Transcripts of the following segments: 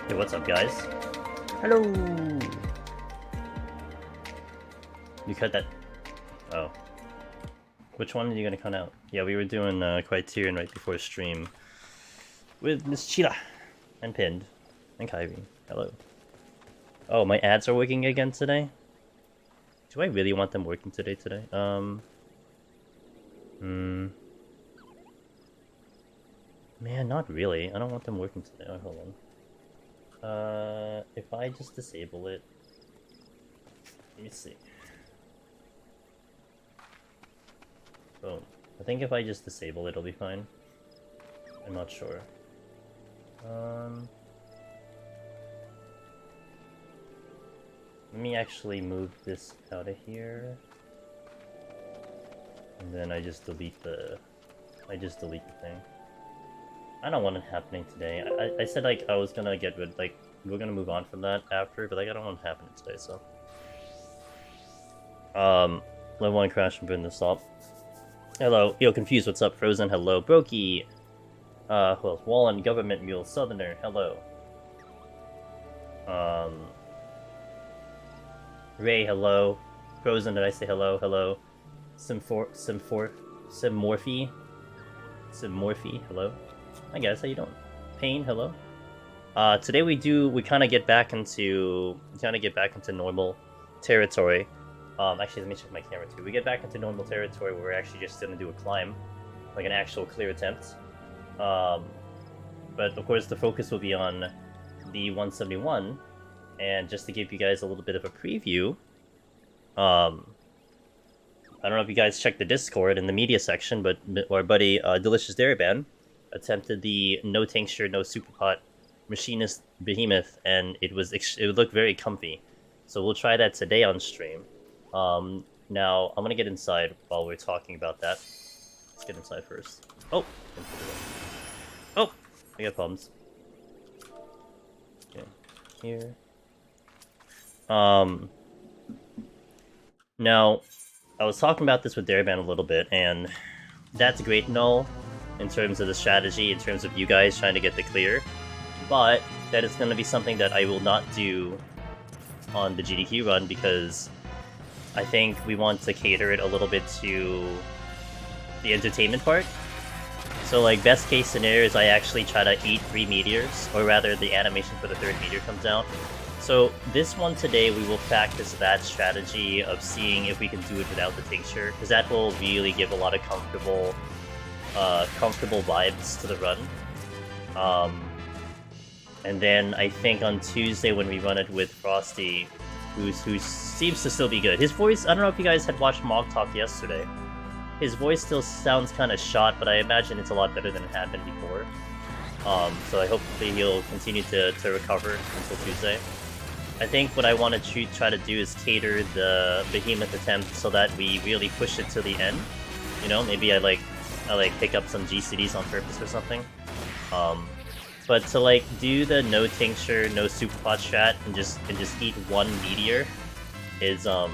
Hey, what's up, guys? Hello. You cut that? Oh. Which one are you gonna cut out? Yeah, we were doing Criterion right before stream with Miss Cheetah and Pinned and Kyrie. Hello. Oh, my ads are working again today? Do I really want them working today? Man, not really. I don't want them working today. Oh, hold on. If I just disable it... Let me see. Boom. I think if I just disable it, it'll be fine. I'm not sure. Let me actually move this out of here. And then I just delete the... thing. I don't want it happening today. I said, like, I was gonna get rid... Like, we're gonna move on from that after, but, like, I don't want it happening today, so... Level 1 crash and burn this up. Hello. Yo, Confused, what's up? Frozen, hello. Brokey. Who else? Wallen, Government Mule, Southerner, hello. Ray, hello. Frozen, did I say hello? Hello. Simmorphy, hello. Hi guys, how you doing? Pain, hello. Today we kind of get back into normal territory. Actually, let me check my camera too. We get back into normal territory where we're actually just gonna do a climb, like an actual clear attempt. But of course, the focus will be on the 171, and just to give you guys a little bit of a preview, I don't know if you guys checked the Discord in the media section, but our buddy Delicious Dairy Band attempted the no tincture, no superpot machinist Behemoth, and it would look very comfy. So we'll try that today on stream. Now I'm gonna get inside while we're talking about that. Let's get inside first. Oh, I got problems. Okay, here. Now, I was talking about this with Darryban a little bit, and that's great and all in terms of the strategy, in terms of you guys trying to get the clear, but that is going to be something that I will not do on the GDQ run because I think we want to cater it a little bit to the entertainment part. So, like, best case scenario is I actually try to eat 3 meteors, or rather the animation for the 3rd meteor comes out. So this one today, we will practice that strategy of seeing if we can do it without the tincture, because that will really give a lot of comfortable vibes to the run. And then I think on Tuesday when we run it with Frosty, who seems to still be good. His voice, I don't know if you guys had watched Mog Talk yesterday. His voice still sounds kind of shot, but I imagine it's a lot better than it had been before. So I hopefully he'll continue to recover until Tuesday. I think what I want to try to do is cater the Behemoth attempt so that we really push it to the end. You know, maybe I pick up some GCDs on purpose or something. But to like do the no tincture, no superpot strat and just eat 1 meteor is I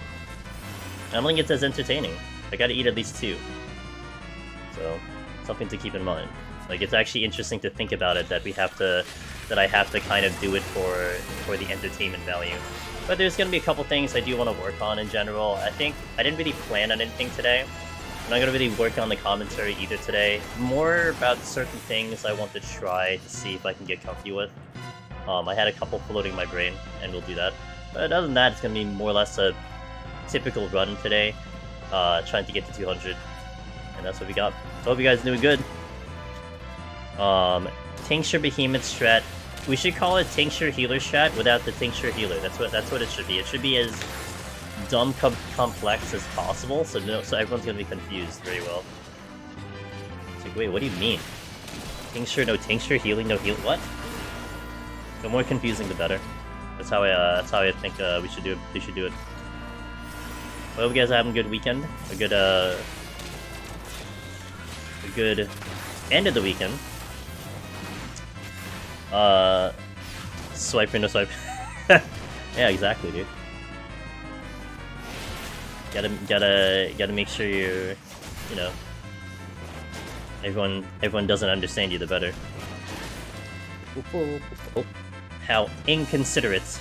don't think it's as entertaining. I gotta eat at least 2. So something to keep in mind. Like, it's actually interesting to think about it that I have to kind of do it for the entertainment value. But there's gonna be a couple things I do want to work on in general. I think I didn't really plan on anything today. I'm not gonna really work on the commentary either today. More about certain things I want to try to see if I can get comfy with. I had a couple floating in my brain, and we'll do that. But other than that, it's gonna be more or less a typical run today. Trying to get to 200, and that's what we got. So hope you guys are doing good. Tincture Behemoth strat. We should call it Tincture Healer strat without the Tincture Healer. That's what it should be. It should be as dumb complex as possible, so everyone's gonna be confused very well. It's like, wait, what do you mean? Tincture, no tincture, healing, no heal. What? The more confusing, the better. That's how I think we should do it. I hope you guys are having a good weekend. A good end of the weekend. Swipe or no swipe. Yeah, exactly, dude. Gotta make sure you know, everyone doesn't understand you, the better. Oh. How inconsiderate.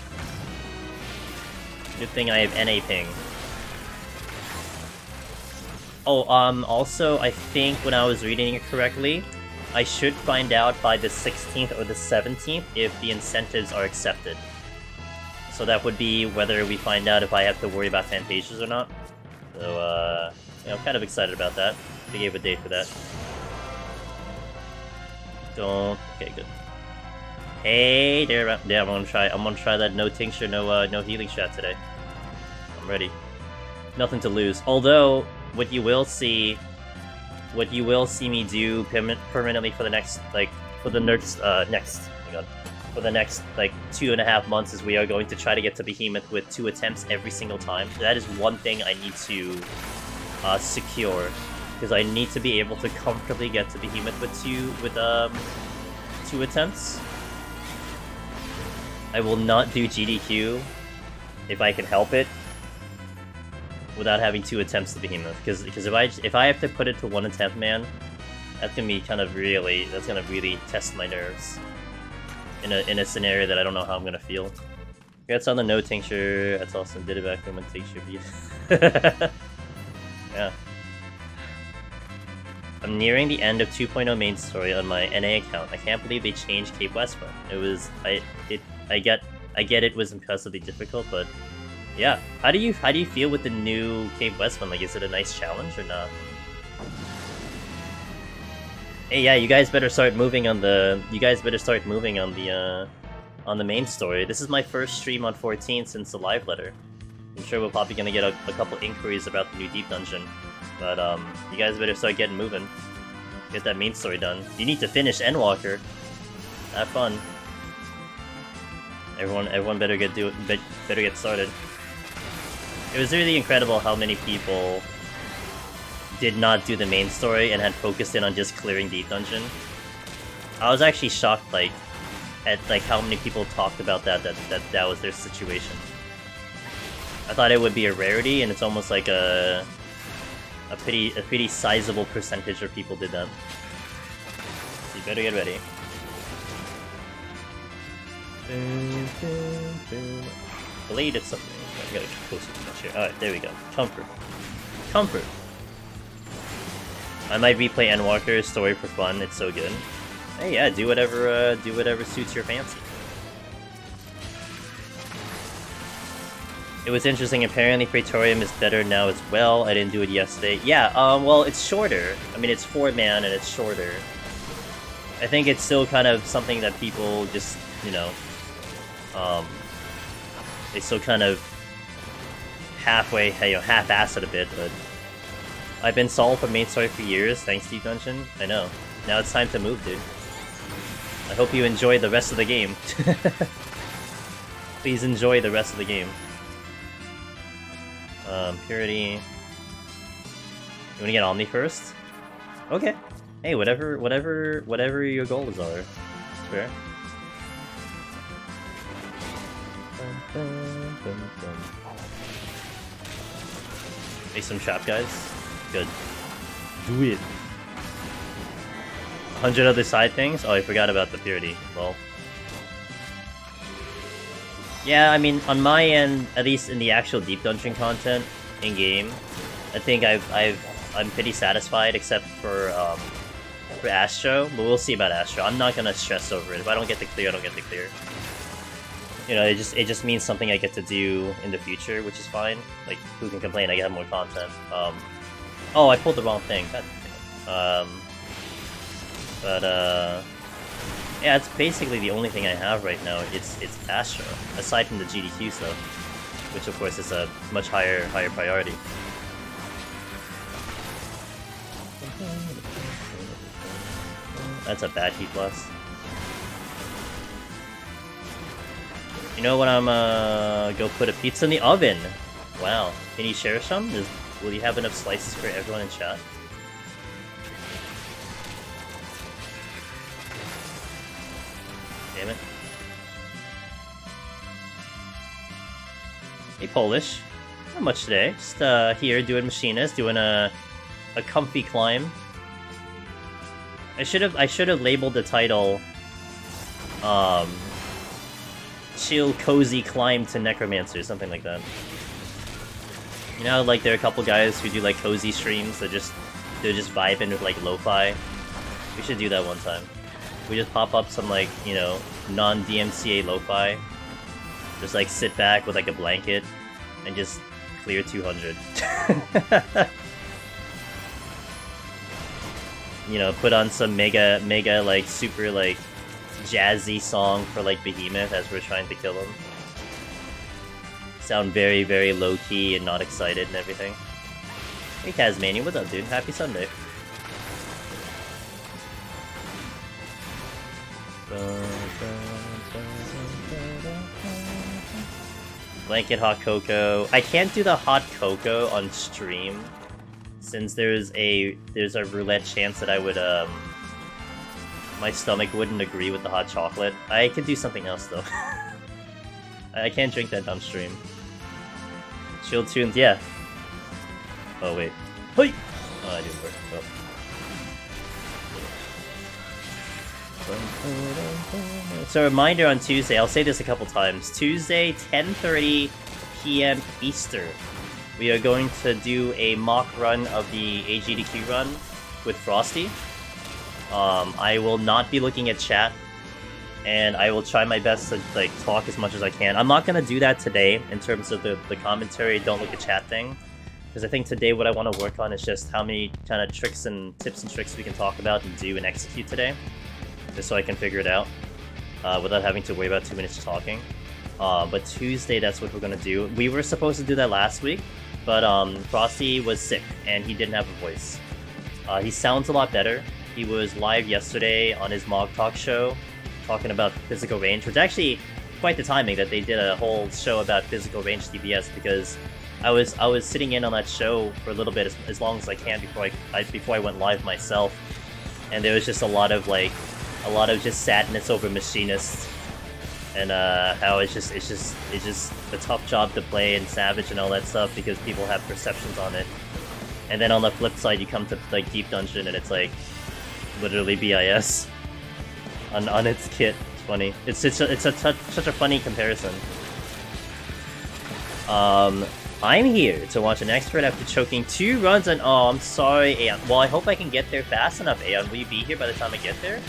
Good thing I have NA ping. Oh, also, I think when I was reading it correctly, I should find out by the 16th or the 17th if the incentives are accepted. So that would be whether we find out if I have to worry about Fantasias or not. So, yeah, I'm kind of excited about that. They gave a date for that. Don't... Okay, good. Hey there, yeah, I'm gonna try that no tincture, no healing shot today. I'm ready. Nothing to lose. Although, what you will see me do permanently for the next, like, for the next, hang on. For the next, like, 2.5 months is we are going to try to get to Behemoth with 2 attempts every single time. That is one thing I need to secure, because I need to be able to comfortably get to Behemoth with 2 attempts. I will not do GDQ if I can help it without having 2 attempts to Behemoth, because if I have to put it to 1 attempt, man, that's gonna really test my nerves in a scenario that I don't know how I'm gonna feel. Congrats on the no tincture. That's awesome. Did it back when tincture beat. Yeah. I'm nearing the end of 2.0 main story on my NA account. I can't believe they changed Cape Westman. I get it was impressively difficult, but yeah. How do you feel with the new Cape Westman? Like, is it a nice challenge or not? Hey, yeah, you guys better start moving on the main story. This is my first stream on 14 since the live letter. I'm sure we're probably gonna get a couple inquiries about the new deep dungeon, but you guys better start getting moving. Get that main story done. You need to finish Endwalker. Have fun. Everyone better get started. It was really incredible how many people did not do the main story and had focused in on just clearing deep dungeon. I was actually shocked, at how many people talked about that was their situation. I thought it would be a rarity, and it's almost like a pretty sizable percentage of people did that. So you better get ready. Bladed something. I gotta get closer to my chair. Alright, there we go. Comfort. Comfort. I might replay Endwalker's story for fun. It's so good. Hey, yeah, do whatever suits your fancy. It was interesting. Apparently, Praetorium is better now as well. I didn't do it yesterday. Yeah, well, it's shorter. I mean, it's 4-man and it's shorter. I think it's still kind of something that people just, they still kind of half-ass it a bit, but I've been solid for main story for years, thanks Deep Dungeon. I know. Now it's time to move, dude. I hope you enjoy the rest of the game. Please enjoy the rest of the game. Purity. You wanna get Omni first? Okay. Hey, whatever your goals are. Fair. Make some trap, guys. Good. Do it. 100 other side things? Oh, I forgot about the Purity. Well. Yeah, I mean, on my end, at least in the actual Deep Dungeon content in-game, I think I'm pretty satisfied, except for Astro, but we'll see about Astro. I'm not gonna stress over it. If I don't get the clear, I don't get the clear. It just means something I get to do in the future, which is fine. Like, who can complain? I get more content. Oh, I pulled the wrong thing. Yeah, it's basically the only thing I have right now. It's Astro, aside from the GDQ stuff, which of course is a much higher priority. That's a bad heat blast. You know what? I'm go put a pizza in the oven. Wow. Can you share some? Will you have enough slices for everyone in chat? Damn it. Hey, Polish. Not much today. Just here doing machinist, doing a comfy climb. I should have labeled the title chill, cozy climb to Necromancer, something like that. You know, like there are a couple guys who do like cozy streams that they're just vibing with like lo-fi. We should do that one time. We just pop up some like, you know, non-DMCA lo-fi. Just like sit back with like a blanket and just clear 200. You know, put on some mega like super like jazzy song for like Behemoth as we're trying to kill him. Sound very, very low-key and not excited and everything. Hey Tasmanian, what's up dude? Happy Sunday. Blanket hot cocoa. I can't do the hot cocoa on stream since there's a roulette chance that I would my stomach wouldn't agree with the hot chocolate. I could do something else though. I can't drink that on stream. Chill tunes, yeah. Oh wait. Hey! Oh, I didn't work. Oh. So a reminder on Tuesday, I'll say this a couple times. Tuesday, 10:30 PM Eastern. We are going to do a mock run of the AGDQ run with Frosty. I will not be looking at chat, and I will try my best to like talk as much as I can. I'm not going to do that today in terms of the commentary, don't look at chat thing, because I think today what I want to work on is just how many kind of tricks and tips and tricks we can talk about and do and execute today, just so I can figure it out without having to worry about 2 minutes talking. But Tuesday, that's what we're going to do. We were supposed to do that last week, but Frosty was sick and he didn't have a voice. He sounds a lot better. He was live yesterday on his Mog Talk show talking about physical range, which actually quite the timing that they did a whole show about physical range DPS, because I was sitting in on that show for a little bit, as long as I can before I went live myself, and there was just a lot of just sadness over machinists and how it's just a tough job to play and Savage and all that stuff because people have perceptions on it. And then on the flip side, you come to like Deep Dungeon and it's like literally BIS on its kit. It's funny. It's such a funny comparison. I'm here to watch an expert after choking 2 runs on. Oh, I'm sorry, Aeon. Well, I hope I can get there fast enough, Aeon. Will you be here by the time I get there?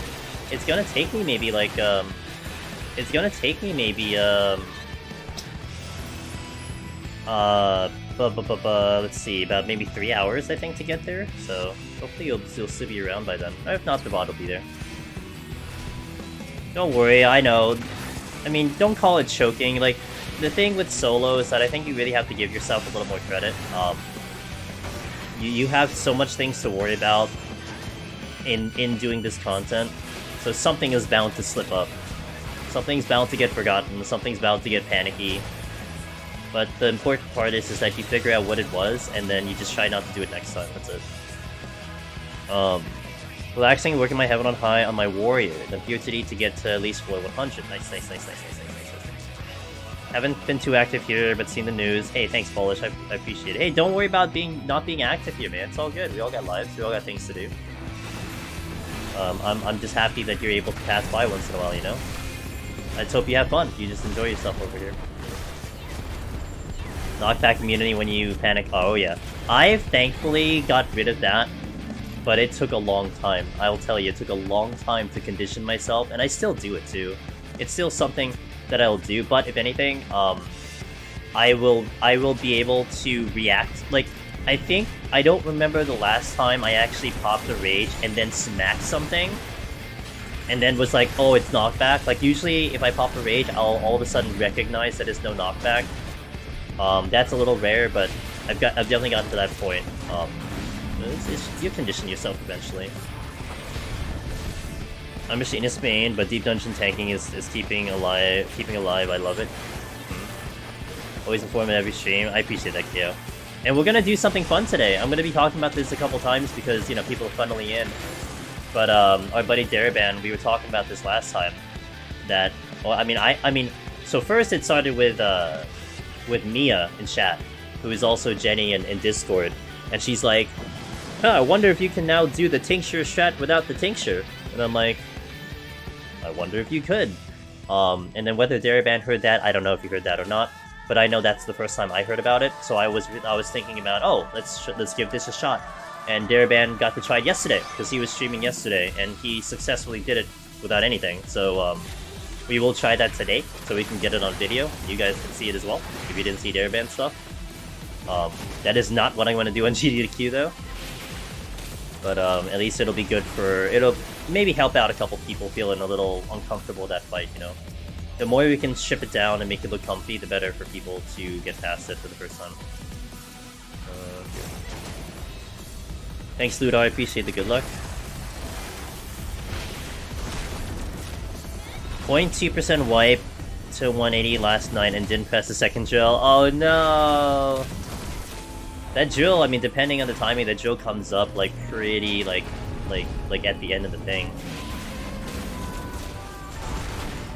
It's gonna take me maybe like let's see, about maybe 3 hours I think to get there. So hopefully you'll still be around by then. Or if not, the bot will be there. Don't worry, I know. I mean, don't call it choking. Like, the thing with solo is that I think you really have to give yourself a little more credit. You have so much things to worry about in doing this content, so something is bound to slip up. Something's bound to get forgotten, something's bound to get panicky. But the important part is that you figure out what it was, and then you just try not to do it next time. That's it. Relaxing, working my heaven on high on my warrior. Then PoTD to get to at least floor 100. Nice. Haven't been too active here, but seen the news. Hey, thanks, Polish. I appreciate it. Hey, don't worry about not being active here, man. It's all good. We all got lives. We all got things to do. I'm just happy that you're able to pass by once in a while, you know? I just hope you have fun. You just enjoy yourself over here. Knockback immunity when you panic. Oh, yeah. I've thankfully got rid of that, but it took a long time. I'll tell you, it took a long time to condition myself, and I still do it too. It's still something that I'll do, but if anything, I will be able to react. Like, I don't remember the last time I actually popped a rage and then smacked something, and then was like, oh, it's knockback. Like, usually if I pop a rage, I'll all of a sudden recognize that it's no knockback. That's a little rare, but I've definitely gotten to that point. You condition yourself eventually. I'm machinist main, but deep dungeon tanking is keeping alive. I love it. Always inform at every stream. I appreciate that, Kyo. And we're gonna do something fun today. I'm gonna be talking about this a couple times because, you know, people are funneling in. But our buddy Daraban, we were talking about this last time. That, well, I mean, so first it started with Mia in chat, who is also Jenny in Discord, and she's like, huh, I wonder if you can now do the tincture strat without the tincture. And I'm like, I wonder if you could. And then whether Daraban heard that, I don't know if he heard that or not, but I know that's the first time I heard about it. So I was thinking about, oh, let's give this a shot. And Daraban got to try it yesterday because he was streaming yesterday, and he successfully did it without anything. So we will try that today, so we can get it on video. You guys can see it as well if you didn't see Daraban stuff. That is not what I want to do on GDQ though. But at least it'll be good it'll maybe help out a couple people feeling a little uncomfortable with that fight, you know. The more we can strip it down and make it look comfy, the better for people to get past it for the first time. Thanks, Ludo, I appreciate the good luck. 0.2% wipe to 180 last night and didn't press the second drill. Oh no! That drill, I mean, depending on the timing, that drill comes up like pretty like at the end of the thing.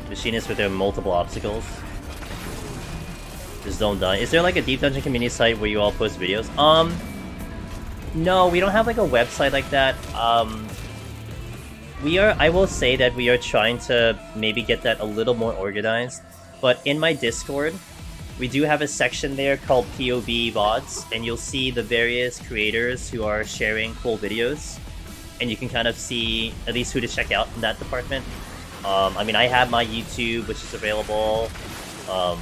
Machinists with their multiple obstacles. Just don't die. Is there like a Deep Dungeon community site where you all post videos? No, we don't have like a website like that. I will say that we are trying to maybe get that a little more organized. But in my Discord, we do have a section there called POV VODs, and you'll see the various creators who are sharing cool videos. And you can kind of see at least who to check out in that department. I mean, I have my YouTube, which is available. But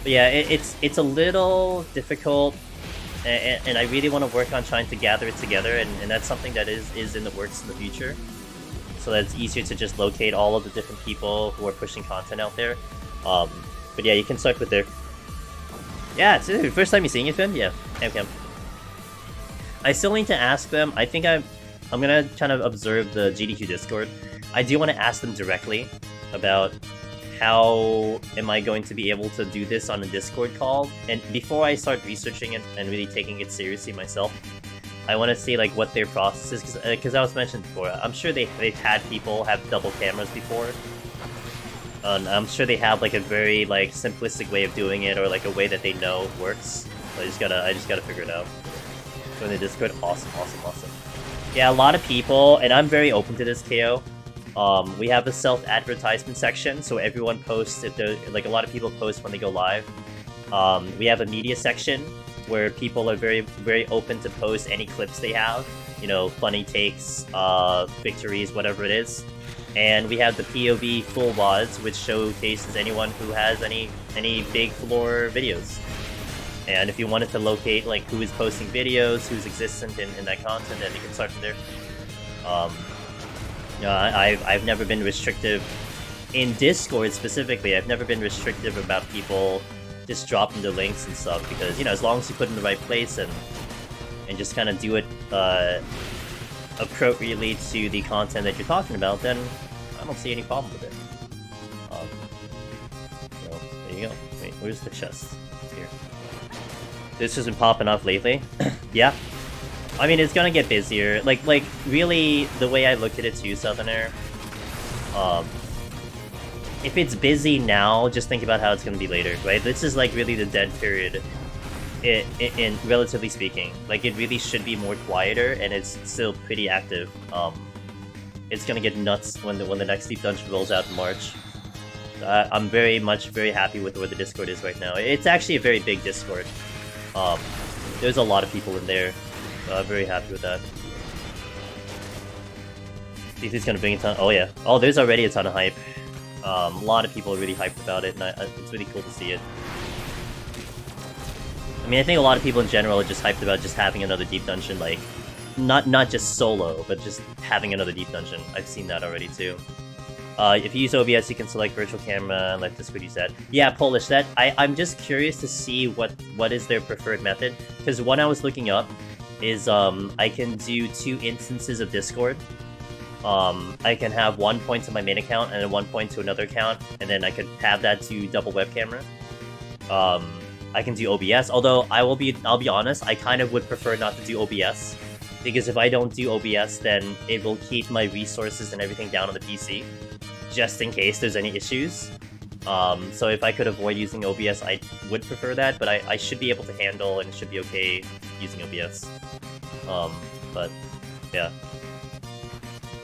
yeah, it's a little difficult, and I really want to work on trying to gather it together, and that's something that is in the works in the future. So that it's easier to just locate all of the different people who are pushing content out there. But yeah, you can start with there. Yeah, it's the first time you're seeing it, Finn? Yeah, Cam. I still need to ask them. I think I'm gonna kind of observe the GDQ Discord. I do want to ask them directly about how am I going to be able to do this on a Discord call. And before I start researching it and really taking it seriously myself, I want to see like what their process is, because I was mentioned before. I'm sure they've had people have double cameras before. And I'm sure they have like a very like simplistic way of doing it, or like a way that they know works. So I just gotta figure it out. Join the Discord. Awesome. Yeah, a lot of people, and I'm very open to this, KO. We have a self-advertisement section, so everyone posts if like a lot of people post when they go live. We have a media section where people are very, very open to post any clips they have. You know, funny takes, victories, whatever it is. And we have the POV full VODs, which showcases anyone who has any big floor videos. And if you wanted to locate like who is posting videos, who's existent in that content, then you can start from there. You know, I've never been restrictive in Discord specifically. I've never been restrictive about people just dropping the links and stuff, because you know, as long as you put it in the right place and just kind of do it appropriately to the content that you're talking about, then I don't see any problem with it. So there you go. Wait, where's the chest? It's here. This has been popping off lately. Yeah. I mean, it's gonna get busier. Like really, the way I look at it too, Southerner. If it's busy now, just think about how it's gonna be later, right? This is like really the dead period. In relatively speaking, like it really should be more quieter, and it's still pretty active. It's gonna get nuts when the next Deep Dungeon rolls out in March. I'm very happy with where the Discord is right now. It's actually a very big Discord. There's a lot of people in there. I'm very happy with that. DC's gonna bring a ton. Oh yeah. Oh, there's already a ton of hype. A lot of people are really hyped about it, and it's really cool to see it. I mean, I think a lot of people in general are just hyped about just having another Deep Dungeon, like, not just solo, but just having another Deep Dungeon. I've seen that already too. If you use OBS, you can select virtual camera and let Discord use that. Yeah, Polish, that I'm just curious to see what is their preferred method, because what I was looking up is I can do 2 instances of Discord. I can have 1 point to my main account and then 1 point to another account, and then I could have that to double web camera. I can do OBS, although I'll be honest, I kind of would prefer not to do OBS, because if I don't do OBS, then it will keep my resources and everything down on the PC, just in case there's any issues. So if I could avoid using OBS, I would prefer that, but I should be able to handle, and it should be okay using OBS. But yeah.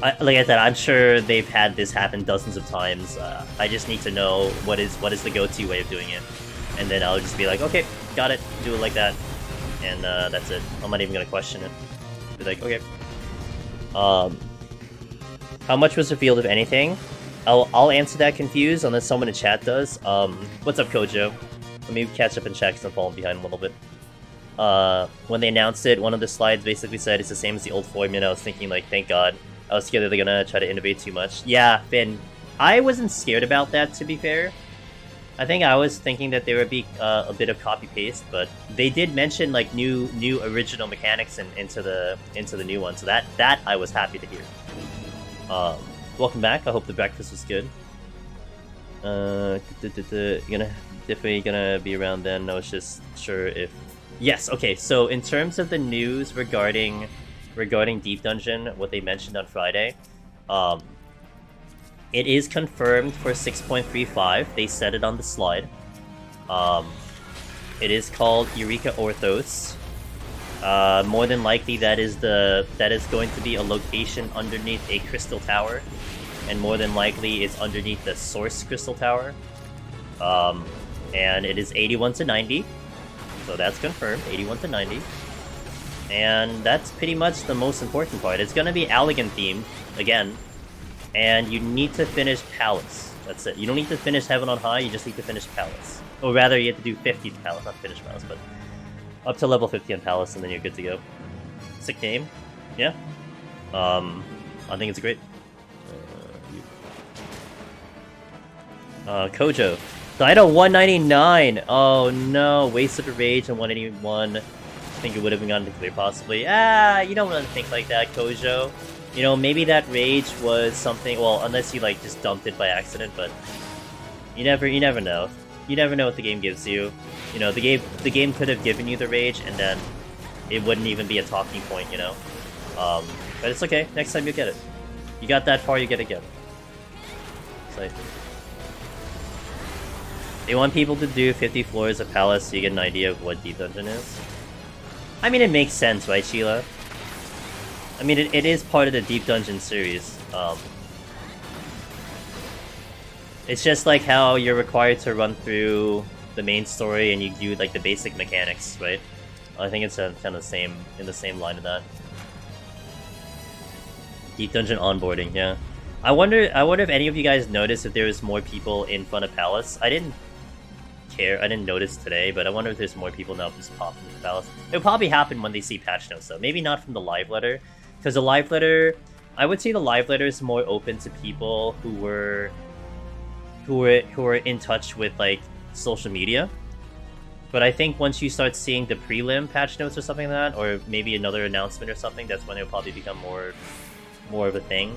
like I said, I'm sure they've had this happen dozens of times. I just need to know what is the go-to way of doing it, and then I'll just be like, okay, got it, do it like that, and that's it. I'm not even gonna question it. Be like, okay. How much was revealed, if anything? I'll answer that confused unless someone in chat does. What's up, Kojo? Let me catch up in chat because I'm falling behind a little bit. When they announced it, one of the slides basically said it's the same as the old formula. I was thinking, like, thank God. I was scared that they're gonna try to innovate too much. Yeah, Finn, I wasn't scared about that, to be fair. I think I was thinking that there would be a bit of copy-paste, but they did mention, like, new original mechanics into the new one, so that I was happy to hear. Welcome back. I hope the breakfast was good. Definitely gonna be around then. I was just sure if... Yes, okay, so in terms of the news regarding Deep Dungeon, what they mentioned on Friday, it is confirmed for 6.35. They said it on the slide. It is called Eureka Orthos. More than likely, that is going to be a location underneath a crystal tower, and more than likely, it's underneath the source crystal tower. And it is 81 to 90, so that's confirmed. 81 to 90. And that's pretty much the most important part. It's gonna be Allegan themed, again, and you need to finish Palace. That's it. You don't need to finish Heaven on High, you just need to finish Palace. Or rather, you have to do 50 Palace, not finish Palace, but up to level 50 on Palace, and then you're good to go. Sick game. Yeah. I think it's great. Kojo. Died on 199! Oh no, wasted a rage on 181. I think it would have been gotten to clear possibly. You don't want to think like that, Kojo. You know, maybe that rage was something, well, unless you like just dumped it by accident, but you never know. You never know what the game gives you. You know, the game could have given you the rage and then it wouldn't even be a talking point, you know. But it's okay, next time you get it. You got that far, you get it again. It's like, they want people to do 50 floors of Palace so you get an idea of what Deep Dungeon is. I mean, it makes sense, right, Sheila? I mean, it is part of the Deep Dungeon series. It's just like how you're required to run through the main story and you do like the basic mechanics, right? I think it's kind of the same in the same line of that. Deep Dungeon onboarding, yeah. I wonder if any of you guys noticed if there was more people in front of Palace. I didn't care. I didn't notice today, but I wonder if there's more people now just popping into Palace. It'll probably happen when they see patch notes, though. Maybe not from the live letter, because the live letter, I would say the live letter is more open to people who were in touch with like social media. But I think once you start seeing the prelim patch notes or something like that, or maybe another announcement or something, that's when it'll probably become more of a thing.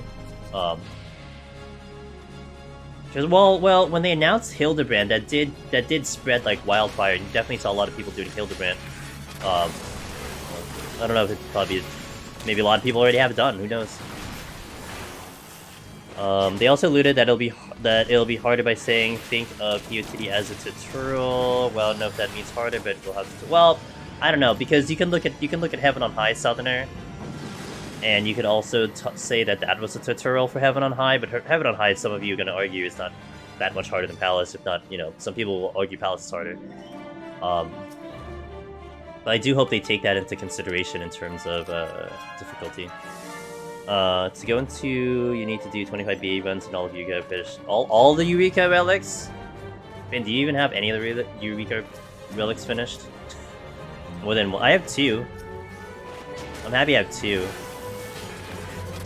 Because well, when they announced Hildebrand, that did spread like wildfire. You definitely saw a lot of people doing Hildebrand. I don't know if it's probably maybe a lot of people already have it done. Who knows? They also alluded that it'll be harder by saying think of PoTD as a tutorial. Well, I don't know if that means harder, but we'll have to. Well, I don't know, because you can look at Heaven on High, Southerner, and you could also say that was a tutorial for Heaven on High. But Heaven on High, some of you are gonna argue, is not that much harder than Palace. If not, you know, some people will argue Palace is harder. But I do hope they take that into consideration in terms of difficulty. To go into, you need to do 25 BA runs and all of you gotta finish all the Eureka relics? Ben, do you even have any of the Eureka relics finished? More than one. I have 2. I'm happy I have 2.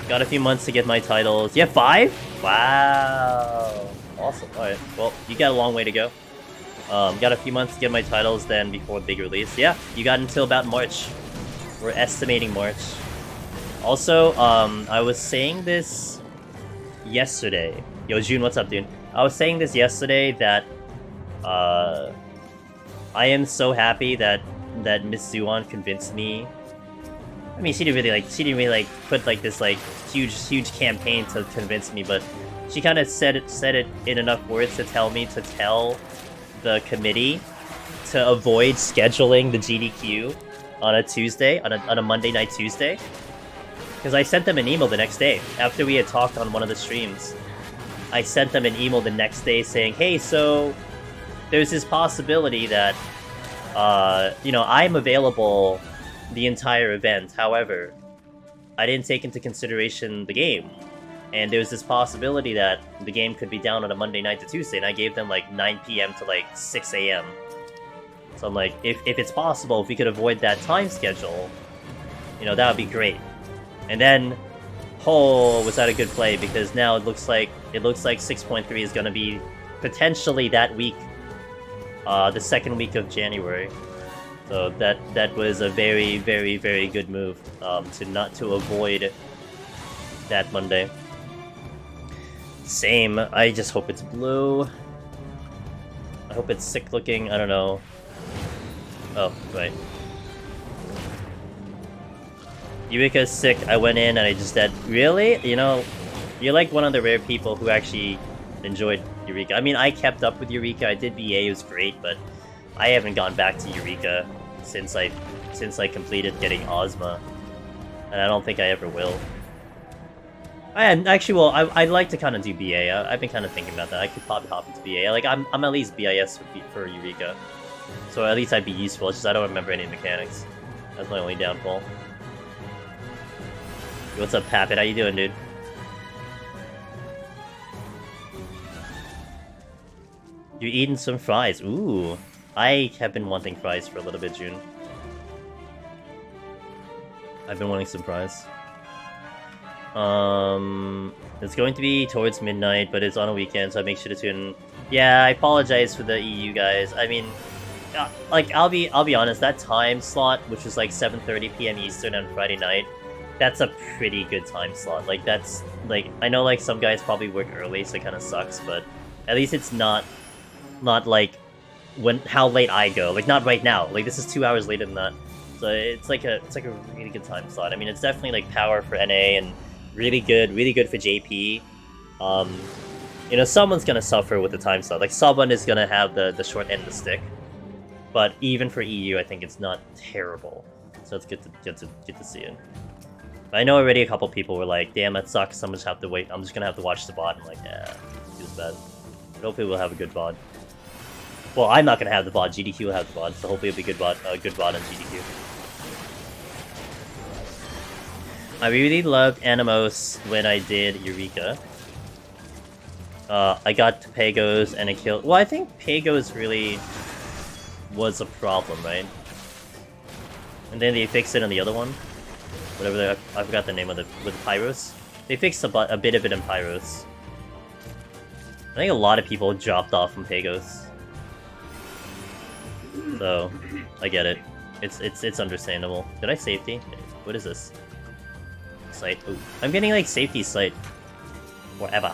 Got a few months to get my titles. You have 5? Wow. Awesome. Alright. Well, you got a long way to go. Got a few months to get my titles then before the big release. Yeah, you got until about March. We're estimating March. Also, I was saying this yesterday. Yo, June, what's up, dude? I was saying this yesterday that I am so happy that Miss Zuon convinced me. I mean, she didn't really put like this like huge campaign to convince me, but she kind of said it in enough words to tell me to tell the committee to avoid scheduling the GDQ on a Tuesday, on a Monday night Tuesday. Because I sent them an email the next day, after we had talked on one of the streams. I sent them an email the next day saying, hey, so there's this possibility that, you know, I'm available the entire event, however, I didn't take into consideration the game. And there was this possibility that the game could be down on a Monday night to Tuesday, and I gave them like 9 p.m. to like 6 a.m. So I'm like, if it's possible, if we could avoid that time schedule, you know, that would be great. And then, oh, was that a good play? Because now it looks like 6.3 is going to be potentially that week, the second week of January. So that was a very, very, very good move to avoid that Monday. Same. I just hope it's blue. I hope it's sick looking. I don't know. Oh, right. Eureka's sick. I went in and I just said, really? You know, you're like one of the rare people who actually enjoyed Eureka. I mean, I kept up with Eureka. I did BA. It was great, but I haven't gone back to Eureka since I completed getting Ozma, and I don't think I ever will. Actually, well, I'd like to kind of do BA. I've been kind of thinking about that. I could probably hop into BA. Like, I'm at least BIS for Eureka, so at least I'd be useful. It's just I don't remember any mechanics. That's my only downfall. What's up, Pappet? How you doing, dude? You're eating some fries. Ooh. I have been wanting fries for a little bit, June. I've been wanting some fries. It's going to be towards midnight, but it's on a weekend, so I make sure to tune in. Yeah, I apologize for the EU guys. I mean, like, I'll be honest, that time slot, which was like 7:30 p.m. Eastern on Friday night, that's a pretty good time slot. Like, that's, like, I know, like, some guys probably work early, so it kind of sucks, but at least it's not like, how late I go. Like, not right now. Like, this is 2 hours later than that. So it's like a really good time slot. I mean, it's definitely, like, power for NA, and really good for JP. You know, someone's gonna suffer with the time slot. Like, someone is gonna have the short end of the stick. But even for EU, I think it's not terrible. So it's good to see it. I know already a couple people were like, damn, that sucks, I'm just have to wait. I'm just gonna have to watch the VOD. I'm like, yeah, feels bad. But hopefully we'll have a good VOD. Well, I'm not gonna have the VOD, GDQ will have the VOD, so hopefully it'll be good VOD on GDQ. I really loved Animos when I did Eureka. I got to Pagos and it killed... Well, I think Pagos really was a problem, right? And then they fixed it on the other one. Whatever, I forgot the name of it, with Pyros. They fixed a bit of it in Pyros. I think a lot of people dropped off from Pagos. So, I get it. It's understandable. Did I safety? What is this? Sight. Ooh. I'm getting like safety sight. Whatever.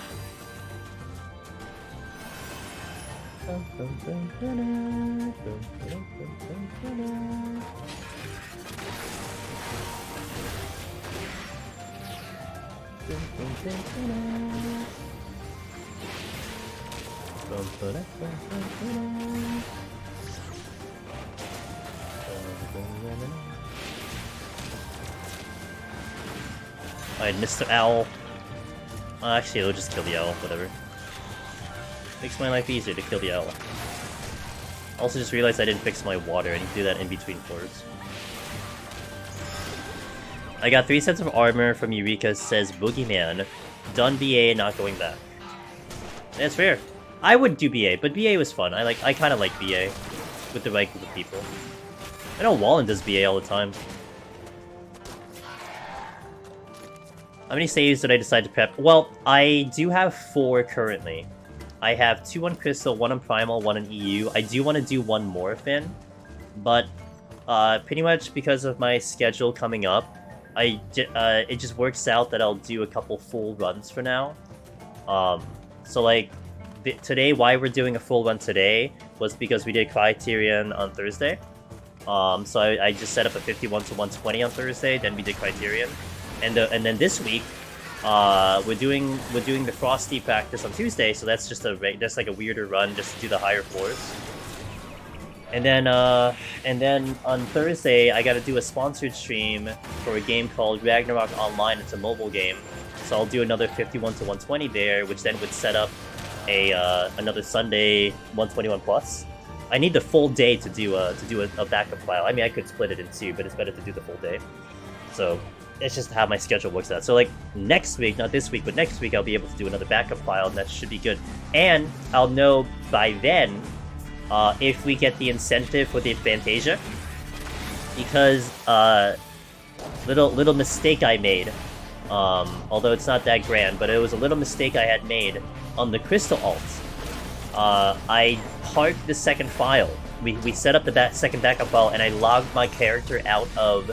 Alright, Mr. Owl. Actually, it'll just kill the owl, whatever. Makes my life easier to kill the owl. Also just realized I didn't fix my water, I need to do that in between floors. I got 3 sets of armor from Eureka, says Boogeyman. Done BA, not going back. That's fair. I would do BA, but BA was fun. I kinda like BA with the right group of people. I know Wallen does BA all the time. How many saves did I decide to prep? Well, I do have 4 currently. I have 2 on Crystal, 1 on Primal, 1 on EU. I do want to do 1 more Finn, but pretty much because of my schedule coming up, it just works out that I'll do a couple full runs for now. So like, today, why we're doing a full run today was because we did Criterion on Thursday. So I just set up a 51 to 120 on Thursday, then we did Criterion. And then this week, we're doing the Frosty practice on Tuesday, so that's just like a weirder run just to do the higher floors. And then on Thursday, I gotta do a sponsored stream for a game called Ragnarok Online. It's a mobile game, so I'll do another 51-120 there, which then would set up a another Sunday 121 plus. I need the full day to do a backup file. I mean, I could split it in two, but it's better to do the full day. So it's just how my schedule works out. So like next week, not this week, but next week, I'll be able to do another backup file, and that should be good. And I'll know by then if we get the incentive for the Fantasia, because little mistake I made, although it's not that grand, but it was a little mistake I had made on the Crystal alt. I parked the second file. We set up the second backup file, and I logged my character out of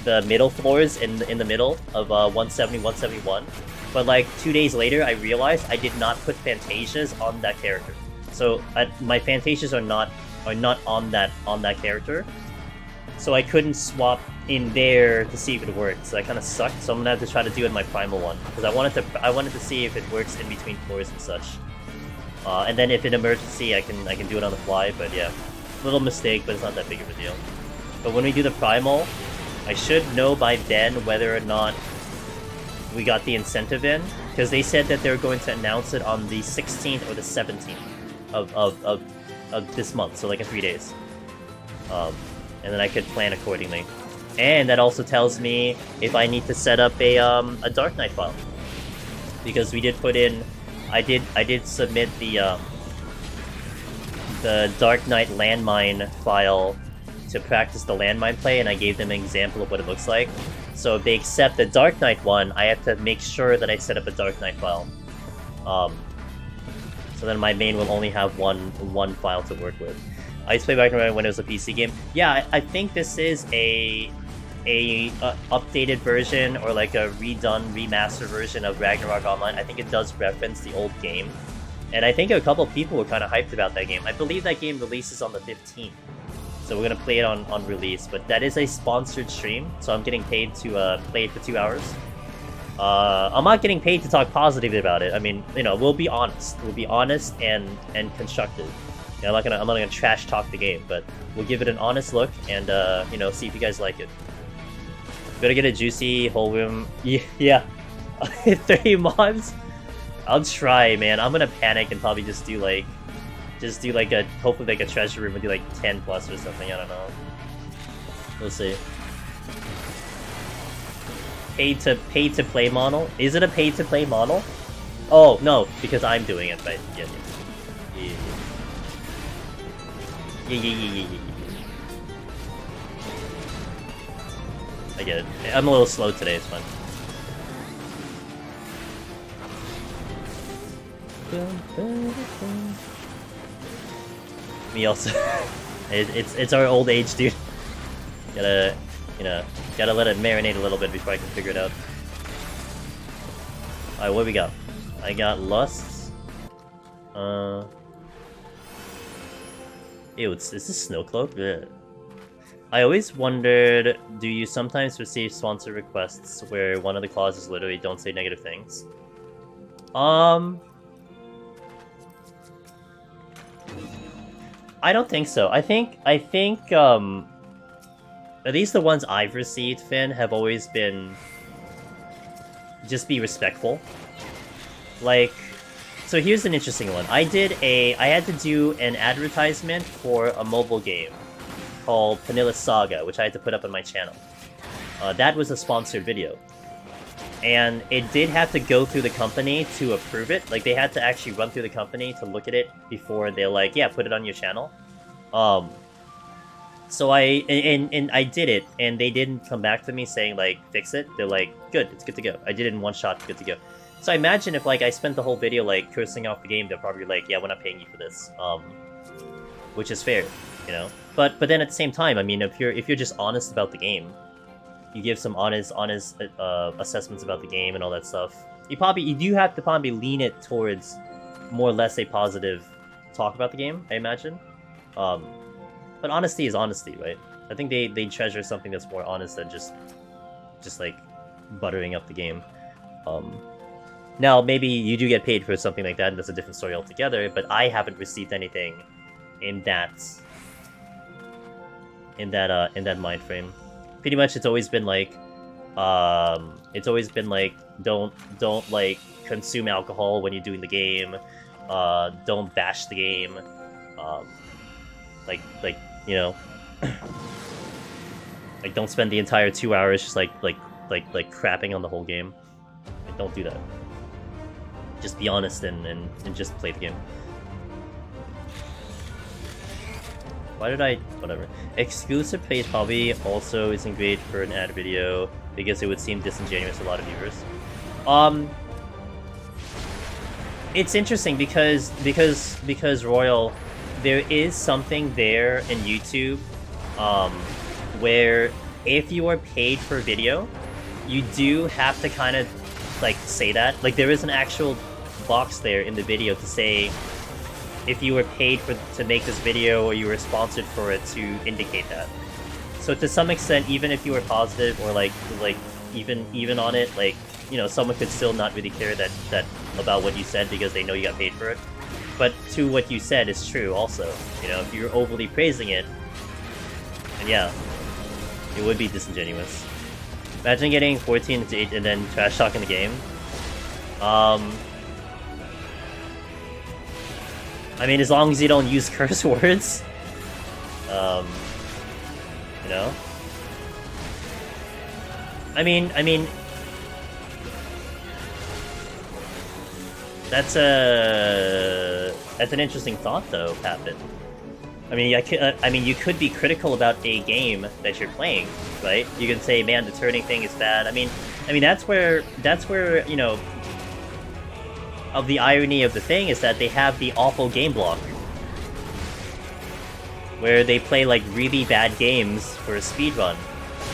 the middle floors in the middle of 170, 171. But like 2 days later, I realized I did not put Fantasias on that character. So my Fantasias are not on that character. So I couldn't swap in there to see if it worked. So that kind of sucked. So I'm gonna have to try to do it in my primal one, because I wanted to see if it works in between floors and such. And then if in emergency, I can do it on the fly. But yeah, little mistake, but it's not that big of a deal. But when we do the primal, I should know by then whether or not we got the incentive in, because they said that they're going to announce it on the 16th or the 17th of this month, so like in 3 days. And then I could plan accordingly. And that also tells me if I need to set up a Dark Knight file, because we did put in, I did submit the Dark Knight landmine file to practice the landmine play, and I gave them an example of what it looks like. So if they accept the Dark Knight one, I have to make sure that I set up a Dark Knight file. So then my main will only have one file to work with. I used to play Ragnarok when it was a PC game. Yeah, I think this is a updated version, or like a redone, remastered version of Ragnarok Online. I think it does reference the old game. And I think a couple of people were kind of hyped about that game. I believe that game releases on the 15th. So we're going to play it on release. But that is a sponsored stream, so I'm getting paid to play it for 2 hours. I'm not getting paid to talk positively about it. I mean, you know, we'll be honest. We'll be honest and constructive. You know, I'm not gonna trash talk the game, but we'll give it an honest look and you know, see if you guys like it. Gotta get a juicy whole room. Yeah. 30 mobs? I'll try, man. I'm gonna panic and probably just do like hopefully like a treasure room and do like 10 plus or something. I don't know. We'll see. Paid to play model? Is it a paid to play model? Oh no, because I'm doing it, right? Yeah. I get it. I'm a little slow today, it's fun. Me also. it's our old age, dude. Gotta, you know, gotta let it marinate a little bit before I can figure it out. Alright, what do we got? I got lusts. Ew, is this Snow Cloak? Yeah. I always wondered, do you sometimes receive sponsor requests where one of the clauses literally don't say negative things? I don't think so. I think at least the ones I've received, Finn, have always been just be respectful. Like, so here's an interesting one. I had to do an advertisement for a mobile game called Vanilla Saga, which I had to put up on my channel. That was a sponsored video. And it did have to go through the company to approve it. Like, they had to actually run through the company to look at it before they're like, yeah, put it on your channel. So I did it, and they didn't come back to me saying, like, fix it. They're like, good, it's good to go. I did it in one shot, good to go. So I imagine if, like, I spent the whole video, like, cursing off the game, they're probably like, yeah, we're not paying you for this. Which is fair, you know? But then at the same time, I mean, if you're just honest about the game, you give some honest assessments about the game and all that stuff, you do have to probably lean it towards more or less a positive talk about the game, I imagine. But honesty is honesty, right? I think they treasure something that's more honest than just like buttering up the game. Now maybe you do get paid for something like that, and that's a different story altogether. But I haven't received anything in that in that mind frame. Pretty much, it's always been like, don't like consume alcohol when you're doing the game. Don't bash the game. Like you know, like don't spend the entire 2 hours just like crapping on the whole game. Like, don't do that. Just be honest and just play the game. Why did I... whatever. Exclusive paid hobby also isn't great for an ad video because it would seem disingenuous to a lot of viewers. It's interesting because Royal, there is something there in YouTube where if you are paid for a video, you do have to kind of like say that. Like there is an actual box there in the video to say if you were paid to make this video or you were sponsored for it, to indicate that. So to some extent, even if you were positive or like even on it, like, you know, someone could still not really care that about what you said because they know you got paid for it. But to what you said is true also. You know, if you're overly praising it, and yeah, it would be disingenuous. Imagine getting 14 into 8 and then trash talking the game. I mean, as long as you don't use curse words, you know. I mean, that's an interesting thought, though, Pappin. I mean, you could be critical about a game that you're playing, right? You can say, "Man, the turning thing is bad." I mean, that's where you know. Of the irony of the thing is that they have the awful game block, where they play like really bad games for a speedrun,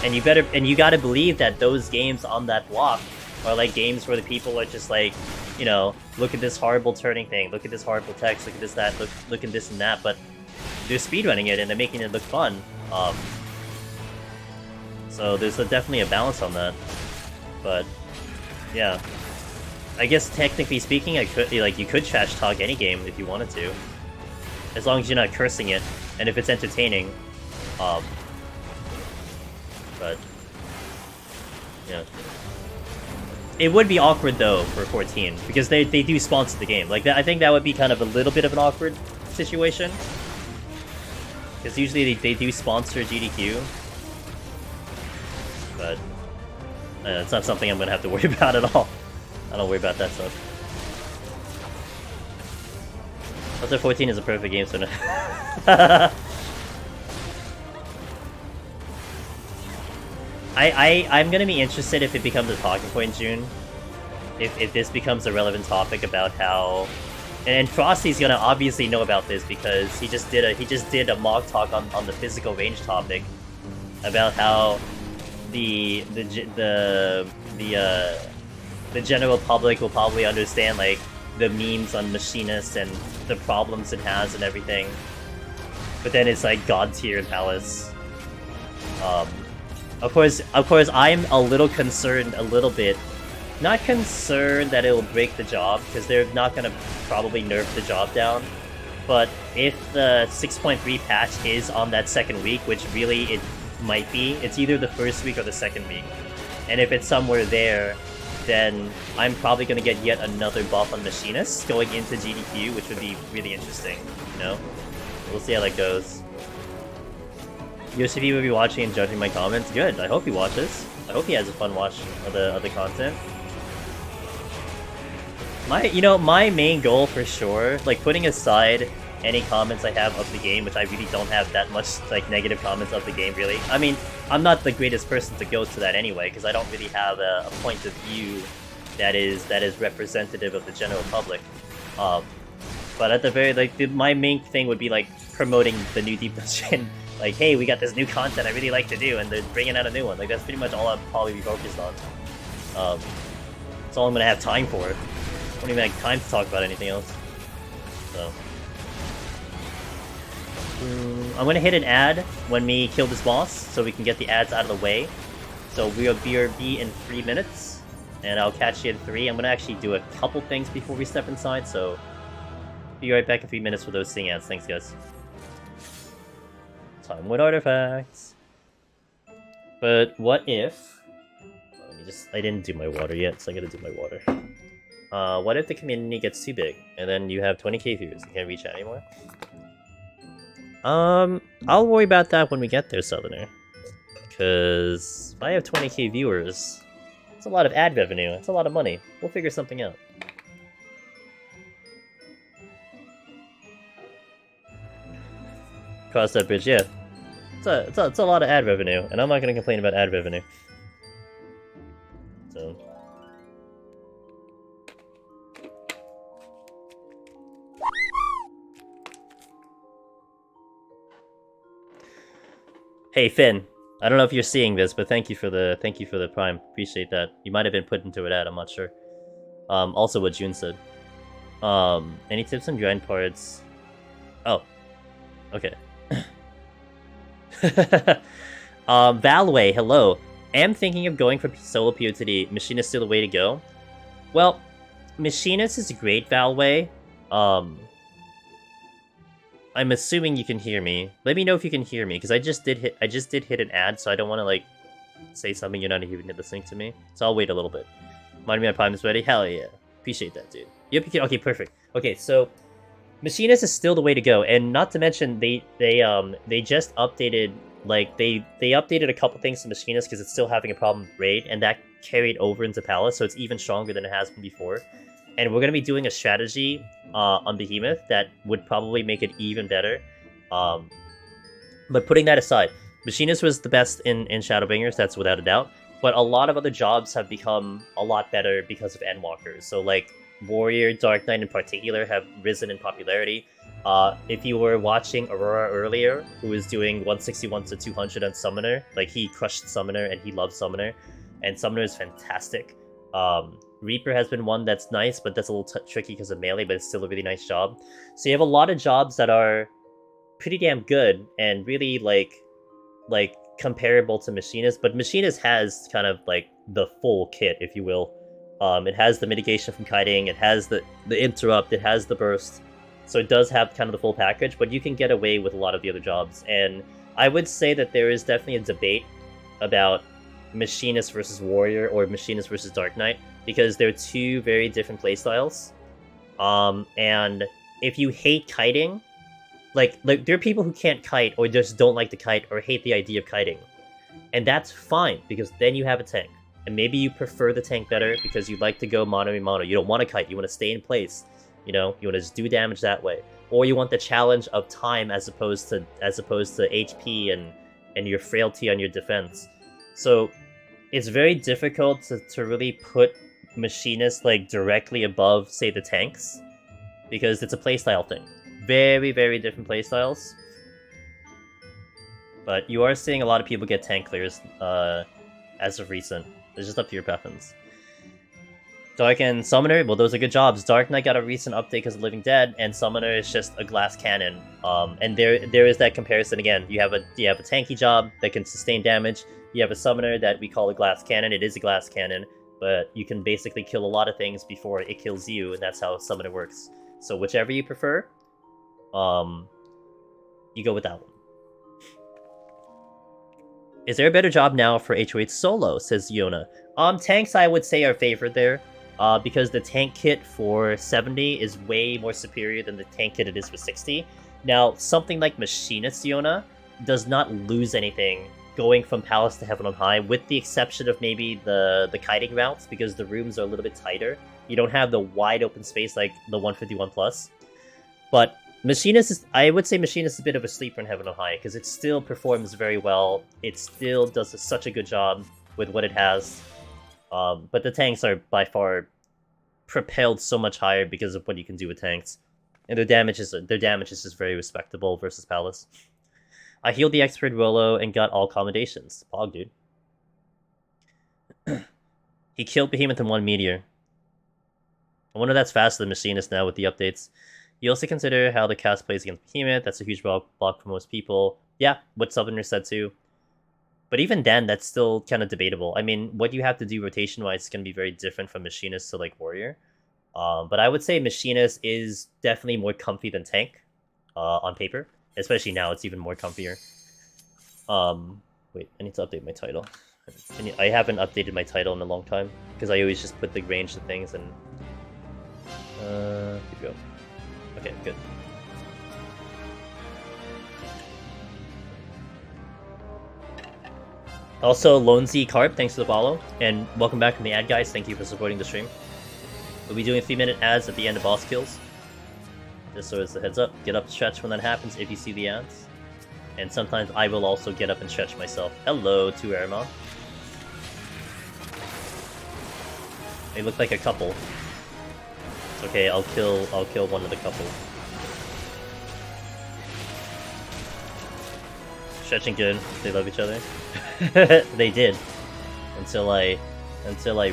and you gotta believe that those games on that block are like games where the people are just like, you know, look at this horrible turning thing, look at this horrible text, look at this that, look at this and that, but they're speedrunning it and they're making it look fun. So there's definitely a balance on that, but yeah. I guess technically speaking, you could trash talk any game if you wanted to, as long as you're not cursing it and if it's entertaining. But yeah, it would be awkward though for 14 because they do sponsor the game. Like that, I think that would be kind of a little bit of an awkward situation because usually they do sponsor GDQ, but it's not something I'm gonna have to worry about at all. I don't worry about that stuff. Also, 14 is a perfect game, so no. I'm gonna be interested if it becomes a talking point in June. If this becomes a relevant topic about how, and Frosty's gonna obviously know about this because he just did a mock talk on the physical range topic about how the general public will probably understand like the memes on Machinist and the problems it has and everything, but then it's like god tier in Palace. Of course, I'm a little concerned, not concerned that it'll break the job because they're not gonna probably nerf the job down. But if the 6.3 patch is on that second week, which really it might be, it's either the first week or the second week, and if it's somewhere there, then I'm probably going to get yet another buff on Machinist going into GDQ, which would be really interesting, you know? We'll see how that goes. Yoshi will be watching and judging my comments. Good, I hope he watches. I hope he has a fun watch of the content. My main goal for sure, like putting aside any comments I have of the game, which I really don't have that much like negative comments of the game really. I mean, I'm not the greatest person to go to that anyway, because I don't really have a point of view that is representative of the general public. But at the very my main thing would be like promoting the new Deep Dungeon. Like, hey, we got this new content I really like to do, and they're bringing out a new one. Like that's pretty much all I'll probably be focused on. That's all I'm gonna have time for. I don't even have time to talk about anything else. So. I'm gonna hit an ad when we kill this boss, so we can get the ads out of the way. So we'll BRB in 3 minutes, and I'll catch you in 3. I'm gonna actually do a couple things before we step inside, so be right back in 3 minutes for those sing ads. Thanks, guys. time with artifacts. But what if... Let me just... I didn't do my water yet, so I gotta do my water. What if the community gets too big, and then you have 20k viewers and can't reach out anymore? I'll worry about that when we get there, Southerner. Because if I have 20k viewers, it's a lot of ad revenue, it's a lot of money. We'll figure something out. Cross that bridge, yeah. It's a lot of ad revenue, and I'm not gonna complain about ad revenue. So... Hey Finn, I don't know if you're seeing this, but thank you for the prime. Appreciate that. You might have been put into an ad, I'm not sure. Also what June said. Any tips on grind parts? Oh. Okay. Valway, hello. Am thinking of going for solo PoTD. Machinist still the way to go? Well, Machinist is a great, Valway. I'm assuming you can hear me. Let me know if you can hear me, because I just did hit an ad, so I don't want to like say something you're not even listening to me. So I'll wait a little bit. Mind me, my prime is ready. Hell yeah, appreciate that, dude. Yep, you can. Okay, perfect. Okay, so Machinist is still the way to go, and not to mention they just updated, like they updated a couple things to Machinist because it's still having a problem with raid, and that carried over into Palace, so it's even stronger than it has been before. And we're going to be doing a strategy on Behemoth that would probably make it even better. But putting that aside, Machinist was the best in Shadowbringers, that's without a doubt. But a lot of other jobs have become a lot better because of Endwalkers. So like Warrior, Dark Knight in particular have risen in popularity. If you were watching Aurora earlier, who was doing 161-200 on Summoner, like he crushed Summoner and he loved Summoner. And Summoner is fantastic. Reaper has been one that's nice, but that's a little tricky because of melee, but it's still a really nice job. So you have a lot of jobs that are pretty damn good and really like comparable to Machinist, but Machinist has kind of like the full kit, if you will. It has the mitigation from kiting, it has the interrupt, it has the burst, so it does have kind of the full package, but you can get away with a lot of the other jobs. And I would say that there is definitely a debate about Machinist versus Warrior or Machinist versus Dark Knight, because they're two very different playstyles. And if you hate kiting, like there are people who can't kite or just don't like to kite or hate the idea of kiting. And that's fine, because then you have a tank. And maybe you prefer the tank better because you like to go mono a mono. You don't want to kite, you want to stay in place. You know, you want to just do damage that way. Or you want the challenge of time as opposed to HP and your frailty on your defense. So it's very difficult to really put Machinist like directly above, say, the tanks, because it's a playstyle thing. Very, very different playstyles. But you are seeing a lot of people get tank clears as of recent. It's just up to your preference. Dark and Summoner, well, those are good jobs. Dark Knight got a recent update because of Living Dead, and Summoner is just a glass cannon. And there is that comparison again. You have a tanky job that can sustain damage. You have a Summoner that we call a glass cannon. It is a glass cannon, but you can basically kill a lot of things before it kills you, and that's how Summoner works. So whichever you prefer, you go with that one. Is there a better job now for HOH solo, says Yona. Tanks I would say are favored there, because the tank kit for 70 is way more superior than the tank kit it is for 60. Now, something like Machinist Yona does not lose anything going from Palace to Heaven on High, with the exception of maybe the kiting routes, because the rooms are a little bit tighter. You don't have the wide open space like the 151+. But Machinist is, I would say Machinist is a bit of a sleeper in Heaven on High, because it still performs very well. It still does such a good job with what it has. But the tanks are by far propelled so much higher because of what you can do with tanks. And their damage is just very respectable versus Palace. I healed the Expert Rolo and got all commendations. Pog, dude. He killed Behemoth in one meteor. I wonder if that's faster than Machinist now with the updates. You also consider how the cast plays against Behemoth. That's a huge block for most people. Yeah, what Southerner said too. But even then, that's still kind of debatable. I mean, what you have to do rotation-wise is going to be very different from Machinist to, like, Warrior. But I would say Machinist is definitely more comfy than Tank on paper. Especially now, it's even more comfier. Wait, I need to update my title. I haven't updated my title in a long time because I always just put the range to things and. Here we go. Okay, good. Also, Lonesy Carp, thanks for the follow, and welcome back from the ad guys. Thank you for supporting the stream. We'll be doing 3-minute ads at the end of boss kills. Just so as a heads up, get up and stretch when that happens if you see the ads. And sometimes I will also get up and stretch myself. Hello to Aramon. They look like a couple. It's okay, I'll kill one of the couple. Stretching good. They love each other. They did. Until I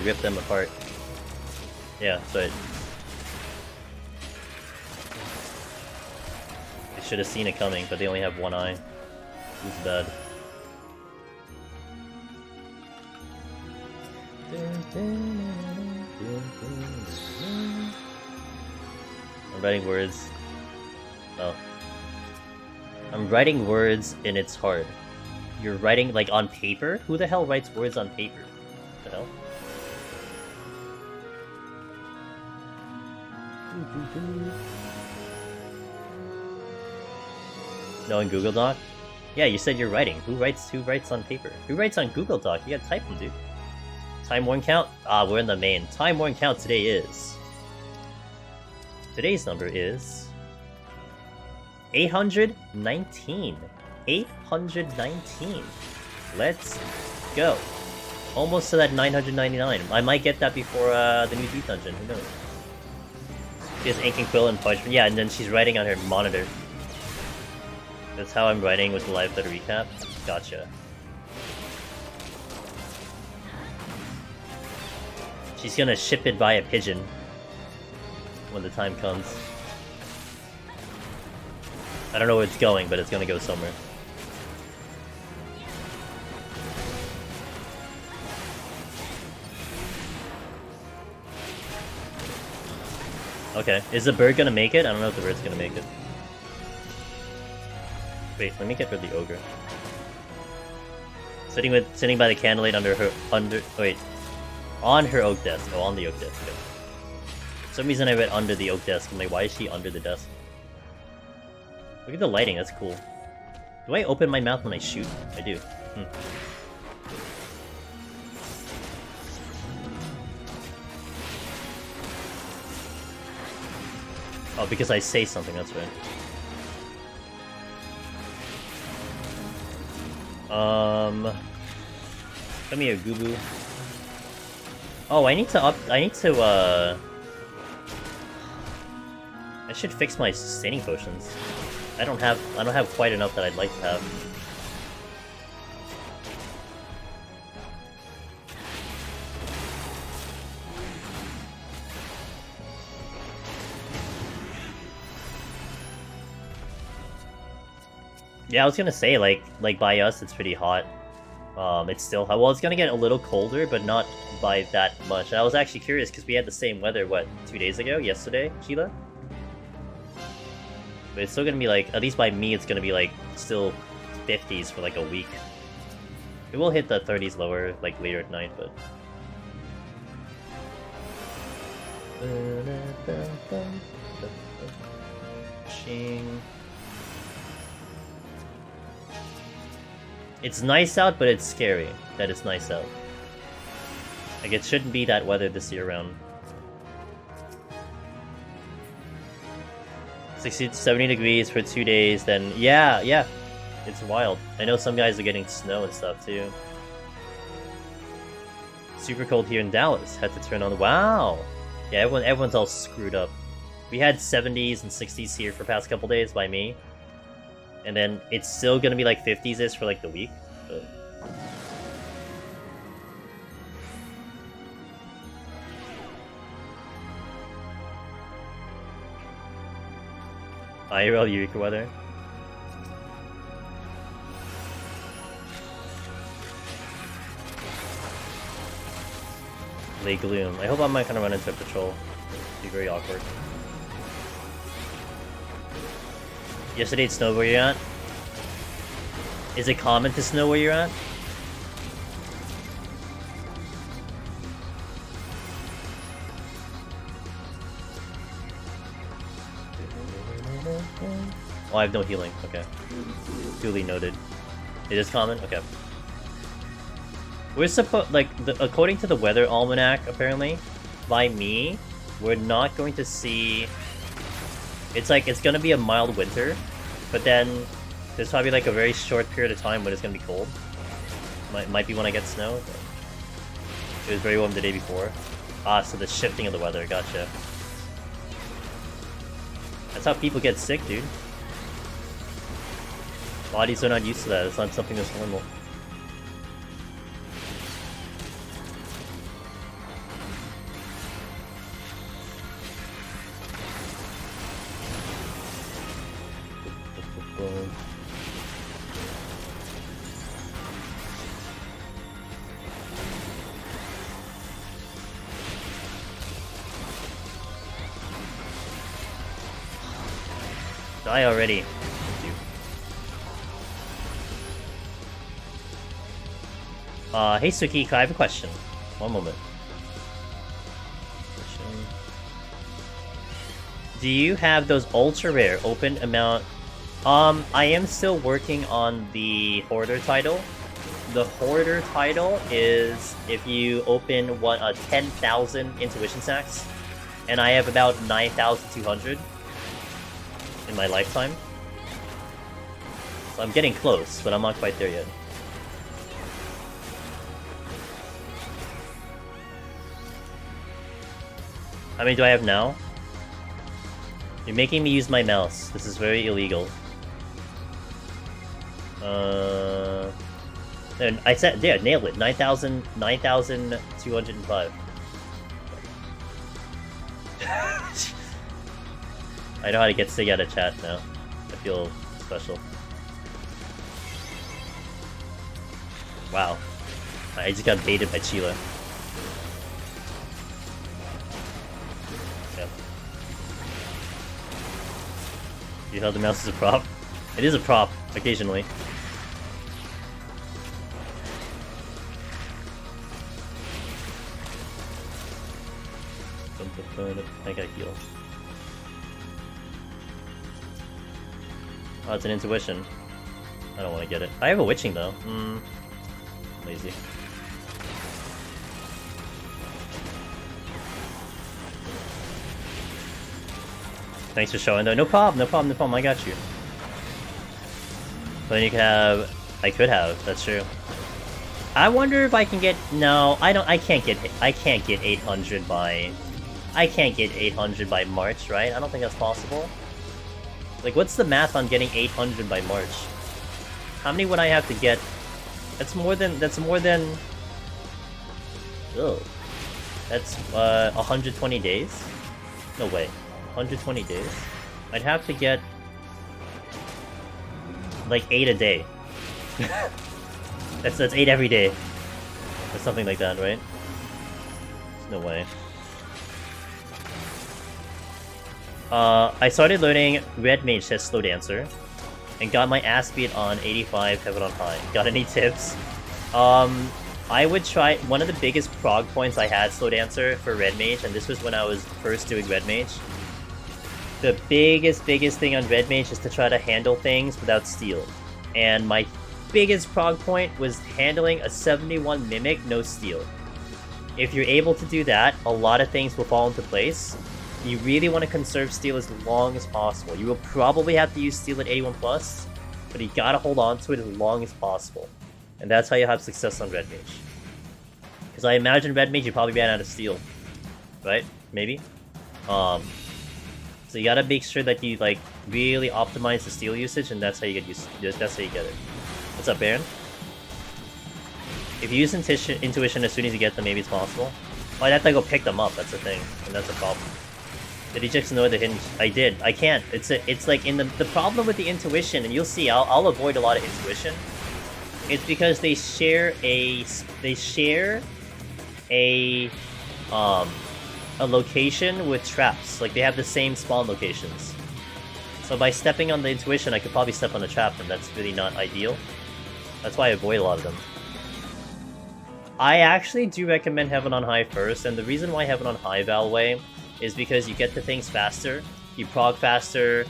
ripped them apart. Yeah, but they should have seen it coming, but they only have one eye. It's bad. I'm writing words. Oh. I'm writing words and it's hard. You're writing like on paper? Who the hell writes words on paper? What the hell? No, in Google Doc? Yeah, you said you're writing. Who writes on paper? Who writes on Google Doc? You gotta type them, dude. Time Worn count? Ah, we're in the main. Time Worn count today is... Today's number is... 819. 819. Let's go. Almost to that 999. I might get that before the new Deep Dungeon. Who knows? She has ink and quill and parchment. Yeah, and then she's writing on her monitor. That's how I'm writing with the live letter recap. Gotcha. She's gonna ship it by a pigeon when the time comes. I don't know where it's going, but it's gonna go somewhere. Okay, is the bird gonna make it? I don't know if the bird's gonna make it. Wait, let me get rid of the ogre. Sitting by the candlelight on her oak desk. Oh, on the oak desk. Okay. For some reason I read under the oak desk. I'm like, why is she under the desk? Look at the lighting, that's cool. Do I open my mouth when I shoot? I do. Oh, because I say something, that's right. Come here, Goo-Boo. Oh, I should fix my sustaining potions. I don't have quite enough that I'd like to have. Yeah, I was gonna say, like by us, it's pretty hot. It's still hot. Well, it's gonna get a little colder, but not by that much. I was actually curious because we had the same weather, what, 2 days ago? Yesterday, Sheila? But it's still gonna be like, at least by me, it's gonna be like still 50s for like a week. It will hit the 30s lower, like later at night, but. Ching. It's nice out, but it's scary that it's nice out. Like, it shouldn't be that weather this year round. 60 to 70 degrees for 2 days, then yeah. It's wild. I know some guys are getting snow and stuff, too. Super cold here in Dallas. Had to turn on... Wow! Yeah, everyone's all screwed up. We had 70s and 60s here for the past couple days by me. And then it's still gonna be like 50s-ish for like the week. But... IRL Eureka weather. Lake Gloom. I hope I'm not gonna run into a patrol. It'd be very awkward. Yesterday it snowed where you at? Is it common to snow where you're at? Oh, I have no healing. Okay. Duly noted. It is common? Okay. We're supposed, like, according to the weather almanac, apparently, by me, we're not going to see... It's like, it's gonna be a mild winter, but then there's probably like a very short period of time when it's gonna be cold. Might be when I get snow, but it was very warm the day before. Ah, so the shifting of the weather, gotcha. That's how people get sick, dude. Bodies are not used to that, it's not something that's normal. Die already. Thank you. Hey Suki, I have a question. One moment. Do you have those ultra rare open amount? I am still working on the Hoarder title. The Hoarder title is if you open 10,000 intuition sacks, and I have about 9,200 in my lifetime. So I'm getting close, but I'm not quite there yet. How many do I have now? You're making me use my mouse. This is very illegal. And I said, yeah, nailed it. 9,205. I know how to get Sig out of chat now. I feel special. Wow. I just got baited by Chila. Yeah. You held the mouse as a prop? It is a prop, occasionally. I gotta heal. Oh, it's an intuition. I don't want to get it. I have a witching though. Lazy. Thanks for showing though. No problem, no problem, no problem. I got you. But then you can have... I could have, that's true. I wonder if I can get... No, I can't get 800 by... I can't get 800 by March, right? I don't think that's possible. Like, what's the math on getting 800 by March? How many would I have to get? That's more than... Ugh. That's, 120 days? No way. 120 days? I'd have to get... like 8 a day. that's 8 every day. Or something like that, right? There's no way. I started learning Red Mage as Slow Dancer, and got my ass beat on 85 Heaven on High. Got any tips? I would try... One of the biggest prog points I had Slow Dancer for Red Mage, and this was when I was first doing Red Mage. The biggest thing on Red Mage is to try to handle things without steal. And my biggest prog point was handling a 71 Mimic, no steal. If you're able to do that, a lot of things will fall into place. You really want to conserve steal as long as possible. You will probably have to use steal at 81+, but you gotta hold on to it as long as possible. And that's how you have success on Red Mage. Because I imagine Red Mage you probably ran out of steal. Right? Maybe? So you gotta make sure that you like really optimize the steal usage, and that's how you that's how you get it. What's up, Baron? If you use intuition as soon as you get them, maybe it's possible. Oh, I'd have to go pick them up, that's the thing. And that's a problem. Did he just know the hinge? I did. I can't. It's like in the problem with the intuition, and you'll see I'll avoid a lot of intuition. It's because they share a location with traps. Like they have the same spawn locations. So by stepping on the intuition, I could probably step on the trap, and that's really not ideal. That's why I avoid a lot of them. I actually do recommend Heaven on High first, and the reason why Heaven on High, Valway, is because you get to things faster, you prog faster,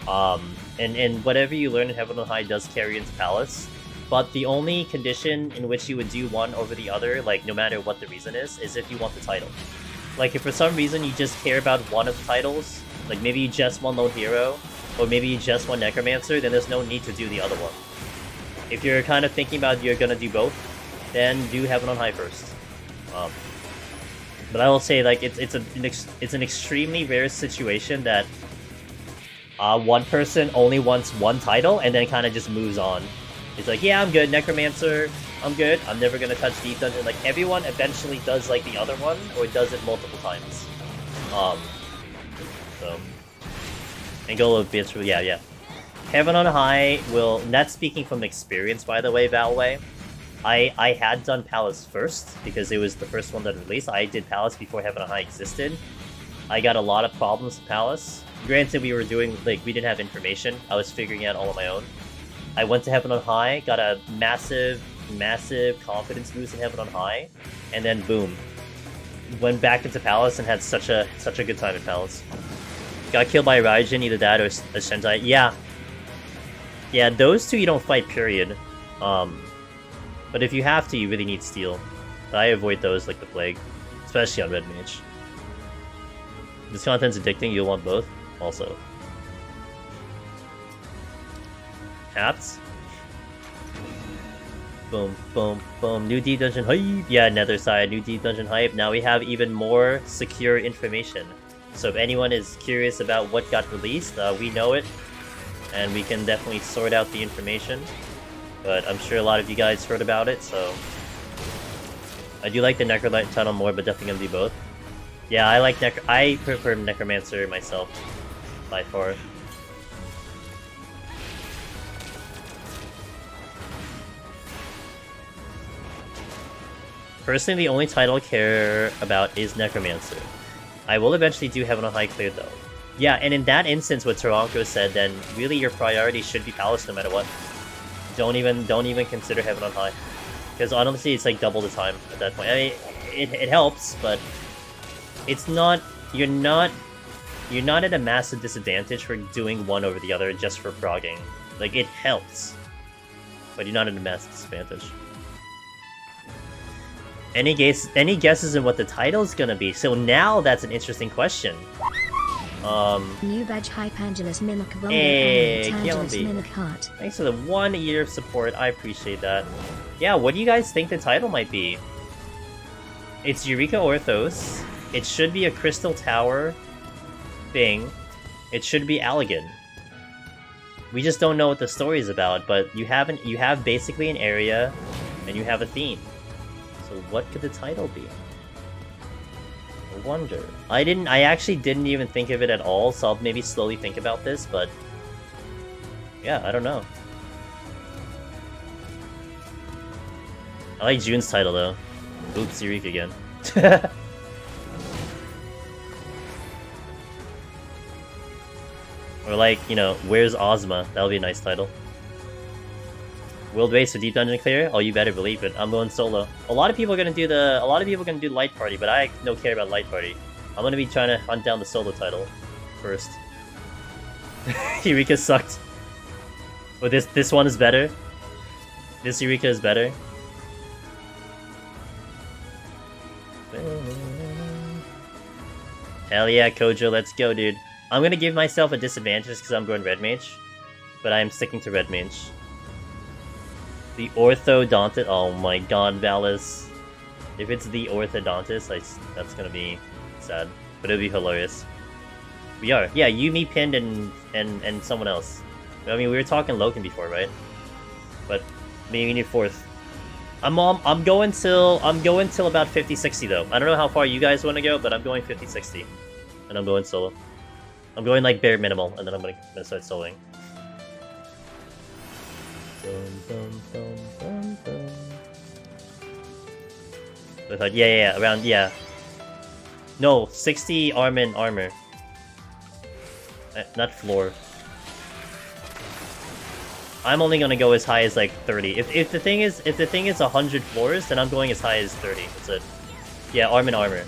and whatever you learn in Heaven on High does carry into Palace. But the only condition in which you would do one over the other, like no matter what the reason is if you want the title. Like if for some reason you just care about one of the titles, like maybe you just want Lone Hero, or maybe you just want Necromancer, then there's no need to do the other one. If you're kind of thinking about you're gonna do both, then do Heaven on High first. But I will say, like, it's an extremely rare situation that one person only wants one title and then kind of just moves on. It's like, yeah, I'm good, Necromancer, I'm good, I'm never gonna touch Deep Dungeon. Like, everyone eventually does, like, the other one, or does it multiple times. So... And go a little bit, yeah. Heaven on High will... That's speaking from experience, by the way, Valway. I had done Palace first, because it was the first one that released. I did Palace before Heaven on High existed. I got a lot of problems with Palace. Granted, we were doing, like, we didn't have information. I was figuring out all on my own. I went to Heaven on High, got a massive confidence boost in Heaven on High, and then boom. Went back into Palace and had such a good time in Palace. Got killed by Raijin, either that or a Shentai. Yeah, those two you don't fight, period. But if you have to, you really need Steel. But I avoid those like the plague, especially on Red Mage. This content's addicting, you'll want both, also. Hats. Boom, boom, boom. New Deep Dungeon hype! Yeah, Nether side, new Deep Dungeon hype. Now we have even more secure information. So if anyone is curious about what got released, we know it. And we can definitely sort out the information. But I'm sure a lot of you guys heard about it, so... I do like the Necrolite title more, but definitely gonna do both. Yeah, I prefer Necromancer myself, by far. Personally, the only title I care about is Necromancer. I will eventually do Heaven on High clear though. Yeah, and in that instance, what Taranko said, then really your priority should be Palace no matter what. Don't even consider Heaven on High, because honestly, it's like double the time at that point. I mean, it helps, but it's not. You're not at a massive disadvantage for doing one over the other just for progging. Like it helps, but you're not at a massive disadvantage. Any guesses on what the title's gonna be? So now that's an interesting question. New badge hype Angelus Mimic Rumble hey, Angelus Mimic Heart. Thanks for the 1 year of support, I appreciate that. Yeah, what do you guys think the title might be? It's Eureka Orthos. It should be a Crystal Tower thing. It should be Allegan. We just don't know what the story is about, but you have basically an area and you have a theme. So what could the title be? I wonder. I actually didn't even think of it at all, so I'll maybe slowly think about this, but... Yeah, I don't know. I like June's title, though. Oops, Eureka again. Or like, you know, Where's Ozma? That'll be a nice title. World base for Deep Dungeon clear? Oh, you better believe it. I'm going solo. A lot of people are gonna do Light Party, but I don't care about Light Party. I'm gonna be trying to hunt down the solo title first. Eureka sucked. But this one is better. This Eureka is better. Hell yeah, Kojo, let's go, dude. I'm gonna give myself a disadvantage because I'm going Red Mage, but I'm sticking to Red Mage. The Orthodontic. Oh my god, Valis. If it's the Orthodontist, that's gonna be sad, but it'll be hilarious. We are. Yeah, you, me, Pinned, and someone else. I mean, we were talking Loken before, right? But maybe we need fourth. I'm going till about 50-60 though. I don't know how far you guys want to go, but I'm going 50-60, and I'm going solo. I'm going like bare minimal, and then I'm gonna start soloing. I thought, yeah, around, yeah. No, 60 armor. Not floor. I'm only gonna go as high as like 30. If the thing is 100 floors, then I'm going as high as 30. That's it. Yeah, arm and armor.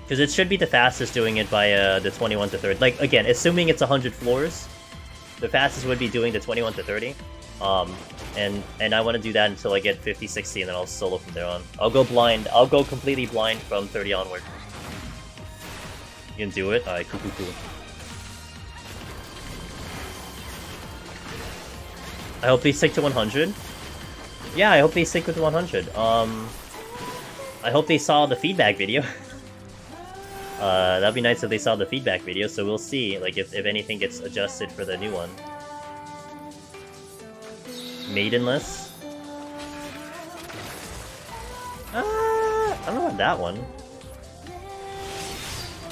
Because it should be the fastest doing it by the 21 to 30. Like, again, assuming it's 100 floors, the fastest would be doing the 21 to 30. And I want to do that until I get 50, 60, and then I'll solo from there on. I'll go blind. I'll go completely blind from 30 onward. You can do it? Alright, cool. I hope they stick to 100. Yeah, I hope they stick with 100. I hope they saw the feedback video. That'd be nice if they saw the feedback video, so we'll see, like, if anything gets adjusted for the new one. Maidenless? I don't know about that one.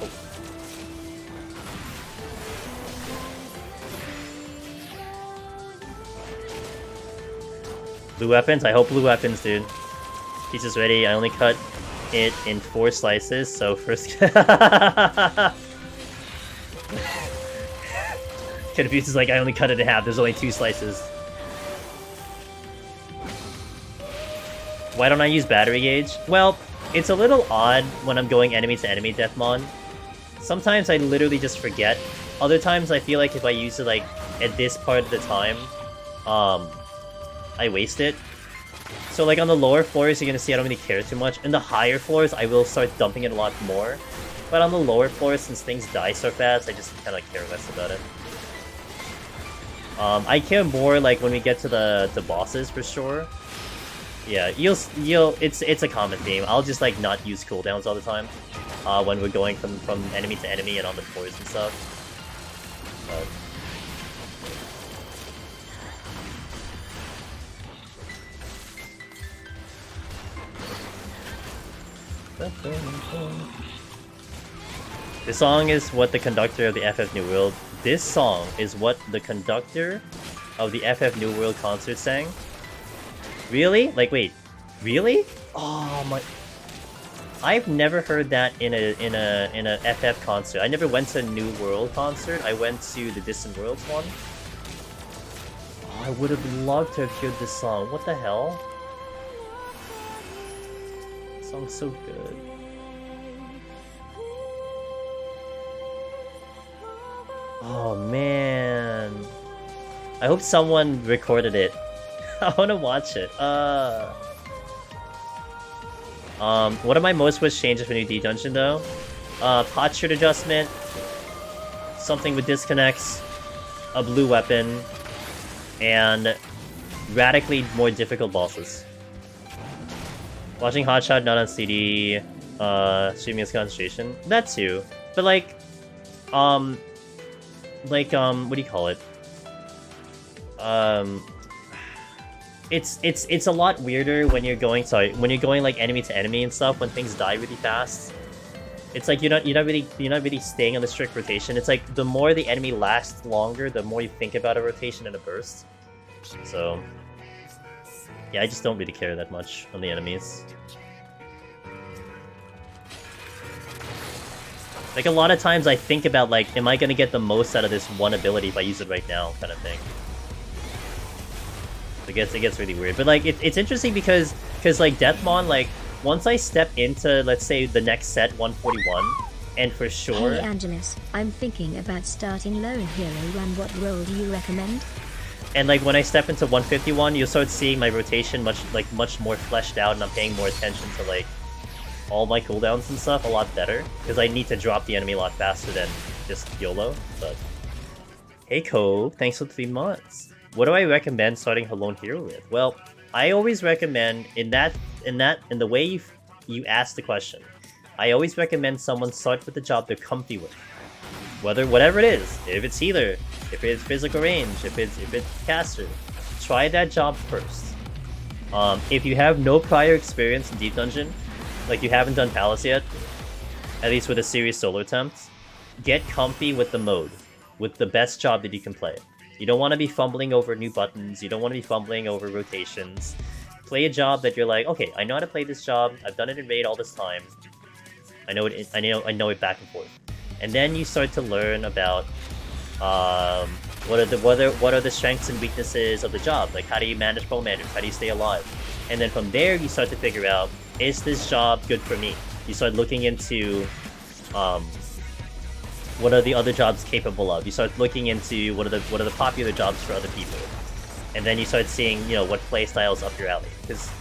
Oh. Blue weapons? I hope blue weapons, dude. Pizza's ready. I only cut it in 4 slices, so first... Confused is like, I only cut it in half, there's only 2 slices. Why don't I use battery gauge? Well, it's a little odd when I'm going enemy to enemy Deathmon. Sometimes I literally just forget. Other times I feel like if I use it like at this part of the time, I waste it. So like on the lower floors, you're gonna see I don't really care too much. In the higher floors, I will start dumping it a lot more. But on the lower floors, since things die so fast, I just kind of care less about it. I care more like when we get to the bosses for sure. Yeah, it's a common theme. I'll just like not use cooldowns all the time when we're going from enemy to enemy and on the floors and stuff. This song is what the conductor of the FF New World. This song is what the conductor of the FF New World concert sang. Really? Like, wait, really? Oh my! I've never heard that in a FF concert. I never went to a New World concert. I went to the Distant Worlds one. Oh, I would have loved to have heard this song. What the hell? This song's so good. Oh man! I hope someone recorded it. I wanna watch it. What are my most wished changes for new D dungeon though? Posture adjustment, something with disconnects, a blue weapon, and radically more difficult bosses. Watching Hotshot not on CD, streaming his concentration. That too. But what do you call it? It's a lot weirder when you're going like enemy to enemy and stuff when things die really fast. It's like you're not really staying on the strict rotation. It's like the more the enemy lasts longer, the more you think about a rotation and a burst. So yeah, I just don't really care that much on the enemies. Like a lot of times I think about like, am I gonna get the most out of this one ability if I use it right now, kind of thing. It gets really weird, but like it's interesting because like Deathmon, like once I step into, let's say, the next set 141, and for sure. Hey Angelus, I'm thinking about starting Lone Hero Run. What role do you recommend? And like when I step into 151, you'll start seeing my rotation much more fleshed out, and I'm paying more attention to like all my cooldowns and stuff a lot better because I need to drop the enemy a lot faster than just YOLO. But hey Cove, thanks for the 3 months. What do I recommend starting a lone hero with? Well, I always recommend in the way you ask the question, I always recommend someone start with the job they're comfy with. Whatever it is, if it's healer, if it's physical range, if it's caster, try that job first. If you have no prior experience in Deep Dungeon, like you haven't done Palace yet, at least with a serious solo attempt, get comfy with the mode, with the best job that you can play. You don't want to be fumbling over new buttons, you don't want to be fumbling over rotations. Play a job that you're like, okay, I know how to play this job, I've done it in Raid all this time. I know it back and forth. And then you start to learn about What are the strengths and weaknesses of the job? Like, how do you manage pro managers? How do you stay alive? And then from there, you start to figure out, is this job good for me? You start looking into, what are the other jobs capable of? You start looking into what are the popular jobs for other people, and then you start seeing, you know, what play styles up your alley. Because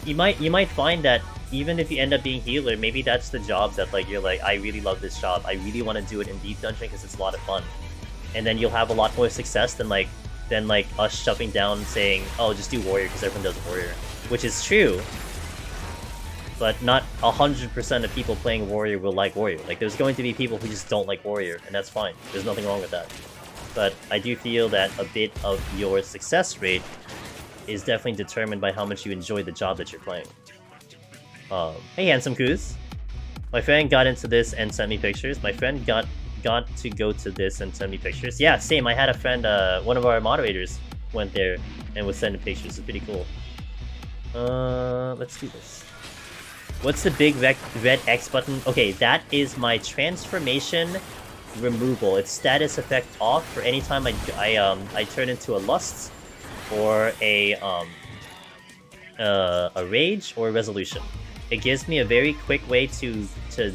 you might find that even if you end up being healer, maybe that's the job that like you're like, I really love this job. I really want to do it in Deep Dungeon because it's a lot of fun, and then you'll have a lot more success than like us shoving down saying, oh, just do warrior because everyone does warrior, which is true. But not 100% of people playing warrior will like warrior. Like, there's going to be people who just don't like warrior, and that's fine. There's nothing wrong with that. But I do feel that a bit of your success rate is definitely determined by how much you enjoy the job that you're playing. Hey, Handsome Coos. My friend got into this and sent me pictures. My friend got to go to this and send me pictures. Yeah, same. I had a friend, one of our moderators went there and was sending pictures. It's pretty cool. Let's do this. What's the big red X button? Okay, that is my transformation removal. It's status effect off for any time I turn into a lust or a rage or a resolution. It gives me a very quick way to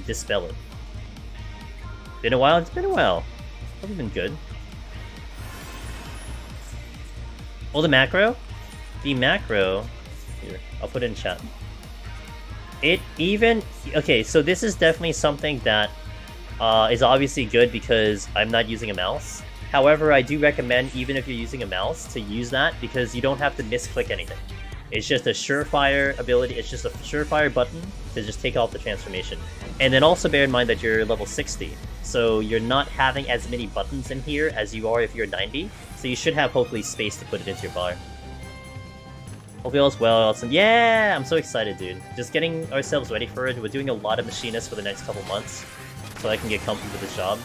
dispel it. Been a while? It's been a while. Probably been good. Oh, the macro? The macro... Here, I'll put it in chat. Okay, so this is definitely something that is obviously good because I'm not using a mouse. However, I do recommend, even if you're using a mouse, to use that because you don't have to misclick anything. It's just a surefire ability, it's just a surefire button to just take off the transformation. And then also bear in mind that you're level 60, so you're not having as many buttons in here as you are if you're 90, so you should have hopefully space to put it into your bar. Hope all's well, Elson. Yeah! I'm so excited, dude. Just getting ourselves ready for it. We're doing a lot of machinists for the next couple months, so I can get comfy with this job.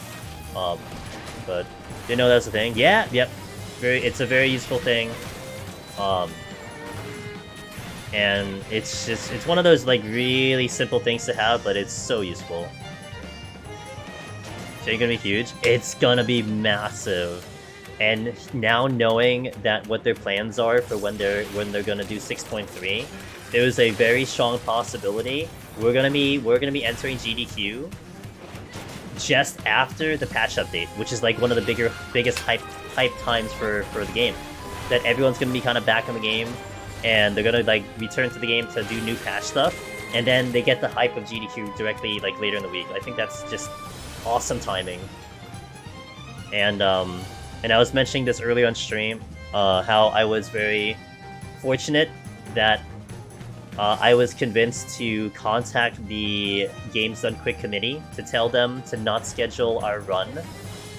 But didn't know that's a thing. Yeah, yep. It's a very useful thing. And it's one of those like really simple things to have, but it's so useful. So you're gonna be huge. It's gonna be massive. And now knowing that what their plans are for when they're gonna do 6.3, there's a very strong possibility we're gonna be entering GDQ just after the patch update, which is like one of the biggest hype times for the game. That everyone's gonna be kind of back in the game, and they're gonna like return to the game to do new patch stuff, and then they get the hype of GDQ directly like later in the week. I think that's just awesome timing. And I was mentioning this earlier on stream, how I was very fortunate that I was convinced to contact the Games Done Quick committee to tell them to not schedule our run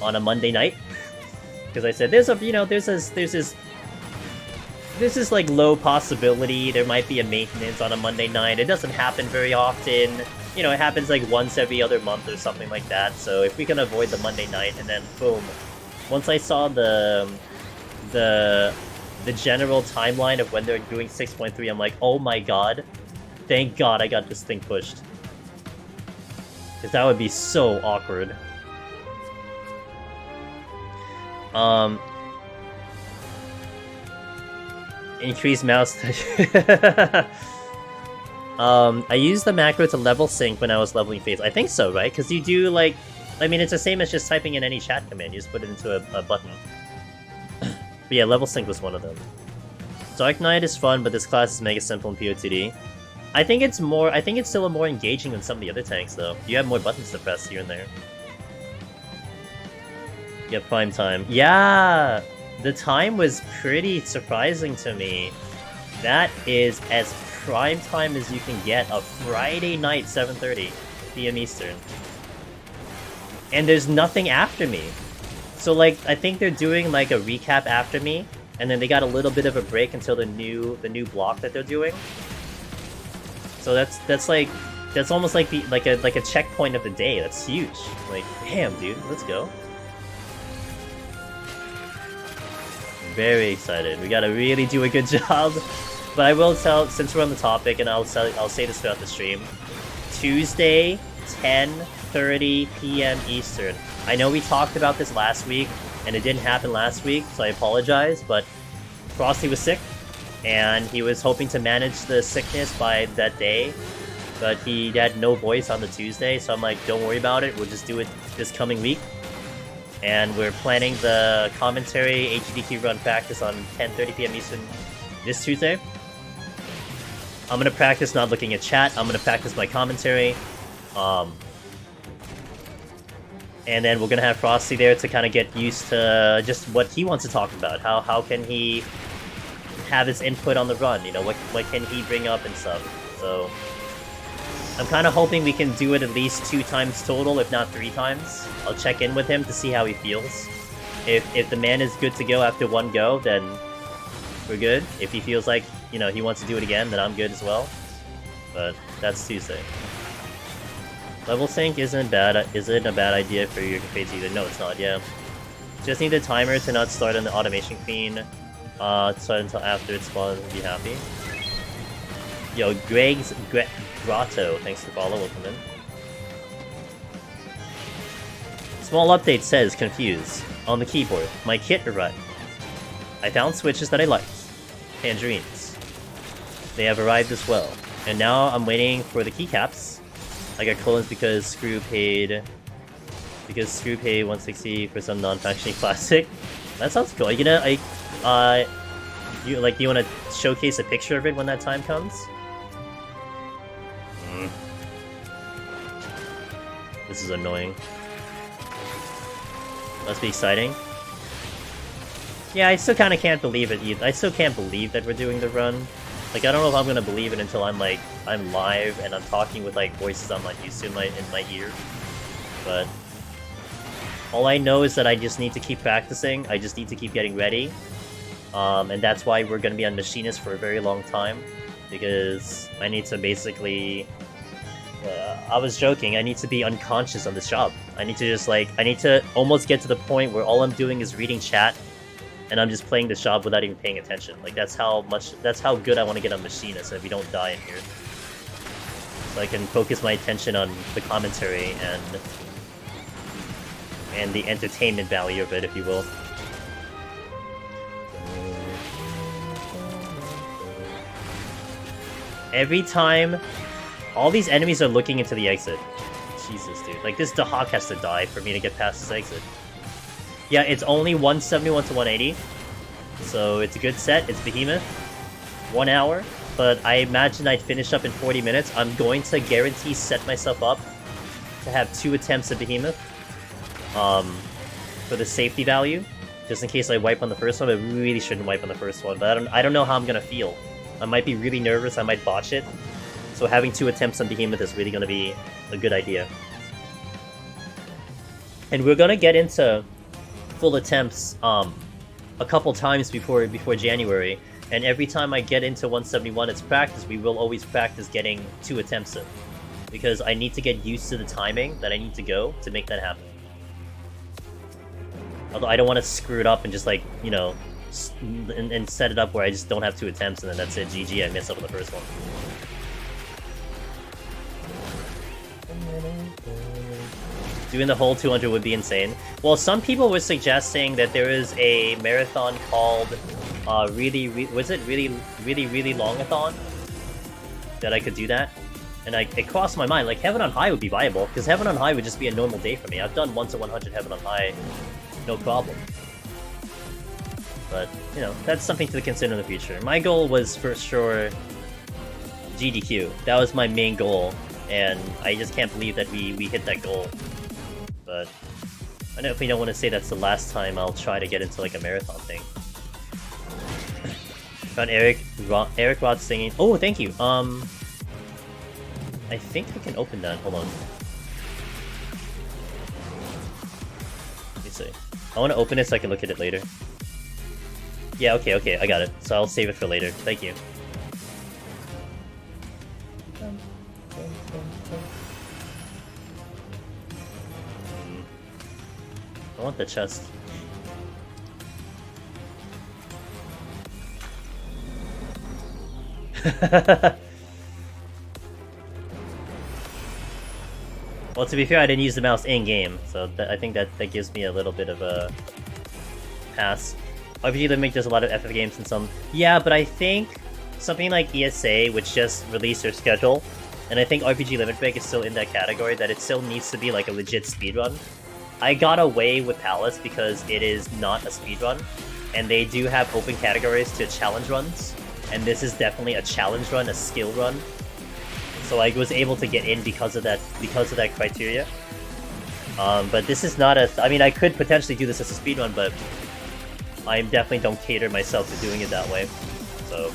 on a Monday night, because I said there's this like low possibility there might be a maintenance on a Monday night. It doesn't happen very often. You know, it happens like once every other month or something like that. So if we can avoid the Monday night, and then boom. Once I saw the general timeline of when they're doing 6.3, I'm like, oh my god, thank god I got this thing pushed. Because that would be so awkward. Increase mouse I used the macro to level sync when I was leveling phase. I think so, right? Because you do like... I mean, it's the same as just typing in any chat command. You just put it into a button. But yeah, level sync was one of them. Dark Knight is fun, but this class is mega simple in PoTD. I think it's still more engaging than some of the other tanks, though. You have more buttons to press here and there. Yeah, prime time. Yeah! The time was pretty surprising to me. That is as prime time as you can get. A Friday night, 7:30 PM Eastern. And there's nothing after me. So like, I think they're doing like a recap after me, and then they got a little bit of a break until the new block that they're doing. So that's almost like a checkpoint of the day. That's huge. Like, damn, dude, let's go. Very excited. We gotta really do a good job. But I will tell, since we're on the topic, and I'll say this throughout the stream. Tuesday, 10:30 PM Eastern. I know we talked about this last week, and it didn't happen last week, so I apologize, but Frosty was sick, and he was hoping to manage the sickness by that day, but he had no voice on the Tuesday, so I'm like, don't worry about it, we'll just do it this coming week. And we're planning the commentary AGDQ run practice on 10:30 PM Eastern this Tuesday. I'm gonna practice not looking at chat, I'm gonna practice my commentary. And then we're gonna have Frosty there to kind of get used to just what he wants to talk about. How can he have his input on the run? You know, what can he bring up and stuff. So I'm kind of hoping we can do it at least 2 times total, if not 3 times. I'll check in with him to see how he feels. If the man is good to go after 1 go, then we're good. If he feels like, you know, he wants to do it again, then I'm good as well. But that's Tuesday. Level sync isn't a bad idea for your grades either. No, it's not. Yeah, just need the timer to not start on the automation clean. Start until after it spawns. Be happy. Yo, Grotto, thanks for follow. Welcome in. Small update says confused on the keyboard. My kit arrived. I found switches that I liked. Tangerines. They have arrived as well, and now I'm waiting for the keycaps. I got colons because Screw paid 160 for some non-functioning plastic. That sounds cool. You know, you want to showcase a picture of it when that time comes? This is annoying. Must be exciting. Yeah, I still kind of can't believe it either. I still can't believe that we're doing the run. Like, I don't know if I'm gonna believe it until I'm live and I'm talking with like voices I'm not used to in my ear. But all I know is that I just need to keep practicing. I just need to keep getting ready. And that's why we're gonna be on Machinist for a very long time, because I need to basically. I was joking. I need to be unconscious on this job. I need to just I need to almost get to the point where all I'm doing is reading chat. And I'm just playing this job without even paying attention. Like, that's how good I want to get on Machinist, if we don't die in here. So I can focus my attention on the commentary and the entertainment value of it, if you will. Every time, all these enemies are looking into the exit. Jesus, dude. Like, this Dahak has to die for me to get past this exit. Yeah, it's only 171 to 180, so it's a good set. It's Behemoth, 1 hour, but I imagine I'd finish up in 40 minutes. I'm going to guarantee set myself up to have 2 attempts at Behemoth, for the safety value, just in case I wipe on the first one. I really shouldn't wipe on the first one, but I don't know how I'm gonna feel. I might be really nervous. I might botch it. So having 2 attempts on Behemoth is really gonna be a good idea. And we're gonna get into full attempts a couple times before January, and every time I get into 171 it's practice. We will always practice getting 2 attempts in, because I need to get used to the timing that I need to go to make that happen. Although I don't want to screw it up and just you know, and set it up where I just don't have 2 attempts and then that's it, GG, I mess up on the first one. Doing the whole 200 would be insane. Well, some people were suggesting that there is a marathon called Really Longathon, that I could do that. And it crossed my mind, like, Heaven on High would be viable, because Heaven on High would just be a normal day for me. I've done 1 to 100 Heaven on High, no problem. But, you know, that's something to consider in the future. My goal was, for sure, GDQ. That was my main goal, and I just can't believe that we hit that goal. But I definitely don't want to say that's the last time I'll try to get into like a marathon thing. Found Eric Rod singing. Oh, thank you. I think I can open that. Hold on. Let me see. I want to open it so I can look at it later. Yeah, okay, I got it. So I'll save it for later. Thank you. I want the chest. Well, to be fair, I didn't use the mouse in-game, so I think that gives me a little bit of a past. RPG Limit does a lot of FF games and some. Yeah, but I think something like ESA, which just released their schedule, and I think RPG Limit Break is still in that category, that it still needs to be like a legit speedrun. I got away with Palace because it is not a speedrun, and they do have open categories to challenge runs, and this is definitely a challenge run, a skill run. So I was able to get in because of that criteria. But this is not a... I mean, I could potentially do this as a speedrun, but I definitely don't cater myself to doing it that way. So...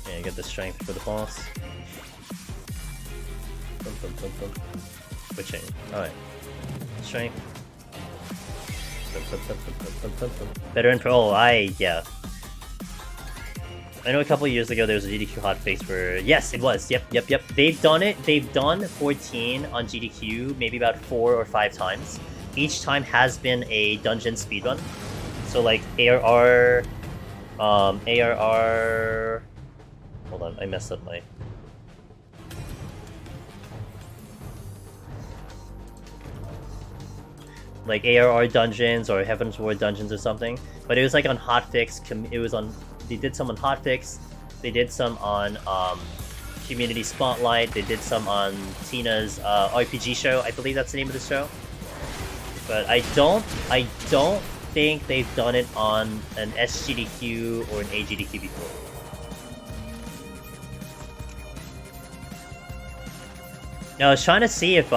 yeah, get the strength for the boss. Switching. Alright. Strength. Veteran Pro. Yeah. I know a couple of years ago there was a GDQ hotfix where... yes, it was. Yep. They've done it. They've done 14 on GDQ maybe about 4 or 5 times. Each time has been a dungeon speedrun. So like ARR... ARR... hold on, I messed up my... like ARR dungeons or Heaven's Ward dungeons or something, but it was like on hotfix. It was on. They did some on hotfix. They did some on Community Spotlight. They did some on Tina's RPG show. I believe that's the name of the show. But I don't think they've done it on an SGDQ or an AGDQ before. Now I was trying to see if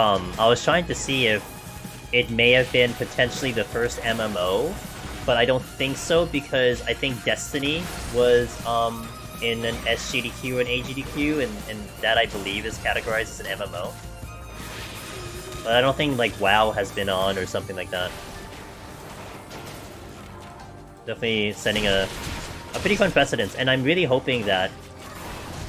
it may have been potentially the first MMO, but I don't think so because I think Destiny was in an SGDQ and AGDQ, and that I believe is categorized as an MMO. But I don't think like WoW has been on or something like that. Definitely setting a pretty fun precedence, and I'm really hoping that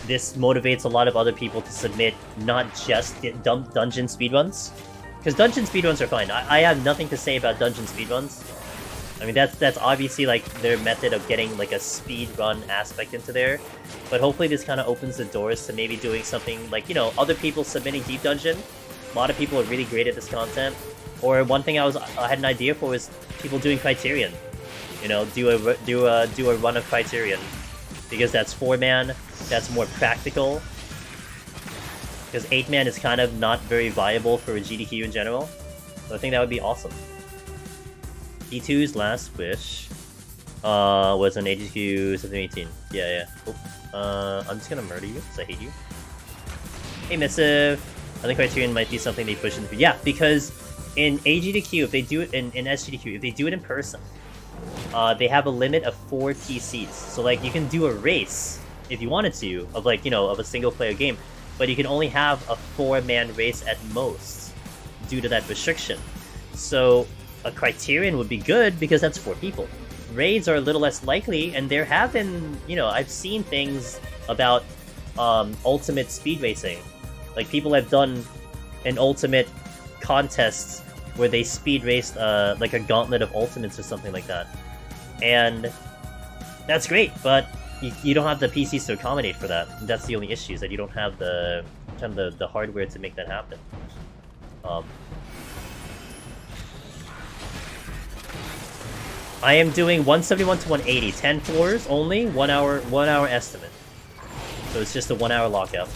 this motivates a lot of other people to submit not just dungeon speedruns. Because dungeon speedruns are fine. I have nothing to say about dungeon speedruns. I mean, that's obviously like their method of getting like a speedrun aspect into there. But hopefully this kind of opens the doors to maybe doing something like, you know, other people submitting Deep Dungeon. A lot of people are really great at this content. Or one thing I had an idea for was people doing Criterion. You know, do a run of Criterion. Because that's 4-man, that's more practical. Because 8-man is kind of not very viable for a GDQ in general. So I think that would be awesome. D2's last wish was an AGDQ 2018. Yeah. Oh, I'm just gonna murder you because I hate you. Hey, Missive. I think Criterion might be something they push in the... yeah, because in AGDQ, if they do it in SGDQ, if they do it in person, they have a limit of 4 PCs. So like you can do a race if you wanted to of like, you know, of a single player game. But you can only have a 4-man race at most due to that restriction. So a Criterion would be good because that's 4 people. Raids are a little less likely, and there have been, you know, I've seen things about ultimate speed racing. Like people have done an ultimate contest where they speed raced like a gauntlet of ultimates or something like that. And that's great, but you don't have the PCs to accommodate for that. That's the only issue, is that you don't have the kind of the hardware to make that happen. I am doing 171 to 180, 10 floors only, 1 hour estimate. So it's just a 1 hour lockout.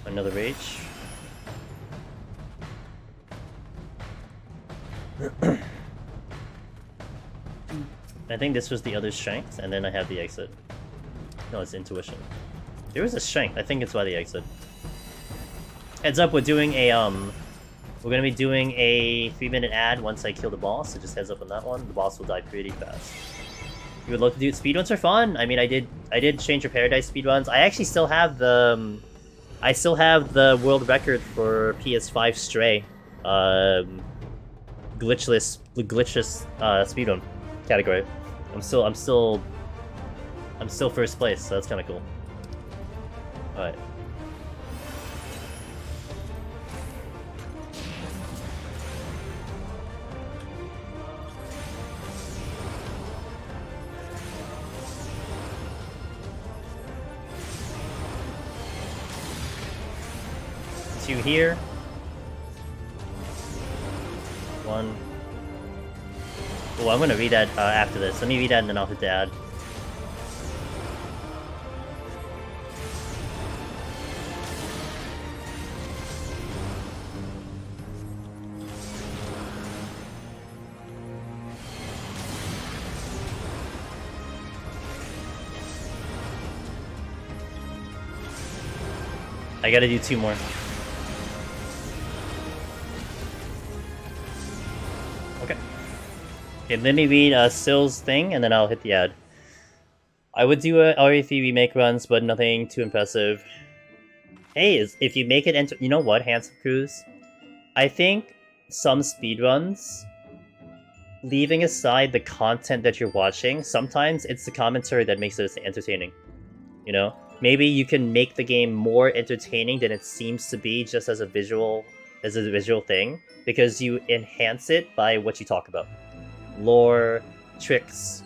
Another rage. I think this was the other strength, and then I have the exit. No, it's intuition. There was a strength. I think it's why the exit. Heads up, we're doing a we're gonna be doing a 3-minute ad once I kill the boss. So just heads up on that one. The boss will die pretty fast. You would love to do it. Speedruns are fun. I mean, I did Stranger Paradise speedruns. I actually still have the world record for PS5 Stray, glitchless speedrun category. I'm still first place, so that's kind of cool. All right. Two here. One. Oh, I'm gonna read that after this. Let me read that and then I'll hit the ad. I gotta do two more. Okay. Okay, let me read Sill's thing, and then I'll hit the ad. I would do a RE3 remake runs, but nothing too impressive. Hey, if you make it you know what, Handsome Cruise? I think some speedruns, leaving aside the content that you're watching, sometimes it's the commentary that makes it entertaining. You know? Maybe you can make the game more entertaining than it seems to be just as a visual thing, because you enhance it by what you talk about. Lore, tricks,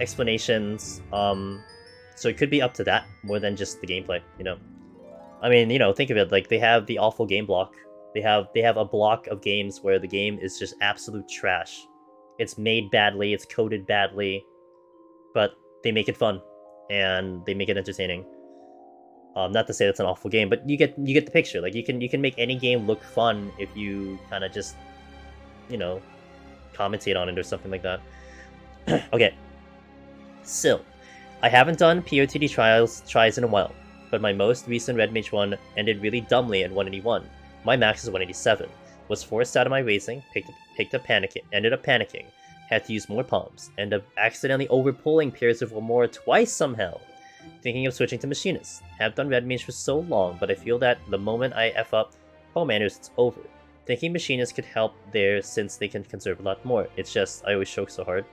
explanations, so it could be up to that more than just the gameplay, you know? I mean, you know, think of it, like, they have the awful game block. They have a block of games where the game is just absolute trash. It's made badly, it's coded badly, but they make it fun, and they make it entertaining. Not to say that's an awful game, but you get the picture. Like, you can make any game look fun if you kind of just, you know, commentate on it or something like that. Okay. Still, I haven't done PoTD tries in a while, but my most recent Red Mage one ended really dumbly at 181. My max is 187. Was forced out of my racing, ended up panicking, had to use more palms, ended up accidentally overpulling Pairs of More twice somehow. Thinking of switching to Machinist. Have done Red Mage for so long, but I feel that the moment I F up Commanders, it's over. Thinking Machinist could help there since they can conserve a lot more. It's just, I always choke so hard.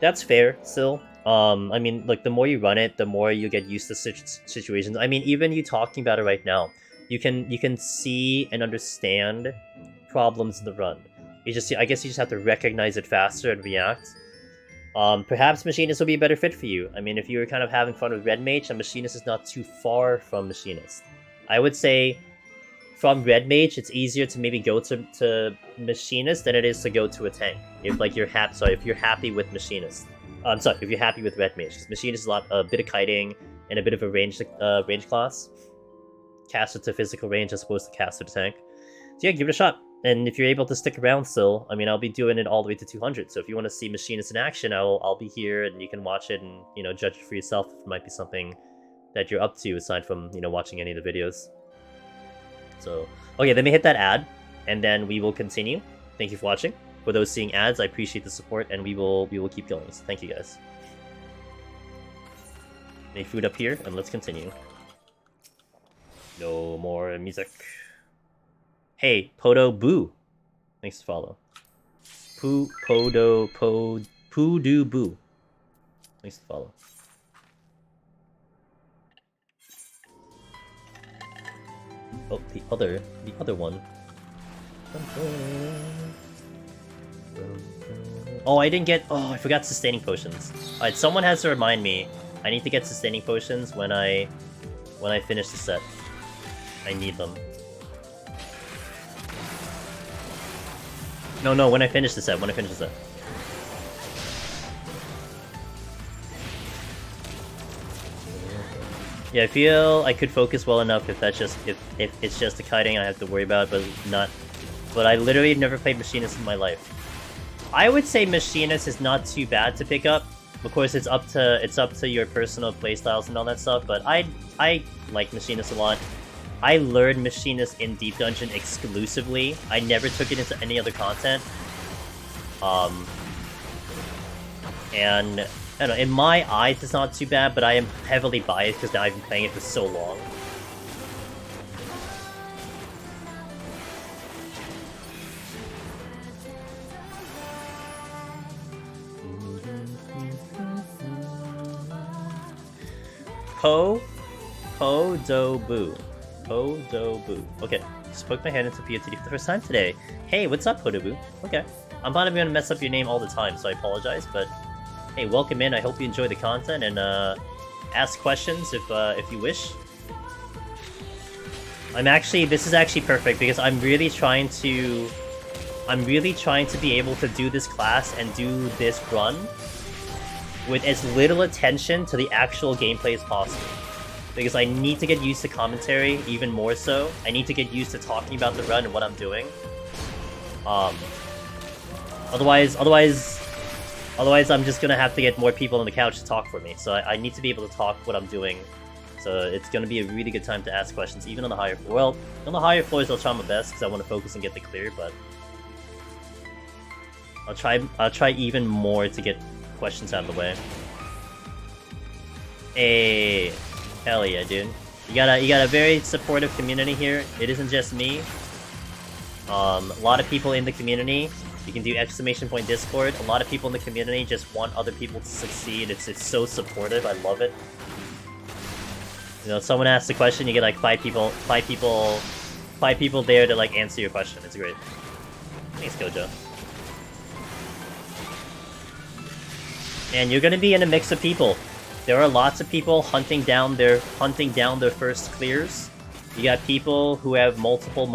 That's fair, still. I mean, like, the more you run it, the more you get used to situations. I mean, even you talking about it right now, you can see and understand problems in the run. I guess you just have to recognize it faster and react. Perhaps Machinist will be a better fit for you. I mean, if you were kind of having fun with Red Mage, and Machinist is not too far from Machinist. I would say from Red Mage, it's easier to maybe go to Machinist than it is to go to a tank. If like if you're happy with Machinist. If you're happy with Red Mage, because Machinist is a bit of kiting and a bit of a range class. Caster to physical range as opposed to caster to tank. So yeah, give it a shot. And if you're able to stick around still, I mean, I'll be doing it all the way to 200. So if you want to see Machinist in action, I'll be here, and you can watch it and, you know, judge it for yourself if it might be something that you're up to aside from, you know, watching any of the videos. So, okay, let me hit that ad, and then we will continue. Thank you for watching. For those seeing ads, I appreciate the support, and we will keep going. So thank you guys. Make food up here, and let's continue. No more music. Hey, Podo Boo. Thanks to follow. Podo Boo. Thanks to follow. Oh, the other one. Oh, I didn't get. Oh, I forgot sustaining potions. All right, someone has to remind me. I need to get sustaining potions when I finish the set. I need them. No, when I finish the set, Yeah, I feel I could focus well enough if it's just the kiting I have to worry about, but I literally never played Machinist in my life. I would say Machinist is not too bad to pick up. Of course, it's up to your personal playstyles and all that stuff, but I like Machinist a lot. I learned Machinist in Deep Dungeon exclusively. I never took it into any other content. And, I don't know, in my eyes it's not too bad, but I am heavily biased because now I've been playing it for so long. PoDoBoo. PoDoBoo. Okay, just poked my hand into PoTD for the first time today. Hey, what's up, PoDoBoo? Okay, I'm probably gonna mess up your name all the time, so I apologize, but hey, welcome in. I hope you enjoy the content and ask questions if you wish. This is actually perfect because I'm really trying to be able to do this class and do this run with as little attention to the actual gameplay as possible. Because I need to get used to commentary even more so. I need to get used to talking about the run and what I'm doing. Otherwise I'm just gonna have to get more people on the couch to talk for me. So I need to be able to talk what I'm doing. So it's gonna be a really good time to ask questions, even on the higher floor. Well, on the higher floors I'll try my best because I want to focus and get the clear, but I'll try even more to get questions out of the way. Hey, hell yeah, dude! You got a very supportive community here. It isn't just me. A lot of people in the community. You can do !Discord. A lot of people in the community just want other people to succeed. It's so supportive. I love it. You know, someone asks a question, you get like five people there to like answer your question. It's great. Thanks, Gojo. And you're gonna be in a mix of people. There are lots of people hunting down their first clears. You got people who have multiple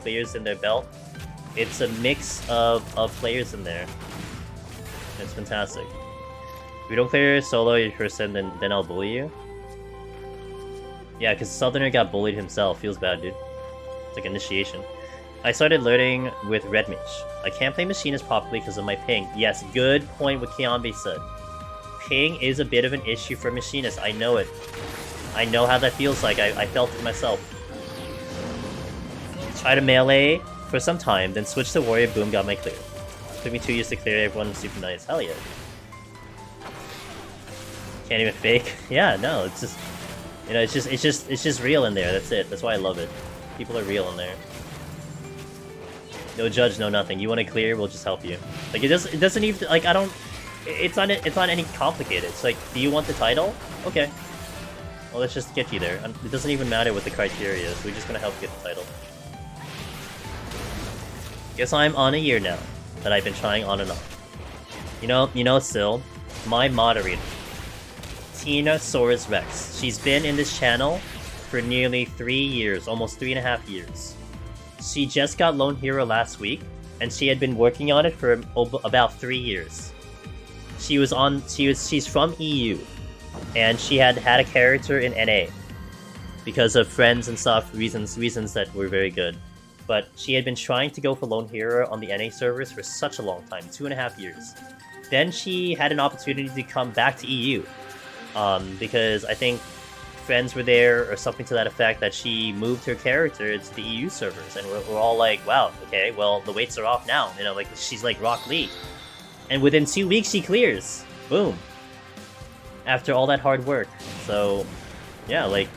clears in their belt. It's a mix of players in there. It's fantastic. If you don't clear solo your person, then I'll bully you. Yeah, because Southerner got bullied himself. Feels bad, dude. It's like initiation. I started learning with Red Mage. I can't play Machinist properly because of my ping. Yes, good point what Kiambe said. Ping is a bit of an issue for Machinist. I know it. I know how that feels like. I felt it myself. Tried to melee for some time, then switched to Warrior, boom, got my clear. Took me 2 years to clear, everyone super nice. Hell yeah. Can't even fake. Yeah, no, it's just... You know, it's just real in there, that's it. That's why I love it. People are real in there. No judge, no nothing. You want to clear, we'll just help you. Like, it doesn't even... Like, I don't... It's not any complicated. It's like, do you want the title? Okay. Well, let's just get you there. It doesn't even matter what the criteria is. We're just gonna help get the title. Guess I'm on a year now that I've been trying on and off. You know, still, my moderator, Tinasaurus Rex. She's been in this channel for nearly 3 years, almost 3.5 years. She just got Lone Hero last week, and she had been working on it for about 3 years. She's from EU, and she had a character in NA because of friends and stuff, reasons that were very good. But she had been trying to go for Lone Hero on the NA servers for such a long time, 2.5 years. Then she had an opportunity to come back to EU, because I think friends were there or something to that effect that she moved her character to the EU servers, and we're all like, wow, okay, well, the weights are off now, you know, like, she's like Rock Lee. And within 2 weeks, she clears. Boom. After all that hard work. So, yeah, like,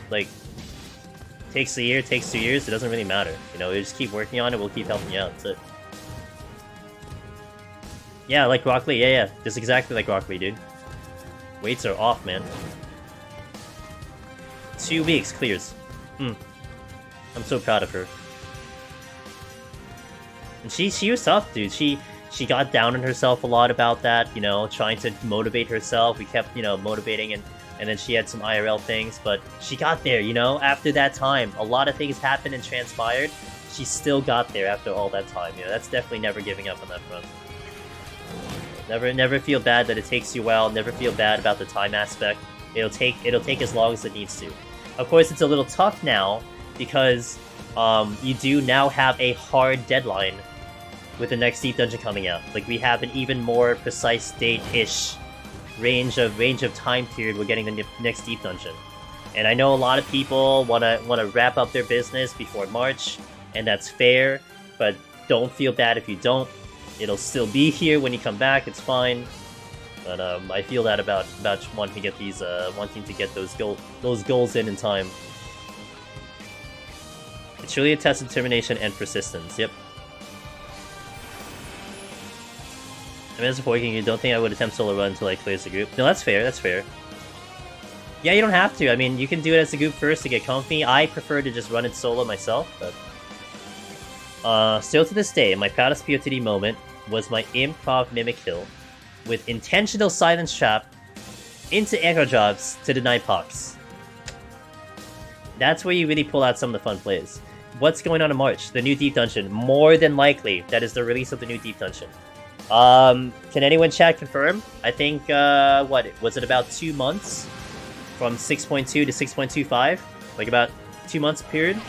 takes a year, takes 2 years, it doesn't really matter. You know, you just keep working on it, we'll keep helping you out, that's it. Yeah, like Rock Lee, yeah, just exactly like Rock Lee, dude. Weights are off, man. 2 weeks, clears. I'm so proud of her. And she was tough, dude. She got down on herself a lot about that, you know, trying to motivate herself. We kept, you know, motivating, and then she had some IRL things, but she got there, you know, after that time. A lot of things happened and transpired. She still got there after all that time, you know, that's definitely never giving up on that front. Never feel bad that it takes you a while, never feel bad about the time aspect. It'll take as long as it needs to. Of course, it's a little tough now, because you do now have a hard deadline with the next Deep Dungeon coming out. Like, we have an even more precise date-ish range of time period we're getting the next Deep Dungeon. And I know a lot of people wanna wrap up their business before March, and that's fair, but don't feel bad if you don't. It'll still be here when you come back, it's fine. But I feel that about wanting to get these those goals in time. It's really a test of determination and persistence. Yep. I mean, as a Poiking, you don't think I would attempt solo run until I clears the group? No, that's fair, that's fair. Yeah, you don't have to. I mean, you can do it as a group first to get comfy. I prefer to just run it solo myself, but... still to this day, my proudest PoTD moment was my improv mimic kill with intentional silence trap into aggro drops to deny pox. That's where you really pull out some of the fun plays. What's going on in March? The new Deep Dungeon. More than likely, that is the release of the new Deep Dungeon. Can anyone chat confirm? I think, what, was it about 2 months? From 6.2 to 6.25? Like about 2 months period?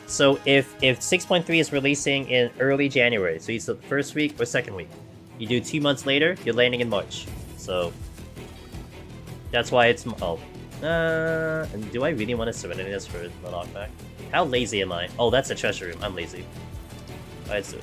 So if 6.3 is releasing in early January, so it's the first week or second week, you do 2 months later, you're landing in March. So that's why it's... Oh. And do I really want to Serenity this for the knockback? How lazy am I? Oh, that's a treasure room. I'm lazy. Alright, so...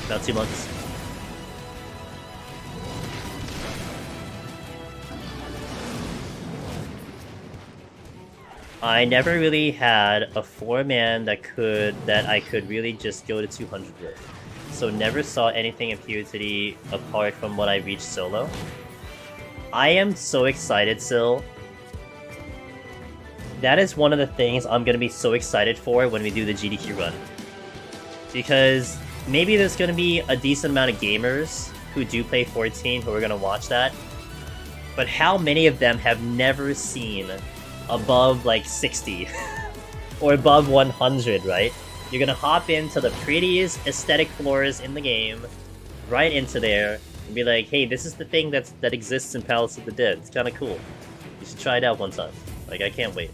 About 2 months. I never really had a 4-man that I could really just go to 200 with. So never saw anything in PoTD apart from what I reached solo. I am so excited still. That is one of the things I'm gonna be so excited for when we do the GDQ run. Because maybe there's gonna be a decent amount of gamers who do play 14 who are gonna watch that. But how many of them have never seen above like 60 or above 100, right? You're gonna hop into the prettiest aesthetic floors in the game, right into there, and be like, hey, this is the thing that exists in Palace of the Dead. It's kinda cool. You should try it out one time. Like, I can't wait.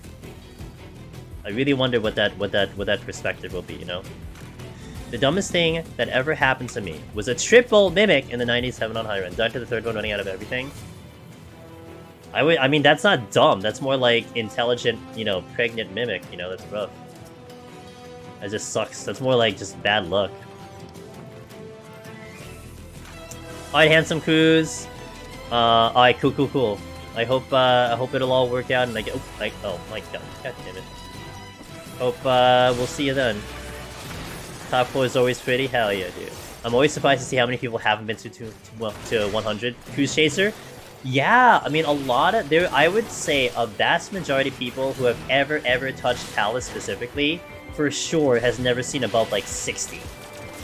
I really wonder what that perspective will be, you know? The dumbest thing that ever happened to me was a triple mimic in the 97 on high run. Down to the third one running out of everything. I mean, that's not dumb. That's more like intelligent, you know, pregnant mimic. You know, that's rough. That just sucks. That's more like just bad luck. Alright, Handsome Cruise. Alright, cool. I hope it'll all work out and I get. Oh my god damn it. Hope we'll see you then. Top 4 is always pretty. Hell yeah, dude. I'm always surprised to see how many people haven't been to 100. Cruise Chaser. Yeah, I mean, a lot of there. I would say a vast majority of people who have ever touched Palace specifically, for sure, has never seen above like 60.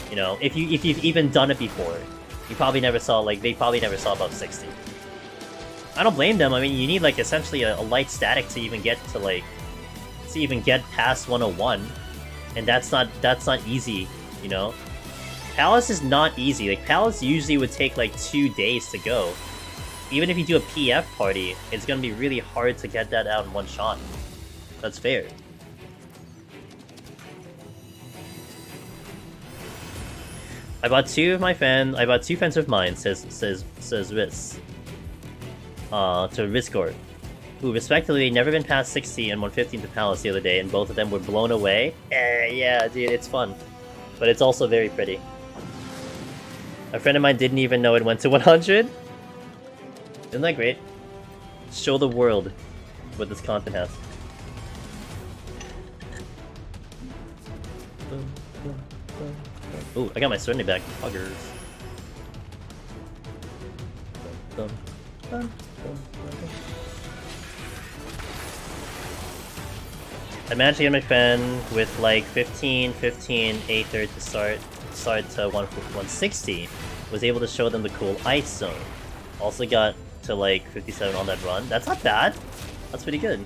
You know, if you've even done it before, you probably never saw they probably never saw above 60. I don't blame them. I mean, you need like essentially a light static to even get to past 101, and that's not easy. You know, Palace is not easy. Like Palace usually would take like 2 days to go. Even if you do a PF party, it's gonna be really hard to get that out in one shot. That's fair. I bought two friends of mine, says Riz. To Rizcord, who respectively never been past 60 and 115 to Palace the other day, and both of them were blown away. Yeah, dude, it's fun. But it's also very pretty. A friend of mine didn't even know it went to 100. Isn't that great? Show the world what this content has. Ooh, I got my Serenity back. Huggers. I managed to get my friend with like 15, Aether to start to 160. Was able to show them the cool ice zone. Also got to like 57 on that run. That's not bad. That's pretty good.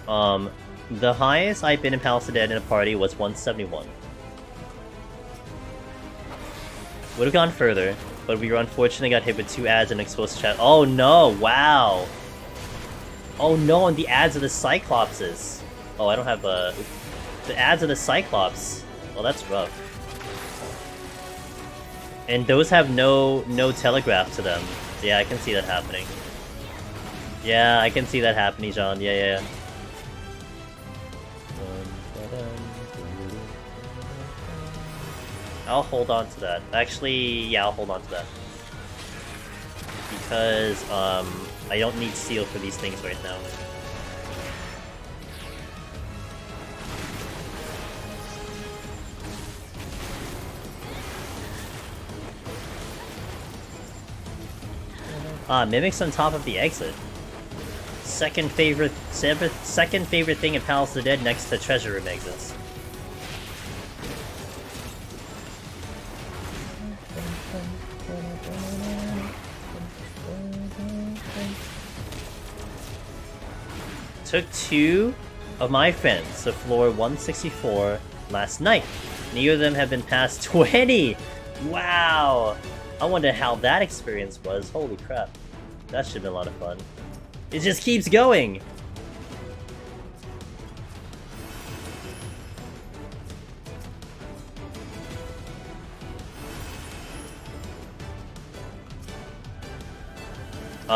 The highest I've been in Palace of the Dead in a party was 171. Would have gone further, but we were unfortunately got hit with 2 ads and exposed to chat. Oh no! Wow! Oh no! And the ads of the Cyclopses. Oh, I don't have the ads of the Cyclops. Well, that's rough. And those have no telegraph to them. Yeah, I can see that happening. Yeah, I can see that happening, John. Yeah. I'll hold on to that. Actually, yeah, I'll hold on to that. Because, I don't need seal for these things right now. Mimics on top of the exit. Second favorite thing in Palace of the Dead next to Treasure Room exits. Took 2 of my friends to floor 164 last night. Neither of them have been past 20! Wow! I wonder how that experience was. Holy crap. That should have been a lot of fun. It just keeps going!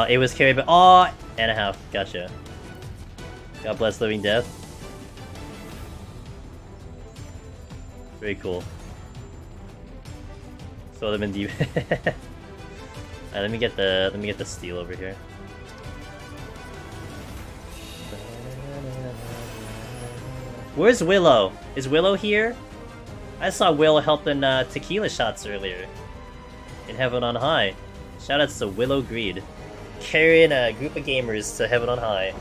It was carried by— oh, and a half. Gotcha. God bless Living Death. Very cool. So them in deep. Alright, let me get the steel over here. Where's Willow? Is Willow here? I saw Willow helping tequila shots earlier. In Heaven on High. Shoutouts to Willow Greed. Carrying a group of gamers to Heaven on High.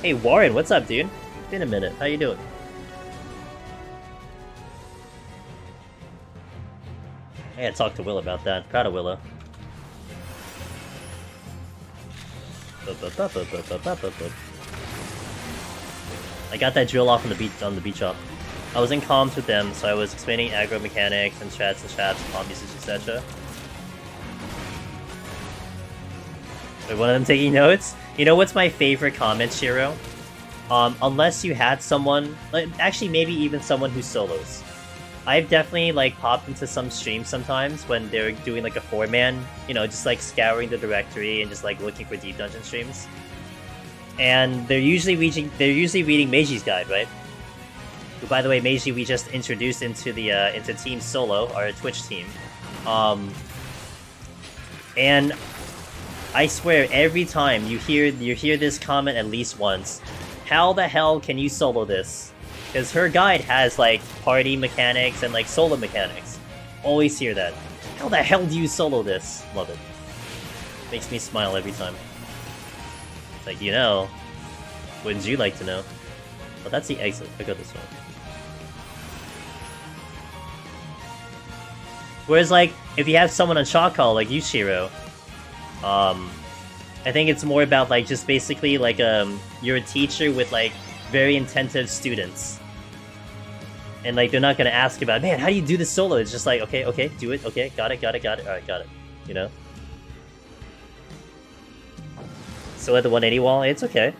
Hey Warren, what's up, dude? Been a minute. How you doing? I gotta talk to Will about that. Proud of Willow. I got that drill off on the beach up. I was in comms with them, so I was explaining aggro mechanics and chats, comp usage, etc. Wait, one of them taking notes? You know what's my favorite comment, Shiro? Unless you had someone, actually maybe even someone who solos. I've definitely like popped into some streams sometimes when they're doing like a 4-man, you know, just like scouring the directory and just like looking for deep dungeon streams. And they're usually reading Meiji's guide, right? Who, by the way, Meiji we just introduced into the into Team Solo, our Twitch team. And I swear every time you hear this comment at least once, how the hell can you solo this? Because her guide has like party mechanics and like solo mechanics. Always hear that. How the hell do you solo this? Love it. Makes me smile every time. It's like, you know, wouldn't you like to know? Well, that's the exit. I go this way. Whereas like, if you have someone on shot call like you, Shiro, I think it's more about like just basically like you're a teacher with like very attentive students. And like they're not gonna ask about, man, how do you do this solo? It's just like, okay, do it, okay, got it, alright, got it. You know? So at the 180 wall, it's okay.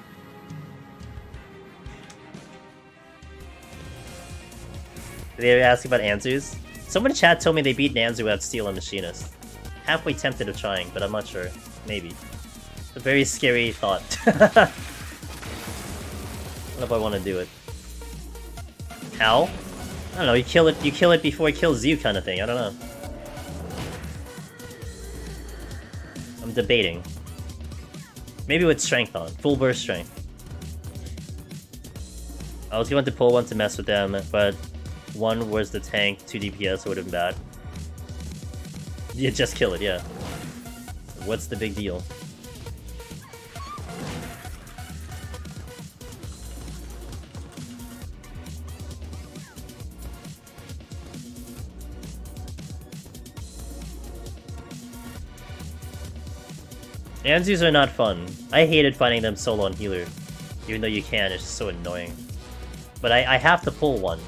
Did they ever ask about Anzus? Someone in chat told me they beat Nanzu without Steel and Machinist. Halfway tempted of trying, but I'm not sure. Maybe. It's a very scary thought. I don't know if I want to do it. How? I don't know, you kill it before it kills you kind of thing, I don't know. I'm debating. Maybe with strength on. Full burst strength. I was going to pull one to mess with them, but one was the tank, 2 DPS would have been bad. Yeah, just kill it, yeah. What's the big deal? Anzus are not fun. I hated fighting them solo on healer. Even though you can, it's just so annoying. But I have to pull one.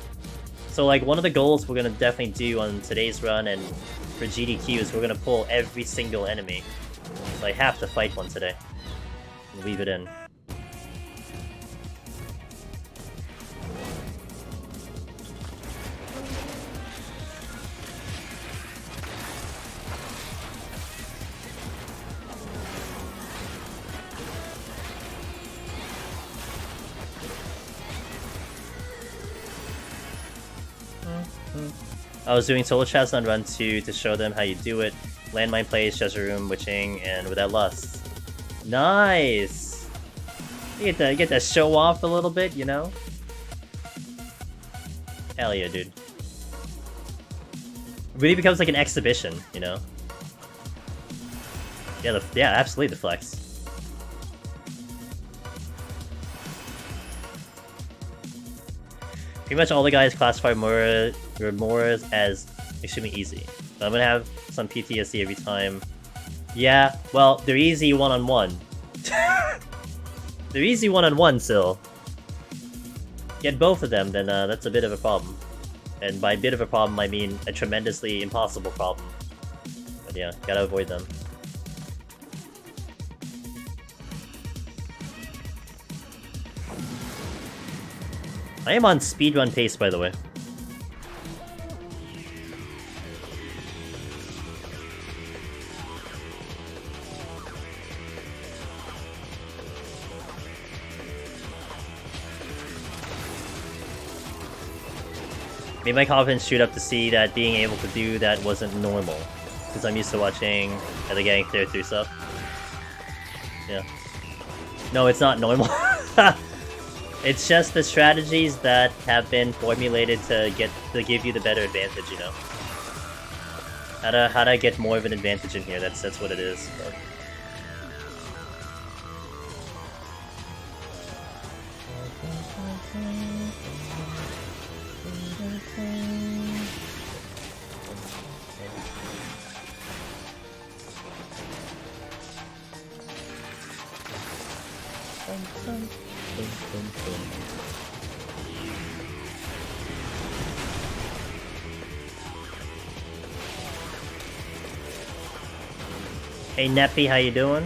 So like one of the goals we're gonna definitely do on today's run and for GDQ is we're gonna pull every single enemy. So I have to fight one today. And leave it in. I was doing solo chats on run 2 to show them how you do it. Landmine plays, treasure room, witching, and without lust. Nice! You get to show off a little bit, you know? Hell yeah, dude. It really becomes like an exhibition, you know? Yeah, yeah, absolutely the flex. Pretty much all the guys classify more as extremely easy. So I'm gonna have some PTSD every time. Yeah, well, they're easy one-on-one. They're easy one-on-one still. Get both of them, then that's a bit of a problem. And by bit of a problem, I mean a tremendously impossible problem. But yeah, gotta avoid them. I am on speedrun pace, by the way. Made my confidence shoot up to see that being able to do that wasn't normal. Because I'm used to watching other gang clear through stuff. Yeah. No, it's not normal. It's just the strategies that have been formulated to give you the better advantage, you know. How to get more of an advantage in here, that's what it is. But... Hey Neppy, how you doing?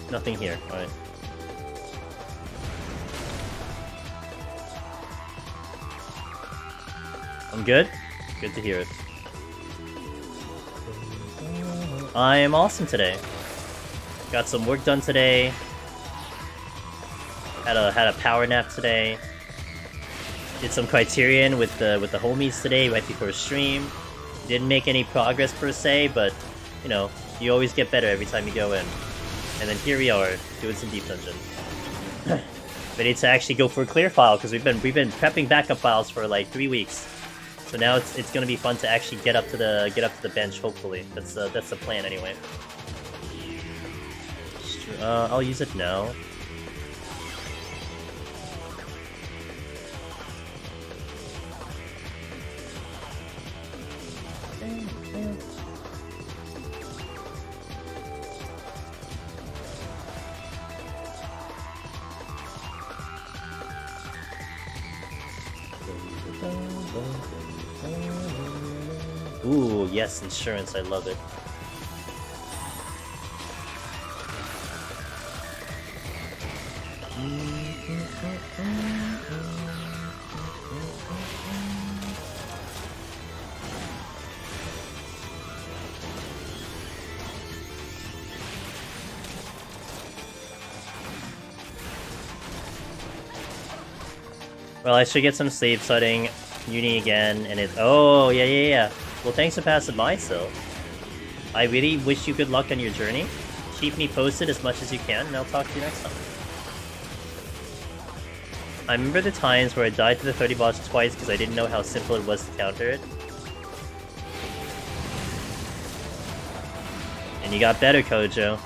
Nothing here, alright. I'm good? Good to hear it. I am awesome today. Got some work done today. Had a power nap today. Did some Criterion with the homies today right before stream. Didn't make any progress per se, but you know, you always get better every time you go in. And then here we are doing some deep dungeon. We need to actually go for a clear file because we've been prepping backup files for like 3 weeks. So now it's gonna be fun to actually get up to the bench. Hopefully, that's the plan anyway. I'll use it now. Ooh, yes, insurance, I love it. Well, I should get some sleep starting uni again, and it's... Oh, yeah. Well, thanks for passing by, still. I really wish you good luck on your journey. Keep me posted as much as you can, and I'll talk to you next time. I remember the times where I died to the 30 boss twice because I didn't know how simple it was to counter it. And you got better, Kojo.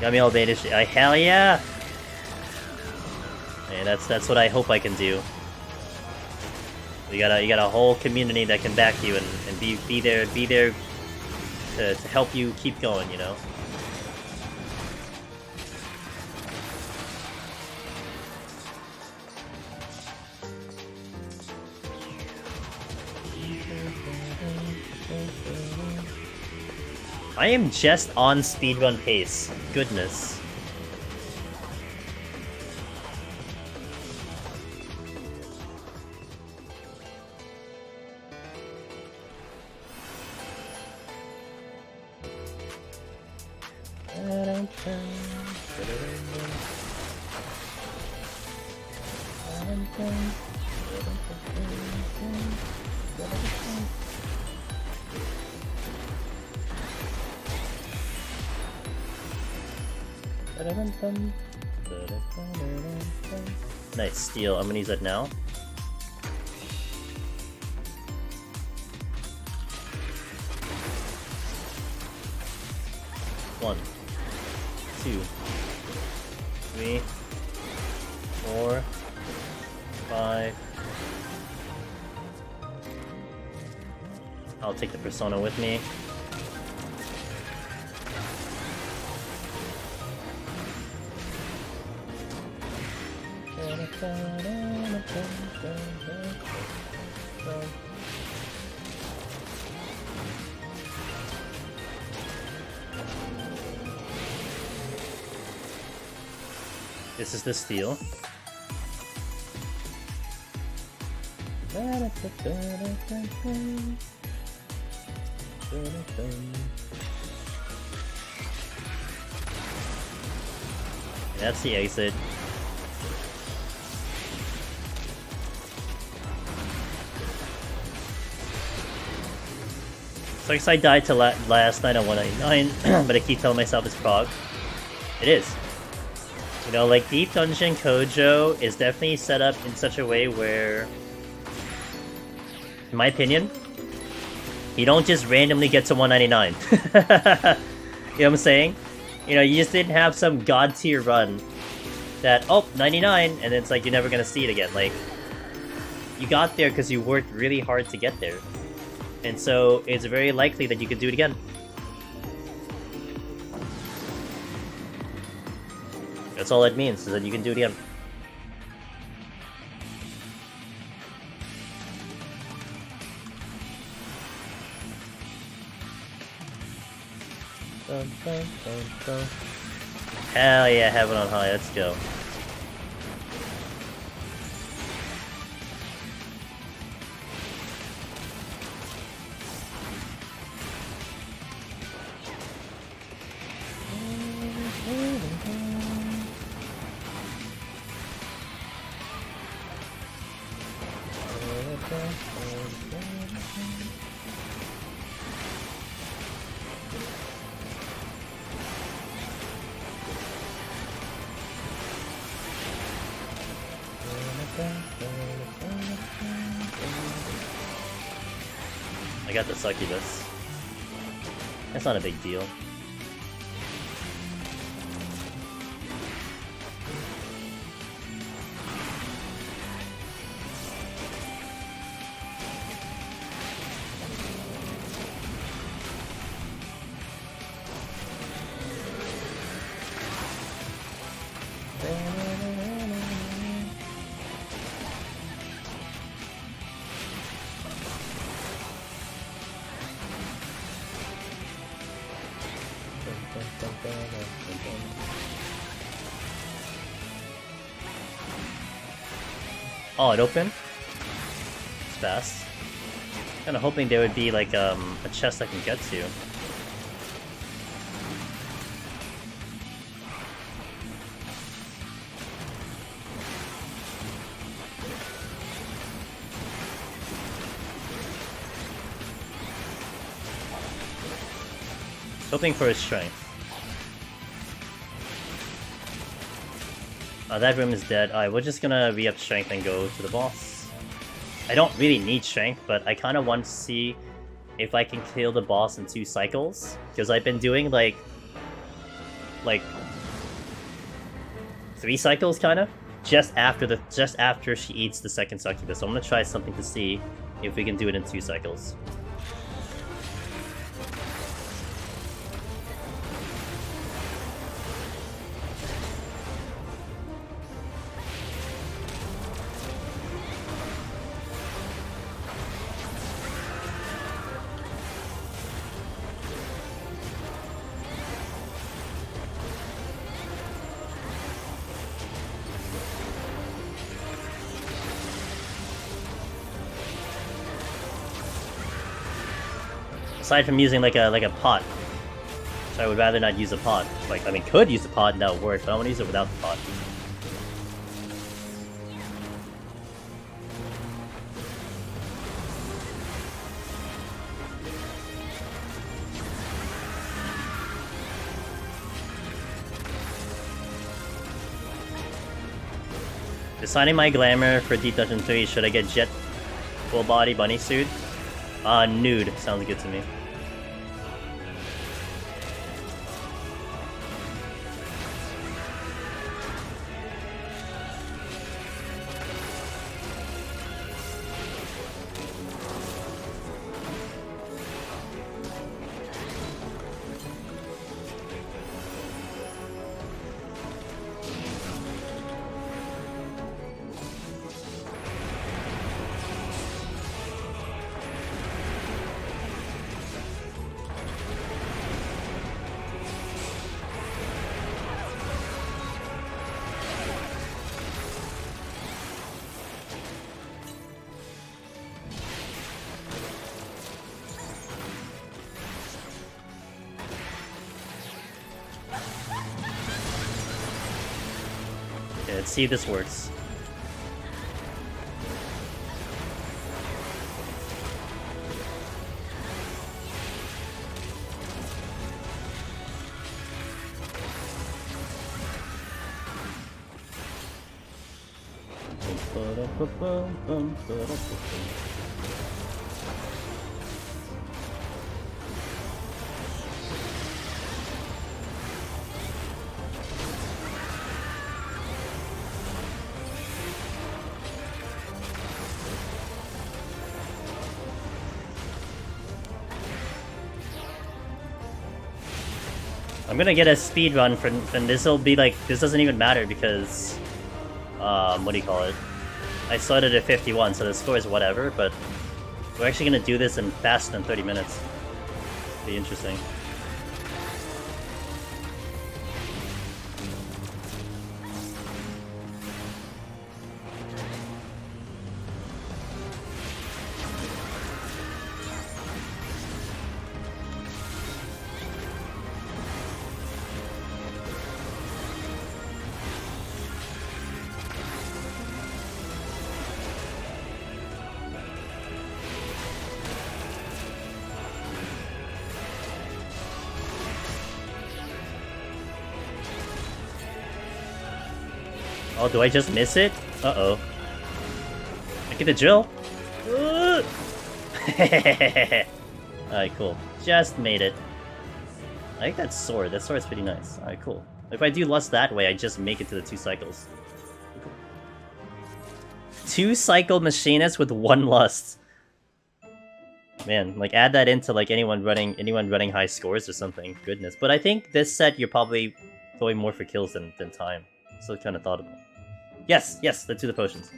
Got me all beta shit. Hell yeah! Hey, that's what I hope I can do. You got a whole community that can back you and be there to help you keep going, you know. I am just on speedrun pace. Goodness. Nice steal. I'm gonna use that now. One, 2, 3, 4, 5. I'll take the persona with me. This is the steal. That's the exit. So I guess I died to last night on 199, but I keep telling myself it's prog. It is. You know, like, Deep Dungeon Kojo is definitely set up in such a way where, in my opinion, you don't just randomly get to 199. You know what I'm saying? You know, you just didn't have some god tier run that, oh, 99, and it's like you're never gonna see it again. Like, you got there because you worked really hard to get there. And so, it's very likely that you could do it again. That's all it means, is that you can do it again. Dun, dun, dun, dun. Hell yeah, heaven on high, let's go. I got the succubus. That's not a big deal. Oh, it opened? It's fast. Kinda hoping there would be like a chest I can get to. Hoping for his strength. That room is dead. Alright, we're just gonna re-up strength and go to the boss. I don't really need strength, but I kinda want to see if I can kill the boss in 2 cycles. Because I've been doing like 3 cycles kinda. Just after she eats the second succubus. So I'm gonna try something to see if we can do it in 2 cycles. Aside from using like a pot. So I would rather not use a pot. Like, I mean, could use the pot and that would work, but I want to use it without the pot. Deciding my glamour for D2023, should I get jet full body bunny suit? Nude. Sounds good to me. Okay, let's see if this works. I'm gonna get a speed run for, and this'll be like, this doesn't even matter because, what do you call it? I started at 51, so the score is whatever, but we're actually gonna do this in faster than 30 minutes. Be interesting. Oh, do I just miss it? Uh-oh. I get the drill. Alright, cool. Just made it. I like that sword. That sword's pretty nice. Alright, cool. If I do lust that way, I just make it to the 2 cycles. Cool. 2 cycle machinist with 1 lust. Man, like add that into like anyone running high scores or something. Goodness. But I think this set you're probably going more for kills than time. So it's kind of thought about. Yes, let's do the potions.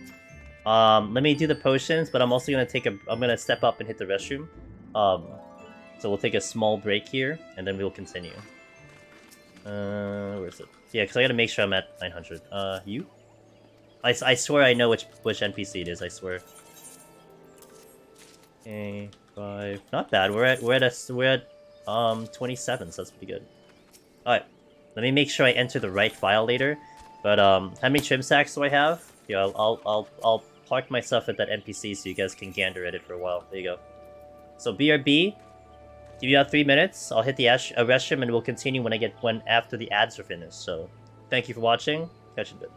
Let me do the potions, but I'm also gonna I'm gonna step up and hit the restroom. So we'll take a small break here, and then we'll continue. Where is it? Yeah, because I gotta make sure I'm at 900. You? I swear I know which NPC it is. I swear. Okay, 5. Not bad. We're at 27, so that's pretty good. All right. Let me make sure I enter the right file later. But how many trim sacks do I have? Yeah, I'll park myself at that NPC so you guys can gander at it for a while. There you go. So BRB, give you out 3 minutes. I'll hit the restroom and we'll continue when after the ads are finished. So thank you for watching. Catch you in a bit.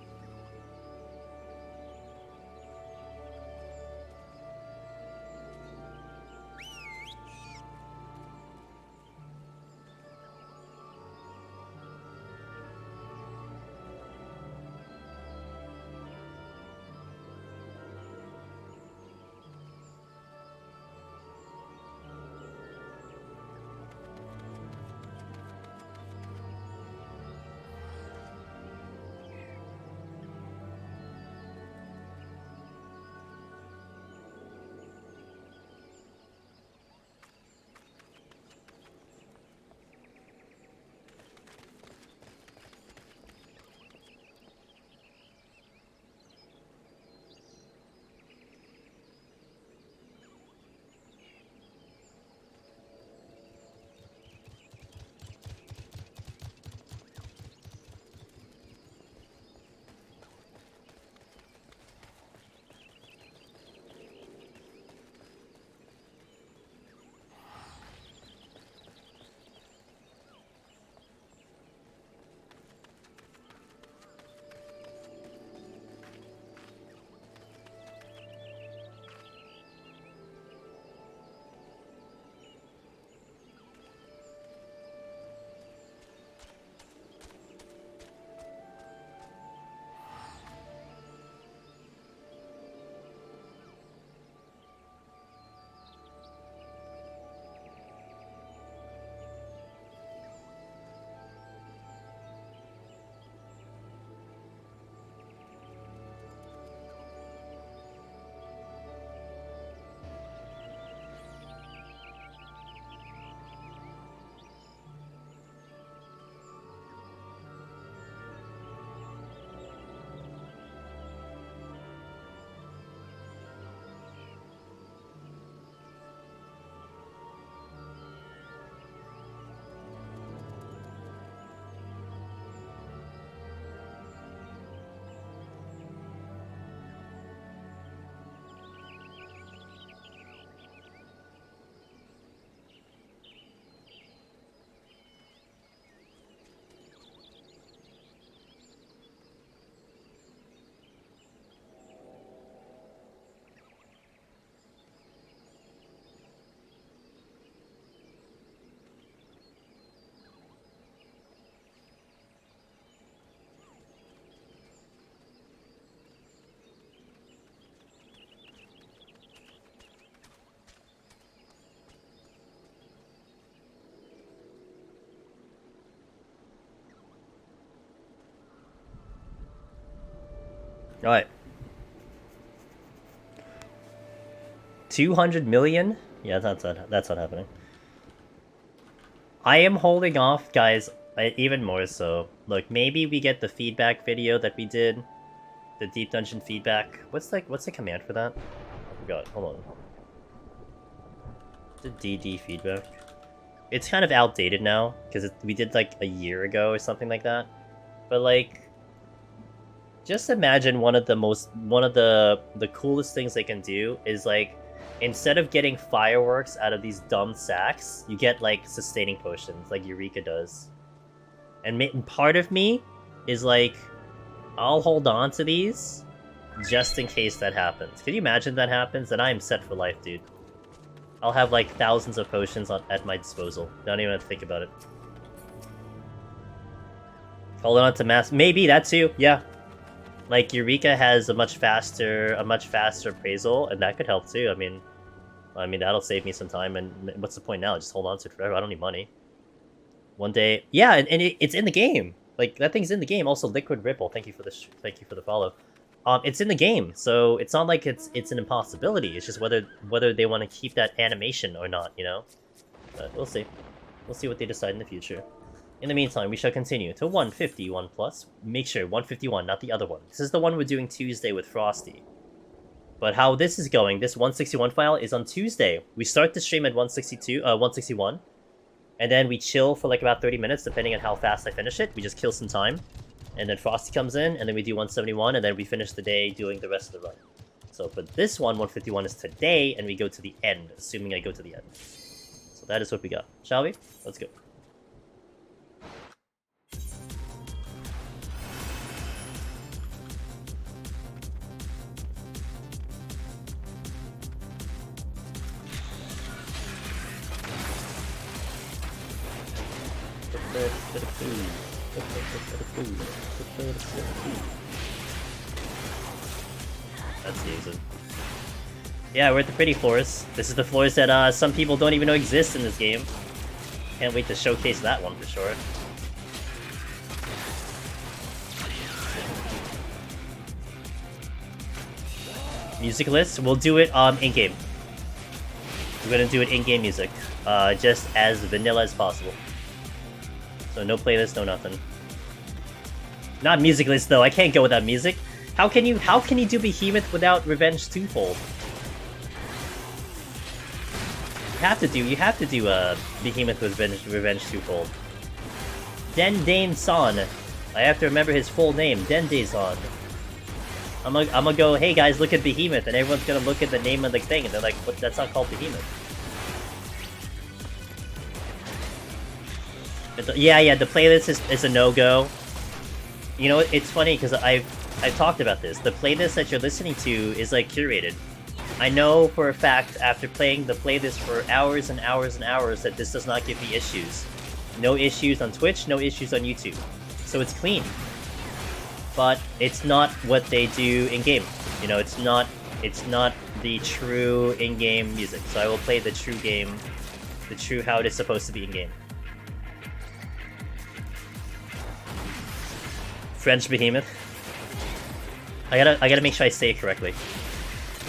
Alright. 200 million? Yeah, that's not happening. I am holding off, guys, even more so. Look, maybe we get the feedback video that we did. The Deep Dungeon feedback. What's the command for that? I forgot. Hold on. The DD feedback. It's kind of outdated now, because we did like a year ago or something like that. But like, just imagine one of the coolest things they can do is like, instead of getting fireworks out of these dumb sacks, you get like sustaining potions, like Eureka does. And part of me is like, I'll hold on to these just in case that happens. Can you imagine that happens? Then I am set for life, dude. I'll have like thousands of potions at my disposal. Don't even have to think about it. Holding on to mass, maybe that too. Yeah, like Eureka has a much faster appraisal, and that could help too. I mean that'll save me some time. And what's the point now? Just hold on to it forever. I don't need money. One day, yeah, and it's in the game. Like that thing's in the game. Also, Liquid Ripple. Thank you for the follow. It's in the game, so it's not like it's an impossibility. It's just whether they want to keep that animation or not, you know. But we'll see. We'll see what they decide in the future. In the meantime, we shall continue to 151 plus. Make sure 151, not the other one. This is the one we're doing Tuesday with Frosty. But how this is going, this 161 file is on Tuesday. We start the stream at 161, and then we chill for like about 30 minutes, depending on how fast I finish it. We just kill some time. And then Frosty comes in, and then we do 171, and then we finish the day doing the rest of the run. So for this one, 151 is today, and we go to the end, assuming I go to the end. So that is what we got. Shall we? Let's go. That's easy. Yeah, we're at the pretty floors. This is the floors that some people don't even know exist in this game. Can't wait to showcase that one for sure. Music list, we'll do it in-game. We're gonna do it in-game music. Just as vanilla as possible. So no playlist, no nothing. Not music list though, I can't go without music. How can you do Behemoth without Revenge Twofold? You have to do Behemoth with Revenge Twofold. Dendane-san. I have to remember his full name, Dendane-san. I'm gonna go, hey guys, look at Behemoth, and everyone's gonna look at the name of the thing, and they're like, what, that's not called Behemoth. Yeah, the playlist is a no-go. You know, it's funny, because I've talked about this. The playlist that you're listening to is, like, curated. I know for a fact, after playing the playlist for hours and hours and hours, that this does not give me issues. No issues on Twitch, no issues on YouTube. So it's clean. But it's not what they do in-game. You know, it's not the true in-game music. So I will play the true game, the true how it is supposed to be in-game. French Behemoth. I gotta make sure I say it correctly.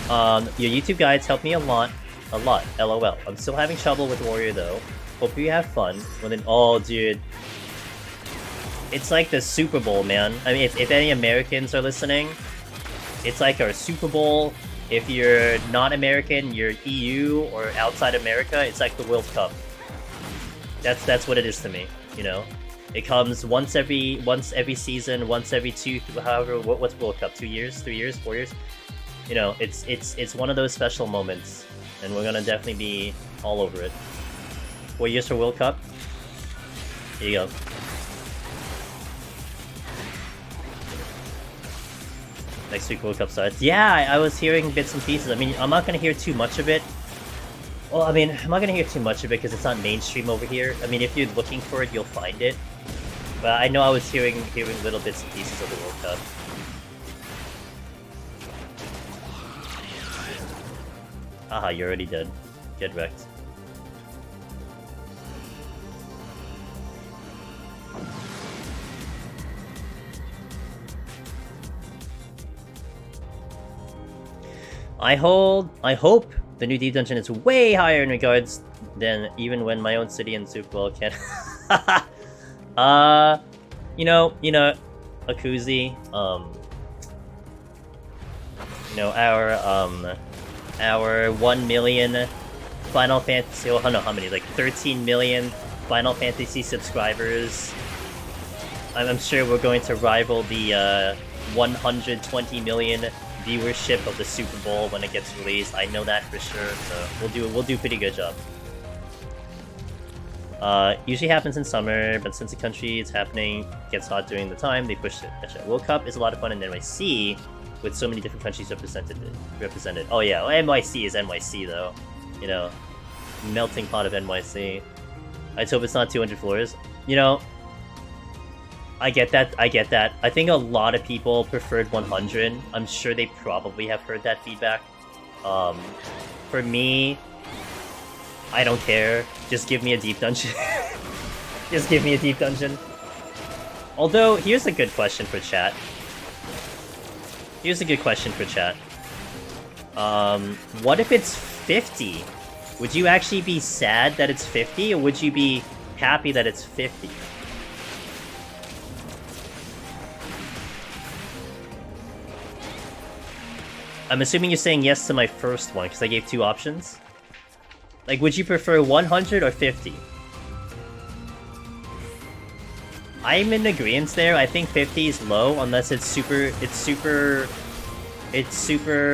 Your YouTube guides help me a lot, LOL. I'm still having trouble with Warrior though. Hope you have fun. Oh, dude. It's like the Super Bowl, man. I mean, if any Americans are listening, it's like our Super Bowl. If you're not American, you're EU or outside America, it's like the World Cup. That's what it is to me, you know? It comes once every season, once every what's World Cup? 2 years, 3 years, 4 years? You know, it's one of those special moments, and we're gonna definitely be all over it. 4 years for World Cup. Here you go. Next week World Cup starts. Yeah, I was hearing bits and pieces. I mean, I'm not gonna hear too much of it. Well, I mean, I'm not gonna hear too much of it because it's not mainstream over here. I mean, if you're looking for it, you'll find it. But I know I was hearing little bits and pieces of the World Cup. Haha, you're already dead. Get wrecked. I hope the new Deep Dungeon is way higher in regards than even when my own city and Super Bowl can. You know, Akuzi, you know, our 1 million Final Fantasy, oh, I don't know how many, like 13 million Final Fantasy subscribers. I'm sure we're going to rival the 120 million viewership of the Super Bowl when it gets released. I know that for sure, so we'll do a pretty good job. Usually happens in summer, but since the country is happening, gets hot during the time, they pushed it. World Cup is a lot of fun in NYC, with so many different countries represented. Oh yeah, well, NYC is NYC though. You know, melting pot of NYC. I just hope it's not 200 floors. You know, I get that. I think a lot of people preferred 100. I'm sure they probably have heard that feedback. For me, I don't care. Just give me a deep dungeon. Just give me a deep dungeon. Although, here's a good question for chat. What if it's 50? Would you actually be sad that it's 50, or would you be happy that it's 50? I'm assuming you're saying yes to my first one, because I gave 2 options. Like, would you prefer 100 or 50? I'm in agreement there. I think 50 is low, unless it's super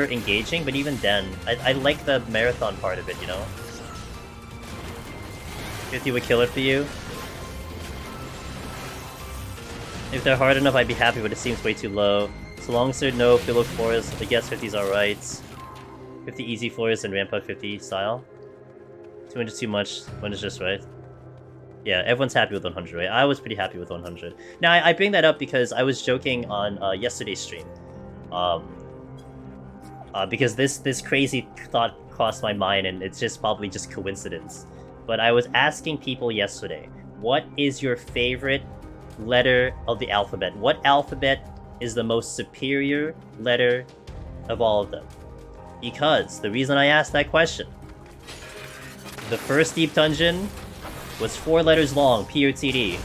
engaging, but even then, I like the marathon part of it, you know? 50 would kill it for you. If they're hard enough, I'd be happy, but it seems way too low. So long as there are no filler floors, I guess 50's alright. 50 easy floors and ramp up 50 style. 200 too much, 1 is just right. Yeah, everyone's happy with 100, right? I was pretty happy with 100. Now, I bring that up because I was joking on yesterday's stream. Because this crazy thought crossed my mind, and it's just probably just coincidence. But I was asking people yesterday, what is your favorite letter of the alphabet? What alphabet is the most superior letter of all of them? Because the reason I asked that question, the first deep dungeon was 4 letters long, PoTD.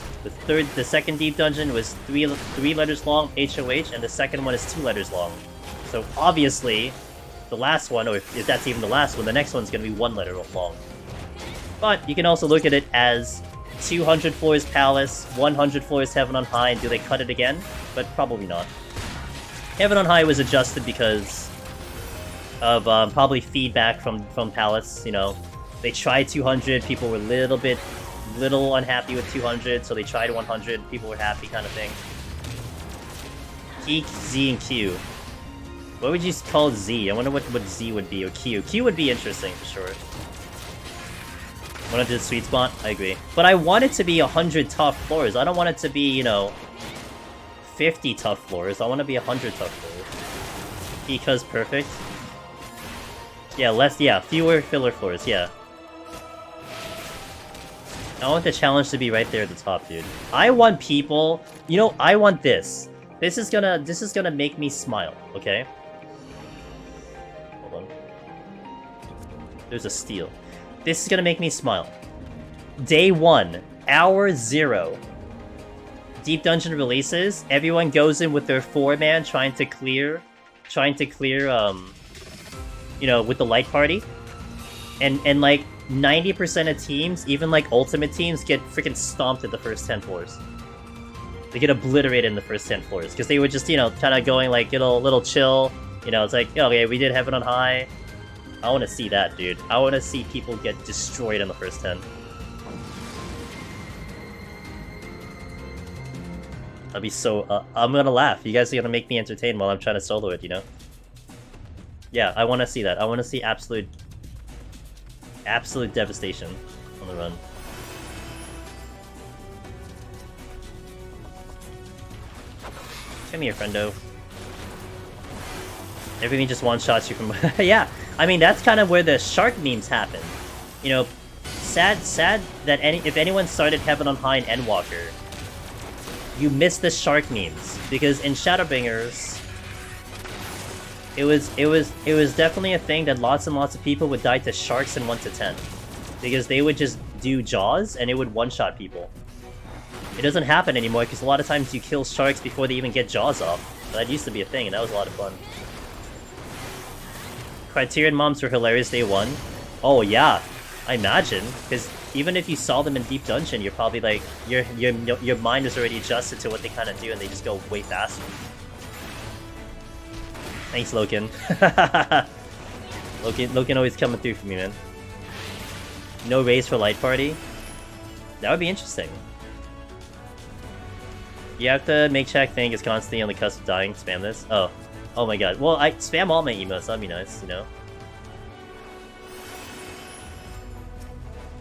The second deep dungeon was 3 letters long, HOH, and the second one is 2 letters long. So obviously, the last one, or if that's even the last one, the next one's gonna be 1 letter long. But you can also look at it as 200 floors Palace, 100 floors Heaven on High, and do they cut it again? But probably not. Heaven on High was adjusted because of probably feedback from Palace, you know. They tried 200, people were little unhappy with 200, so they tried 100, people were happy, kind of thing. Geek, Z, and Q. What would you call Z? I wonder what Z would be, or Q. Q would be interesting, for sure. 100 sweet spot? I agree. But I want it to be 100 tough floors. I don't want it to be, you know, 50 tough floors. I want to be 100 tough floors. Because perfect. Yeah, fewer filler floors, yeah. I want the challenge to be right there at the top, dude. I want people... You know, I want this. This is gonna make me smile, okay? Hold on. There's a steal. This is gonna make me smile. Day 1, hour 0. Deep Dungeon releases. Everyone goes in with their 4-man trying to clear, you know, with the light party. And like, 90% of teams, even like ultimate teams, get freaking stomped at the first 10 floors. They get obliterated in the first 10 floors, because they were just, you know, kind of going like, little chill. You know, it's like, oh, okay, we did Heaven on High. I want to see that, dude. I want to see people get destroyed in the first 10. I'll be so... I'm gonna laugh. You guys are gonna make me entertain while I'm trying to solo it, you know? Yeah, I want to see that. I want to see absolute devastation on the run. Come here, friendo. Everything just one-shots you from... Yeah, I mean, that's kind of where the shark memes happen. You know, sad that if anyone started Heaven on High and Endwalker, you missed the shark memes. Because in Shadowbringers, it was definitely a thing that lots and lots of people would die to sharks in 1 to 10. Because they would just do jaws and it would one-shot people. It doesn't happen anymore because a lot of times you kill sharks before they even get jaws off. That used to be a thing and that was a lot of fun. Criterion moms were hilarious day one. Oh yeah, I imagine. Because even if you saw them in Deep Dungeon, you're probably like, your mind is already adjusted to what they kind of do and they just go way faster. Thanks, Loken. Loken always coming through for me, man. No raise for Light Party? That would be interesting. You have to make Shaq think it's constantly on the cusp of dying. Spam this. Oh. Oh my god. Well, I spam all my emotes. That'd be nice, you know?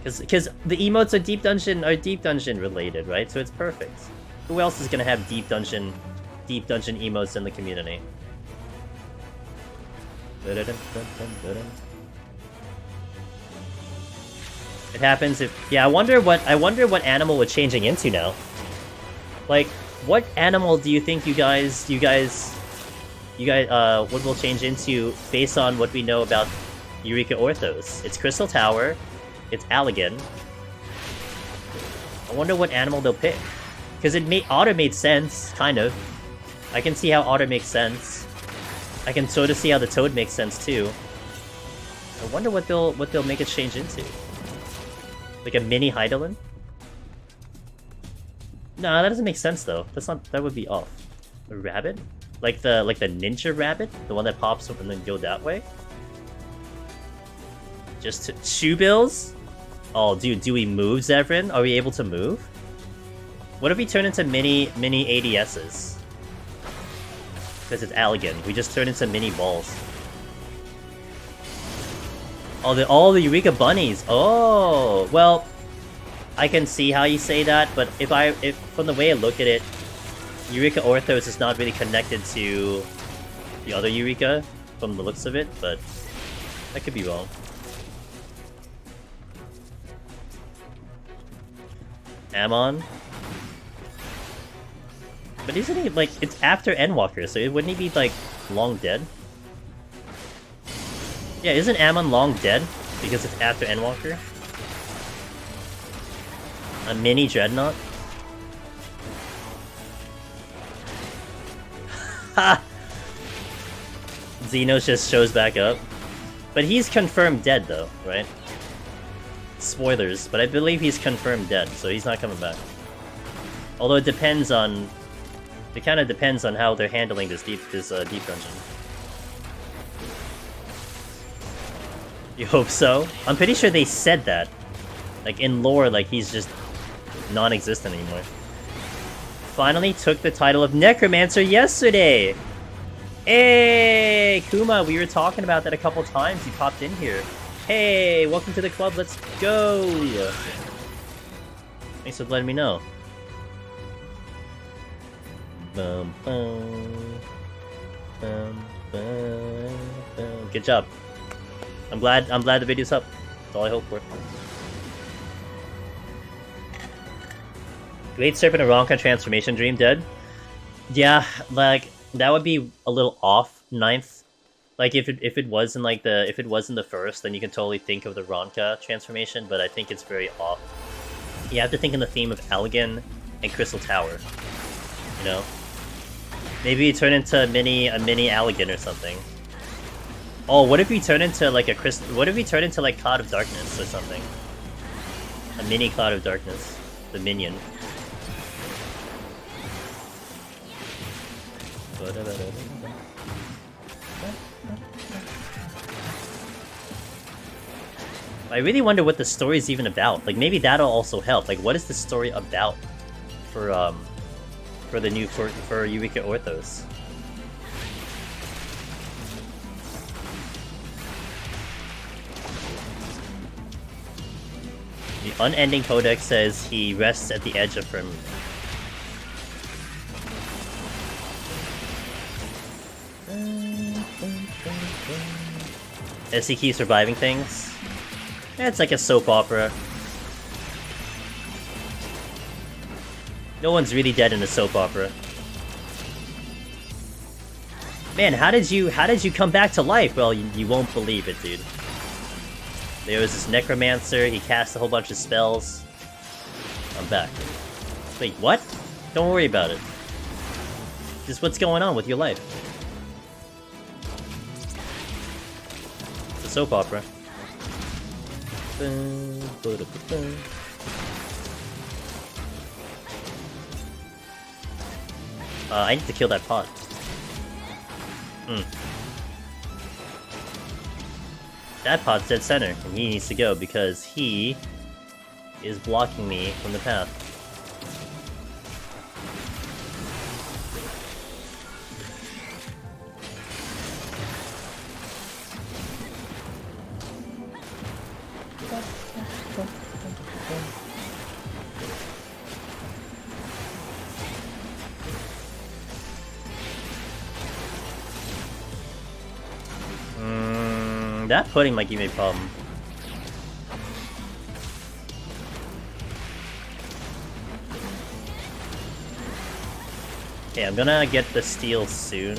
Because the emotes are Deep Dungeon related, right? So it's perfect. Who else is gonna have Deep Dungeon emotes in the community? It happens if... Yeah, I wonder what animal we're changing into now. Like, what animal do you think you guys what we'll change into based on what we know about Eureka Orthos? It's Crystal Tower, it's Allegan. I wonder what animal they'll pick. Because Otter made sense, kind of. I can see how Otter makes sense. I can sort of see how the Toad makes sense too. I wonder what they'll make it change into. Like a mini Heidelin? No, that doesn't make sense though. That would be off. A rabbit? Like the ninja rabbit? The one that pops up and then go that way? Just to shoe bills? Oh dude, do we move, Zevran? Are we able to move? What if we turn into mini ADSs? Because it's Allegan. We just turn into mini balls. Oh, the Eureka bunnies. Oh, well, I can see how you say that, but if from the way I look at it, Eureka Orthos is not really connected to the other Eureka from the looks of it, but I could be wrong. Ammon. But isn't he, like, it's after Endwalker, so wouldn't he be, like, long dead? Yeah, isn't Ammon long dead? Because it's after Endwalker? A mini Dreadnought? Ha! Xenos just shows back up. But he's confirmed dead, though, right? Spoilers, but I believe he's confirmed dead, so he's not coming back. Although it depends on... It kind of depends on how they're handling this deep dungeon. You hope so? I'm pretty sure they said that. Like, in lore, like, he's just non-existent anymore. Finally took the title of Necromancer yesterday! Hey! Kuma, we were talking about that a couple times. You popped in here. Hey! Welcome to the club, let's go! Thanks for letting me know. Bum, bum, bum, bum, bum. Good job. I'm glad the video's up. That's all I hope for. Great Serpent Aronka transformation dream dead? Yeah, like that would be a little off 9th. Like if it was in like if it was in the first, then you can totally think of the Ronka transformation, but I think it's very off. You have to think in the theme of Allegan and Crystal Tower. You know? Maybe you turn into a mini Allegan or something. Oh, what if we turn into like a what if we turn into like Cloud of Darkness or something? A mini Cloud of Darkness. The minion. I really wonder what the story is even about. Like maybe that'll also help. Like what is the story about for the new for Eureka Orthos? The Unending Codex says he rests at the edge of firmament. As he keeps reviving things. It's like a soap opera. No one's really dead in a soap opera. Man, how did you come back to life? Well, you won't believe it, dude. There was this necromancer, he cast a whole bunch of spells. I'm back. Wait, what? Don't worry about it. Just what's going on with your life. It's a soap opera. I need to kill that pot. That pot's dead center, and he needs to go because he is blocking me from the path. That pudding might give me a problem. Okay, I'm gonna get the steel soon.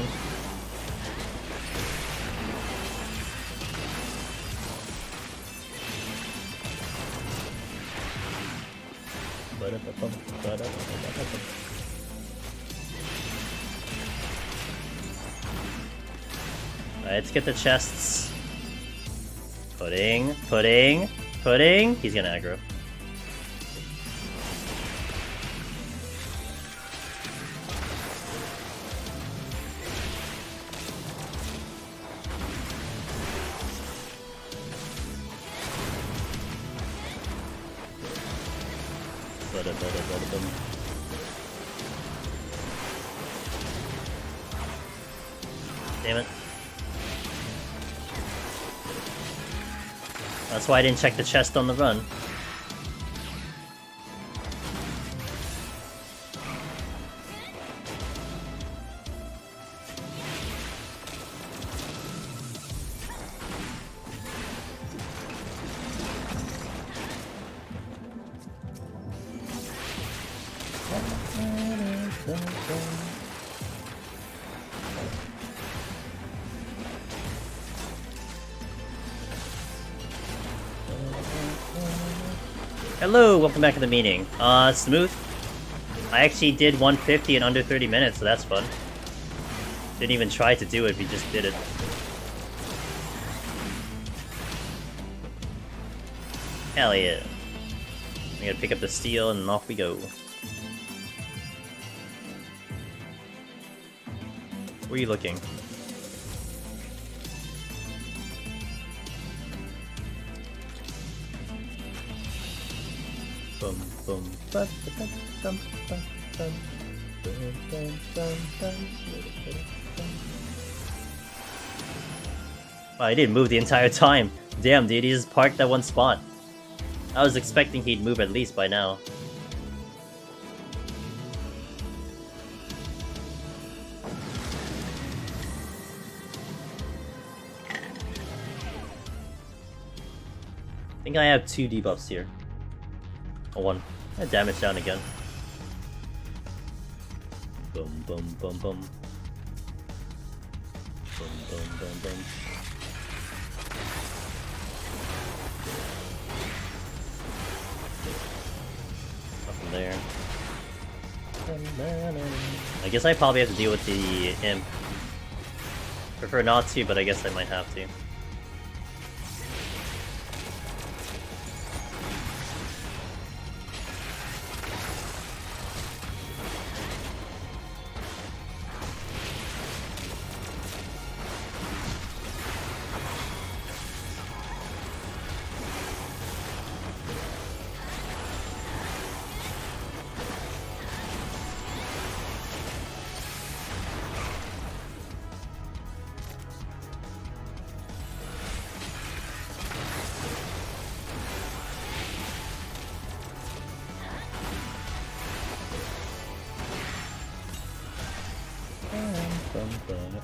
Alright, let's get the chests. Pudding, pudding, pudding. He's gonna aggro. Damn it. That's why I didn't check the chest on the run. Hello, welcome back to the meeting. Smooth. I actually did 150 in under 30 minutes, so that's fun. Didn't even try to do it, we just did it. Hell yeah. We gotta pick up the steel and off we go. Where are you looking? Boom, boom, ba, ba, ba, bum, bum, bum, bum, bum, bum, bum. Wow, he didn't move the entire time. Damn, dude, he just parked at one spot. I was expecting he'd move at least by now. I think I have 2 debuffs here. Oh, 1. I damage down again. Boom, boom, boom, boom. Boom, boom, boom, boom. Nothing there. I guess I probably have to deal with the imp. Prefer not to, but I guess I might have to.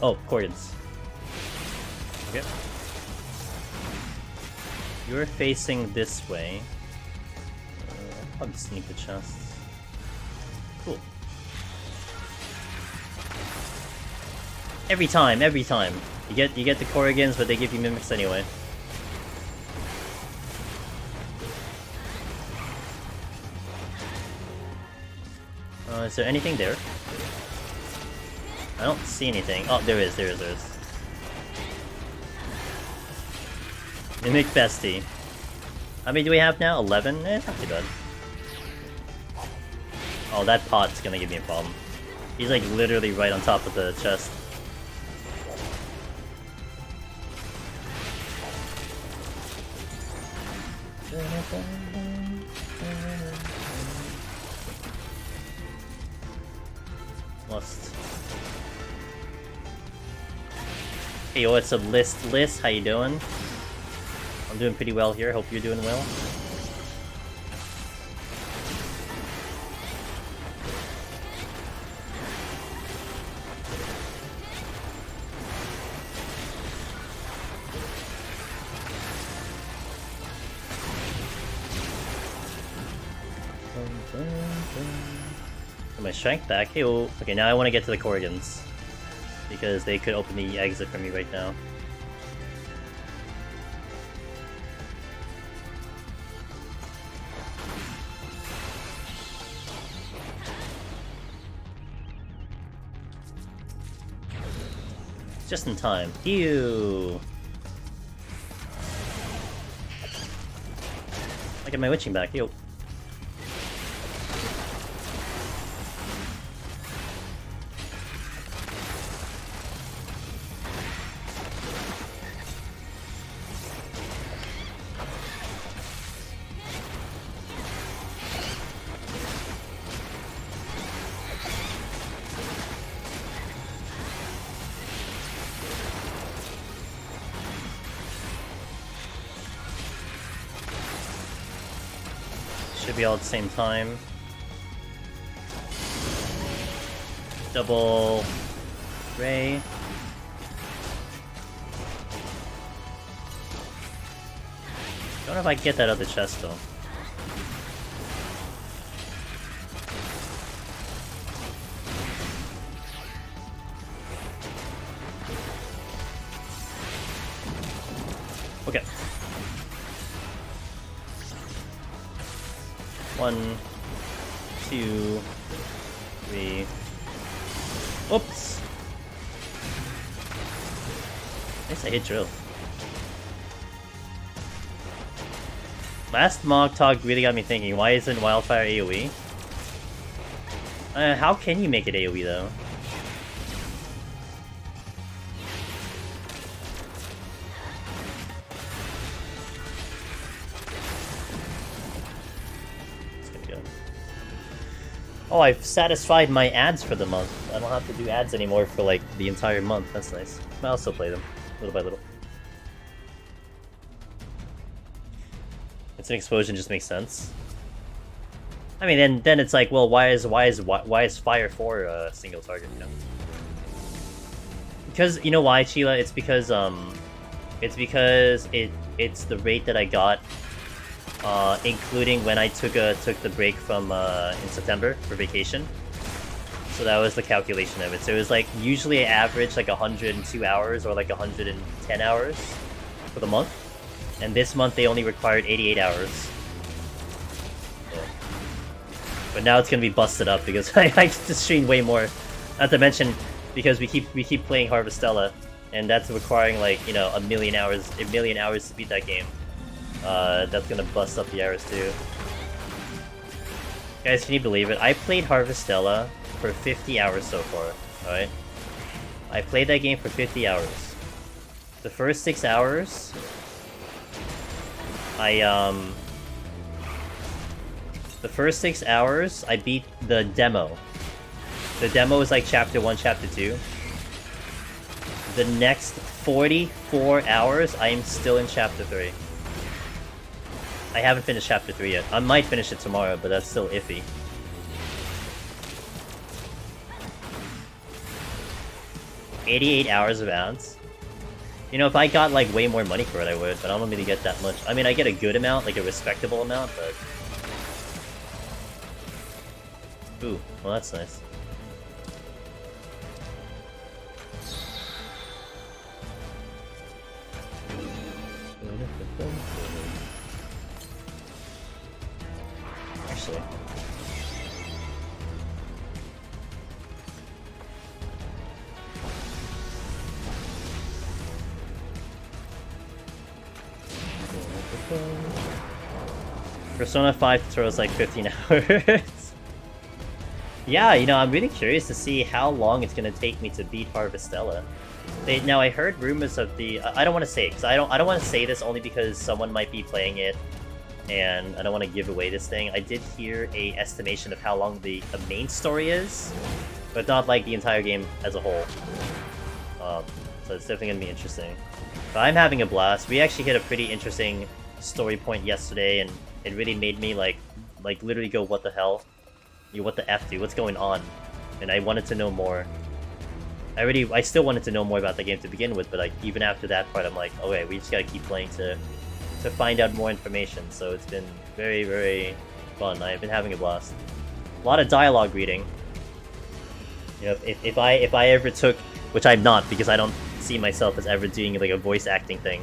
Oh, Corgans. Okay. You're facing this way. I'll probably sneak the chests. Cool. Every time. You get the Corrigans, but they give you mimics anyway. Is there anything there? I don't see anything. Oh, there is. Mimic Bestie. How many do we have now? 11? Eh, not too bad. Oh, that pot's gonna give me a problem. He's like literally right on top of the chest. Lost. Hey, what's up, List? How you doing? I'm doing pretty well here. Hope you're doing well. My strength back. Hey, oh. Okay, now I want to get to the Corrigans because they could open the exit for me right now. Just in time. Ew. I get my witching back. Ew. Should be all at the same time. Double Ray. Don't know if I can get that other chest though. Okay. 1, 2, 3. Oops! I guess I hit drill. Last Mog Talk really got me thinking, why isn't Wildfire AoE? How can you make it AoE though? Oh, I've satisfied my ads for the month. I don't have to do ads anymore for like the entire month. That's nice. I'll still play them, little by little. It's an explosion, just makes sense. I mean, then it's like, well, why is Fire 4 a single target? You know? Because you know why, Sheila? It's because it's the rate that I got. Including when I took the break from in September for vacation. So that was the calculation of it. So it was like usually I average like 102 hours or like 110 hours for the month. And this month they only required 88 hours. Yeah. But now it's gonna be busted up because I just streamed way more. Not to mention because we keep playing Harvestella, and that's requiring like, you know, a million hours to beat that game. That's gonna bust up the hours too. Guys, can you believe it? I played Harvestella for 50 hours so far, alright? I played that game for 50 hours. The first 6 hours, I beat the demo. The demo is like Chapter 1, Chapter 2. The next 44 hours, I am still in Chapter 3. I haven't finished Chapter 3 yet. I might finish it tomorrow, but that's still iffy. $88 hours of ads. You know, if I got like way more money for it, I would, but I don't really get that much. I mean, I get a good amount, like a respectable amount, but... Ooh, well that's nice. Actually. Persona 5 tutorials like 15 hours. Yeah, you know, I'm really curious to see how long it's gonna take me to beat Harvestella. Now, I heard rumors of the... I don't want to say it, because I don't want to say this only because someone might be playing it, and I don't want to give away this thing. I did hear a estimation of how long the main story is, but not like the entire game as a whole. So it's definitely gonna be interesting. But I'm having a blast. We actually hit a pretty interesting story point yesterday, and it really made me like literally go, what the hell? What the F, dude? What's going on? And I wanted to know more. I still wanted to know more about the game to begin with, but like even after that part, I'm like, okay, we just gotta keep playing to find out more information. So it's been very, very fun. I've been having a blast. A lot of dialogue reading. You know, if I ever took, which I'm not, because I don't see myself as ever doing like a voice acting thing.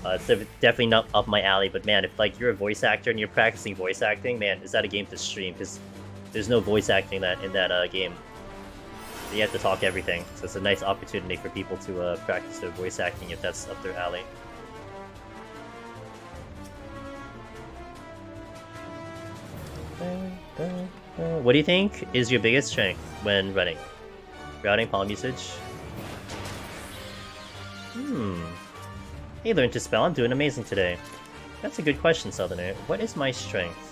It's definitely not up my alley. But man, if like you're a voice actor and you're practicing voice acting, man, is that a game to stream? Because there's no voice acting in that game. You have to talk everything, so it's a nice opportunity for people to practice their voice acting if that's up their alley. What do you think is your biggest strength when running? Routing, palm usage? Hey, learned to spell. I'm doing amazing today. That's a good question, Southerner. What is my strength?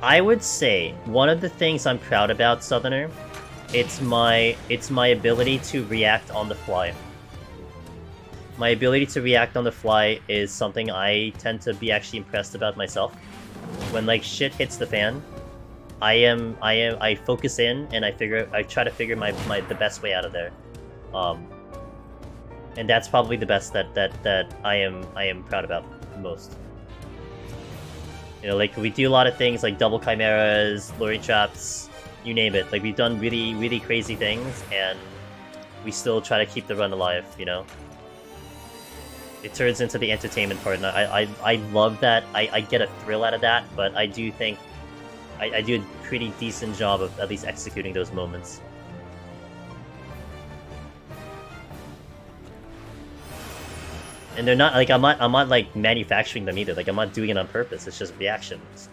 I would say one of the things I'm proud about, Southerner, it's my ability to react on the fly. My ability to react on the fly is something I tend to be actually impressed about myself. When like shit hits the fan, I focus in and I try to figure the best way out of there. And that's probably the best that I am proud about the most. You know, like, we do a lot of things, like double chimeras, luring traps, you name it. Like, we've done really, really crazy things, and we still try to keep the run alive, you know? It turns into the entertainment part, and I love that. I get a thrill out of that, but I do think I do a pretty decent job of at least executing those moments. And they're not like I'm not like manufacturing them either. Like, I'm not doing it on purpose. It's just reactions.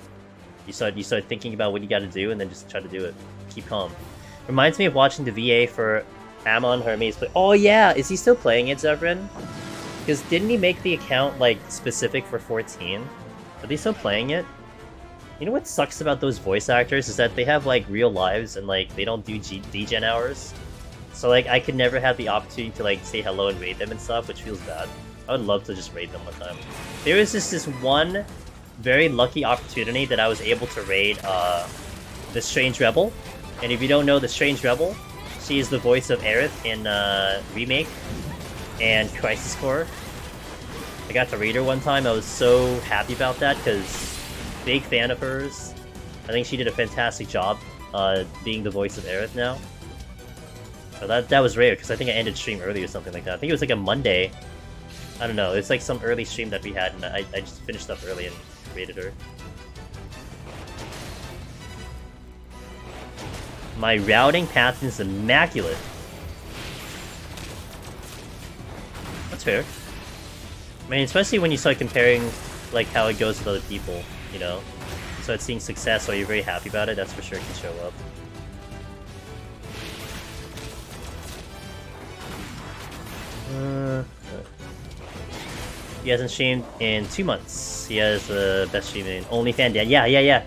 You start thinking about what you got to do, and then just try to do it. Keep calm. Reminds me of watching the VA for Amon Hermes play. Oh yeah, is he still playing it, Zevran? Because didn't he make the account like specific for 14? Are they still playing it? You know what sucks about those voice actors is that they have like real lives and like they don't do degen hours. So like I could never have the opportunity to like say hello and raid them and stuff, which feels bad. I would love to just raid them one time. There was just this one very lucky opportunity that I was able to raid the Strange Rebel. And if you don't know the Strange Rebel, she is the voice of Aerith in Remake and Crisis Core. I got to raid her one time. I was so happy about that because big fan of hers. I think she did a fantastic job being the voice of Aerith now. So that was rare because I think I ended stream early or something like that. I think it was like a Monday. I don't know, it's like some early stream that we had, and I just finished up early and raided her. My routing pattern is immaculate. That's fair. I mean, especially when you start comparing like how it goes with other people, you know? You start seeing success or you're very happy about it, that's for sure can show up. He hasn't streamed in 2 months. He has the best stream in OnlyFans. Yeah.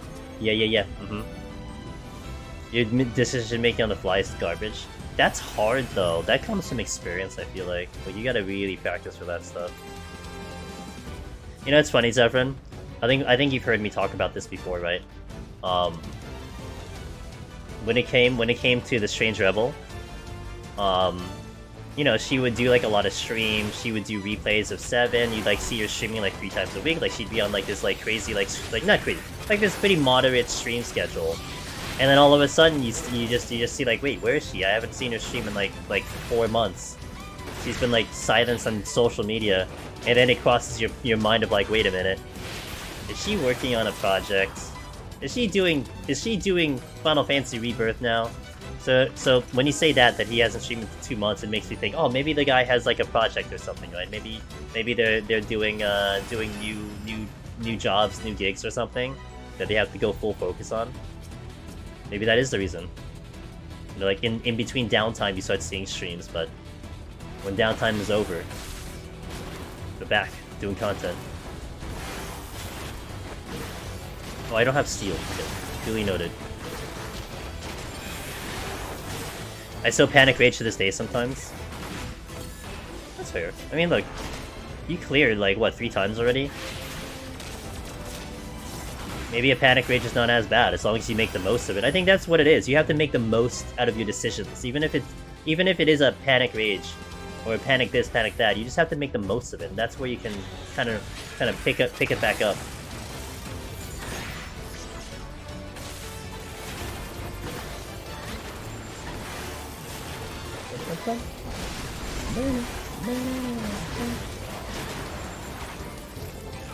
Your decision making on the fly is garbage. That's hard though. That comes from experience, I feel like. But you gotta really practice for that stuff. You know, it's funny, Zevran. I think you've heard me talk about this before, right? When it came to the Strange Rebel, you know, she would do like a lot of streams. She would do replays of 7. You'd like see her streaming like 3 times a week. Like she'd be on like this like crazy like not crazy, like this pretty moderate stream schedule. And then all of a sudden you just see like, wait, where is she? I haven't seen her stream in like 4 months. She's been like silenced on social media, and then it crosses your mind of like, wait a minute, is she working on a project? Is she doing Final Fantasy Rebirth now? So when you say that he hasn't streamed in 2 months, it makes me think, oh, maybe the guy has like a project or something, right? Maybe they're doing new jobs, new gigs or something that they have to go full focus on. Maybe that is the reason. You know, like in between downtime you start seeing streams, but when downtime is over, they're back doing content. Oh, I don't have steel. Okay. Duly noted. I still panic rage to this day sometimes. That's fair. I mean, look, you cleared like what 3 times already. Maybe a panic rage is not as bad as long as you make the most of it. I think that's what it is. You have to make the most out of your decisions, even if it is a panic rage or a panic this, panic that. You just have to make the most of it. And that's where you can kind of pick it back up.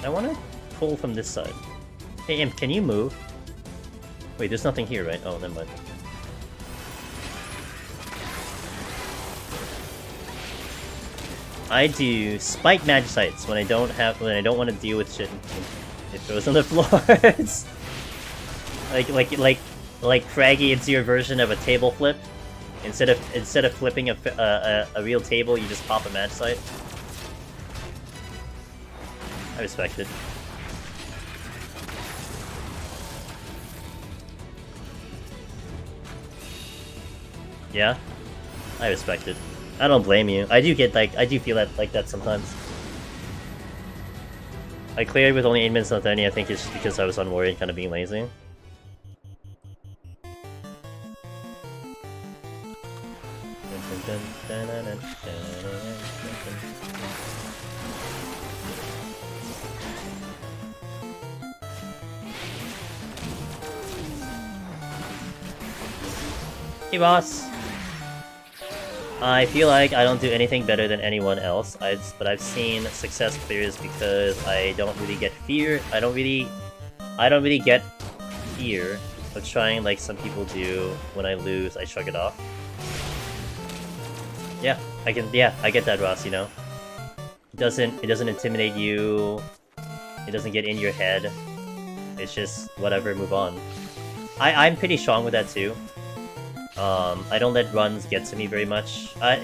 I want to pull from this side. Hey Imp, can you move? Wait, there's nothing here, right? Oh, never mind. I do spike magicites when I don't want to deal with shit. It goes on the floors. like Craggy, it's your version of a table flip. Instead of flipping a real table, you just pop a magicite. I respect it. Yeah, I respect it. I don't blame you. I do feel that like that sometimes. I cleared with only 8 minutes left. I think it's just because I was unworried and kind of being lazy. Hey boss! I feel like I don't do anything better than anyone else, but I've seen success clears because I don't really get fear. I don't really get fear of trying like some people do. When I lose, I shrug it off. Yeah, I get that, Ross, you know? It doesn't intimidate you, it doesn't get in your head, it's just whatever, move on. I'm pretty strong with that too. I don't let runs get to me very much. I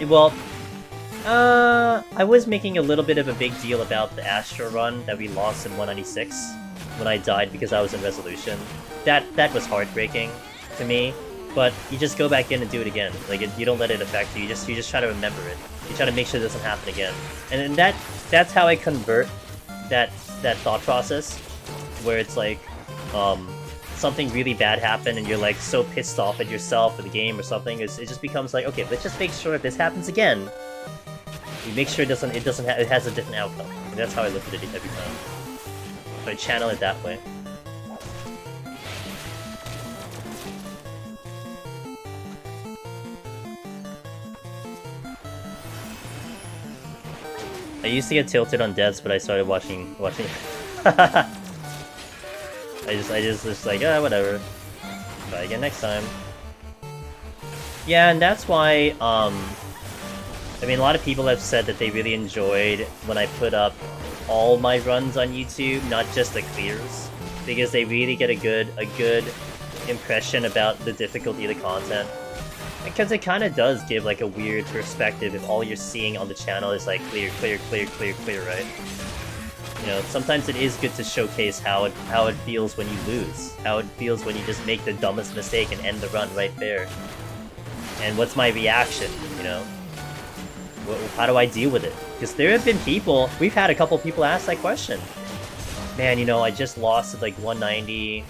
was making a little bit of a big deal about the Astro run that we lost in 196 when I died because I was in resolution. That was heartbreaking to me. But you just go back in and do it again. Like you don't let it affect you. You just try to remember it. You try to make sure it doesn't happen again. And then that's how I convert that thought process, where it's like something really bad happened and you're like so pissed off at yourself or the game or something. It just becomes like, okay, let's just make sure if this happens again, we make sure it has a different outcome. And that's how I look at it every time. So I channel it that way. I used to get tilted on deaths, but I started watching. I just like, whatever. Try again next time. Yeah, and that's why, I mean, a lot of people have said that they really enjoyed when I put up all my runs on YouTube, not just the clears, because they really get a good impression about the difficulty of the content. Because it kind of does give like a weird perspective if all you're seeing on the channel is like clear, right? You know, sometimes it is good to showcase how it feels when you lose, how it feels when you just make the dumbest mistake and end the run right there. And what's my reaction, you know? How do I deal with it? Because there have been people, we've had a couple people ask that question. Man, you know, I just lost at like 190.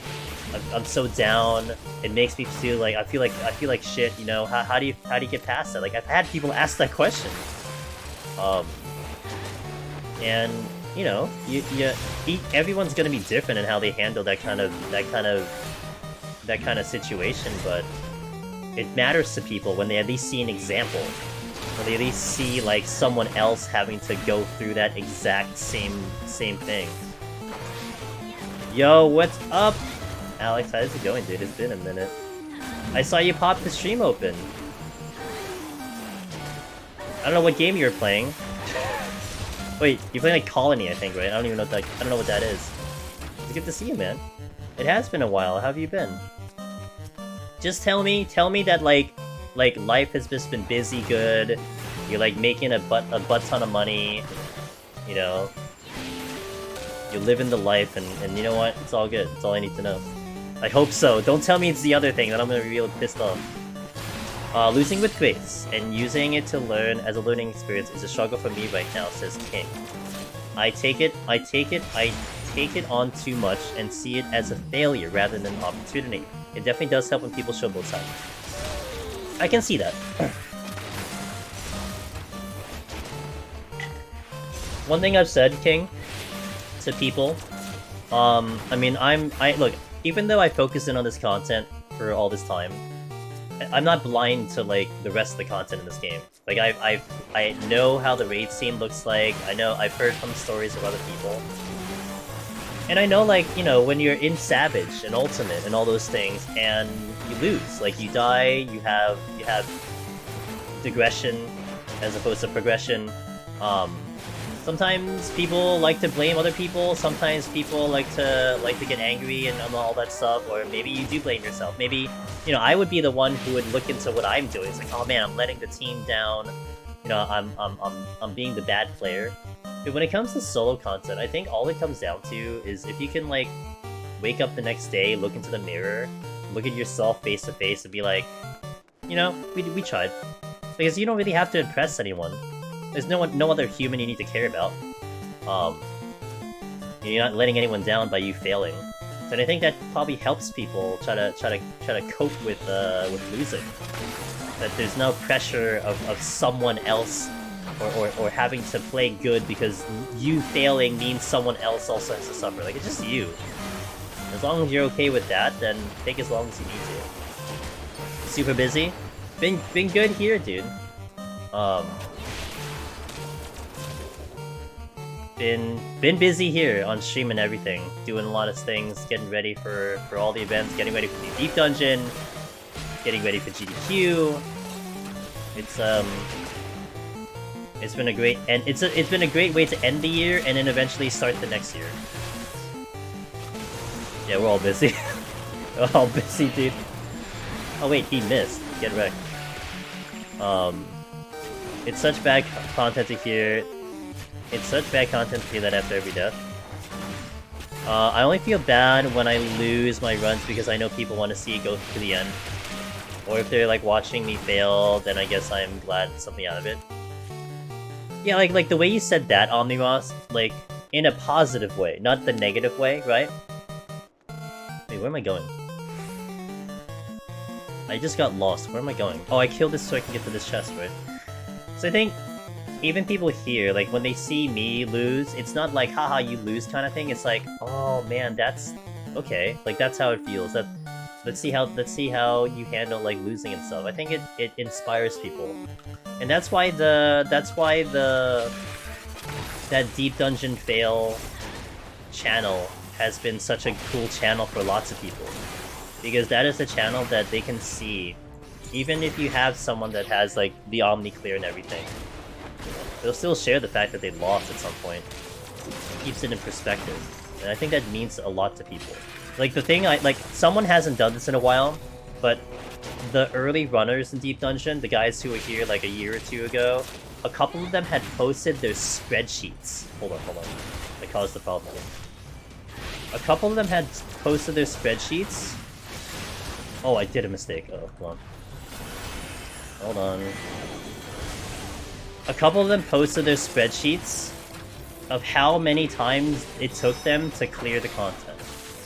I'm so down. It makes me feel like I feel like shit. You know, how do you get past that? Like I've had people ask that question. And you know, everyone's gonna be different in how they handle that kind of that kind of situation, but it matters to people when they at least see an example. When they at least see like someone else having to go through that exact same thing. Yo, what's up? Alex, how's it going, dude? It's been a minute. I saw you pop the stream open. I don't know what game you were playing. Wait, you're playing like Colony, I think, right? I don't even know what that. I don't know what that is. It's good to see you, man. It has been a while. How have you been? Just tell me that like life has just been busy, good. You're like making a butt ton of money. You know, you're living the life, and you know what? It's all good. It's all I need to know. I hope so. Don't tell me it's the other thing, then I'm gonna be real pissed off. Losing with grace and using it to learn as a learning experience is a struggle for me right now, says King. I take it on too much and see it as a failure rather than an opportunity. It definitely does help when people show both sides. I can see that. One thing I've said, King, to people, I mean, look, even though I focus in on this content for all this time, I'm not blind to like the rest of the content in this game. Like I know how the raid scene looks like. I've heard from stories of other people, and I know, like, you know, when you're in Savage and Ultimate and all those things, and you lose, like you die, you have digression as opposed to progression. Sometimes people like to blame other people. Sometimes people like to get angry and all that stuff. Or maybe you do blame yourself. Maybe, you know, I would be the one who would look into what I'm doing. It's like, oh man, I'm letting the team down. You know, I'm being the bad player. But when it comes to solo content, I think all it comes down to is if you can like wake up the next day, look into the mirror, look at yourself face to face, and be like, you know, we tried. Because you don't really have to impress anyone. There's no other human you need to care about. You're not letting anyone down by you failing. So I think that probably helps people try to cope with losing. That there's no pressure of someone else or having to play good because you failing means someone else also has to suffer. Like, it's just you. As long as you're okay with that, then take as long as you need to. Super busy? Been good here, dude. Been busy here on stream and everything, doing a lot of things, getting ready for all the events, getting ready for the Deep Dungeon, getting ready for GDQ. It's been a great it's been a great way to end the year and then eventually start the next year. Yeah, we're all busy. We're all busy, dude. Oh wait, he missed. Get wrecked. It's such bad content to hear. It's such bad content to hear that after every death. I only feel bad when I lose my runs because I know people want to see it go to the end. Or if they're like watching me fail, then I guess I'm glad something out of it. Yeah, like the way you said that, Omnimos, like in a positive way, not the negative way, right? Wait, where am I going? I just got lost. Where am I going? Oh, I killed this so I can get to this chest, right? So I think even people here, like when they see me lose, it's not like haha you lose kind of thing. It's like, oh man, that's okay. Like that's how it feels. That let's see how you handle like losing and stuff. I think it inspires people, and that's why that Deep Dungeon fail channel has been such a cool channel for lots of people, because that is a channel that they can see, even if you have someone that has like the Omni clear and everything. They'll still share the fact that they lost at some point. It keeps it in perspective. And I think that means a lot to people. Like the thing someone hasn't done this in a while, but the early runners in Deep Dungeon, the guys who were here like a year or two ago, a couple of them had posted their spreadsheets. Hold on. That caused the problem. A couple of them had posted their spreadsheets. Oh, I did a mistake. Oh, hold on. A couple of them posted their spreadsheets of how many times it took them to clear the content.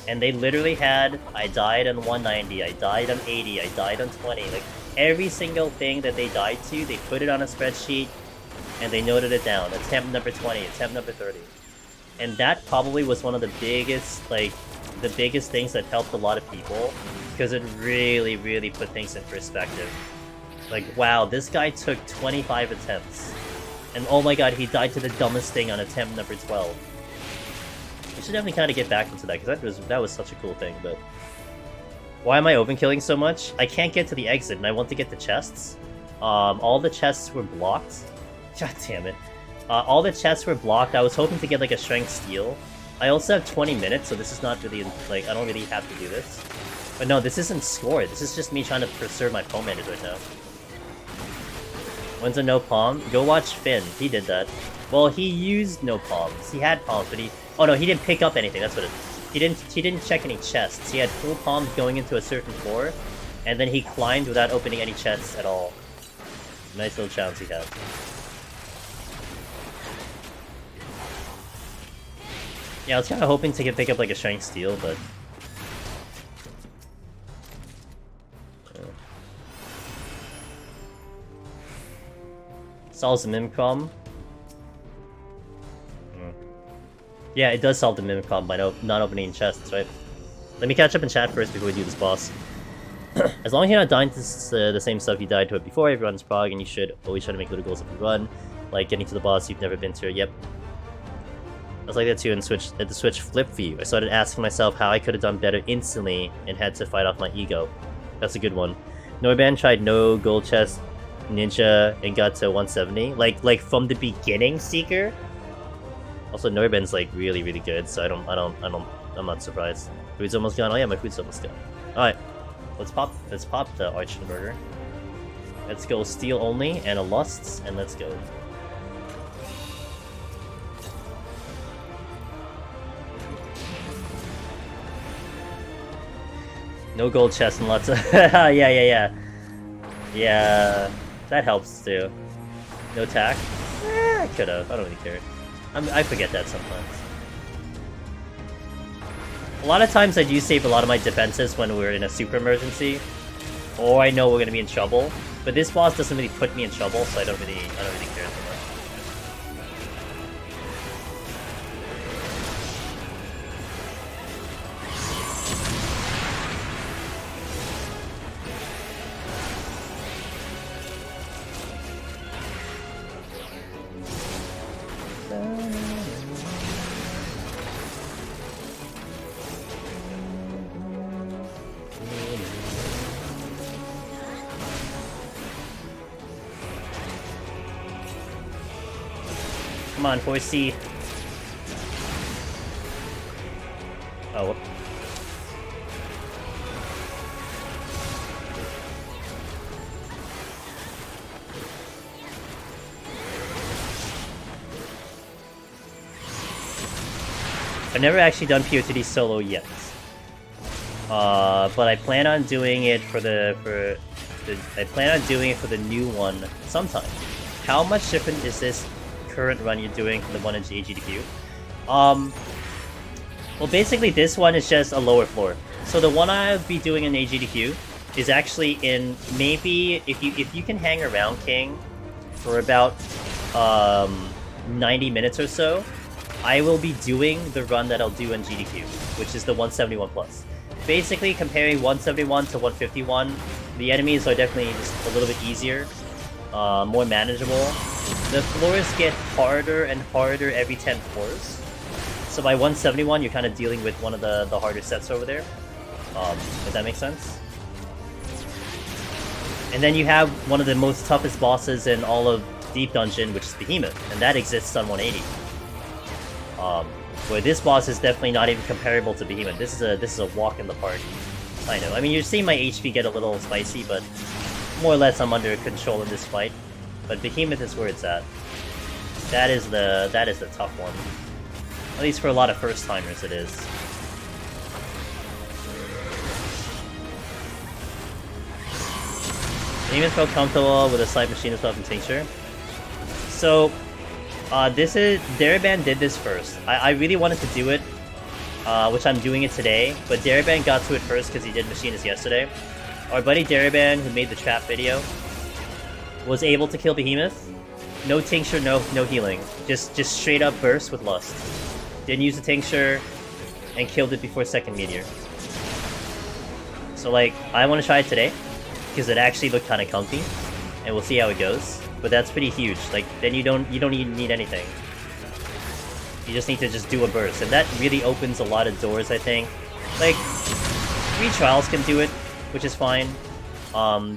And they literally had, I died on 190, I died on 80, I died on 20. Like, every single thing that they died to, they put it on a spreadsheet, and they noted it down. Attempt number 20, attempt number 30. And that probably was one of the biggest, like, the biggest things that helped a lot of people, because it really, really put things in perspective. Like, wow, this guy took 25 attempts. And oh my god, he died to the dumbest thing on attempt number 12. We should definitely kind of get back into that, because that was such a cool thing, but... Why am I overkilling so much? I can't get to the exit, and I want to get the chests. All the chests were blocked. God damn it. All the chests were blocked. I was hoping to get, like, a strength steal. I also have 20 minutes, so this is not really, like, I don't really have to do this. But no, this isn't score. This is just me trying to preserve my palm manage right now. When's a no palm? Go watch Finn. He did that. Well, he used no palms. He had palms, but he... Oh no, he didn't pick up anything. That's what it... He didn't check any chests. He had full palms going into a certain floor, and then he climbed without opening any chests at all. Nice little challenge he had. Yeah, I was kind of hoping to pick up like a strength steal, but... Solves the mim problem. Yeah, it does solve the mim problem by not opening chests, right? Let me catch up in chat first before we do this boss. As long as you're not dying to the same stuff you died to it before, everyone's prog, and you should always try to make little goals if you run. Like getting to the boss you've never been to. Yep. I was like that too, and the switch flipped for you. I started asking myself how I could have done better instantly and had to fight off my ego. That's a good one. Noiban tried no gold chest ninja and got to 170. Like from the beginning, Seeker. Also, Noiban's like really, really good, so I'm not surprised. Food's almost gone. Oh yeah, my food's almost gone. All right, let's pop the Arch Burger. Let's go steel only and a lusts, and let's go. No gold chest and lots of yeah, that helps too. No tack. I could have. I don't really care. I forget that sometimes. A lot of times I do save a lot of my defenses when we're in a super emergency, or I know we're gonna be in trouble. But this boss doesn't really put me in trouble, so I don't really care too much. Come on, 4C. Oh. I've never actually done PoTD solo yet. But I plan on doing it for the new one sometime. How much different is this current run you're doing from the one in AGDQ? Well, basically this one is just a lower floor. So the one I'll be doing in AGDQ is actually in, maybe if you can hang around King for about 90 minutes or so, I will be doing the run that I'll do in GDQ, which is the 171 plus. Basically comparing 171 to 151, the enemies are definitely just a little bit easier, more manageable. The floors get harder and harder every 10 floors. So by 171, you're kind of dealing with one of the harder sets over there. If that makes sense. And then you have one of the most toughest bosses in all of Deep Dungeon, which is Behemoth, and that exists on 180. Where this boss is definitely not even comparable to Behemoth. This is a walk in the park. I know. I mean, you're seeing my HP get a little spicy, but more or less I'm under control in this fight. But Behemoth is where it's at. That is the tough one. At least for a lot of first timers, it is. Behemoth felt comfortable with a slight machine of and tincture. So, Daraban did this first. I really wanted to do it, which I'm doing it today, but Daraban got to it first because he did Machinist yesterday. Our buddy Daraban, who made the trap video, was able to kill Behemoth. No tincture, no healing. Just straight up burst with lust. Didn't use the tincture, and killed it before second meteor. So like, I want to try it today, because it actually looked kind of comfy, and we'll see how it goes. But that's pretty huge. Like, then you don't even need anything. You just need to just do a burst, and that really opens a lot of doors, I think. Like, 3 trials can do it, which is fine.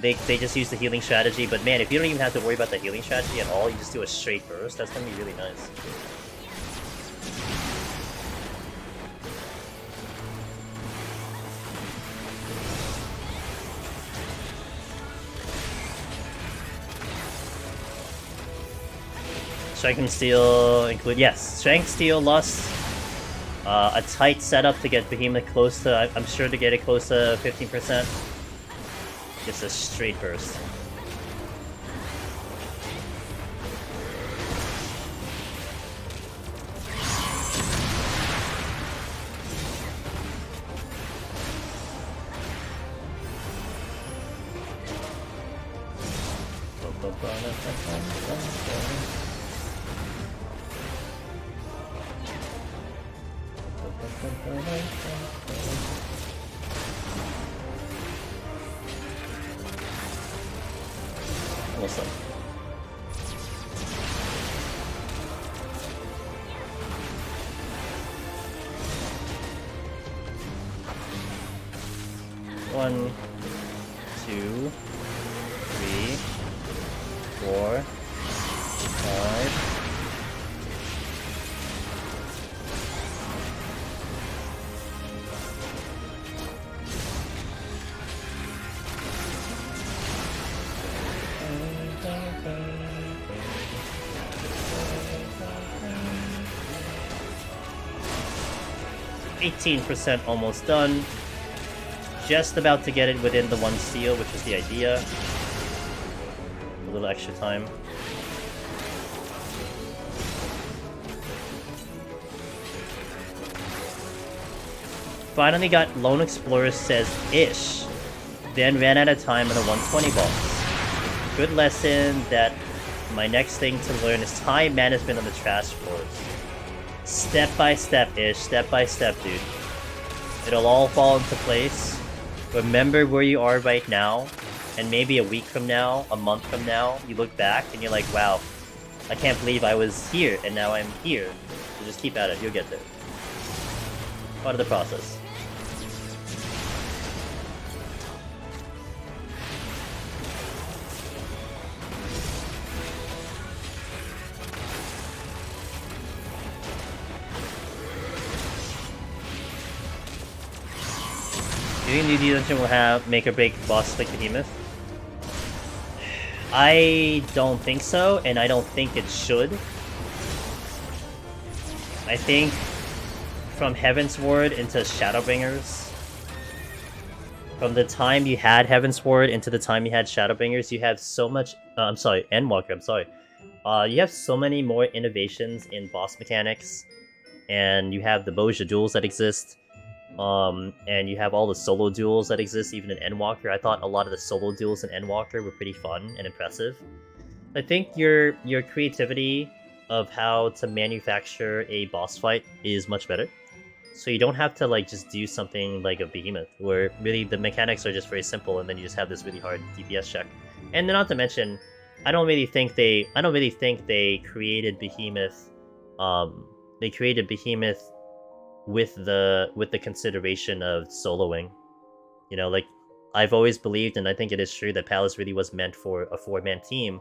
They just use the healing strategy, but man, if you don't even have to worry about the healing strategy at all, you just do a straight burst, that's gonna be really nice. Strength and Steel include... Yes, Strength, Steel, Lust. A tight setup to get Behemoth close to... I'm sure to get it close to 15%. Just a straight burst. Awesome. One, 2, 3, 4, 5. 18% almost done. Just about to get it within the 1 steal, which is the idea. A little extra time. Finally got Lone Explorer says ish. Then ran out of time on the 120 boss. Good lesson that my next thing to learn is time management on the trash floors. Step by step-ish, step by step, dude. It'll all fall into place. Remember where you are right now, and maybe a week from now, a month from now, you look back and you're like, wow, I can't believe I was here, and now I'm here. So just keep at it, you'll get there. Part of the process. Do you think the dungeon will make or break boss like Behemoth? I don't think so, and I don't think it should. I think from Heavensward into Shadowbringers, from the time you had Heavensward into the time you had Shadowbringers, you have so much... I'm sorry, Endwalker, I'm sorry. You have so many more innovations in boss mechanics, and you have the Boja duels that exist. And you have all the solo duels that exist even in Endwalker. I thought a lot of the solo duels in Endwalker were pretty fun and impressive. I think your creativity of how to manufacture a boss fight is much better. So you don't have to like just do something like a Behemoth, where really the mechanics are just very simple and then you just have this really hard DPS check. And then not to mention, I don't really think they created Behemoth with the consideration of soloing. You know, like, I've always believed, and I think it is true, that Palace really was meant for a 4-man team,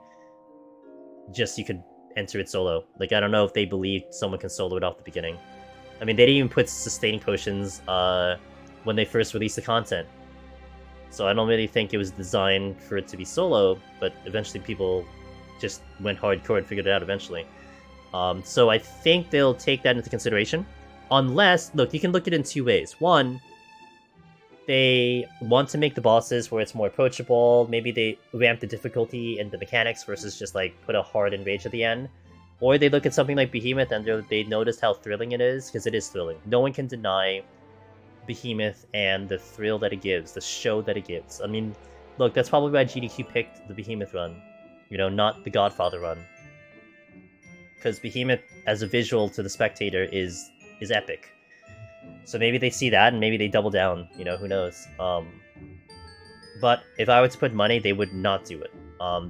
just you could enter it solo. Like, I don't know if they believed someone can solo it off the beginning. I mean, they didn't even put sustaining potions when they first released the content. So I don't really think it was designed for it to be solo, but eventually people just went hardcore and figured it out eventually. So I think they'll take that into consideration. Unless, look, you can look at it in 2 ways. One, they want to make the bosses where it's more approachable. Maybe they ramp the difficulty and the mechanics versus just like put a hard enrage at the end. Or they look at something like Behemoth and they notice how thrilling it is, because it is thrilling. No one can deny Behemoth and the thrill that it gives, the show that it gives. I mean, look, that's probably why GDQ picked the Behemoth run, you know, not the Godfather run. Because Behemoth, as a visual to the spectator, is epic. So maybe they see that and maybe they double down. You know, who knows? But if I were to put money, they would not do it.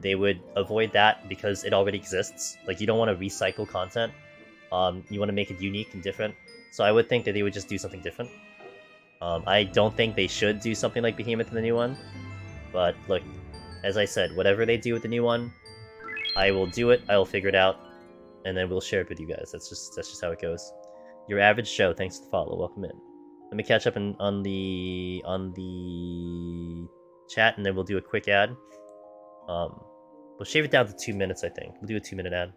They would avoid that because it already exists. Like, you don't want to recycle content. You want to make it unique and different. So I would think that they would just do something different. I don't think they should do something like Behemoth in the new one. But look, as I said, whatever they do with the new one, I will do it. I will figure it out, and then we'll share it with you guys. That's just how it goes. Your average show. Thanks for the follow. Welcome in. Let me catch up on the chat, and then we'll do a quick ad. We'll shave it down to 2 minutes, I think. We'll do a 2-minute ad.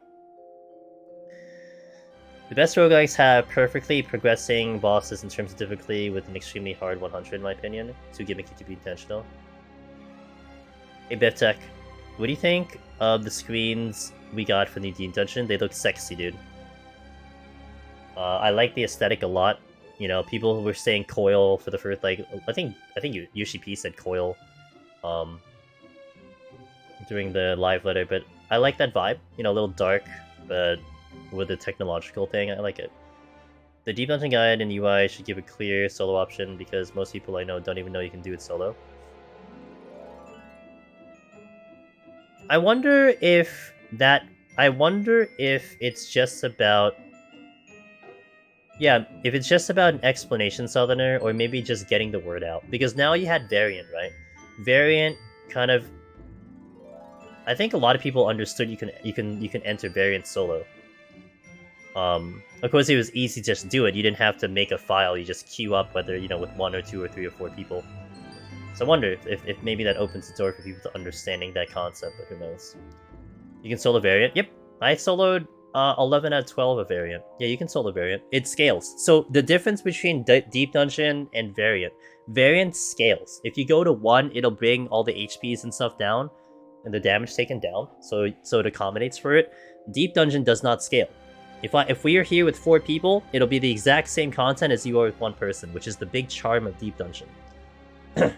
The best roguelikes have perfectly progressing bosses in terms of difficulty with an extremely hard 100, in my opinion. Too gimmicky to be intentional. Hey, BevTech, what do you think of the screens we got for the Deep Dungeon? They look sexy, dude. I like the aesthetic a lot. You know, people were saying coil for the first, like, I think Yoshi P said coil during the live letter, but I like that vibe. You know, a little dark, but with a technological thing. I like it. The Deep Dungeon Guide and UI should give a clear solo option because most people I know don't even know you can do it solo. I wonder if it's just about... Yeah, if it's just about an explanation southerner, or maybe just getting the word out. Because now you had Variant, right? Variant kind of... I think a lot of people understood you can enter Variant solo. Of course, it was easy to just do it. You didn't have to make a file. You just queue up, whether, you know, with 1 or 2 or 3 or 4 people. So I wonder if maybe that opens the door for people to understanding that concept, but who knows. You can solo Variant. Yep, I soloed 11 out of 12 of Variant. Yeah, you can solo Variant. It scales. So the difference between Deep Dungeon and Variant scales. If you go to 1, it'll bring all the HPs and stuff down, and the damage taken down, so it accommodates for it. Deep Dungeon does not scale. If we are here with 4 people, it'll be the exact same content as you are with 1 person, which is the big charm of Deep Dungeon. It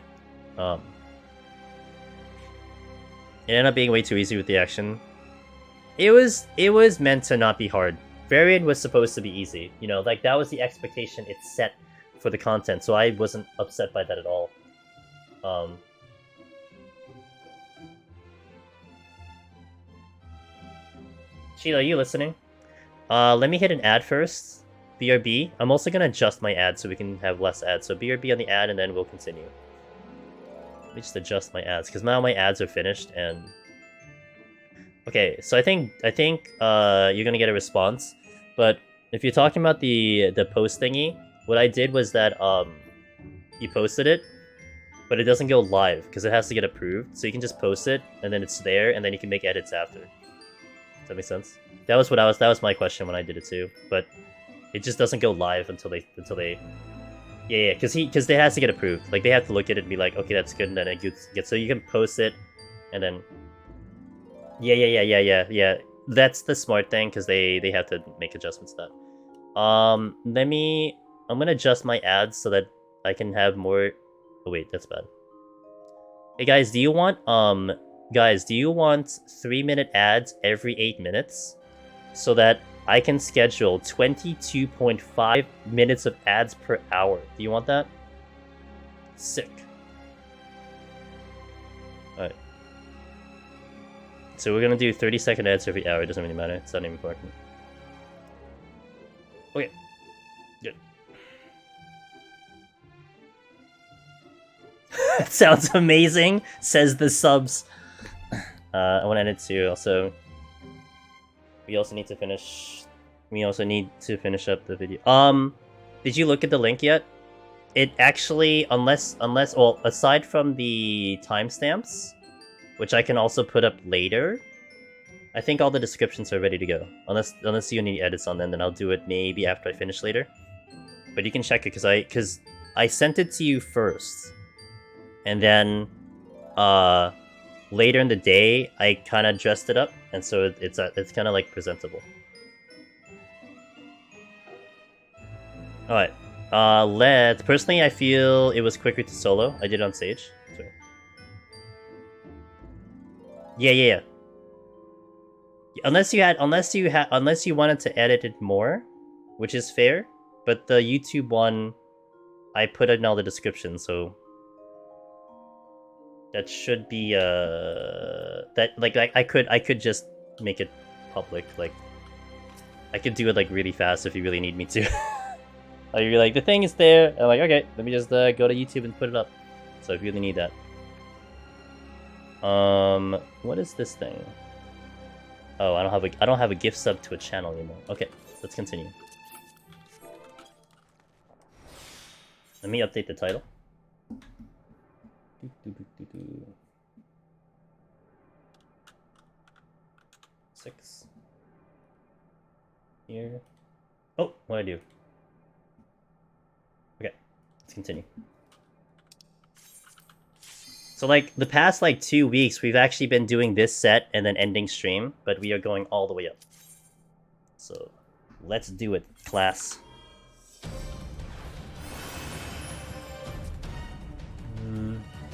ended up being way too easy with the action. It was meant to not be hard. Variant was supposed to be easy. You know, like, that was the expectation it set for the content, so I wasn't upset by that at all. Sheila, are you listening? Let me hit an ad first. BRB. I'm also gonna adjust my ad so we can have less ads. So BRB on the ad, and then we'll continue. Let me just adjust my ads, because now my ads are finished, and... Okay, so I think you're gonna get a response, but if you're talking about the post thingy, what I did was that, you posted it, but it doesn't go live, because it has to get approved, so you can just post it, and then it's there, and then you can make edits after. Does that make sense? That was my question when I did it too, but it just doesn't go live until they yeah, because it has to get approved. Like, they have to look at it and be like, okay, that's good, and then it gets so you can post it, and then yeah. That's the smart thing, because they have to make adjustments to that. I'm gonna adjust my ads so that I can have more. Oh wait, that's bad. Hey guys, do you want 3-minute ads every 8 minutes, so that I can schedule 22.5 minutes of ads per hour? Do you want that? Sick. Alright. So we're gonna do 30-second ads every hour. It doesn't really matter. It's not even important. Okay. Good. Sounds amazing, says the subs. I want to end it too. Also, we also need to finish up the video. Did you look at the link yet? It actually, well, aside from the timestamps, which I can also put up later, I think all the descriptions are ready to go. Unless you need edits on them, then I'll do it maybe after I finish later. But you can check it, because I sent it to you first, and then later in the day I kind of dressed it up, and so it's kind of like presentable. All right. Personally, I feel it was quicker to solo. I did it on stage. Sorry. Yeah. Unless you wanted to edit it more, which is fair. But the YouTube one, I put it in all the description, so that should be that like I could just make it public. Like I could do it like really fast if you really need me to. Like you're like the thing is there. I'm like okay, let me just go to YouTube and put it up. So if you really need that. What is this thing? Oh, I don't have a gift sub to a channel anymore. Okay, let's continue. Let me update the title. 6. Here. Oh, what'd I do? Okay, let's continue. So like the past like 2 weeks, we've actually been doing this set and then ending stream, but we are going all the way up. So let's do it, class.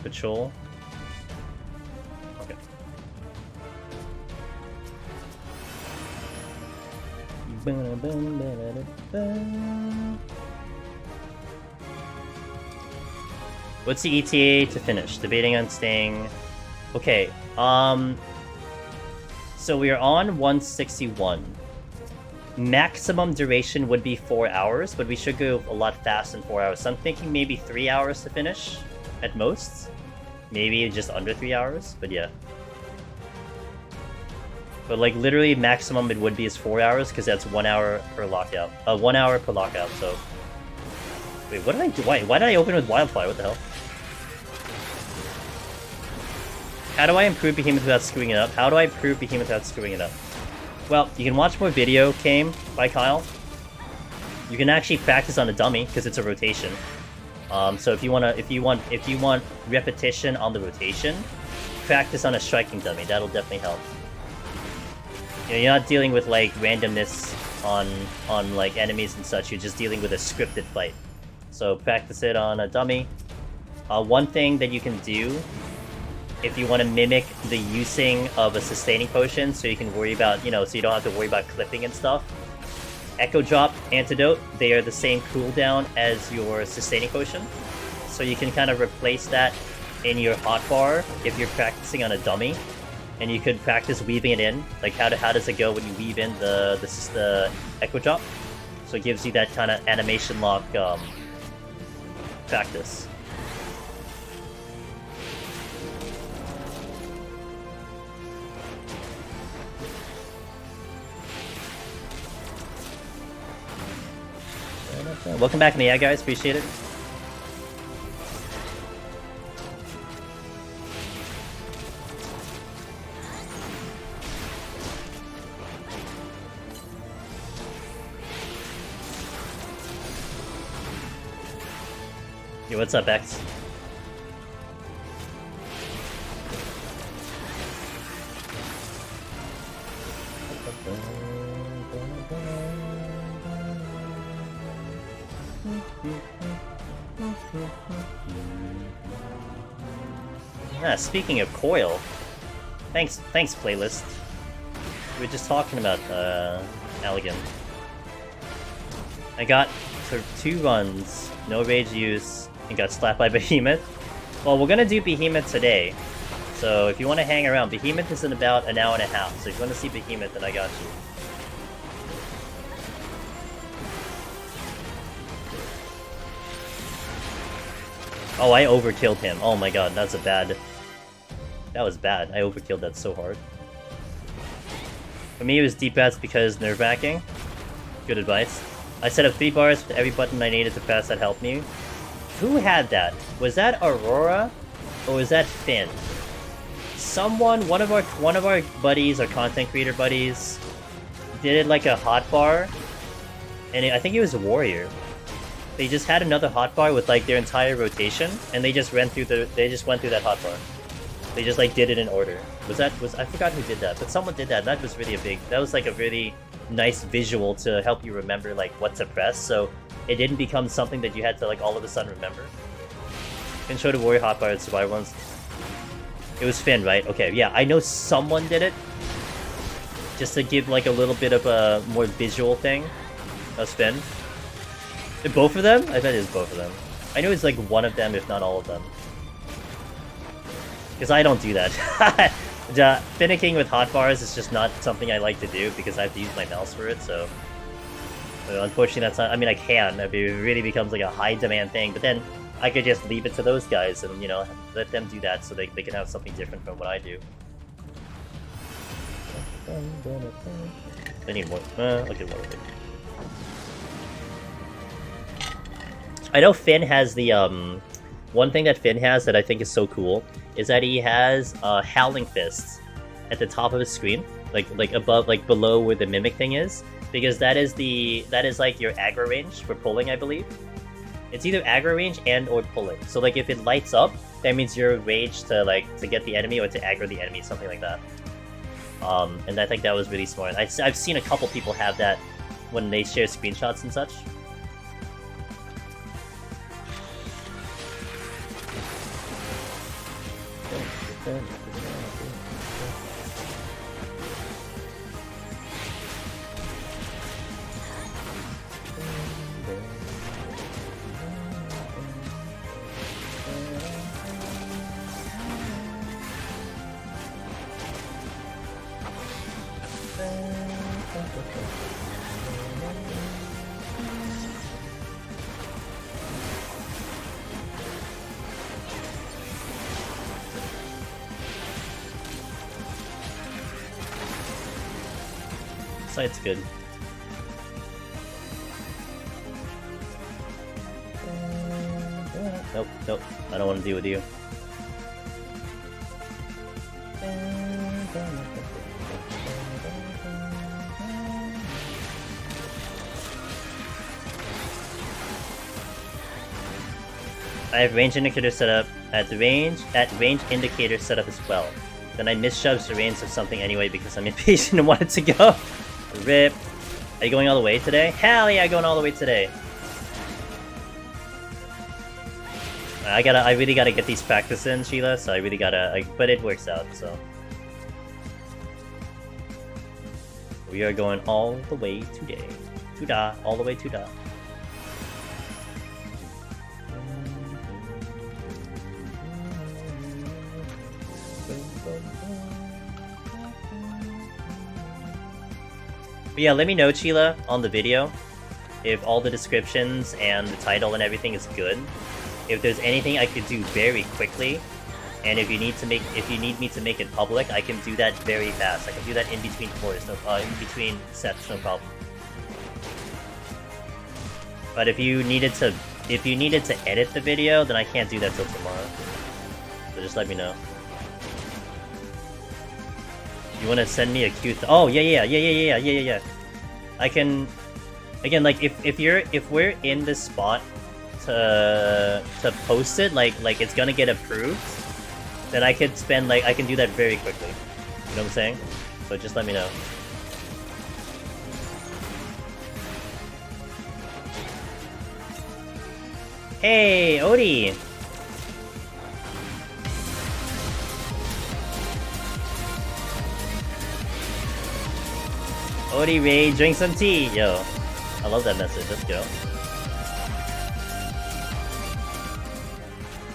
Patrol. Okay. What's the ETA to finish? Debating on staying. Okay, so we are on 161. Maximum duration would be 4 hours, but we should go a lot faster than 4 hours. So I'm thinking maybe 3 hours to finish, at most. Maybe just under 3 hours, but yeah. But like literally maximum it would be is 4 hours, because that's 1 hour per lockout. 1 hour per lockout, so... Wait, what did I do? Why did I open with Wildfire? What the hell? How do I improve Behemoth without screwing it up? How do I improve Behemoth without screwing it up? Well, you can watch more video came by Kyle. You can actually practice on a dummy, because it's a rotation. So if you want repetition on the rotation, practice on a striking dummy. That'll definitely help. You know, you're not dealing with like randomness on like enemies and such. You're just dealing with a scripted fight. So practice it on a dummy. One thing that you can do if you want to mimic the using of a sustaining potion, so you can worry about, you know, so you don't have to worry about clipping and stuff. Echo Drop, Antidote, they are the same cooldown as your sustaining potion. So you can kind of replace that in your hotbar if you're practicing on a dummy. And you could practice weaving it in. Like how does it go when you weave in the Echo Drop? So it gives you that kind of animation lock practice. Welcome back, Mia, guys. Appreciate it. Yo, what's up, X? Ah, speaking of coil, thanks playlist. We were just talking about Allegan. I got 2 runs, no rage use, and got slapped by Behemoth. Well, we're gonna do Behemoth today, so if you want to hang around, Behemoth is in about an hour and a half. So if you want to see Behemoth, then I got you. Oh, I overkilled him. Oh my god, that's a bad... That was bad. I overkilled that so hard. For me, it was deep bats because nerve-wracking. Good advice. I set up 3 bars with every button I needed to press that helped me. Who had that? Was that Aurora? Or was that Finn? Someone, one of our buddies, our content creator buddies, did it like a hotbar. And I think it was a warrior. They just had another hotbar with like their entire rotation, and they just went through that hotbar. They just like did it in order. I forgot who did that, but someone did that. That was really that was like a really nice visual to help you remember like what to press, so it didn't become something that you had to like all of a sudden remember. Finn showed a warrior hotbar at Survivor ones. It was Finn, right? Okay, yeah, I know someone did it. Just to give like a little bit of a more visual thing. That was Finn. Both of them? I bet it's both of them. I know it's like one of them, if not all of them. Because I don't do that. Finicking with hotbars is just not something I like to do because I have to use my mouse for it, so unfortunately that's not, I mean I can, if it really becomes like a high demand thing, but then I could just leave it to those guys and, you know, let them do that so they can have something different from what I do. I need more, I'll get one of it. I know Finn has the, one thing that Finn has that I think is so cool is that he has Howling Fists at the top of his screen, like above, like below where the Mimic thing is, because that is like your aggro range for pulling, I believe. It's either aggro range and or pulling. So like if it lights up, that means you're rage to get the enemy or to aggro the enemy, something like that. And I think that was really smart. I've seen a couple people have that when they share screenshots and such. Site's good. Nope, nope. I don't want to deal with you. I have range indicator set up at range indicator set up as well. Then I misshoved the reins of something anyway because I'm impatient and wanted to go. Rip. Are you going all the way today? Hell yeah, going all the way today. I really gotta get these practice in, Sheila, so I really gotta, but it works out, so. We are going all the way today. To-da, all the way to-da. But yeah, let me know, Sheila, on the video, if all the descriptions and the title and everything is good. If there's anything I could do very quickly, and if you need me to make it public, I can do that very fast. I can do that in between floors, in between sets, no problem. But if you needed to edit the video, then I can't do that till tomorrow. So just let me know. You want to send me a Q? Oh yeah. I can. Again, like if we're in this spot to post it, like it's gonna get approved, then I could I can do that very quickly. You know what I'm saying? So just let me know. Hey, Odie! Odie Ray, drink some tea! Yo, I love that message, let's go.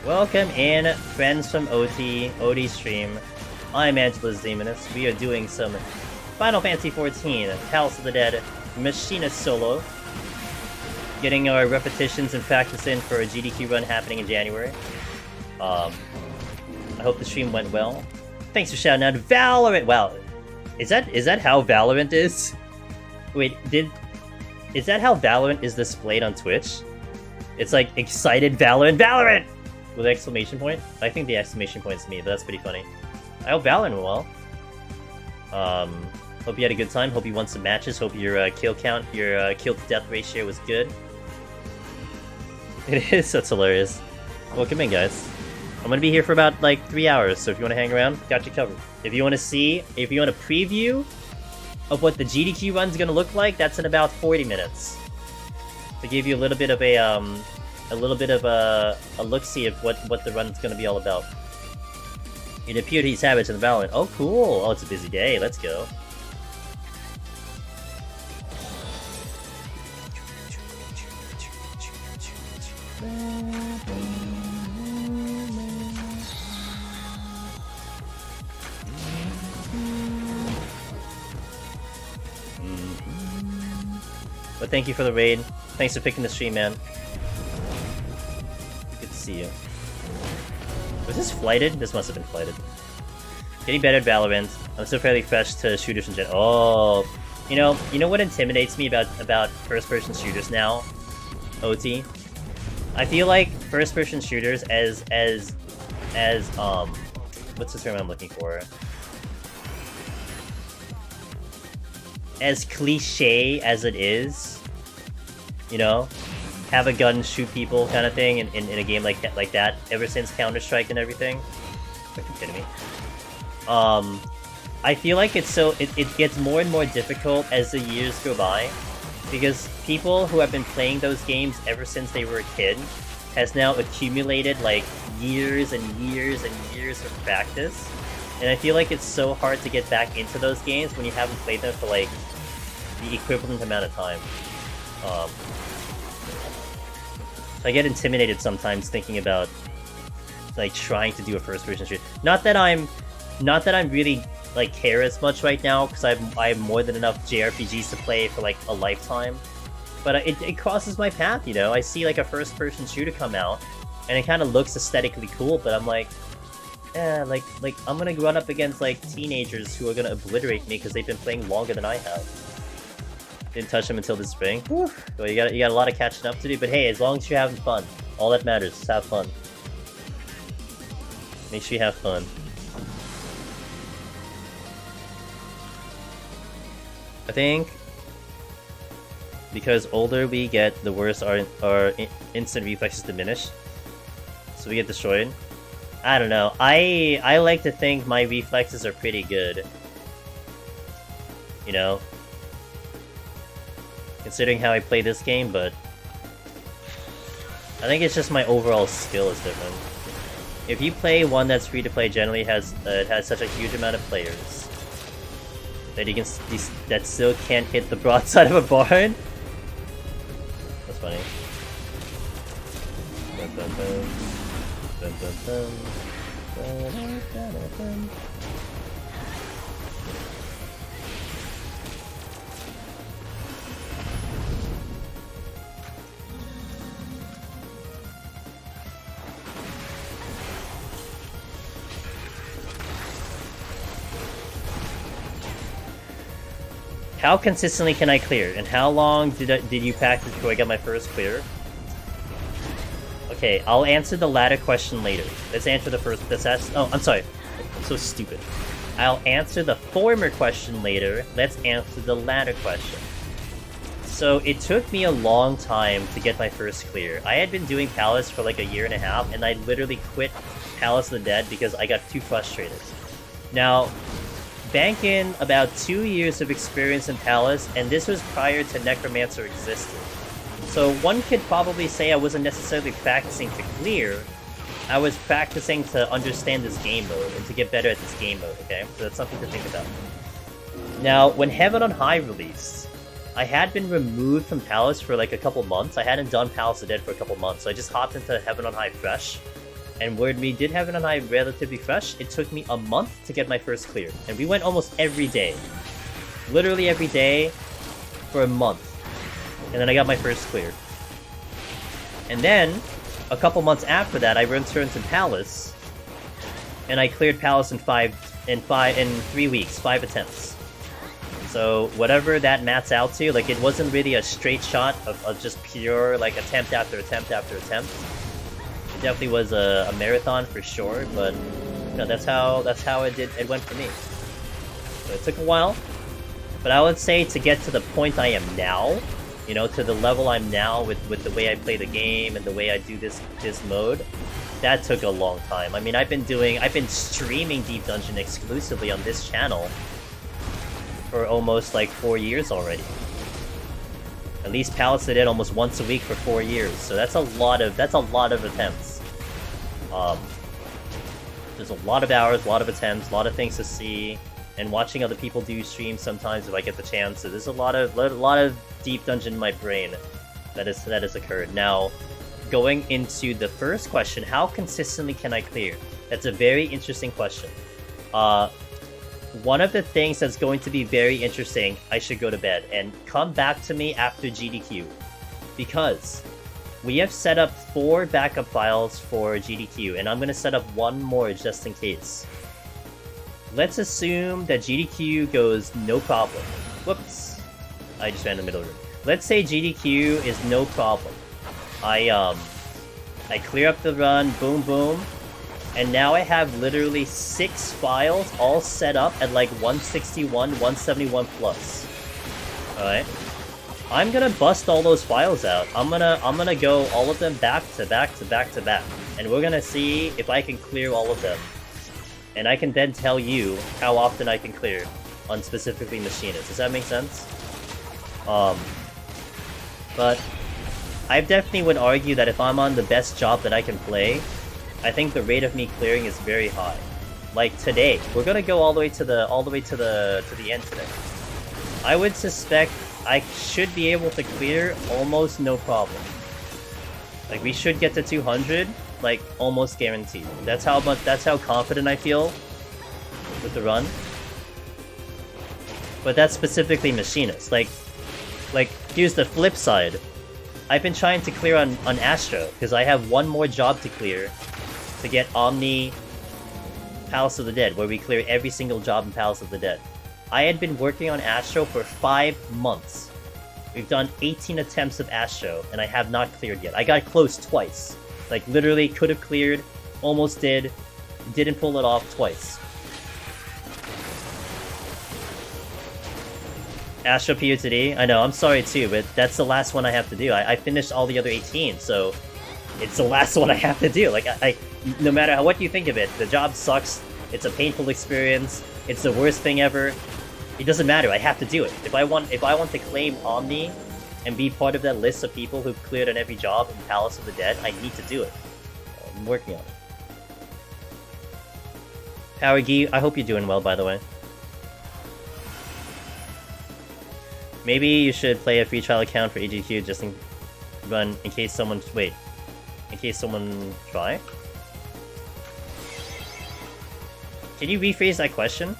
Welcome in, friends from OT stream. I'm Angela's Demoness. We are doing some Final Fantasy XIV, House of the Dead, Machinist solo. Getting our repetitions and practice in for a GDQ run happening in January. I hope the stream went well. Thanks for shouting out Valorant! Wow, is that how Valorant is? Wait, is that how Valorant is displayed on Twitch? It's like excited Valorant! With an exclamation point? I think the exclamation point's me, but that's pretty funny. I hope Valorant went well. Hope you had a good time, hope you won some matches, hope your kill count, your kill to death ratio was good. It is, that's hilarious. Welcome in, guys. I'm gonna be here for about like 3 hours, so if you wanna hang around, got you covered. If you want a preview of what the GDQ run's gonna look like, that's in about 40 minutes. To give you a little bit of a look-see of what the run's gonna be all about. It appeared he's savage in the Valorant. Oh, cool! Oh, it's a busy day. Let's go. But thank you for the raid. Thanks for picking the stream, man. Good to see you. Was this flighted? This must have been flighted. Getting better at Valorant. I'm still fairly fresh to shooters in general. Oh, you know what intimidates me about first-person shooters now? OT. I feel like first-person shooters as what's the term I'm looking for? As cliche as it is, you know, have a gun, shoot people kind of thing in a game like that. Ever since Counter-Strike and everything. Are you kidding me? I feel like it gets more and more difficult as the years go by, because people who have been playing those games ever since they were a kid has now accumulated like years and years and years of practice, and I feel like it's so hard to get back into those games when you haven't played them for like the equivalent amount of time. So I get intimidated sometimes thinking about like trying to do a first-person shooter. Not that I'm really like care as much right now, because I have more than enough JRPGs to play for like a lifetime. But it crosses my path, you know. I see like a first-person shooter come out, and it kind of looks aesthetically cool, but I'm like, like I'm gonna run up against like teenagers who are gonna obliterate me because they've been playing longer than I have. Didn't touch them until this spring. Whew. Well, you got a lot of catching up to do, but hey, as long as you're having fun, all that matters is have fun. Make sure you have fun. I think because older we get, the worse our instant reflexes diminish, so we get destroyed. I don't know. I like to think my reflexes are pretty good, you know, considering how I play this game, but I think it's just my overall skill is different. If you play one that's free to play, generally it has such a huge amount of players that you can that still can't hit the broadside of a barn. That's funny. Dun, dun, dun. Dun, dun, dun. Dun, dun, dun, dun, dun. How consistently can I clear? And how long did you practice before I got my first clear? Okay, I'll answer the latter question later. Let's answer the first. Oh, I'm sorry. I'm so stupid. I'll answer the former question later. Let's answer the latter question. So it took me a long time to get my first clear. I had been doing Palace for like a year and a half, and I literally quit Palace of the Dead because I got too frustrated. Now, bank in about 2 years of experience in Palace, and this was prior to Necromancer existing. So one could probably say I wasn't necessarily practicing to clear, I was practicing to understand this game mode and to get better at this game mode, okay? So that's something to think about. Now, when Heaven on High released, I had been removed from Palace for like a couple months. I hadn't done Palace of the Dead for a couple months, so I just hopped into Heaven on High fresh. And when we did Heaven on High relatively fresh, it took me a month to get my first clear. And we went almost every day. Literally every day for a month. And then I got my first clear. And then, a couple months after that, I returned to Palace. And I cleared Palace in 3 weeks, 5 attempts. So whatever that mats out to, like it wasn't really a straight shot of just pure like attempt after attempt after attempt. It definitely was a marathon for sure, but you know, that's how it went for me. So it took a while, but I would say to get to the point I am now, you know, to the level I'm now with the way I play the game and the way I do this mode, that took a long time. I mean, I've been streaming Deep Dungeon exclusively on this channel for almost like 4 years already. At least Palace of the Dead almost once a week for 4 years, so that's a lot of attempts. There's a lot of hours, a lot of attempts, a lot of things to see, and watching other people do streams sometimes if I get the chance. So there's a lot of Deep Dungeon in my brain that has occurred. Now, going into the first question, how consistently can I clear? That's a very interesting question. One of the things that's going to be very interesting, I should go to bed, and come back to me after GDQ. Because we have set up 4 backup files for GDQ, and I'm going to set up 1 more just in case. Let's assume that GDQ goes no problem. Whoops. I just ran in the middle of the room. Let's say GDQ is no problem. I clear up the run, boom boom, and now I have literally 6 files all set up at like 161, 171 plus. Alright? I'm gonna bust all those files out. I'm gonna go all of them back to back to back to back. And we're gonna see if I can clear all of them. And I can then tell you how often I can clear on specifically machinists. Does that make sense? But I definitely would argue that if I'm on the best job that I can play, I think the rate of me clearing is very high. Like today, we're gonna go all the way to the end today. I would suspect I should be able to clear almost no problem. Like we should get to 200, like almost guaranteed. That's how confident I feel with the run. But that's specifically machinist. Like here's the flip side. I've been trying to clear on Astro because I have 1 more job to clear to get Omni Palace of the Dead, where we clear every single job in Palace of the Dead. I had been working on Astro for 5 months. We've done 18 attempts of Astro, and I have not cleared yet. I got close twice. Like, literally could have cleared, almost did, didn't pull it off twice. Astro PoTD? I know, I'm sorry too, but that's the last one I have to do. I finished all the other 18, so it's the last one I have to do. Like, no matter what you think of it, the job sucks, it's a painful experience, it's the worst thing ever. It doesn't matter, I have to do it. If I want to claim Omni and be part of that list of people who've cleared on every job in Palace of the Dead, I need to do it. I'm working on it. Power Gi, I hope you're doing well, by the way. Maybe you should play a free trial account for AGDQ just in case someone... Wait. In case someone try? Can you rephrase that question?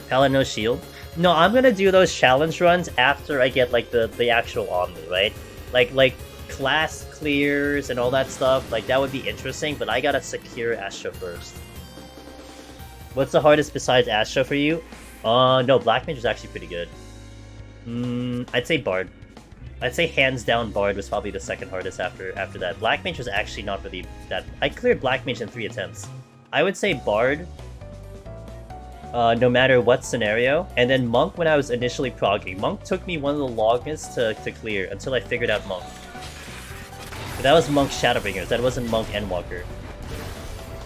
Paladin no shield? No, I'm gonna do those challenge runs after I get like the actual Omni, right? Like class clears and all that stuff, like that would be interesting, but I gotta secure Astro first. What's the hardest besides Astro for you? No, Black Mage is actually pretty good. I'd say Bard. I'd say hands down Bard was probably the second hardest after that. Black Mage was actually not really that... I cleared Black Mage in 3 attempts. I would say Bard, no matter what scenario, and then Monk when I was initially progging. Monk took me one of the longest to clear until I figured out Monk. But that was Monk Shadowbringers, that wasn't Monk Endwalker.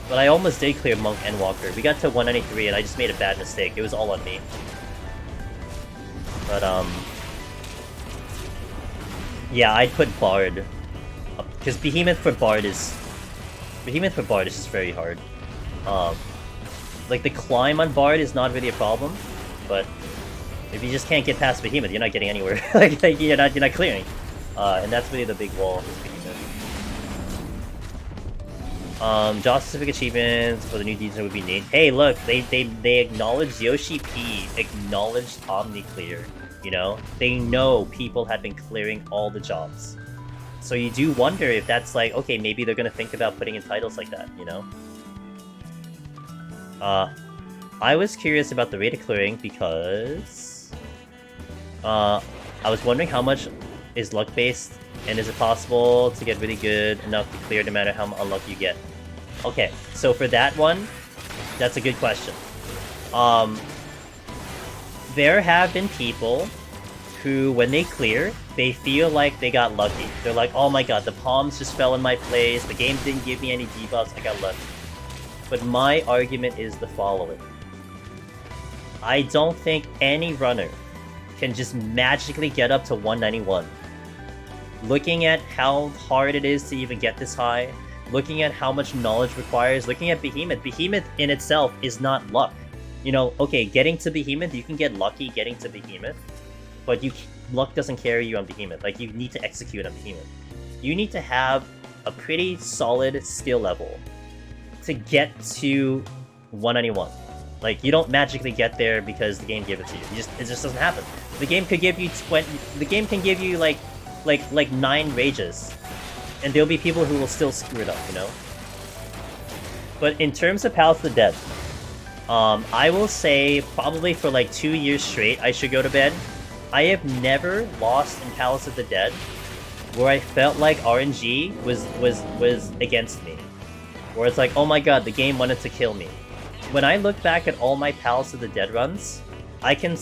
But I almost did clear Monk Endwalker. We got to 193 and I just made a bad mistake. It was all on me. But, yeah, I'd put Bard. Because Behemoth for Bard is just very hard. Like, the climb on Bard is not really a problem, but if you just can't get past Behemoth, you're not getting anywhere. like, you're not clearing. And that's really the big wall with Behemoth. Job-specific achievements for the new design would be neat. Hey, look, they acknowledged Yoshi P acknowledged Omni Clear, you know? They know people have been clearing all the jobs. So you do wonder if that's like, okay, maybe they're gonna think about putting in titles like that, you know? I was curious about the rate of clearing because... I was wondering how much is luck-based, and is it possible to get really good enough to clear no matter how unlucky you get? Okay, so for that one, that's a good question. There have been people who, when they clear, they feel like they got lucky. They're like, oh my god, the palms just fell in my place, the game didn't give me any debuffs, I got lucky. But my argument is the following. I don't think any runner can just magically get up to 191. Looking at how hard it is to even get this high, looking at how much knowledge requires, looking at Behemoth. Behemoth in itself is not luck. You know, okay, getting to Behemoth, you can get lucky getting to Behemoth, but luck doesn't carry you on Behemoth. Like, you need to execute on Behemoth. you need to have a pretty solid skill level to get to 191. Like, you don't magically get there because the game gave it to you. It just doesn't happen. The game could give you 20. The game can give you like 9 rages, and there'll be people who will still screw it up, you know. But in terms of Palace of the Dead, I will say probably for like 2 years straight, I should go to bed. I have never lost in Palace of the Dead where I felt like RNG was against me, where it's like, oh my god, the game wanted to kill me. When I look back at all my Palace of the Dead runs, I can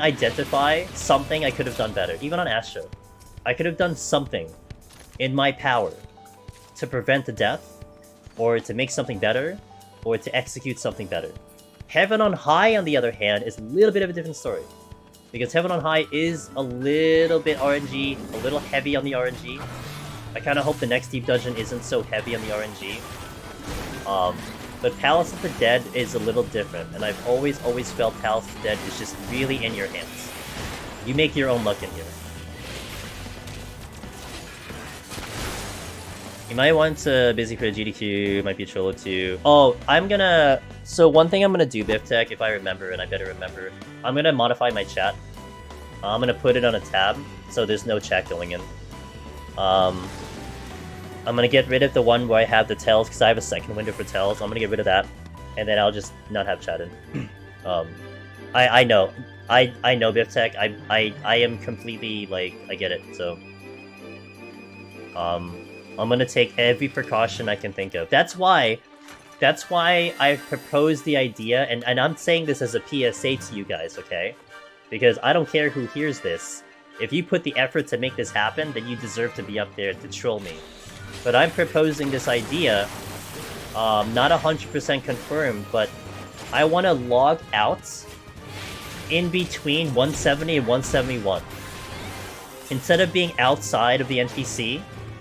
identify something I could have done better. Even on Astro, I could have done something in my power to prevent the death, or to make something better, or to execute something better. Heaven on High, on the other hand, is a little bit of a different story. Because Heaven on High is a little bit RNG, a little heavy on the RNG. I kind of hope the next Deep Dungeon isn't so heavy on the RNG. But Palace of the Dead is a little different, and I've always felt Palace of the Dead is just really in your hands. You make your own luck in here. You might want to busy for a GDQ, might be a Trollo too. Oh, so one thing I'm gonna do, Biftech, if I remember, and I better remember, I'm gonna modify my chat. I'm gonna put it on a tab, so there's no chat going in. I'm gonna get rid of the one where I have the tells, because I have a second window for tells. I'm gonna get rid of that, and then I'll just not have chat in. I know, Biftech. I am completely, like, I get it. So, I'm gonna take every precaution I can think of. That's why I proposed the idea, and I'm saying this as a PSA to you guys, okay? Because I don't care who hears this. If you put the effort to make this happen, then you deserve to be up there to troll me. But I'm proposing this idea, not 100% confirmed, but I want to log out in between 170 and 171. Instead of being outside of the NPC,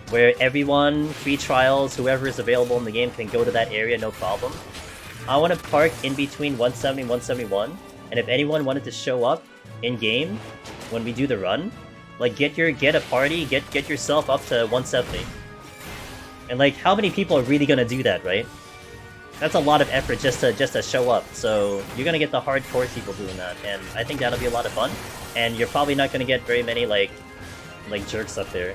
where everyone, free trials, whoever is available in the game can go to that area, no problem. I want to park in between 170 and 171, and if anyone wanted to show up in-game when we do the run, like, get a party, get yourself up to 170. And, like, how many people are really gonna do that, right? That's a lot of effort just to show up, so you're gonna get the hardcore people doing that, and I think that'll be a lot of fun, and you're probably not gonna get very many, like jerks up there.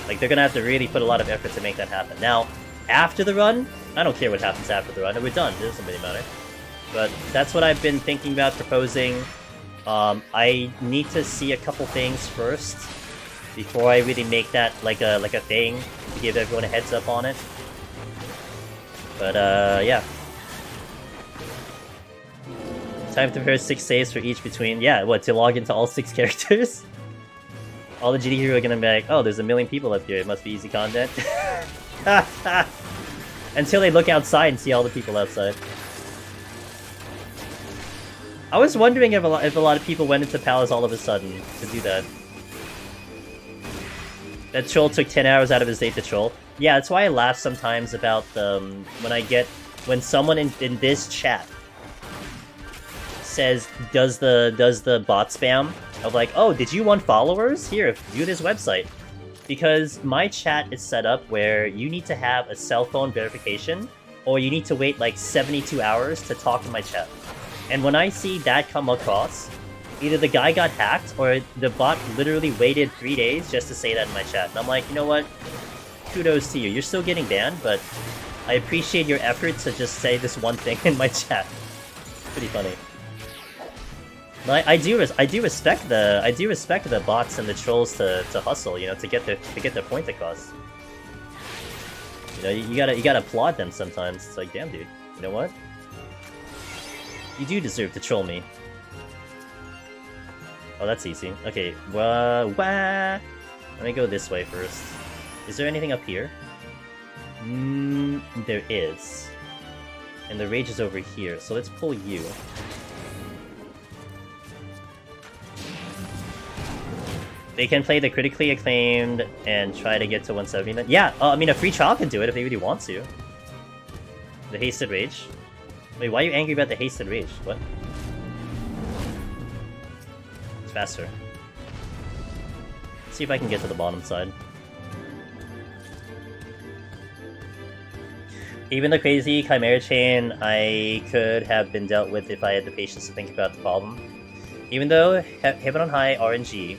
Like, they're gonna have to really put a lot of effort to make that happen. Now, after the run, I don't care what happens after the run. We're done. It doesn't really matter. But that's what I've been thinking about proposing. I need to see a couple things first before I really make that like a thing to give everyone a heads up on it. But yeah. Time to prepare 6 saves for each between. Yeah, what, to log into all 6 characters? All the GDQ are gonna be like, oh, there's a million people up here, it must be easy content. Until they look outside and see all the people outside. I was wondering if a lot of people went into Palace all of a sudden to do that. That troll took 10 hours out of his day to troll. Yeah, that's why I laugh sometimes about when someone in this chat says, does the bot spam? Of like, oh, did you want followers? Here, do this website. Because my chat is set up where you need to have a cell phone verification, or you need to wait like 72 hours to talk to my chat. And when I see that come across, either the guy got hacked, or the bot literally waited 3 days just to say that in my chat. And I'm like, you know what? Kudos to you. You're still getting banned, but I appreciate your effort to just say this one thing in my chat. Pretty funny. I do respect the bots and the trolls to hustle, you know, to get their point across. You know, you gotta applaud them sometimes. It's like, damn, dude, you know what? You do deserve to troll me. Oh, that's easy. Okay, let me go this way first. Is there anything up here? There is. And the rage is over here, so let's pull you. They can play the critically acclaimed and try to get to 170 then? Yeah, I mean, a free trial can do it if they really want to. The hasted rage? Wait, why are you angry about the hasted rage? What? It's faster. Let's see if I can get to the bottom side. Even the crazy Chimera chain, I could have been dealt with if I had the patience to think about the problem. Even though Heaven on High RNG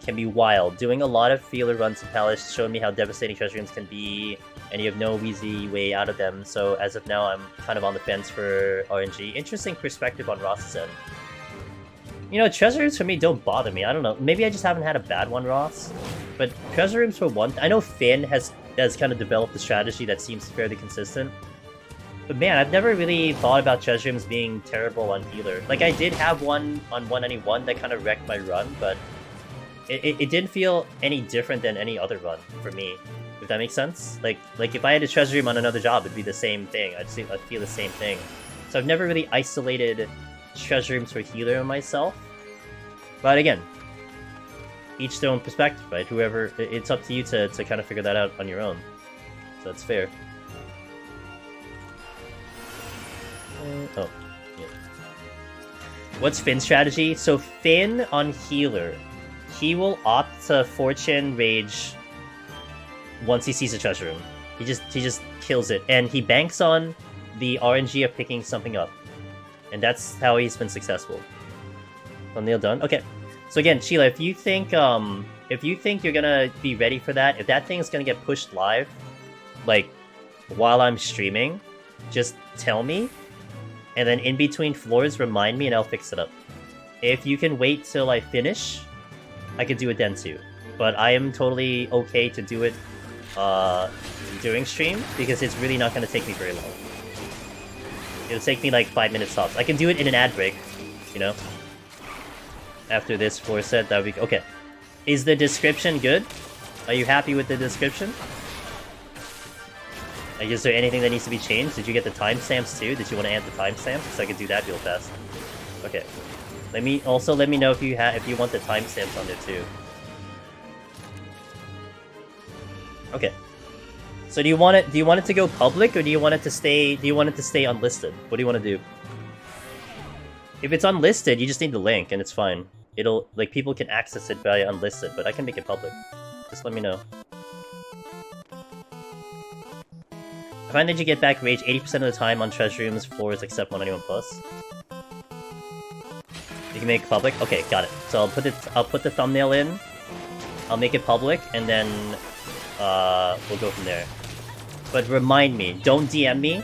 can be wild, doing a lot of feeler runs in Palace showed me how devastating treasure rooms can be, and you have no easy way out of them, so as of now I'm kind of on the fence for RNG. Interesting perspective on Ross's end. You know, treasure rooms for me don't bother me, I don't know, maybe I just haven't had a bad one, Ross, but treasure rooms for one, I know Finn has kind of developed a strategy that seems fairly consistent. But man, I've never really thought about treasure rooms being terrible on healer. Like, I did have one on 191 that kind of wrecked my run, but it didn't feel any different than any other run for me, if that makes sense. Like if I had a treasure room on another job, it'd be the same thing. I'd feel the same thing. So I've never really isolated treasure rooms for healer myself. But again, each their own perspective, right? Whoever, it's up to you to kind of figure that out on your own. So that's fair. Oh, yeah. What's Finn's strategy? So Finn on healer, he will opt to Fortune Rage once he sees a treasure room. He just kills it, and he banks on the RNG of picking something up, and that's how he's been successful. Thumbnail done. Okay, so again, Sheila, if you think you're gonna be ready for that, if that thing's gonna get pushed live, like while I'm streaming, just tell me. And then in between floors, remind me and I'll fix it up. If you can wait till I finish, I could do it then too. But I am totally okay to do it during stream, because it's really not going to take me very long. It'll take me like 5 minutes tops. I can do it in an ad break, you know? After this floor set, that would be... Okay. Is the description good? Are you happy with the description? Like, is there anything that needs to be changed? Did you get the timestamps too? Did you want to add the timestamps? So I could do that real fast. Okay. Let me know if you want the timestamps on there too. Okay. So do you want it to go public, or do you want it to stay unlisted? What do you want to do? If it's unlisted, you just need the link and it's fine. It'll, like, people can access it via unlisted, but I can make it public. Just let me know. I find that you get back rage 80% of the time on treasure rooms floors except 191+. You can make it public? Okay, got it. So I'll put the thumbnail in, I'll make it public, and then we'll go from there. But remind me, don't DM me.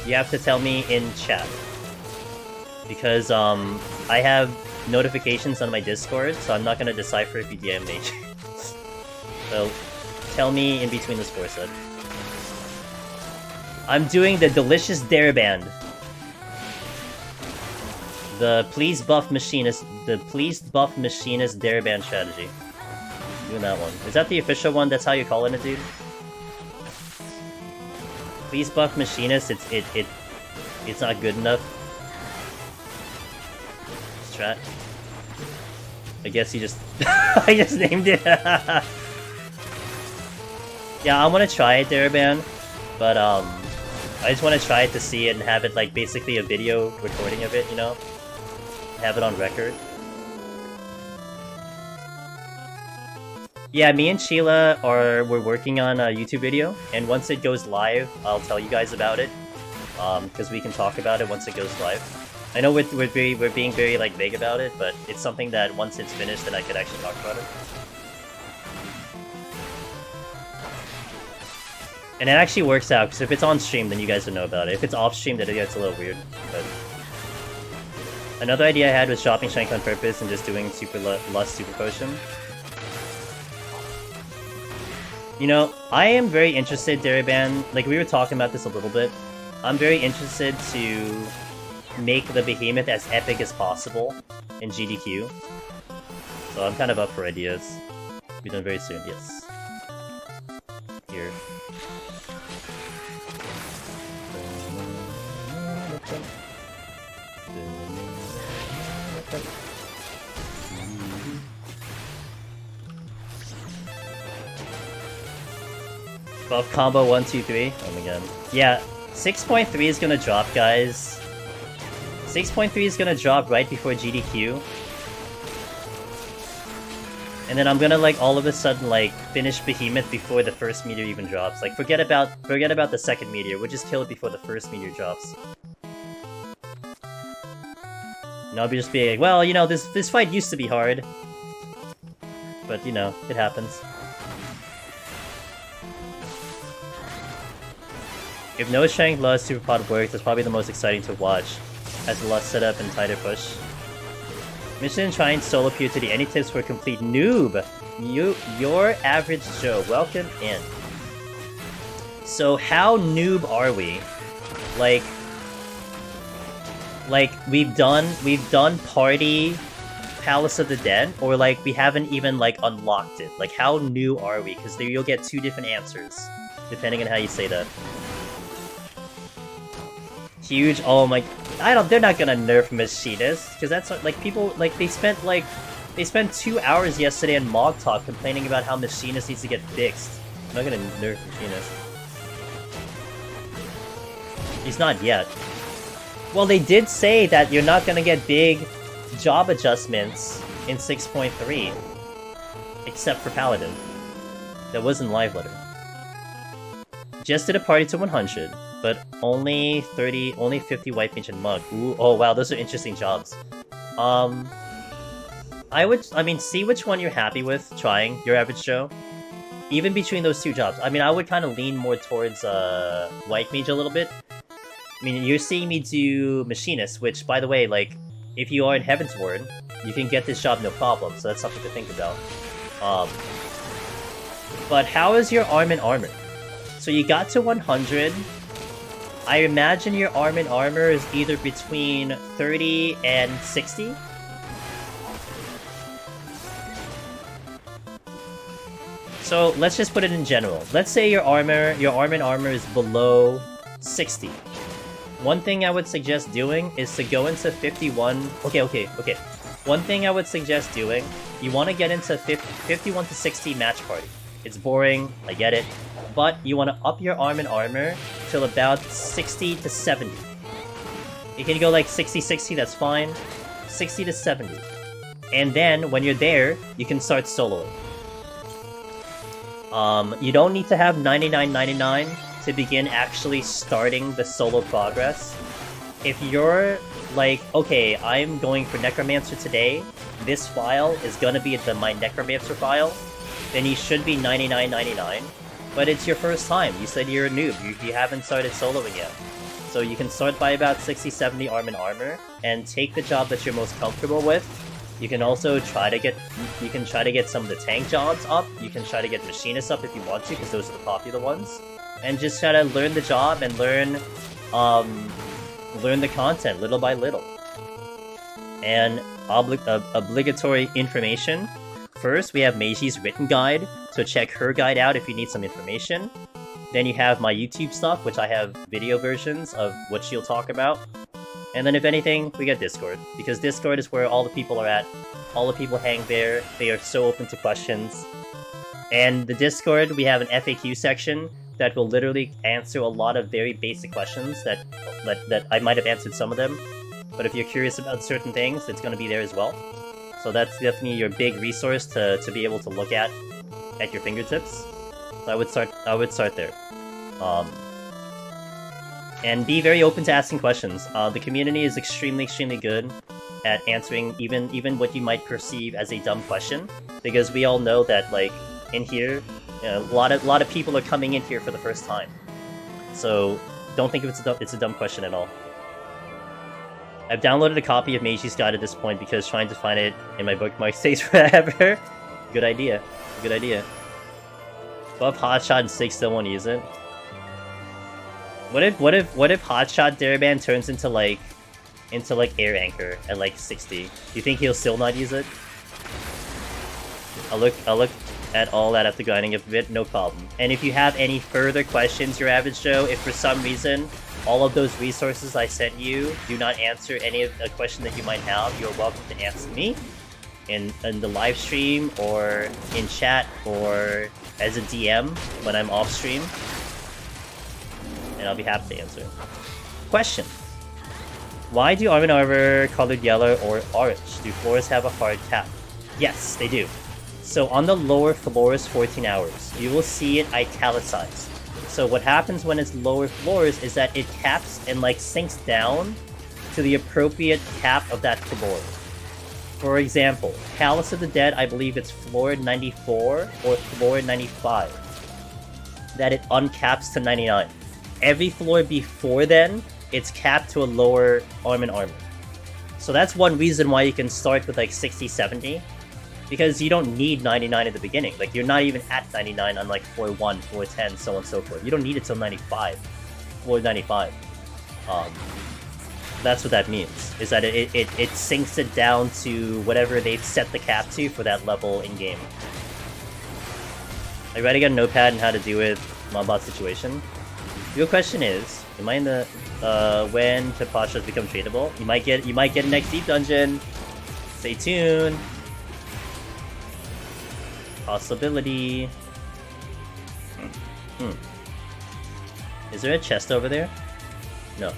You have to tell me in chat. Because I have notifications on my Discord, so I'm not gonna decipher if you DM me. So tell me in between the score set. I'm doing the delicious dare band. The please buff machinist dare band strategy. Doing that one. Is that the official one? That's how you call it, dude? Please buff machinist. It's not good enough. Strat. I guess you just I just named it. Yeah, I want to try it, dare band, but I just want to try it to see it and have it like basically a video recording of it, you know? Have it on record. Yeah, me and Sheila we're working on a YouTube video, and once it goes live, I'll tell you guys about it, because we can talk about it once it goes live. I know we're being very like vague about it, but it's something that once it's finished, then I could actually talk about it. And it actually works out, because if it's on stream, then you guys will know about it. If it's off stream, then it gets a little weird. But another idea I had was shopping Shank on purpose and just doing Lust Super Potion. You know, I am very interested, Dariban, like we were talking about this a little bit. I'm very interested to make the Behemoth as epic as possible in GDQ. So I'm kind of up for ideas. Be done very soon, yes. Here. Buff combo 1, 2, 3. Oh my god. Yeah, 6.3 is gonna drop, guys. 6.3 is gonna drop right before GDQ. And then I'm gonna like all of a sudden like finish Behemoth before the first meteor even drops. Like forget about the second meteor. We'll just kill it before the first meteor drops. And I'll be just being like, well, you know, this fight used to be hard, but you know, it happens. If no strength loss super pod works, that's probably the most exciting to watch. Has a lot setup and tighter push. Mission trying solo PoTD. Any tips for a complete noob? Your average Joe. Welcome in. So how noob are we? Like we've done Party Palace of the Dead, or like we haven't even like unlocked it. Like how new are we? Because there you'll get two different answers depending on how you say that. Huge. Oh my. They're not gonna nerf Machinist, because that's like people like they spent 2 hours yesterday in Mog Talk complaining about how Machinist needs to get fixed. I'm not gonna nerf Machinist. He's not yet. Well, they did say that you're not gonna get big job adjustments in 6.3, except for Paladin. That was in live letter. Just did a party to 100. But only 50 White Mage and Mug. Ooh, oh wow, those are interesting jobs. I mean, see which one you're happy with trying, your average Joe. Even between those two jobs. I mean, I would kind of lean more towards White Mage a little bit. I mean, you're seeing me do Machinist, which, by the way, like, if you are in Heaven's Word, you can get this job no problem, so that's something to think about. But how is your arm and armor? So you got to 100. I imagine your arm and armor is either between 30 and 60. So let's just put it in general. Let's say your arm and armor is below 60. One thing I would suggest doing is to go into 51. Okay. One thing I would suggest doing, you want to get into 51 to 60 match party. It's boring, I get it. But you want to up your arm and armor till about 60 to 70. You can go like 60-60, that's fine. 60 to 70. And then, when you're there, you can start soloing. You don't need to have 99-99 to begin actually starting the solo progress. If you're like, okay, I'm going for Necromancer today, this file is gonna be my Necromancer file, then you should be 99-99. But it's your first time. You said you're a noob. You haven't started soloing yet. So you can start by about 60-70 arm and armor, and take the job that you're most comfortable with. You can also try to get some of the tank jobs up. You can try to get Machinists up if you want to, because those are the popular ones. And just try to learn the job and learn the content little by little. And obligatory information. First, we have Meiji's written guide, so check her guide out if you need some information. Then you have my YouTube stuff, which I have video versions of what she'll talk about. And then if anything, we get Discord, because Discord is where all the people are at. All the people hang there, they are so open to questions. And the Discord, we have an FAQ section that will literally answer a lot of very basic questions that I might have answered some of them. But if you're curious about certain things, it's going to be there as well. So that's definitely your big resource to be able to look at your fingertips. So I would start there. And be very open to asking questions. The community is extremely good at answering even what you might perceive as a dumb question, because we all know that like in here, a lot of people are coming in here for the first time. So don't think it's a dumb question at all. I've downloaded a copy of Meiji's Guide at this point because trying to find it in my bookmarks takes forever. Good idea. Good idea. Buff Hotshot and 6 still won't use it. What if Hotshot Daraband turns into like Air Anchor at like 60? Do you think he'll still not use it? I'll look at all that after grinding a bit, no problem. And if you have any further questions, your average Joe, if for some reason all of those resources I sent you do not answer any of the question that you might have, you're welcome to ask me in the live stream or in chat or as a DM when I'm off stream, and I'll be happy to answer. Question: why do armor colored yellow or orange? Do floors have a hard cap? Yes, they do. So on the lower floors, 14 hours, you will see it italicized. So what happens when it's lower floors is that it caps and like sinks down to the appropriate cap of that floor. For example, Palace of the Dead, I believe it's floor 94 or floor 95. That it uncaps to 99. Every floor before then, it's capped to a lower arm and armor. So that's one reason why you can start with like 60, 70. Because you don't need 99 at the beginning. Like, you're not even at 99 on like floor 1, floor 10, so on and so forth. You don't need it till 95. Floor 95. That's what that means. Is that it sinks it down to whatever they've set the cap to for that level in-game. Are you ready to get a notepad and how to deal with Mobbot situation? Your question is, am I in the when Tapashas become tradable? You might get a next deep dungeon. Stay tuned. Possibility. Is there a chest over there? No. I'm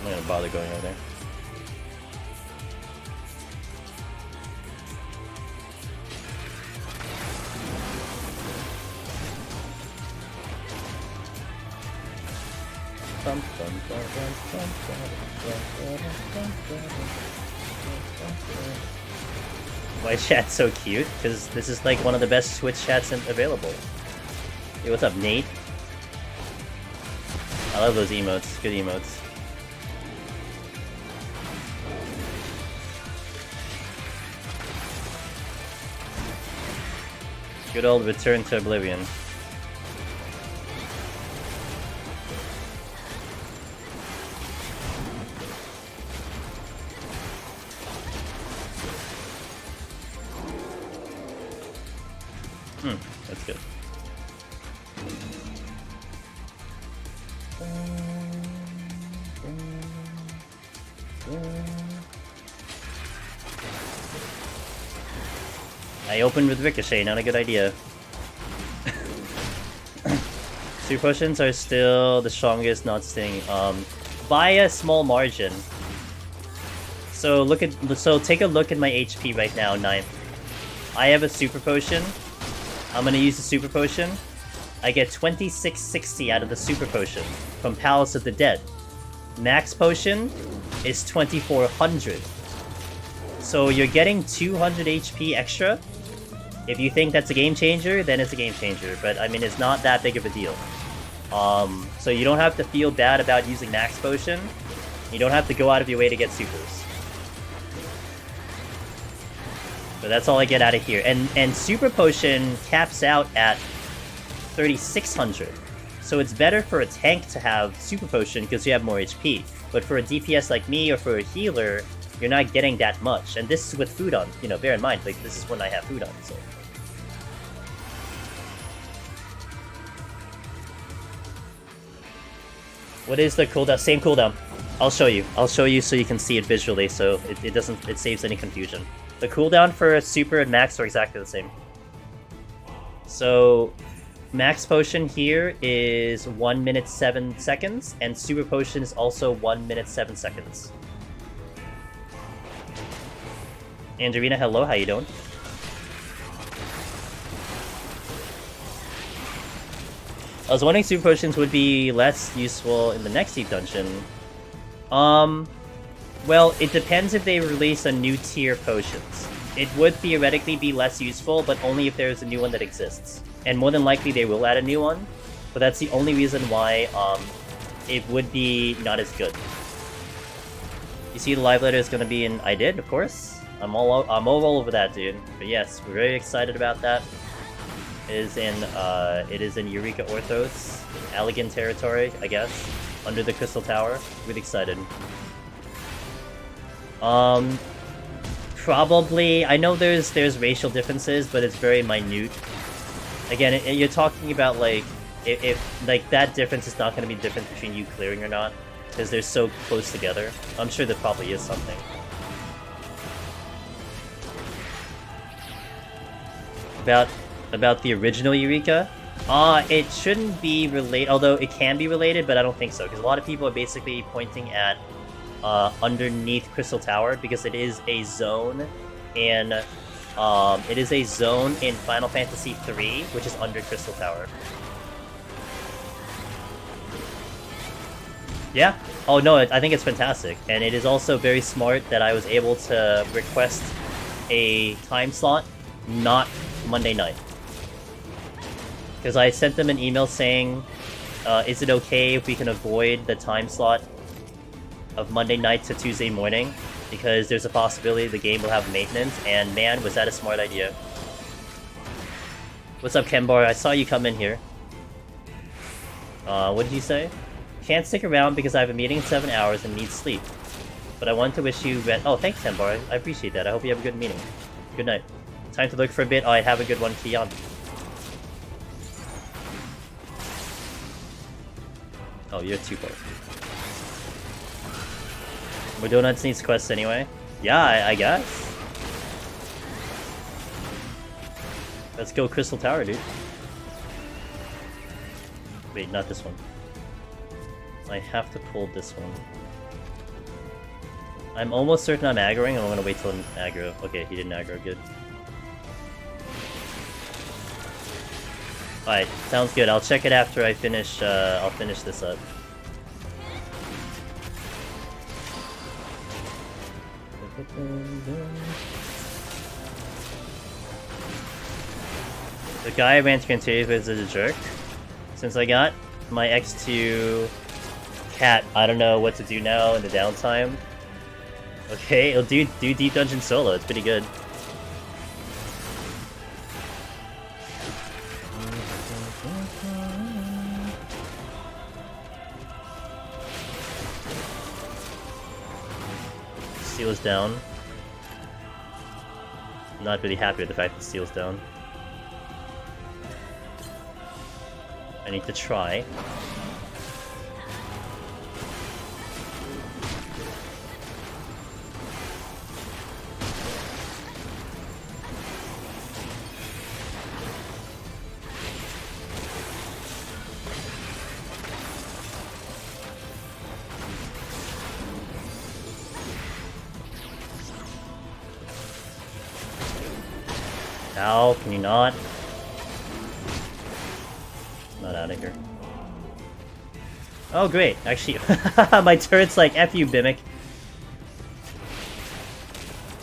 not gonna bother going over there. Why is chat so cute? Because this is like one of the best Twitch chats available. Hey, what's up, Nate? I love those emotes. Good emotes. Good old Return to Oblivion. That's good. I opened with Ricochet, not a good idea. Super potions are still the strongest, not Sting. By a small margin. So take a look at my HP right now, 9th. I have a super potion. I'm gonna use the super potion. I get 2660 out of the super potion from Palace of the Dead. Max potion is 2400. So you're getting 200 HP extra. If you think that's a game changer, then it's a game changer. But I mean, it's not that big of a deal. So you don't have to feel bad about using max potion. You don't have to go out of your way to get supers. But that's all I get out of here. And super potion caps out at 3600. So it's better for a tank to have super potion because you have more HP. But for a DPS like me or for a healer, you're not getting that much. And this is with food on. You know, bear in mind, like this is when I have food on. So. What is the cooldown? Same cooldown. I'll show you. I'll show you so you can see it visually, so it saves any confusion. The cooldown for super and max are exactly the same. So, max potion here is 1 minute 7 seconds, and super potion is also 1 minute 7 seconds. Angelina, hello, how you doing? I was wondering super potions would be less useful in the next deep dungeon. Well, it depends if they release a new tier potions. It would theoretically be less useful, but only if there's a new one that exists. And more than likely they will add a new one, but that's the only reason why it would be not as good. You see the live letter is going to be in... I did, of course. I'm all over that, dude. But yes, we're very excited about that. It is in Eureka Orthos, Allegan territory, I guess, under the Crystal Tower. Really excited. Probably, I know there's racial differences, but it's very minute. Again, you're talking about like, if like that difference is not going to be different between you clearing or not, because they're so close together. I'm sure there probably is something. About the original Eureka? It shouldn't be related, although it can be related, but I don't think so, because a lot of people are basically pointing at underneath Crystal Tower, because it is a zone, and It is a zone in Final Fantasy III, which is under Crystal Tower. Yeah. Oh no, I think it's fantastic. And it is also very smart that I was able to request a time slot, not Monday night. Because I sent them an email saying, is it okay if we can avoid the time slot of Monday night to Tuesday morning? Because there's a possibility the game will have maintenance, and man, was that a smart idea. What's up, Kembar? I saw you come in here. What did you say? Can't stick around because I have a meeting in 7 hours and need sleep. But I want to wish you oh, thanks, Kembar. I appreciate that. I hope you have a good meeting. Good night. Time to look for a bit. Oh, I have a good one, Kian. Oh, you're too far. More donuts needs quests anyway. Yeah, I guess. Let's go Crystal Tower, dude. Wait, not this one. I have to pull this one. I'm almost certain I'm aggroing, and I'm gonna wait till I'm aggro. Okay, he didn't aggro, good. Alright, sounds good. I'll check it after I finish, I'll finish this up. The guy I ran to continue with is a jerk. Since I got my X2 cat, I don't know what to do now in the downtime. Okay, it'll do Deep Dungeon solo, it's pretty good. Steel is down. I'm not really happy with the fact that Steel's down. I need to try. Ow, can you not? Not out of here. Oh great, actually, my turret's like, F you, Bimic.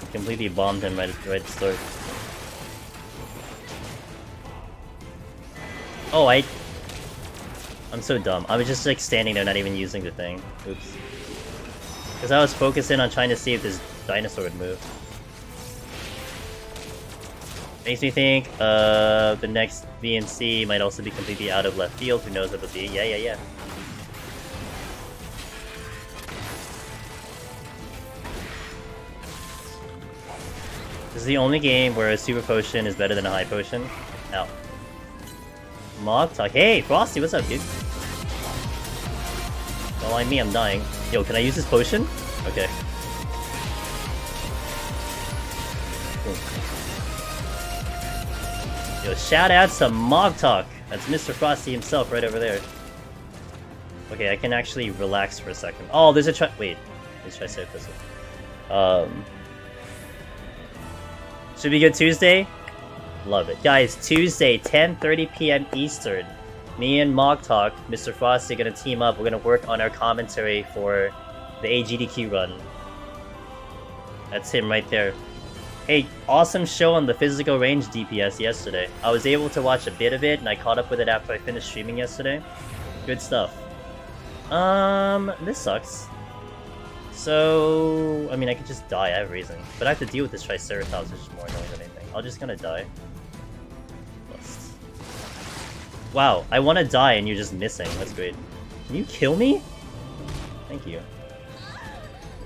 I completely bombed him right at the start. Oh, I'm so dumb. I was just like standing there, not even using the thing. Oops. Because I was focusing on trying to see if this dinosaur would move. Makes me think the next VNC might also be completely out of left field. Who knows what it'll be? Yeah. This is the only game where a super potion is better than a high potion. Ow. Mog talk. Hey, Frosty, what's up, dude? Don't mind me, I'm dying. Yo, can I use this potion? Okay. Yo, shout out to Mog Talk. That's Mr. Frosty himself right over there. Okay, I can actually relax for a second. Oh, there's a wait. Let's try to save this one. Should be good Tuesday? Love it. Guys, Tuesday, 10:30 p.m. Eastern. Me and Mog Talk, Mr. Frosty, gonna team up. We're gonna work on our commentary for the AGDQ run. That's him right there. Hey, awesome show on the physical range DPS yesterday. I was able to watch a bit of it, and I caught up with it after I finished streaming yesterday. Good stuff. This sucks. So, I mean, I could just die, I have reason. But I have to deal with this Triceratops, which is more annoying than anything. I'm just gonna die. Must. Wow, I want to die and you're just missing. That's great. Can you kill me? Thank you.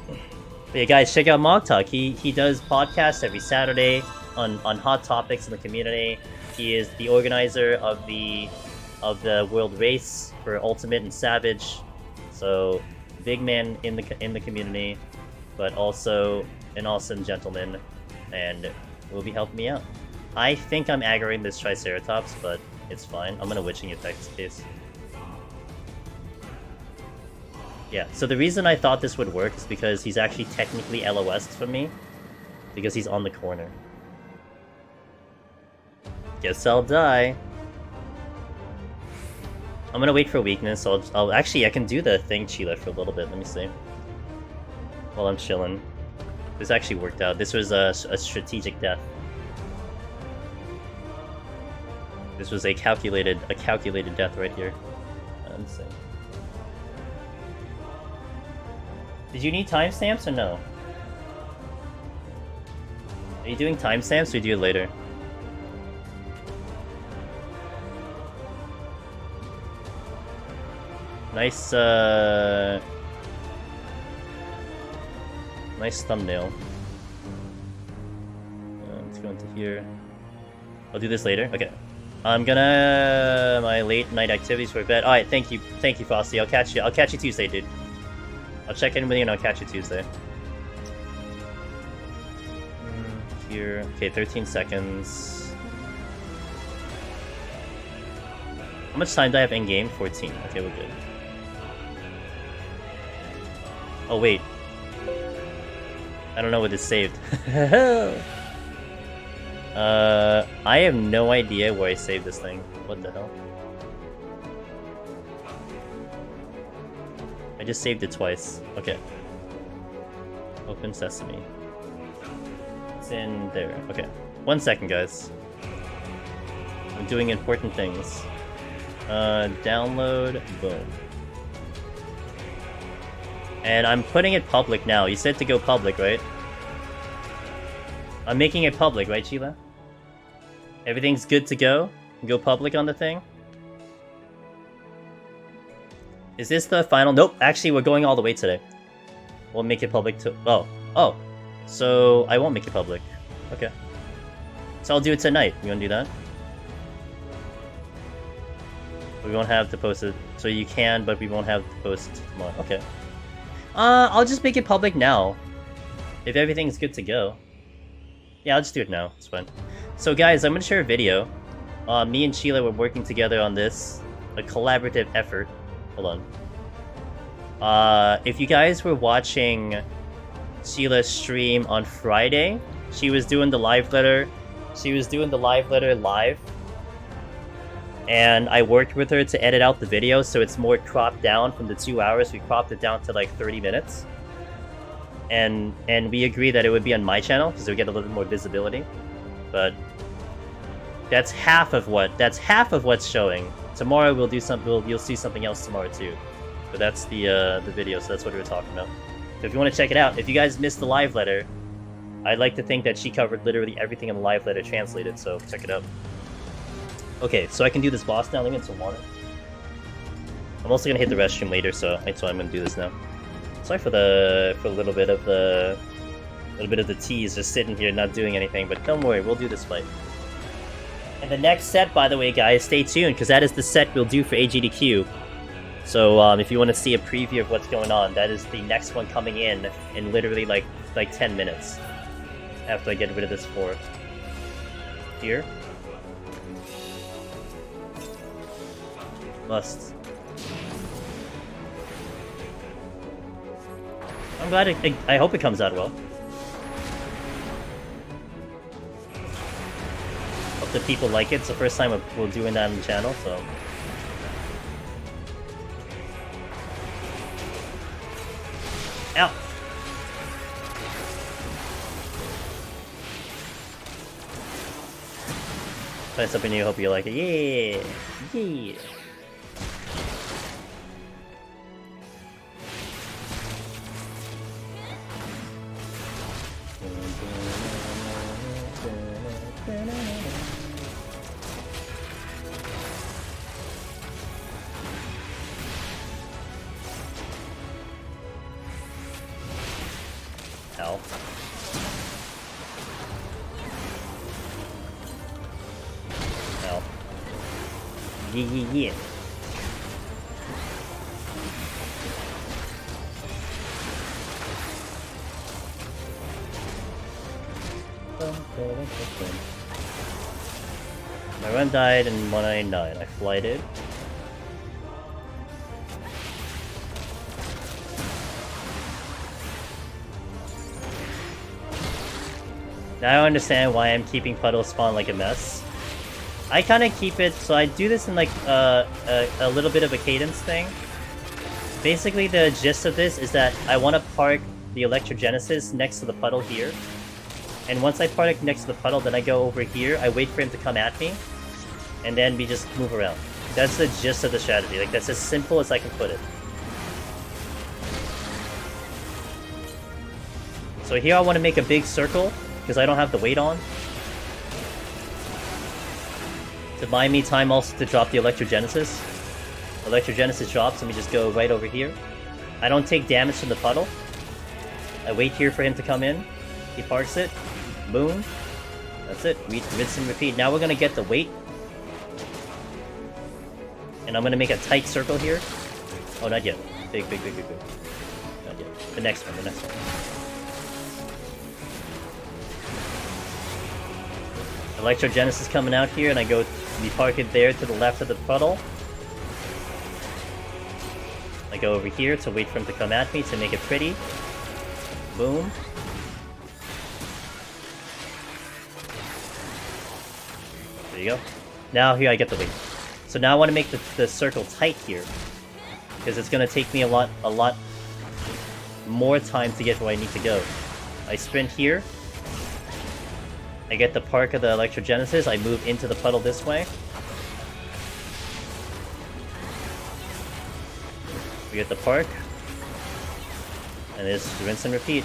But yeah, guys, check out Mog Talk. He does podcasts every Saturday on hot topics in the community. He is the organizer of the world race for Ultimate and Savage. So big man in the community, but also an awesome gentleman, and will be helping me out. I think I'm aggroing this Triceratops, but it's fine. I'm gonna witching attack this case. Yeah, so the reason I thought this would work is because he's actually technically LOS'd from me, because he's on the corner. Guess I'll die. I'm gonna wait for weakness. I'll actually I can do the thing Chila for a little bit. Let me see. While I'm chilling. This actually worked out. This was a strategic death. This was a calculated death right here. Insane. Did you need timestamps or no? Are you doing timestamps or do you do it later? Nice, nice thumbnail. Let's go into here. I'll do this later. Okay. I'm gonna my late night activities for bed. Alright, thank you, Frosty. I'll catch you Tuesday, dude. I'll check in with you and I'll catch you Tuesday. Here. Okay, 13 seconds. How much time do I have in game? 14. Okay, we're good. Oh wait. I don't know what this saved. I have no idea where I saved this thing. What the hell? I just saved it twice. Okay. Open sesame. It's in there. Okay. 1 second, guys. I'm doing important things. Download. Boom. And I'm putting it public now. You said to go public, right? I'm making it public, right, Sheila? Everything's good to go? Go public on the thing? Is this the final? Nope, actually we're going all the way today. We'll make it public to... Oh. So I won't make it public. Okay. So I'll do it tonight. You wanna do that? We won't have to post it. So you can, but we won't have to post it tomorrow. Okay. I'll just make it public now. If everything's good to go. Yeah, I'll just do it now. It's fine. So guys, I'm gonna share a video. Me and Sheila were working together on this. A collaborative effort. Hold on. If you guys were watching Sheila's stream on Friday, she was doing the live letter. She was doing the live letter live. And I worked with her to edit out the video so it's more cropped down from the 2 hours. We cropped it down to like 30 minutes. And we agreed that it would be on my channel because it would get a little bit more visibility. But that's half of what's showing. Tomorrow we'll do something. You'll see something else tomorrow too. But that's the video. So that's what we were talking about. So if you want to check it out, if you guys missed the live letter, I'd like to think that she covered literally everything in the live letter translated. So check it out. Okay, so I can do this boss now. Let me get some water. I'm also gonna hit the restroom later, so I'm gonna do this now. Sorry for a little bit of the tease, just sitting here not doing anything. But don't worry, we'll do this fight. And the next set, by the way, guys, stay tuned because that is the set we'll do for AGDQ. So if you want to see a preview of what's going on, that is the next one coming in literally like 10 minutes after I get rid of this floor. Here. Must. I'm glad I hope it comes out well. Hope that people like it. It's the first time we're doing that on the channel, so. Ow! Find something new, hope you like it. Yeah! Yeah! Ow. Ow. Yeah. My run died in 199. I flighted. Now I understand why I'm keeping Puddle Spawn like a mess. I kind of keep it, so I do this in like a little bit of a cadence thing. Basically, the gist of this is that I want to park the Electrogenesis next to the puddle here. And once I park it next to the puddle, then I go over here, I wait for him to come at me, and then we just move around. That's the gist of the strategy. Like, that's as simple as I can put it. So here I want to make a big circle, because I don't have the weight on. To buy me time also to drop the Electrogenesis. Electrogenesis drops and we just go right over here. I don't take damage from the puddle. I wait here for him to come in. He parks it. Boom. That's it. Rinse and repeat. Now we're going to get the weight. And I'm going to make a tight circle here. Oh, not yet. Big. Not yet. The next one. Electrogenesis coming out here, and we park it there to the left of the puddle. I go over here to wait for him to come at me to make it pretty. Boom. There you go. Now here I get the weight. So now I want to make the circle tight here, because it's going to take me a lot more time to get where I need to go. I sprint here. I get the park of the Electrogenesis. I move into the puddle this way. We get the park. And it's rinse and repeat.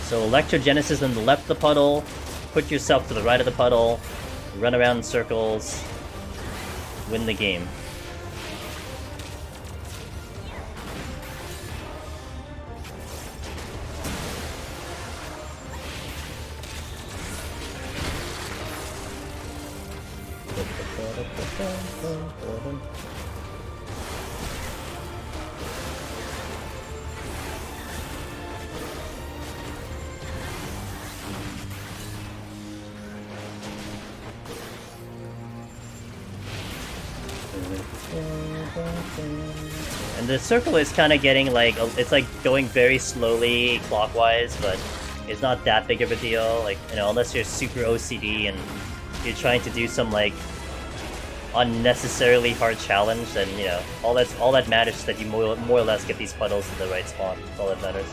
So Electrogenesis on the left of the puddle, put yourself to the right of the puddle, run around in circles, win the game. And the circle is kind of getting like, it's like going very slowly clockwise, but it's not that big of a deal. Like, you know, unless you're super OCD and you're trying to do some like unnecessarily hard challenge, then, you know, all that matters is that you more or less get these puddles in the right spot. That's all that matters.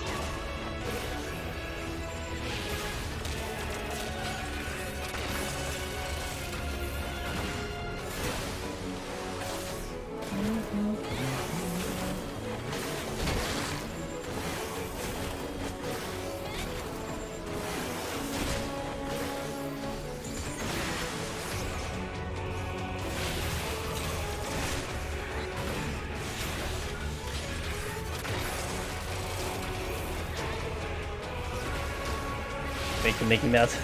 Make the Mickey Mouse.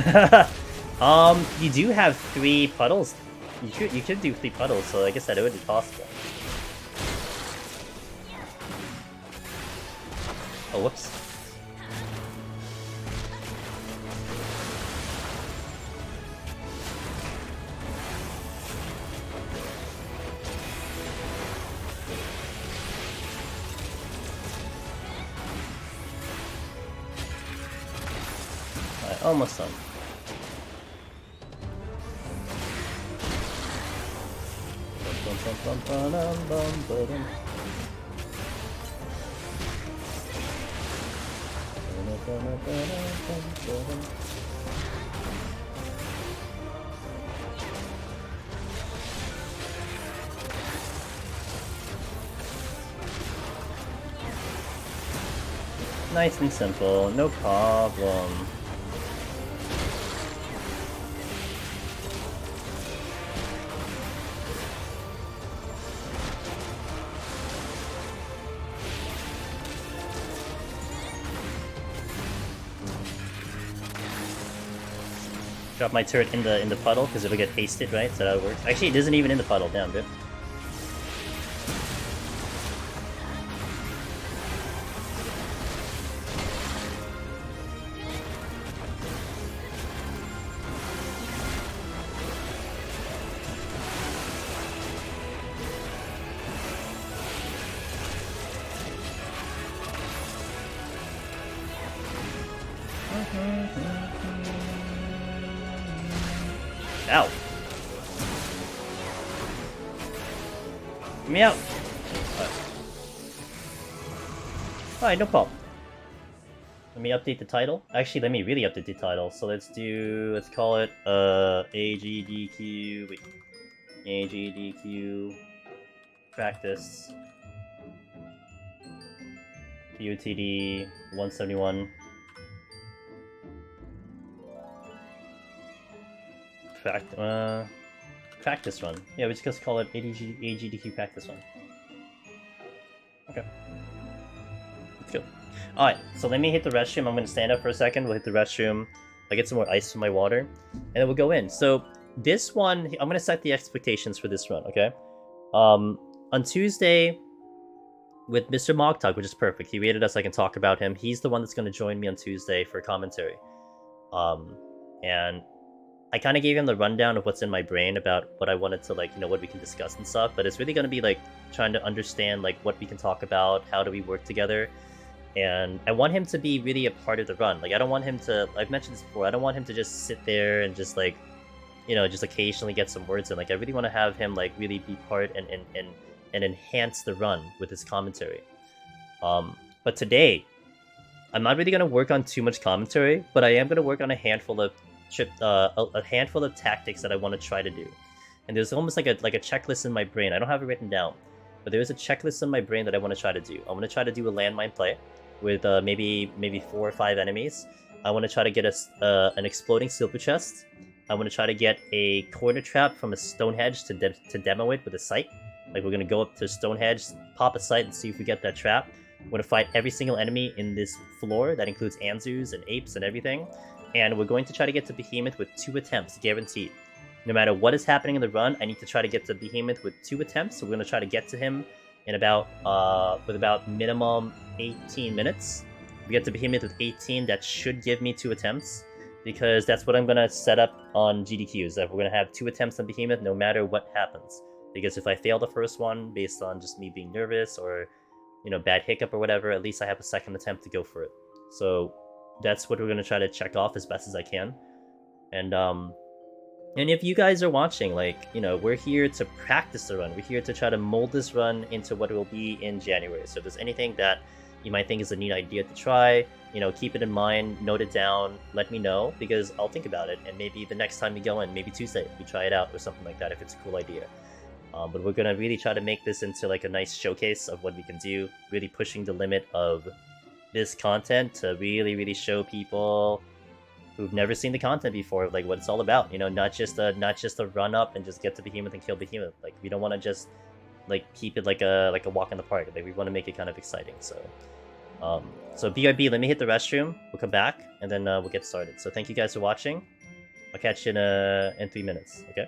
You do have 3 puddles. You could do 3 puddles, so I guess that would be possible. Oh, whoops. Almost done. Nice and simple, no problem. Drop my turret in the puddle because it'll get hasted, right? So that works. Actually, it isn't even in the puddle. Damn, dude. Ow! Get me out! Alright, no problem. Let me update the title. Actually, let me really update the title. So let's call it, AGDQ, wait. AGDQ practice. PoTD 171. Practice run. Yeah, we just call it AGDQ practice run. Okay. Let's go. Alright, so let me hit the restroom. I'm gonna stand up for a second. We'll hit the restroom. I get some more ice from my water. And then we'll go in. So this one, I'm gonna set the expectations for this run, okay? On Tuesday, with Mr. Mogtalk, which is perfect. He rated us, I can talk about him. He's the one that's gonna join me on Tuesday for commentary. And I kind of gave him the rundown of what's in my brain about what I wanted to, like, you know, what we can discuss and stuff, but it's really going to be, like, trying to understand, like, what we can talk about, how do we work together, and I want him to be really a part of the run. Like, I don't want him to, I've mentioned this before, I don't want him to just sit there and just, like, you know, just occasionally get some words in. Like, I really want to have him, like, really be part and enhance the run with his commentary. But today, I'm not really going to work on too much commentary, but I am going to work on a handful of tactics that I want to try to do. And there's almost like a checklist in my brain. I don't have it written down, but there is a checklist in my brain that I want to try to do. I want to try to do a landmine play with maybe 4 or 5 enemies. I want to try to get an exploding silver chest. I want to try to get a corner trap from a stone hedge to demo it with a sight. Like, we're going to go up to stone hedge, pop a sight, and see if we get that trap. We're going to fight every single enemy in this floor. That includes Anzus and apes and everything. And we're going to try to get to Behemoth with 2 attempts, guaranteed. No matter what is happening in the run, I need to try to get to Behemoth with 2 attempts. So we're going to try to get to him in about minimum 18 minutes. If we get to Behemoth with 18, that should give me 2 attempts, because that's what I'm going to set up on GDQs, that we're going to have 2 attempts on Behemoth no matter what happens. Because if I fail the first one based on just me being nervous or, you know, bad hiccup or whatever, at least I have a second attempt to go for it. So that's what we're going to try to check off as best as I can. And if you guys are watching, like, you know, we're here to practice the run. We're here to try to mold this run into what it will be in January. So if there's anything that you might think is a neat idea to try, you know, keep it in mind, note it down, let me know, because I'll think about it. And maybe the next time we go in, maybe Tuesday, we try it out or something like that if it's a cool idea. But we're going to really try to make this into, like, a nice showcase of what we can do, really pushing the limit of this content to really, really show people who've never seen the content before, like, what it's all about. You know, not just a run up and just get to Behemoth and kill Behemoth. Like, we don't want to just, like, keep it like a walk in the park. Like, we want to make it kind of exciting. So BRB, let me hit the restroom. We'll come back and then we'll get started. So thank you guys for watching. I'll catch you in 3 minutes. Okay.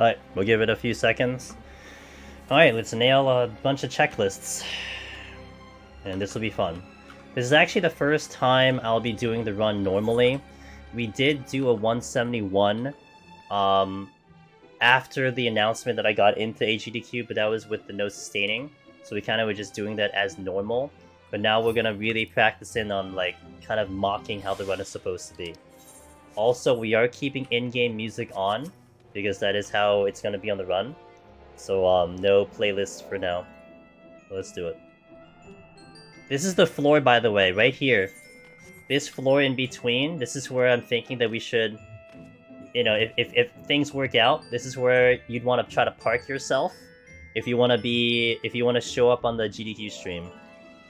Alright, we'll give it a few seconds. Alright, let's nail a bunch of checklists. And this will be fun. This is actually the first time I'll be doing the run normally. We did do a 171 after the announcement that I got into AGDQ, but that was with the no sustaining. So we kind of were just doing that as normal. But now we're going to really practice in on, like, kind of mocking how the run is supposed to be. Also, we are keeping in-game music on, because that is how it's going to be on the run. So, no playlists for now. So let's do it. This is the floor, by the way, right here. This floor in between, this is where I'm thinking that we should... You know, if things work out, this is where you'd want to try to park yourself. If you want to show up on the GDQ stream.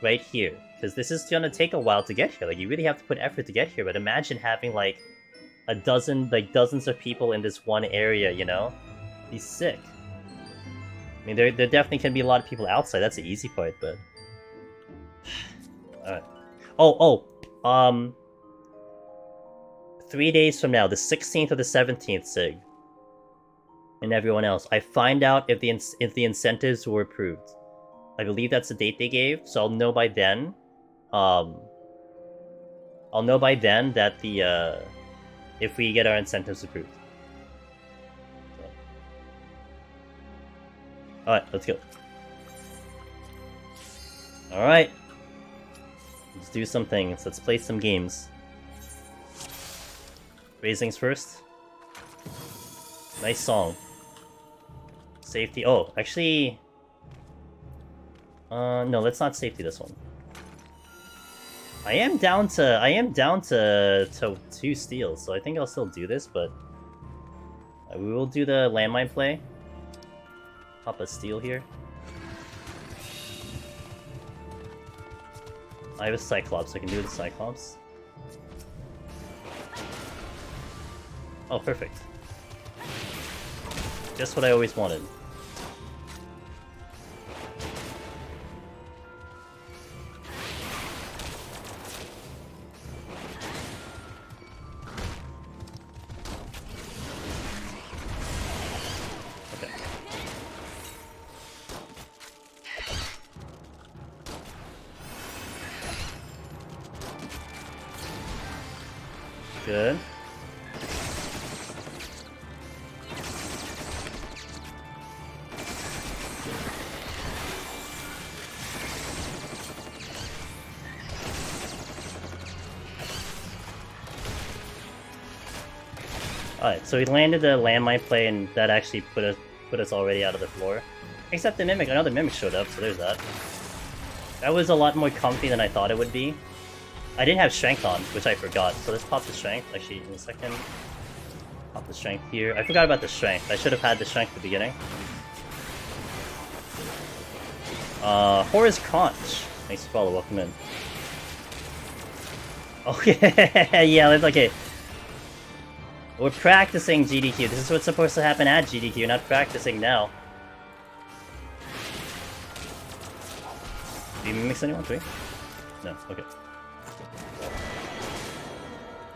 Right here. Because this is going to take a while to get here. Like, you really have to put effort to get here. But imagine having, like, dozens of people in this one area, you know? Be sick. I mean, there definitely can be a lot of people outside. That's the easy part, but... Alright. 3 days from now, the 16th or the 17th, Sig. And everyone else. I find out if the incentives were approved. I believe that's the date they gave, so I'll know by then. I'll know by then that the, if we get our incentives approved. So. Alright, let's go. Alright. Let's do some things. Let's play some games. Raisings first. Nice song. Safety. Oh, actually... no, let's not safety this one. I am down to 2 steals, so I think I'll still do this, but... we will do the landmine play. Pop a steal here. I have a Cyclops, so I can do the Cyclops. Oh, perfect. Just what I always wanted. Okay. Good. Alright, so we landed the landmine play, and that actually put us already out of the floor. Except the Mimic, another Mimic showed up, so there's that. That was a lot more comfy than I thought it would be. I didn't have Strength on, which I forgot, so let's pop the Strength, actually, in a second. Pop the Strength here. I forgot about the Strength. I should have had the Strength at the beginning. Horus Conch. Thanks for follow, welcome in. Okay, yeah, let's, okay. We're practicing GDQ. This is what's supposed to happen at GDQ, not practicing now. Do you mix anyone? 3? No, okay.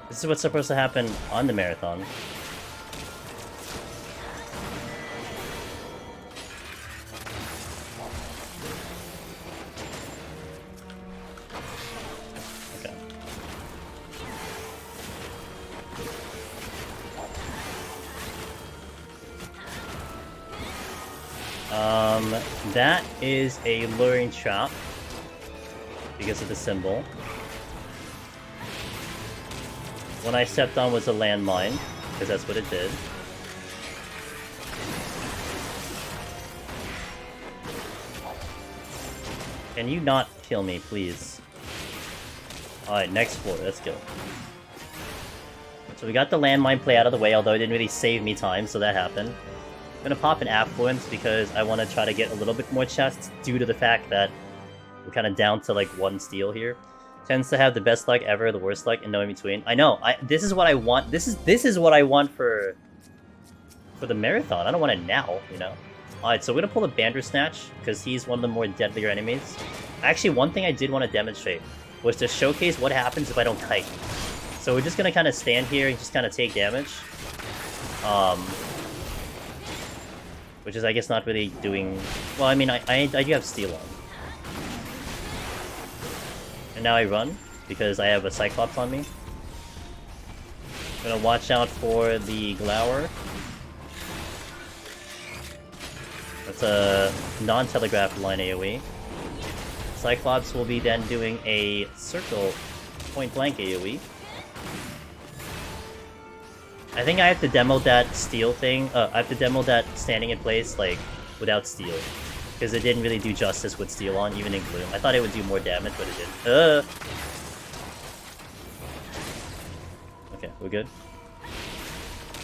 This is what's supposed to happen on the marathon. That is a luring trap because of the symbol. When I stepped on was a landmine, because that's what it did. Can you not kill me, please? Alright, next floor, let's go. So we got the landmine play out of the way, although it didn't really save me time, so that happened. I'm gonna pop an Affluence because I want to try to get a little bit more chests due to the fact that we're kind of down to like 1 steal here. Tends to have the best luck ever, the worst luck, and no in between. I know. This is what I want. This is what I want for the marathon. I don't want it now, you know. All right, so we're gonna pull a Bandersnatch because he's one of the more deadlier enemies. Actually, one thing I did want to demonstrate was to showcase what happens if I don't kite. So we're just gonna kind of stand here and just kind of take damage. Which is, I guess, not really doing... Well, I mean, I do have Steel on. And now I run, because I have a Cyclops on me. I'm gonna watch out for the Glower. That's a non-telegraph line AoE. Cyclops will be then doing a circle point-blank AoE. I think I have to demo that steel thing. I have to demo that standing in place, like, without steel. Because it didn't really do justice with steel on, even in Gloom. I thought it would do more damage, but it didn't. Okay, we're good.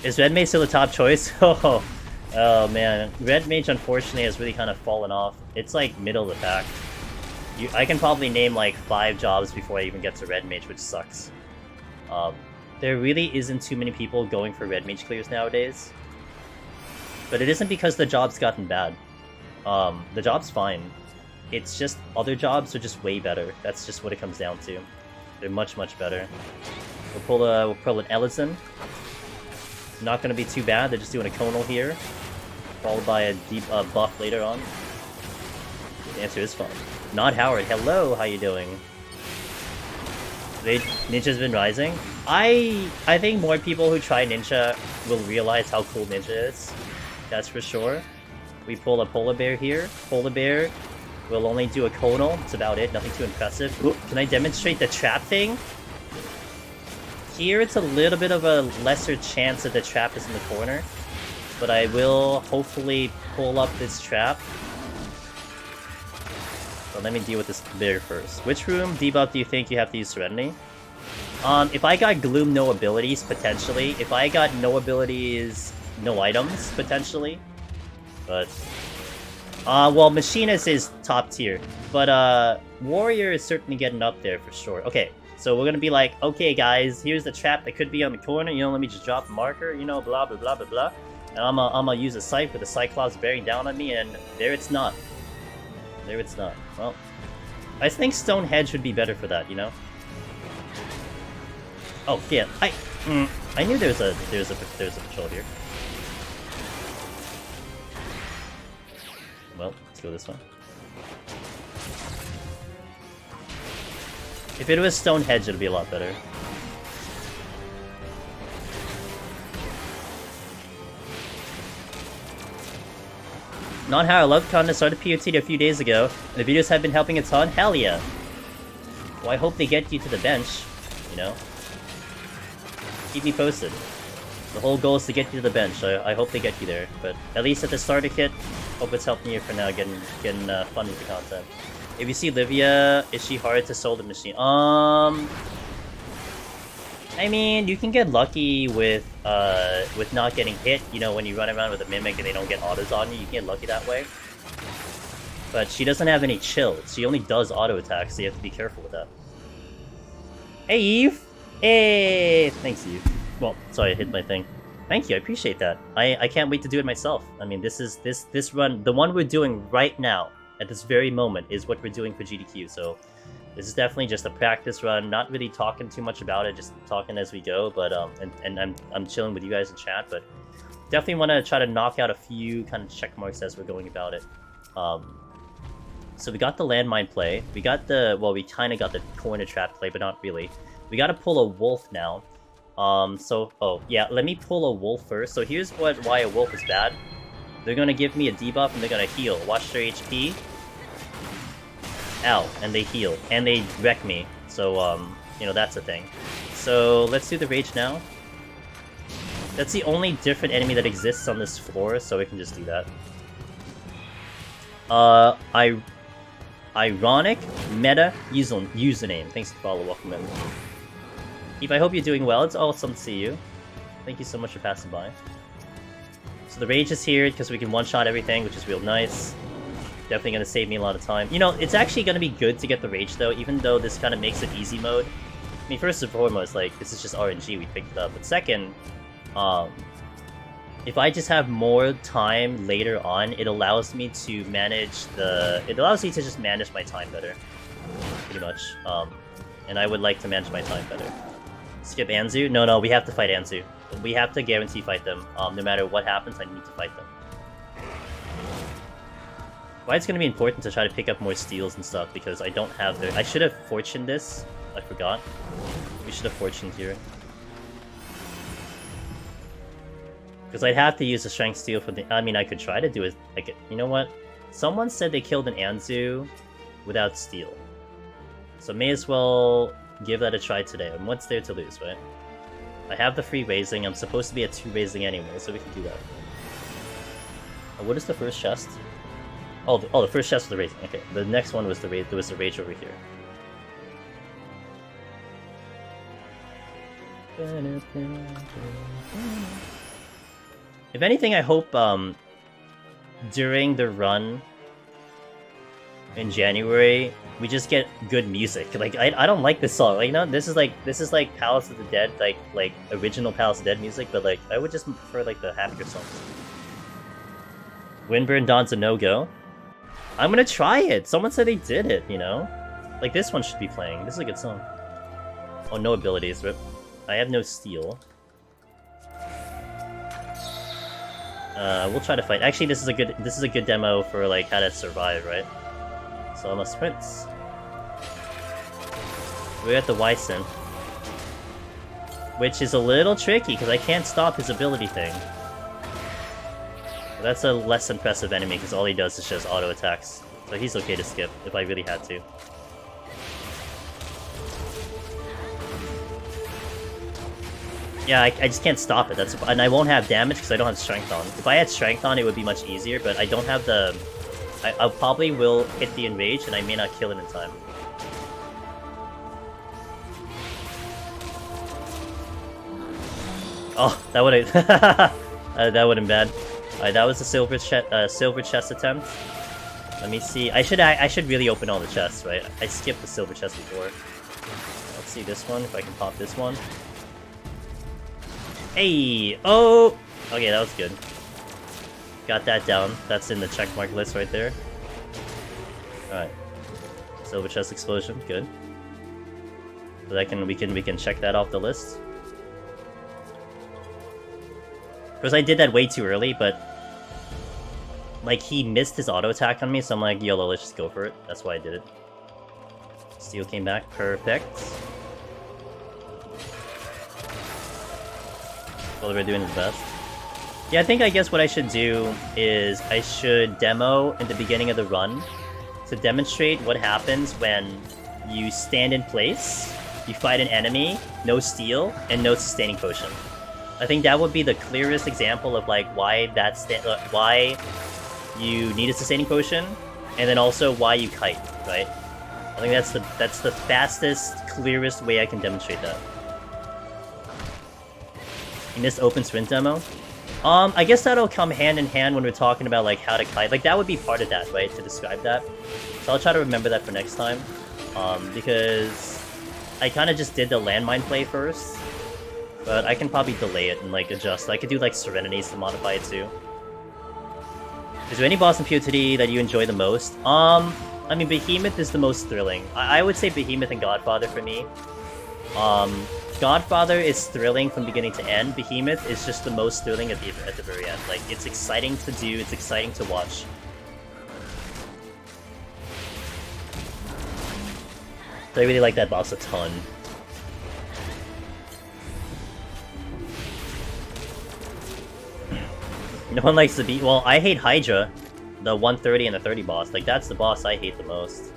Is Red Mage still the top choice? Oh man. Red Mage, unfortunately, has really kind of fallen off. It's like middle of the pack. I can probably name like 5 jobs before I even get to Red Mage, which sucks. There really isn't too many people going for Red Mage clears nowadays. But it isn't because the job's gotten bad. The job's fine. It's just other jobs are just way better. That's just what it comes down to. They're much, much better. We'll pull an Ellison. Not gonna be too bad. They're just doing a Conal here. Followed by a deep buff later on. The answer is fine. Not Howard. Hello, how you doing? Ninja's been rising. I think more people who try Ninja will realize how cool Ninja is. That's for sure. We pull a Polar Bear here. Polar Bear will only do a Conal. That's about it. Nothing too impressive. Ooh, can I demonstrate the trap thing? Here it's a little bit of a lesser chance that the trap is in the corner. But I will hopefully pull up this trap. So let me deal with this bear first. Which room debuff do you think you have to use Serenity? If I got Gloom, no abilities, potentially. If I got no abilities, no items, potentially. But... well, Machinist is top tier. But, Warrior is certainly getting up there for sure. Okay, so we're gonna be like, okay guys, here's the trap that could be on the corner, you know, let me just drop a marker, you know, blah blah blah blah blah. And I'm gonna use a Scythe with the Cyclops bearing down on me, and there it's not. There it's not. Well, I think Stone Hedge would be better for that, you know? Oh, yeah, I knew there's a patrol here. Well, let's go this way. If it was Stone Hedge, it'd be a lot better. Not how I love content. Started PoTD a few days ago, and the videos have been helping a ton. Hell yeah! Well, I hope they get you to the bench, you know? Keep me posted. The whole goal is to get you to the bench. I hope they get you there, but at least at the starter kit, hope it's helping you for now, getting fun with the content. If you see Livia, is she hard to soul the machine? I mean, you can get lucky with not getting hit, you know, when you run around with a Mimic and they don't get autos on you, you can get lucky that way. But she doesn't have any chill, she only does auto attacks, so you have to be careful with that. Hey, Eve! Hey! Thanks, Eve. Well, sorry, I hit my thing. Thank you, I appreciate that. I can't wait to do it myself. I mean, this run, the one we're doing right now, at this very moment, is what we're doing for GDQ, so... This is definitely just a practice run, not really talking too much about it, just talking as we go, but, and I'm chilling with you guys in chat, but definitely want to try to knock out a few kind of check marks as we're going about it. So we got the landmine play, we got the, well, we kind of got the corner trap play, but not really. We got to pull a wolf now. Oh, yeah, let me pull a wolf first. So here's why a wolf is bad. They're going to give me a debuff and they're going to heal. Watch their HP. Ow, and they heal, and they wreck me, so, you know, that's the thing. So, let's do the Rage now. That's the only different enemy that exists on this floor, so we can just do that. Ironic meta username. Thanks for the follow, welcome in. Eve, I hope you're doing well, it's awesome to see you. Thank you so much for passing by. So the Rage is here, because we can one-shot everything, which is real nice. Definitely going to save me a lot of time. You know, it's actually going to be good to get the Rage, though, even though this kind of makes it easy mode. I mean, first and foremost, like, this is just RNG, we picked it up. But second, if I just have more time later on, it allows me to manage it allows me to just manage my time better. Pretty much. And I would like to manage my time better. Skip Anzu? No, we have to fight Anzu. We have to guarantee fight them. No matter what happens, I need to fight them. Why it's gonna be important to try to pick up more steals and stuff, because I don't have the... I should have fortuned this. I forgot. We should have fortuned here. Because I'd have to use a strength steal for the... I mean, I could try to do it. Like, you know what? Someone said they killed an Anzu without steal. So may as well give that a try today. And what's there to lose, right? I have the free raising. I'm supposed to be at 2 raising anyway, so we can do that. What is the first chest? Oh, the first chest was the raising. Okay, the next one was the rage. There was the rage over here. If anything, I hope during the run in January we just get good music. Like I don't like this song. Like, you know, this is like Palace of the Dead, like original Palace of the Dead music. But like I would just prefer like the happier songs. Windburn Dawn's a no-go. I'm gonna try it. Someone said they did it. You know, like this one should be playing. This is a good song. Oh, no abilities. Rip. I have no steal. We'll try to fight. Actually, this is a good demo for like how to survive, right? So I'm a sprints. We're at the Wyson, which is a little tricky because I can't stop his ability thing. But that's a less impressive enemy because all he does is just auto attacks. So he's okay to skip if I really had to. Yeah, I just can't stop it. And I won't have damage because I don't have strength on. If I had strength on, it would be much easier, but I don't have the... I probably will hit the enrage, and I may not kill it in time. Oh, that would have... that would have been bad. Alright, that was a silver chest attempt. Let me see. I should really open all the chests, right? I skipped the silver chest before. Let's see this one, if I can pop this one. Hey! Oh! Okay, that was good. Got that down. That's in the checkmark list right there. Alright. Silver chest explosion, good. So that we can check that off the list. Because I did that way too early, but like he missed his auto attack on me, so I'm like, YOLO, let's just go for it. That's why I did it. Steel came back, perfect. Well, we're doing his best. Yeah, I guess what I should do is I should demo in the beginning of the run to demonstrate what happens when you stand in place, you fight an enemy, no steal, and no sustaining potion. I think that would be the clearest example of like why why you need a sustaining potion, and then also why you kite, right? I think that's the fastest, clearest way I can demonstrate that. You missed open sprint demo? I guess that'll come hand in hand when we're talking about like how to kite. Like that would be part of that, right? To describe that. So I'll try to remember that for next time. Because I kind of just did the landmine play first. But I can probably delay it and like adjust. I could do like Serenities to modify it too. Is there any boss in PoTD that you enjoy the most? I mean, Behemoth is the most thrilling. I would say Behemoth and Godfather for me. Godfather is thrilling from beginning to end. Behemoth is just the most thrilling at the very end. Like, it's exciting to do, it's exciting to watch. So I really like that boss a ton. No one likes to beat... Well, I hate Hydra. The 130 and the 30 boss. Like, that's the boss I hate the most.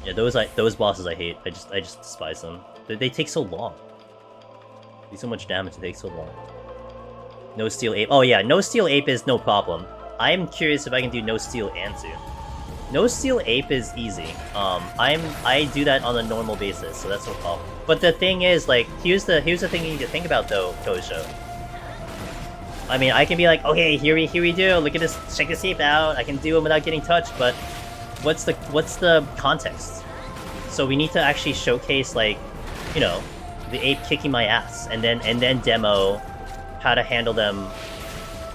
Yeah, those bosses I hate. I just despise them. They take so long. They do so much damage. They take so long. No Steel Ape. Oh yeah, No Steel Ape is no problem. I'm curious if I can do No Steel Anzu. No Steel Ape is easy. I do that on a normal basis, so that's no problem. But the thing is, like, here's the thing you need to think about though, Kosho. I mean, I can be like, okay, here we do. Look at this. Check this ape out. I can do it without getting touched, but what's the context? So we need to actually showcase, like, you know, the ape kicking my ass, and then demo how to handle them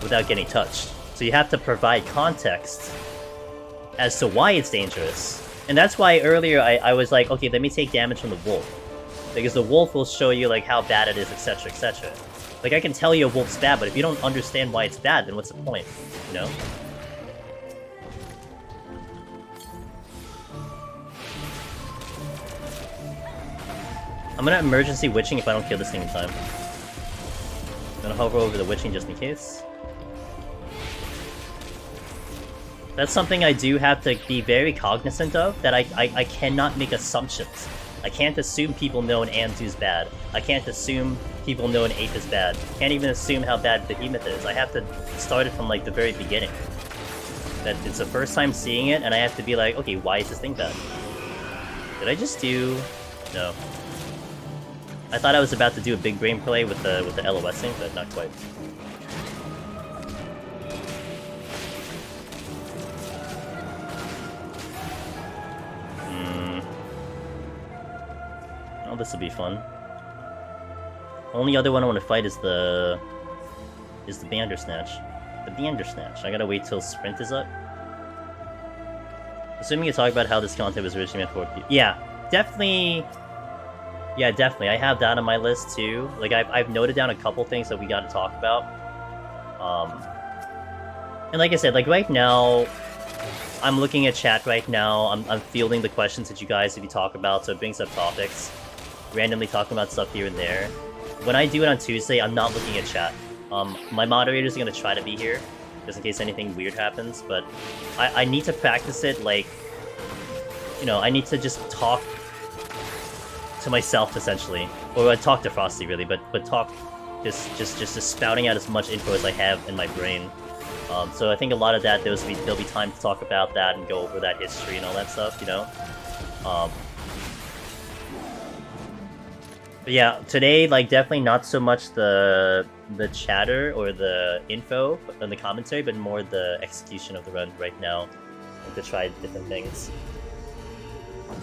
without getting touched. So you have to provide context as to why it's dangerous. And that's why earlier I was like, okay, let me take damage from the wolf, because the wolf will show you like how bad it is, etc, etc. Like, I can tell you a wolf's bad, but if you don't understand why it's bad, then what's the point, you know? I'm gonna emergency witching if I don't kill this thing in time. I'm gonna hover over the witching just in case. That's something I do have to be very cognizant of, that I cannot make assumptions. I can't assume people know an Anzu's bad. I can't assume people know an ape is bad. Can't even assume how bad Behemoth is. I have to start it from like the very beginning. That it's the first time seeing it, and I have to be like, okay, why is this thing bad? Did I just do... No. I thought I was about to do a big brain play with the LOSing, but not quite. Oh, this will be fun. Only other one I want to fight is the Bandersnatch. The Bandersnatch. I gotta wait till Sprint is up. Assuming you talk about how this content was originally meant for people. Yeah, definitely. Yeah, definitely. I have that on my list too. Like I've noted down a couple things that we got to talk about. And like I said, like right now, I'm looking at chat right now. I'm fielding the questions that you guys if you talk about, so it brings up topics. Randomly talking about stuff here and there. When I do it on Tuesday, I'm not looking at chat. My moderators are gonna try to be here, just in case anything weird happens. But I need to practice it. Like, you know, I need to just talk to myself essentially, or talk to Frosty really, but talk just spouting out as much info as I have in my brain. So I think a lot of that there'll be time to talk about that and go over that history and all that stuff, you know. But yeah, today like definitely not so much the chatter or the info and the commentary, but more the execution of the run right now, and to try different things.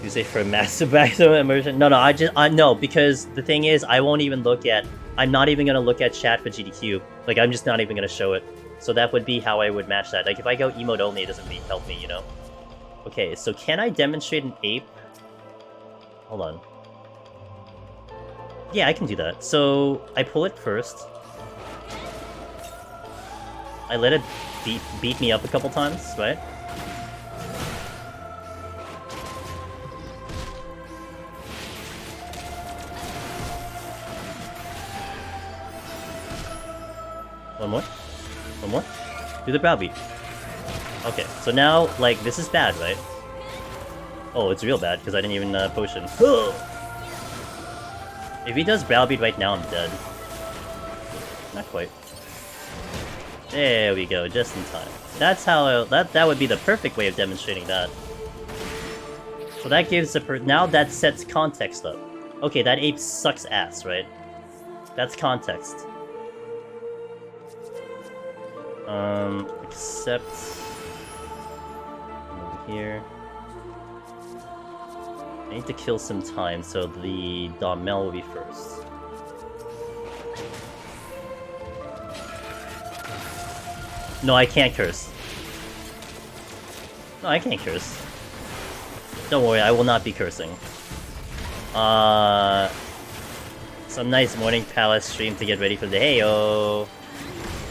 You say for a massive backzone immersion? No, no, because the thing is, I'm not even gonna look at chat for GDQ. Like, I'm just not even gonna show it. So that would be how I would match that. Like, if I go emote only, it doesn't really help me, you know? Okay, so can I demonstrate an ape? Hold on. Yeah, I can do that. So, I pull it first. I let it beat me up a couple times, right? One more? One more? Do the browbeat. Okay, so now, like, this is bad, right? Oh, it's real bad, because I didn't even potion. If he does browbeat right now, I'm dead. Not quite. There we go, just in time. That's how that would be the perfect way of demonstrating that. So that gives now that sets context up. Okay, that ape sucks ass, right? That's context. Except over here. I need to kill some time, so the Darmel will be first. No, I can't curse. No, I can't curse. Don't worry, I will not be cursing. Some nice Morning Palace stream to get ready for the heyo.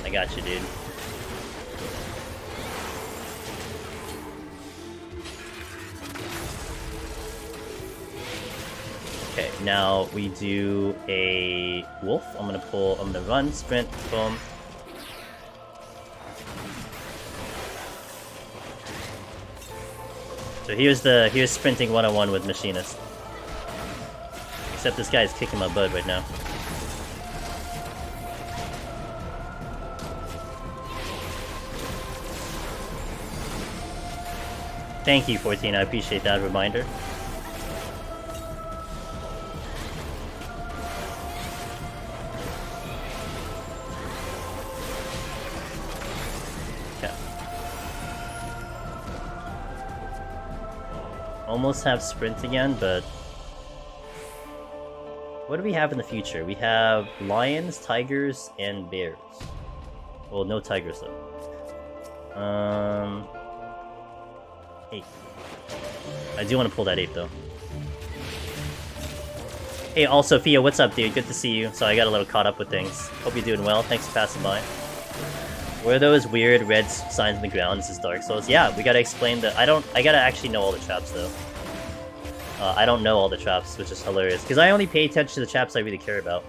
I got you, dude. Okay, now we do a wolf. I'm gonna run, sprint, boom. So here's sprinting 101 with Machinist. Except this guy is kicking my butt right now. Thank you, 14. I appreciate that reminder. Almost have sprint again, but what do we have in the future? We have lions, tigers, and bears. Well, no tigers though. Ape. I do want to pull that ape though. Hey, also, Fia, what's up, dude? Good to see you. So I got a little caught up with things. Hope you're doing well. Thanks for passing by. What are those weird red signs in the ground? This is Dark Souls. Yeah, we gotta explain the... I gotta actually know all the traps, though. I don't know all the traps, which is hilarious. Because I only pay attention to the traps I really care about.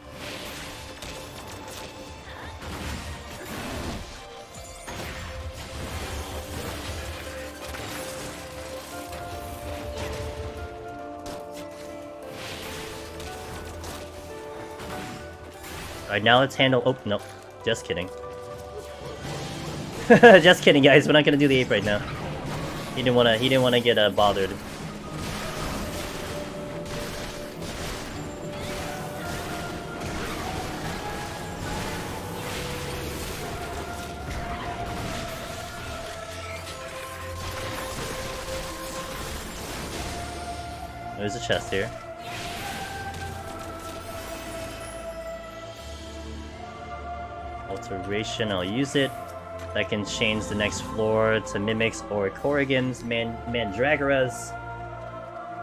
Alright, now let's handle... Oh, no. Just kidding. Just kidding, guys. We're not gonna do the ape right now. He didn't wanna get bothered. There's a chest here. Alteration, I'll use it. That can change the next floor to Mimics or Corrigans, Mandragoras.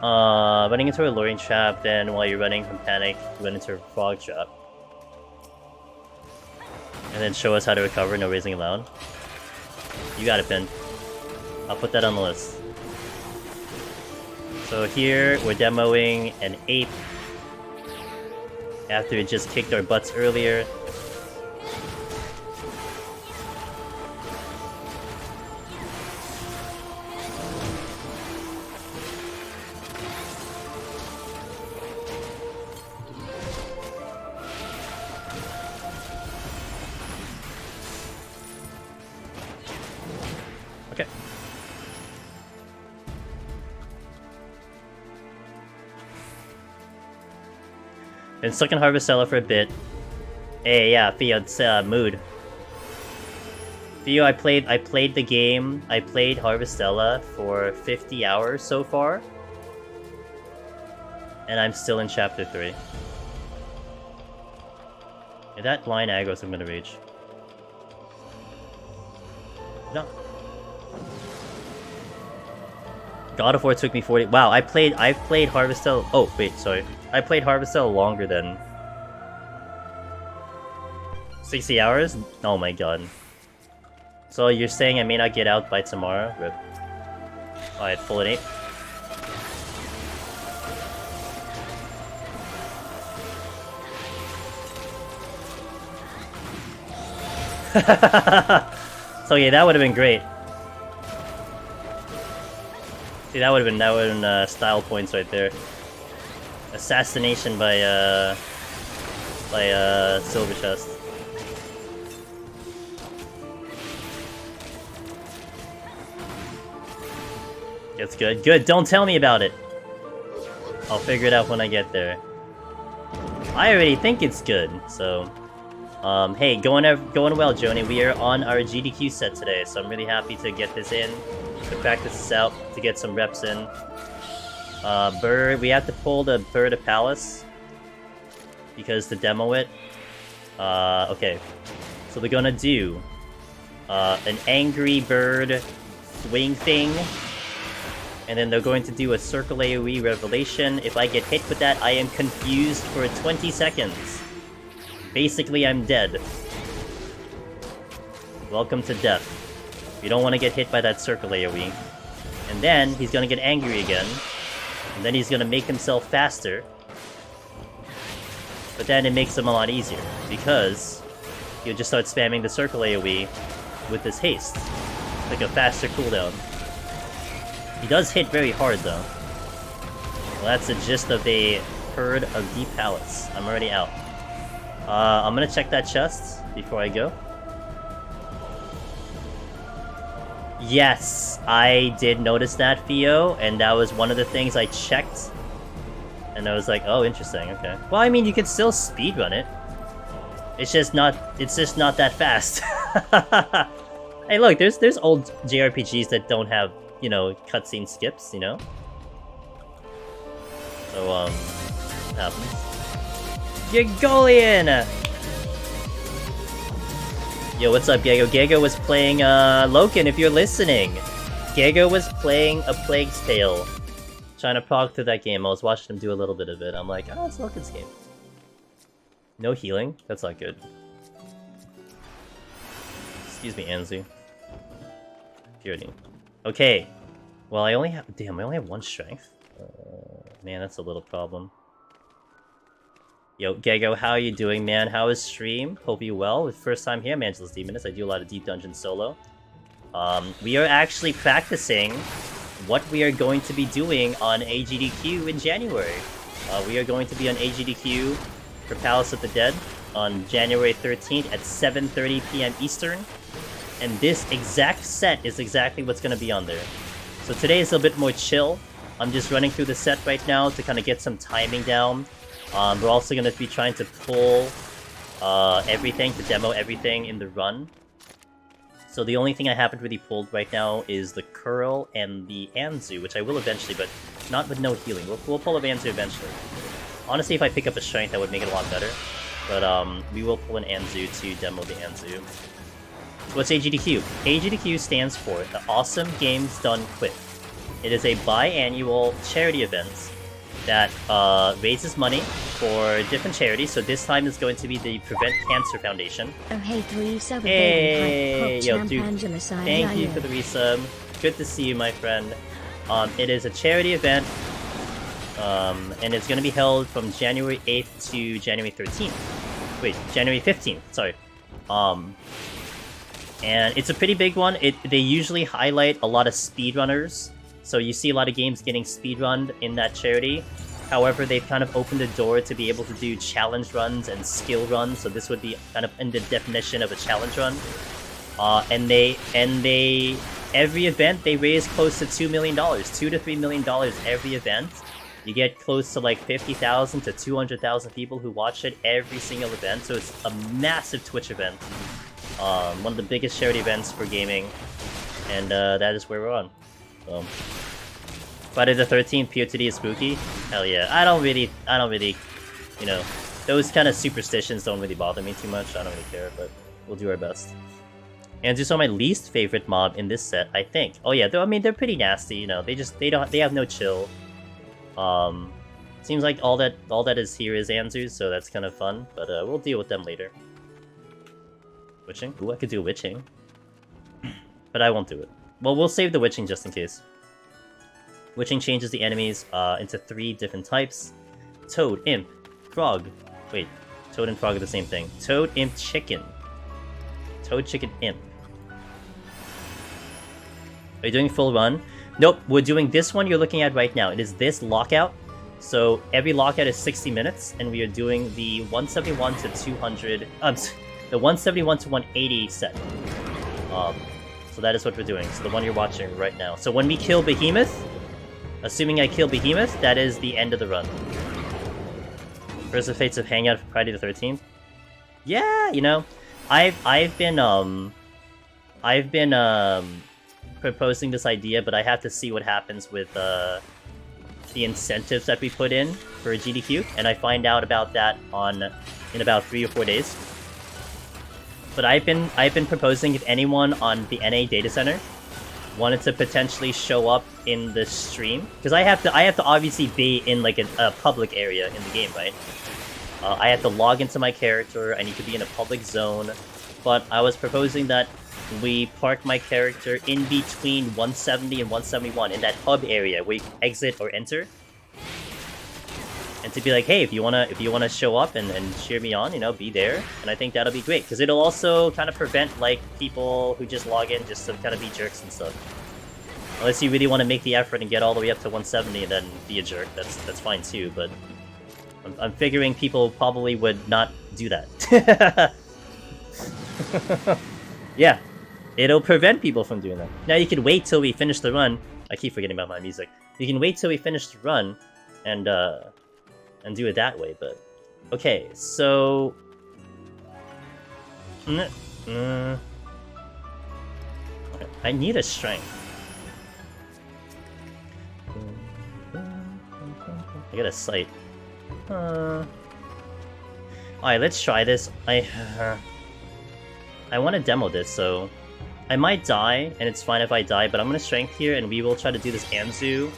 Running into a luring trap, then while you're running from panic, you run into a frog trap. And then show us how to recover, no raising aloud. You got it, Pin. I'll put that on the list. So here, we're demoing an ape. After it just kicked our butts earlier. Okay. Been stuck in Harvestella for a bit. Hey, yeah, Theo, it's mood. Theo, I played the game. I played Harvestella for 50 hours so far, and I'm still in chapter 3. If that line aggro's, I'm gonna rage. No. God of War took me 40. Wow, I've played Harvestella. Oh wait, sorry. I played Harvestella longer than 60 hours. Oh my god. So you're saying I may not get out by tomorrow? Rip. Alright, full at 8. So yeah, that would have been great. See, that would have been style points right there. Assassination by Silver Chest. It's good. Good. Don't tell me about it. I'll figure it out when I get there. I already think it's good. So, hey, going well, Joni. We are on our GDQ set today, so I'm really happy to get this in, to practice this out, to get some reps in. Bird, we have to pull the Bird of Palace because to demo it. Okay, so they're gonna do an angry bird swing thing, and then they're going to do a circle AoE revelation. If I get hit with that, I am confused for 20 seconds. Basically, I'm dead. Welcome to death. You don't want to get hit by that circle AoE. And then he's gonna get angry again. And then he's gonna make himself faster. But then it makes him a lot easier, because he'll just start spamming the circle AoE with his haste. Like a faster cooldown. He does hit very hard though. Well, that's the gist of the Herd of Deep Palace. I'm already out. I'm gonna check that chest before I go. Yes, I did notice that, Theo, and that was one of the things I checked. And I was like, oh, interesting, okay. Well, I mean, you could still speedrun it. It's just not that fast. Hey, look, there's old JRPGs that don't have, you know, cutscene skips, you know? So, happens. Gigolian! Yo, what's up, Gego? Gego was playing, Loken, if you're listening. Gego was playing A Plague's Tale. trying to prog through that game. I was watching him do a little bit of it. I'm like, oh, it's a this game. No healing? That's not good. Excuse me, Anzu. Purity. Okay. Well, I only have... Damn, I only have 1 strength. Man, that's a little problem. Yo, Gego, how are you doing, man? How is stream? Hope you well. First time here, I'm Angelus Demonist. I do a lot of Deep Dungeon solo. We are actually practicing what we are going to be doing on AGDQ in January. We are going to be on AGDQ for Palace of the Dead on January 13th at 7:30 PM Eastern. And this exact set is exactly what's going to be on there. So today is a bit more chill. I'm just running through the set right now to kind of get some timing down. We're also going to be trying to pull everything, to demo everything in the run. So the only thing I haven't really pulled right now is the Curl and the Anzu, which I will eventually, but not with no healing. We'll pull an Anzu eventually. Honestly, if I pick up a strength, that would make it a lot better. But we will pull an Anzu to demo the Anzu. So what's AGDQ? AGDQ stands for the Awesome Games Done Quick. It is a biannual charity event that raises money for different charities. So this time is going to be the Prevent Cancer Foundation. Oh hey, 3 sub. Hey, yo, dude, thank you for the resub. Good to see you, my friend. It is a charity event, and it's going to be held from January 8th to January 13th. Wait, January 15th, sorry. And it's a pretty big one. They usually highlight a lot of speedrunners. So you see a lot of games getting speedrunned in that charity. However, they've kind of opened the door to be able to do challenge runs and skill runs. So this would be kind of in the definition of a challenge run. And every event they raise close to $2 million, $2 to $3 million every event. You get close to like 50,000 to 200,000 people who watch it every single event. So it's a massive Twitch event. One of the biggest charity events for gaming. And that is where we're on. Friday the 13th, PoTD is spooky? Hell yeah. I don't really, you know, those kind of superstitions don't really bother me too much. I don't really care, but we'll do our best. And just on my least favorite mob in this set, I think. Oh yeah, I mean, they're pretty nasty, you know. They have no chill. Seems like all that is here is Anzu, so that's kind of fun, but we'll deal with them later. Witching? Ooh, I could do witching. But I won't do it. Well, we'll save the witching just in case. Witching changes the enemies into 3 different types. Toad, Imp, Frog. Wait, Toad and Frog are the same thing. Toad, Imp, Chicken. Toad, Chicken, Imp. Are you doing full run? Nope, we're doing this one you're looking at right now. It is this lockout. So every lockout is 60 minutes, and we are doing the 171 to 200... the 171 to 180 set. So that is what we're doing. So the one you're watching right now. So when we kill Behemoth, assuming I kill Behemoth, that is the end of the run. First the Fates of Hangout for Friday the 13th. Yeah, you know, I've been proposing this idea, but I have to see what happens with the incentives that we put in for GDQ, and I find out about that in about 3 or 4 days. But I've been proposing if anyone on the NA data center wanted to potentially show up in the stream, because I have to obviously be in like a public area in the game, right? I have to log into my character. I need to be in a public zone. But I was proposing that we park my character in between 170 and 171 in that hub area where you can exit or enter. And to be like, hey, if you wanna show up and cheer me on, you know, be there. And I think that'll be great, because it'll also kind of prevent like people who just log in just to kind of be jerks and stuff. Unless you really want to make the effort and get all the way up to 170 and then be a jerk, that's fine too. But I'm figuring people probably would not do that. Yeah, it'll prevent people from doing that. Now you can wait till we finish the run. I keep forgetting about my music. You can wait till we finish the run and do it that way, but... Okay, so... Okay, I need a strength. I got a sight. Alright, let's try this. I want to demo this, so... I might die, and it's fine if I die, but I'm gonna strength here, and we will try to do this Anzu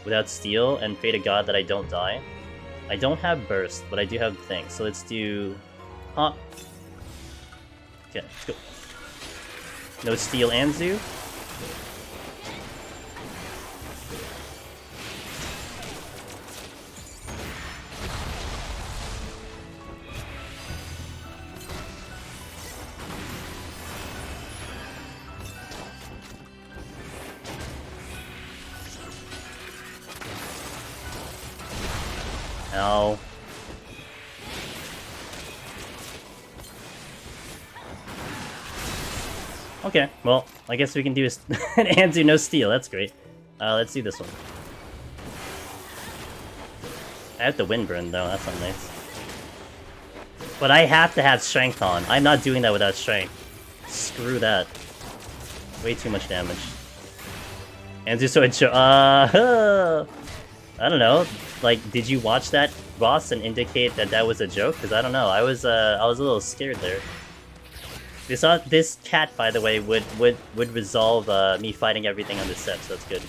without steal and pray to God that I don't die. I don't have burst, but I do have things. So let's do... Huh. Okay, let's go. No steal Anzu. Ow. Okay, well, I guess we can do an Anzu no steal, that's great. Let's do this one. I have to wind burn though, that's not nice. But I have to have strength on. I'm not doing that without strength. Screw that. Way too much damage. Anzu so I don't know. Like, did you watch that, Ross, and indicate that that was a joke? Because I don't know. I was a little scared there. This cat, by the way, would resolve me fighting everything on this set, so that's good.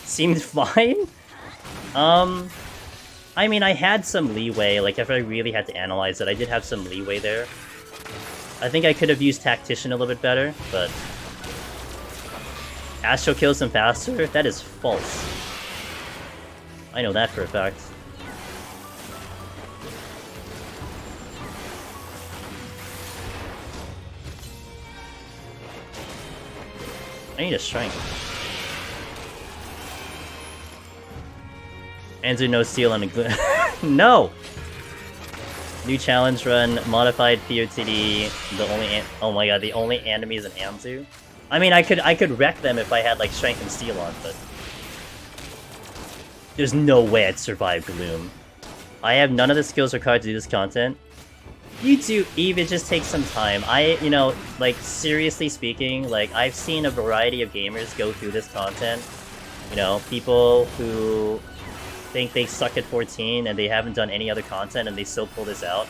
Seemed fine. I mean, I had some leeway. Like, if I really had to analyze it, I did have some leeway there. I think I could have used Tactician a little bit better, but Astro kills him faster? That is false. I know that for a fact. I need a strength. Anzu no steal on a No! New challenge run, modified PoTD, the only oh my god, the only enemies in Anzu? I mean, I could wreck them if I had like strength and steal on, but there's no way I'd survive Gloom. I have none of the skills required to do this content. You do, Eve, it just takes some time. You know, like, seriously speaking, like, I've seen a variety of gamers go through this content. You know, people who think they suck at 14 and they haven't done any other content and they still pull this out.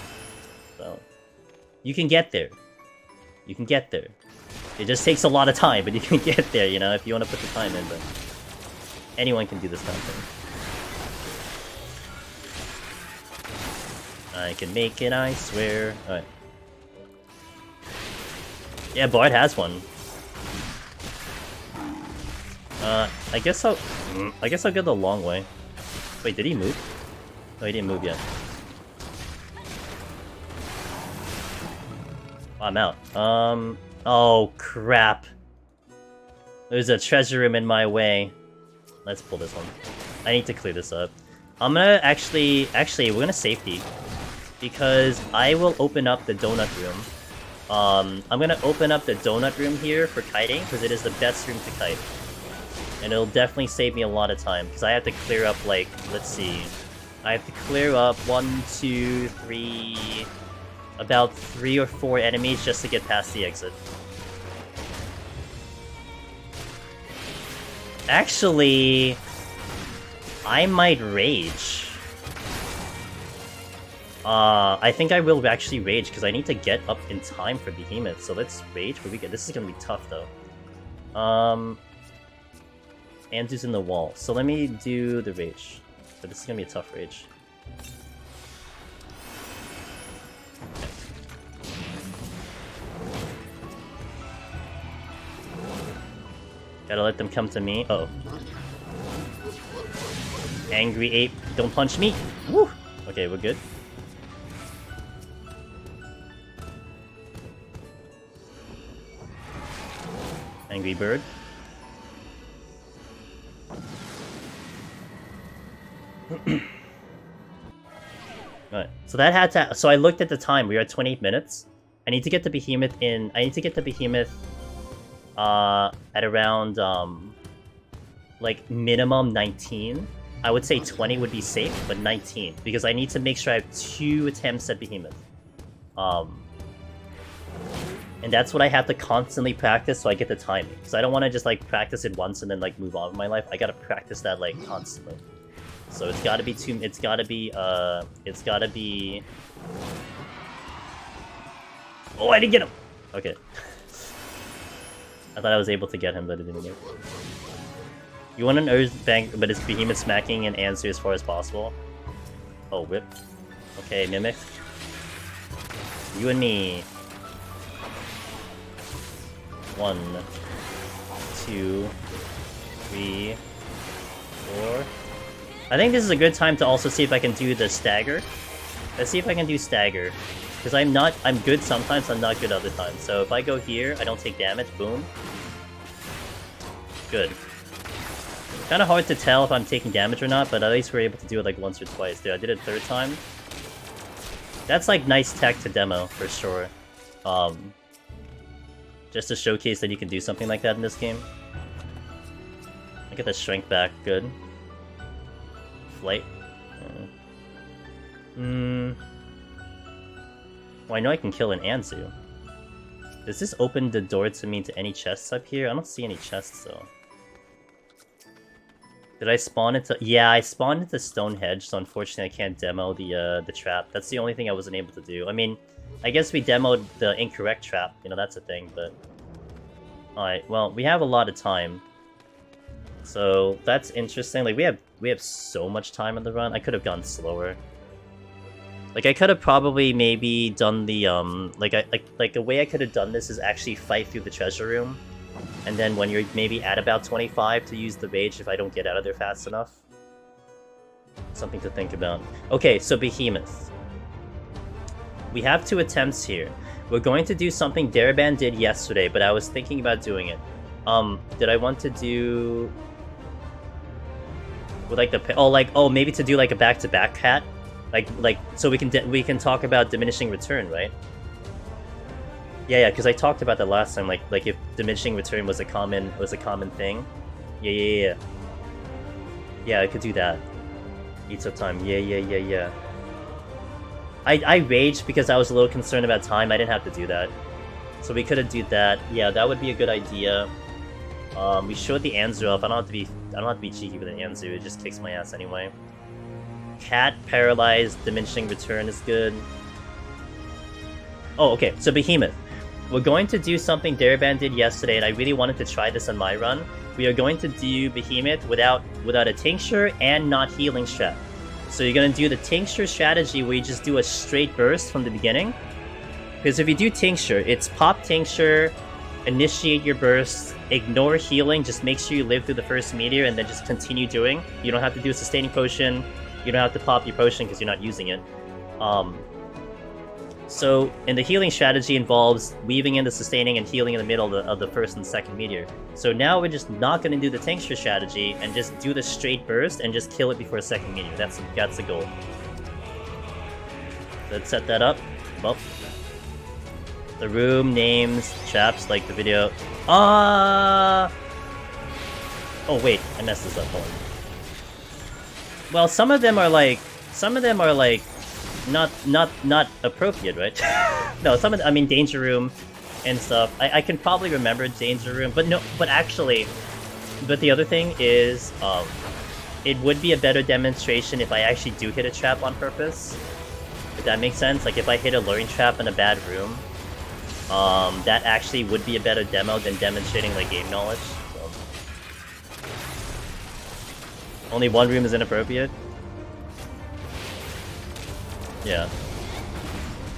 So, you can get there. You can get there. It just takes a lot of time, but you can get there, you know, if you want to put the time in, but anyone can do this content. I can make it, I swear. Alright. Yeah, Bard has one. I guess I'll go the long way. Wait, did he move? No, he didn't move yet. I'm out. Oh crap. There's a treasure room in my way. Let's pull this one. I need to clear this up. I'm gonna actually, we're gonna safety. Because I will open up the donut room. I'm gonna open up the donut room here for kiting, because it is the best room to kite. And it'll definitely save me a lot of time, because I have to clear up, like, let's see. I have to clear up 1, 2, 3... about 3 or 4 enemies just to get past the exit. Actually, I might rage. I think I will actually rage, because I need to get up in time for Behemoth, so let's rage for weekend. This is gonna be tough, though. Anzu's in the wall, so let me do the rage. But this is gonna be a tough rage. Gotta let them come to me. Uh oh. Angry ape, don't punch me! Woo! Okay, we're good. Angry bird. Alright, so that had to. So I looked at the time. We are at 28 minutes. I need to get the Behemoth in. I need to get the Behemoth at around like minimum 19. I would say 20 would be safe, but 19 because I need to make sure I have 2 attempts at Behemoth. And that's what I have to constantly practice so I get the timing. Because I don't want to just like practice it once and then like move on with my life. I gotta practice that like constantly. So it's gotta be it's gotta be Oh, I didn't get him! Okay. I thought I was able to get him, but it didn't get him. You want an Earth Bank, but it's Behemoth smacking and answer as far as possible. Oh, whip. Okay, Mimic. You and me. 1, 2, 3, 4. I think this is a good time to also see if I can do the stagger. Let's see if I can do stagger. Because I'm good sometimes, I'm not good other times. So if I go here, I don't take damage, boom. Good. Kind of hard to tell if I'm taking damage or not, but at least we're able to do it like once or twice. Dude, I did it 3rd time. That's like nice tech to demo, for sure. Just to showcase that you can do something like that in this game. I get the strength back, good. Flight. Well, I know I can kill an Anzu. Does this open the door to me to any chests up here? I don't see any chests though. Did I spawn into... Yeah, I spawned into Stonehenge, so unfortunately I can't demo the trap. That's the only thing I wasn't able to do. I mean, I guess we demoed the incorrect trap, you know, that's a thing, but... Alright, well, we have a lot of time. So, that's interesting. Like, we have so much time in the run. I could have gone slower. Like, I could have probably maybe done the, like the way I could have done this is actually fight through the treasure room. And then when you're maybe at about 25 to use the rage if I don't get out of there fast enough. Something to think about. Okay, so Behemoth. We have 2 attempts here. We're going to do something Daraban did yesterday, but I was thinking about doing it. Did I want to do... With like the... maybe to do like a back-to-back cat? Like, so we can talk about diminishing return, right? Yeah, because I talked about that last time. Like if diminishing return was a common thing. Yeah. Yeah, I could do that. Eats up time. Yeah. I raged because I was a little concerned about time. I didn't have to do that, so we could have do that. Yeah, that would be a good idea. We showed the Anzu off. I don't have to be cheeky with an Anzu. It just kicks my ass anyway. Cat, paralyzed, diminishing return is good. Oh, okay, so Behemoth. We're going to do something Daraban did yesterday, and I really wanted to try this on my run. We are going to do Behemoth without a tincture and not healing strat. So you're going to do the tincture strategy where you just do a straight burst from the beginning. Because if you do tincture, it's pop tincture, initiate your burst, ignore healing, just make sure you live through the first meteor, and then just continue doing. You don't have to do a sustaining potion. You don't have to pop your potion because you're not using it. So, and the healing strategy involves weaving in the sustaining and healing in the middle of the first and second meteor. So now we're just not going to do the tincture strategy and just do the straight burst and just kill it before a second meteor. That's the goal. Let's set that up. Well, the room, names, chaps, like the video. Oh wait, I messed this up. Hold on. Well, some of them are like not appropriate, right? No, I mean Danger Room and stuff. I can probably remember Danger Room, but the other thing is, it would be a better demonstration if I actually do hit a trap on purpose. If that makes sense, like if I hit a luring trap in a bad room, that actually would be a better demo than demonstrating like game knowledge. So. Only one room is inappropriate? Yeah.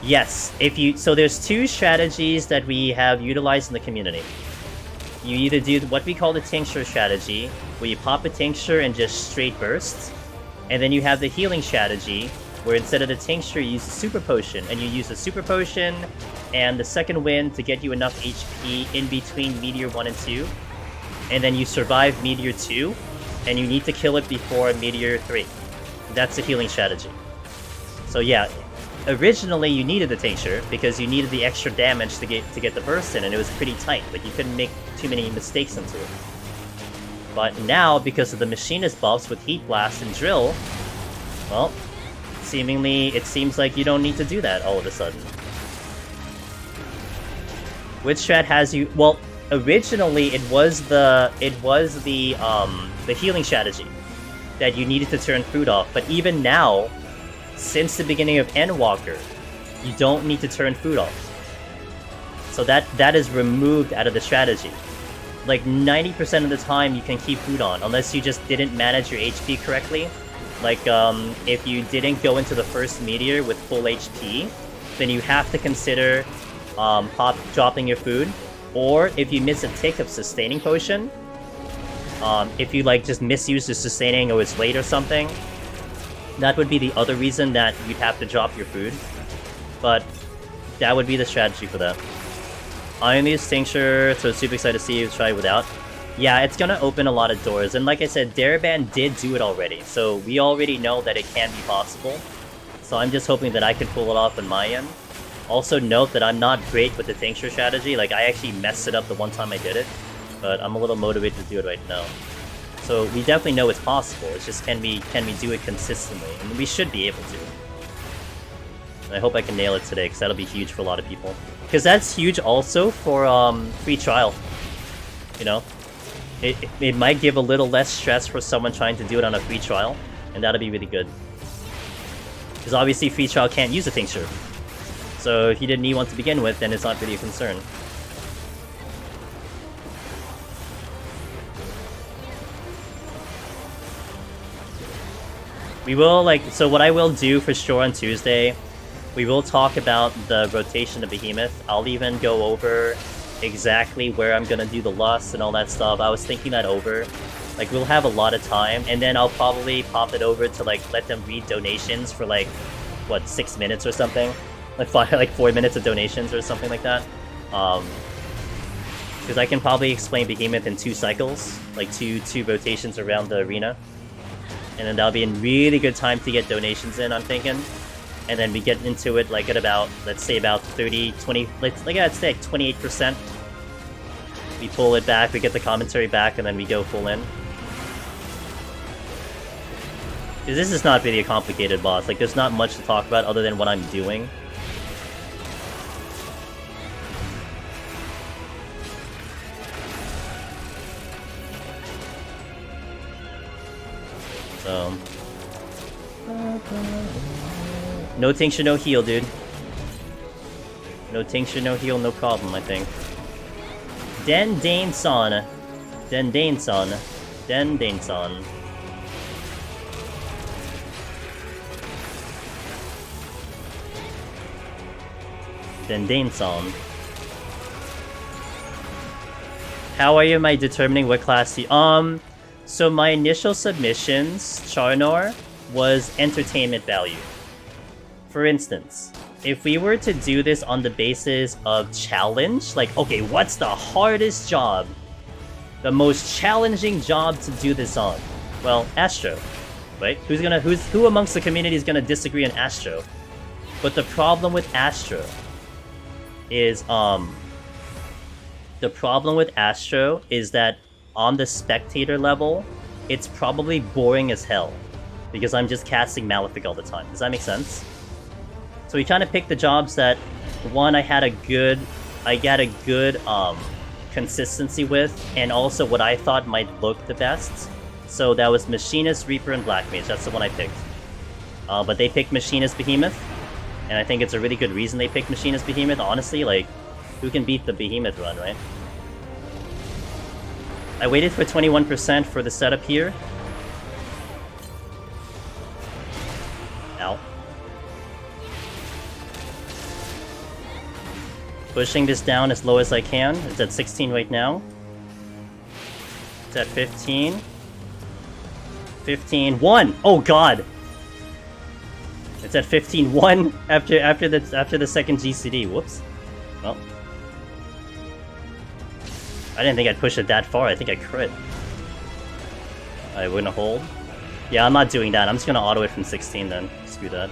Yes, so there's 2 strategies that we have utilized in the community. You either do what we call the tincture strategy, where you pop a tincture and just straight burst, and then you have the healing strategy, where instead of the tincture you use a super potion, and you use the super potion and the second wind to get you enough HP in between Meteor 1 and 2, and then you survive Meteor 2, and you need to kill it before Meteor 3. That's the healing strategy. So yeah, originally you needed the tincture because you needed the extra damage to get the burst in, and it was pretty tight. Like you couldn't make too many mistakes into it. But now, because of the machinist buffs with Heat Blast and Drill, well, seemingly it seems like you don't need to do that all of a sudden. Which strat has you? Well, originally it was the healing strategy that you needed to turn food off. But even now, since the beginning of Endwalker, you don't need to turn food off. So that is removed out of the strategy. like 90% of the time you can keep food on, unless you just didn't manage your HP correctly. Like, if you didn't go into the first meteor with full HP, then you have to consider dropping your food. Or if you miss a tick of sustaining potion, if you like just misuse the sustaining or it's late or something, that would be the other reason that you'd have to drop your food. But that would be the strategy for that. Iron Leaf's Tincture, so super excited to see you try it without. Yeah, it's gonna open a lot of doors, and like I said, Daraband did do it already, so we already know that it can be possible. So I'm just hoping that I can pull it off on my end. Also note that I'm not great with the Tincture strategy, like I actually messed it up the one time I did it, but I'm a little motivated to do it right now. So we definitely know it's possible, it's just can we do it consistently, and we should be able to. And I hope I can nail it today, because that'll be huge for a lot of people. Because that's huge also for free trial, you know? It might give a little less stress for someone trying to do it on a free trial, and that'll be really good. Because obviously free trial can't use a tincture. So if you didn't need one to begin with, then it's not really a concern. We will, like, so what I will do for sure on Tuesday, we will talk about the rotation of Behemoth. I'll even go over exactly where I'm gonna do the lust and all that stuff. I was thinking that over. Like, we'll have a lot of time, and then I'll probably pop it over to, like, let them read donations for, like, what, 6 minutes or something? Like 4 minutes of donations or something like that. Because I can probably explain Behemoth in 2 cycles, like two rotations around the arena. And then that'll be a really good time to get donations in, I'm thinking. And then we get into it like at about, let's say about 30, 20, let's say like 28%. We pull it back, we get the commentary back, and then we go full in. Because this is not really a complicated boss, like there's not much to talk about other than what I'm doing. So... no tincture, no heal, dude. No tincture, no heal, no problem, I think. Den Dane-san. Den Dane-san. Den Dane-san. Den Dane-san. How am I determining what class you... So my initial submissions, Charnor, was entertainment value. For instance, if we were to do this on the basis of challenge, like, okay, what's the hardest job? The most challenging job to do this on? Well, Astro, right? Who amongst the community is gonna disagree on Astro? But the problem with Astro is, that on the spectator level, it's probably boring as hell. Because I'm just casting Malefic all the time. Does that make sense? So we kind of picked the jobs that, one, I got a good consistency with, and also what I thought might look the best. So that was Machinist, Reaper, and Black Mage. That's the one I picked. But they picked Machinist Behemoth, and I think it's a really good reason they picked Machinist Behemoth. Honestly, like, who can beat the Behemoth run, right? I waited for 21% for the setup here. Ow. Pushing this down as low as I can. It's at 16 right now. It's at 15. 15-1! Oh god! It's at 15-1 after the second GCD. Whoops. Well. I didn't think I'd push it that far. I think I crit. I wouldn't hold. Yeah, I'm not doing that. I'm just gonna auto it from 16 then. Screw that.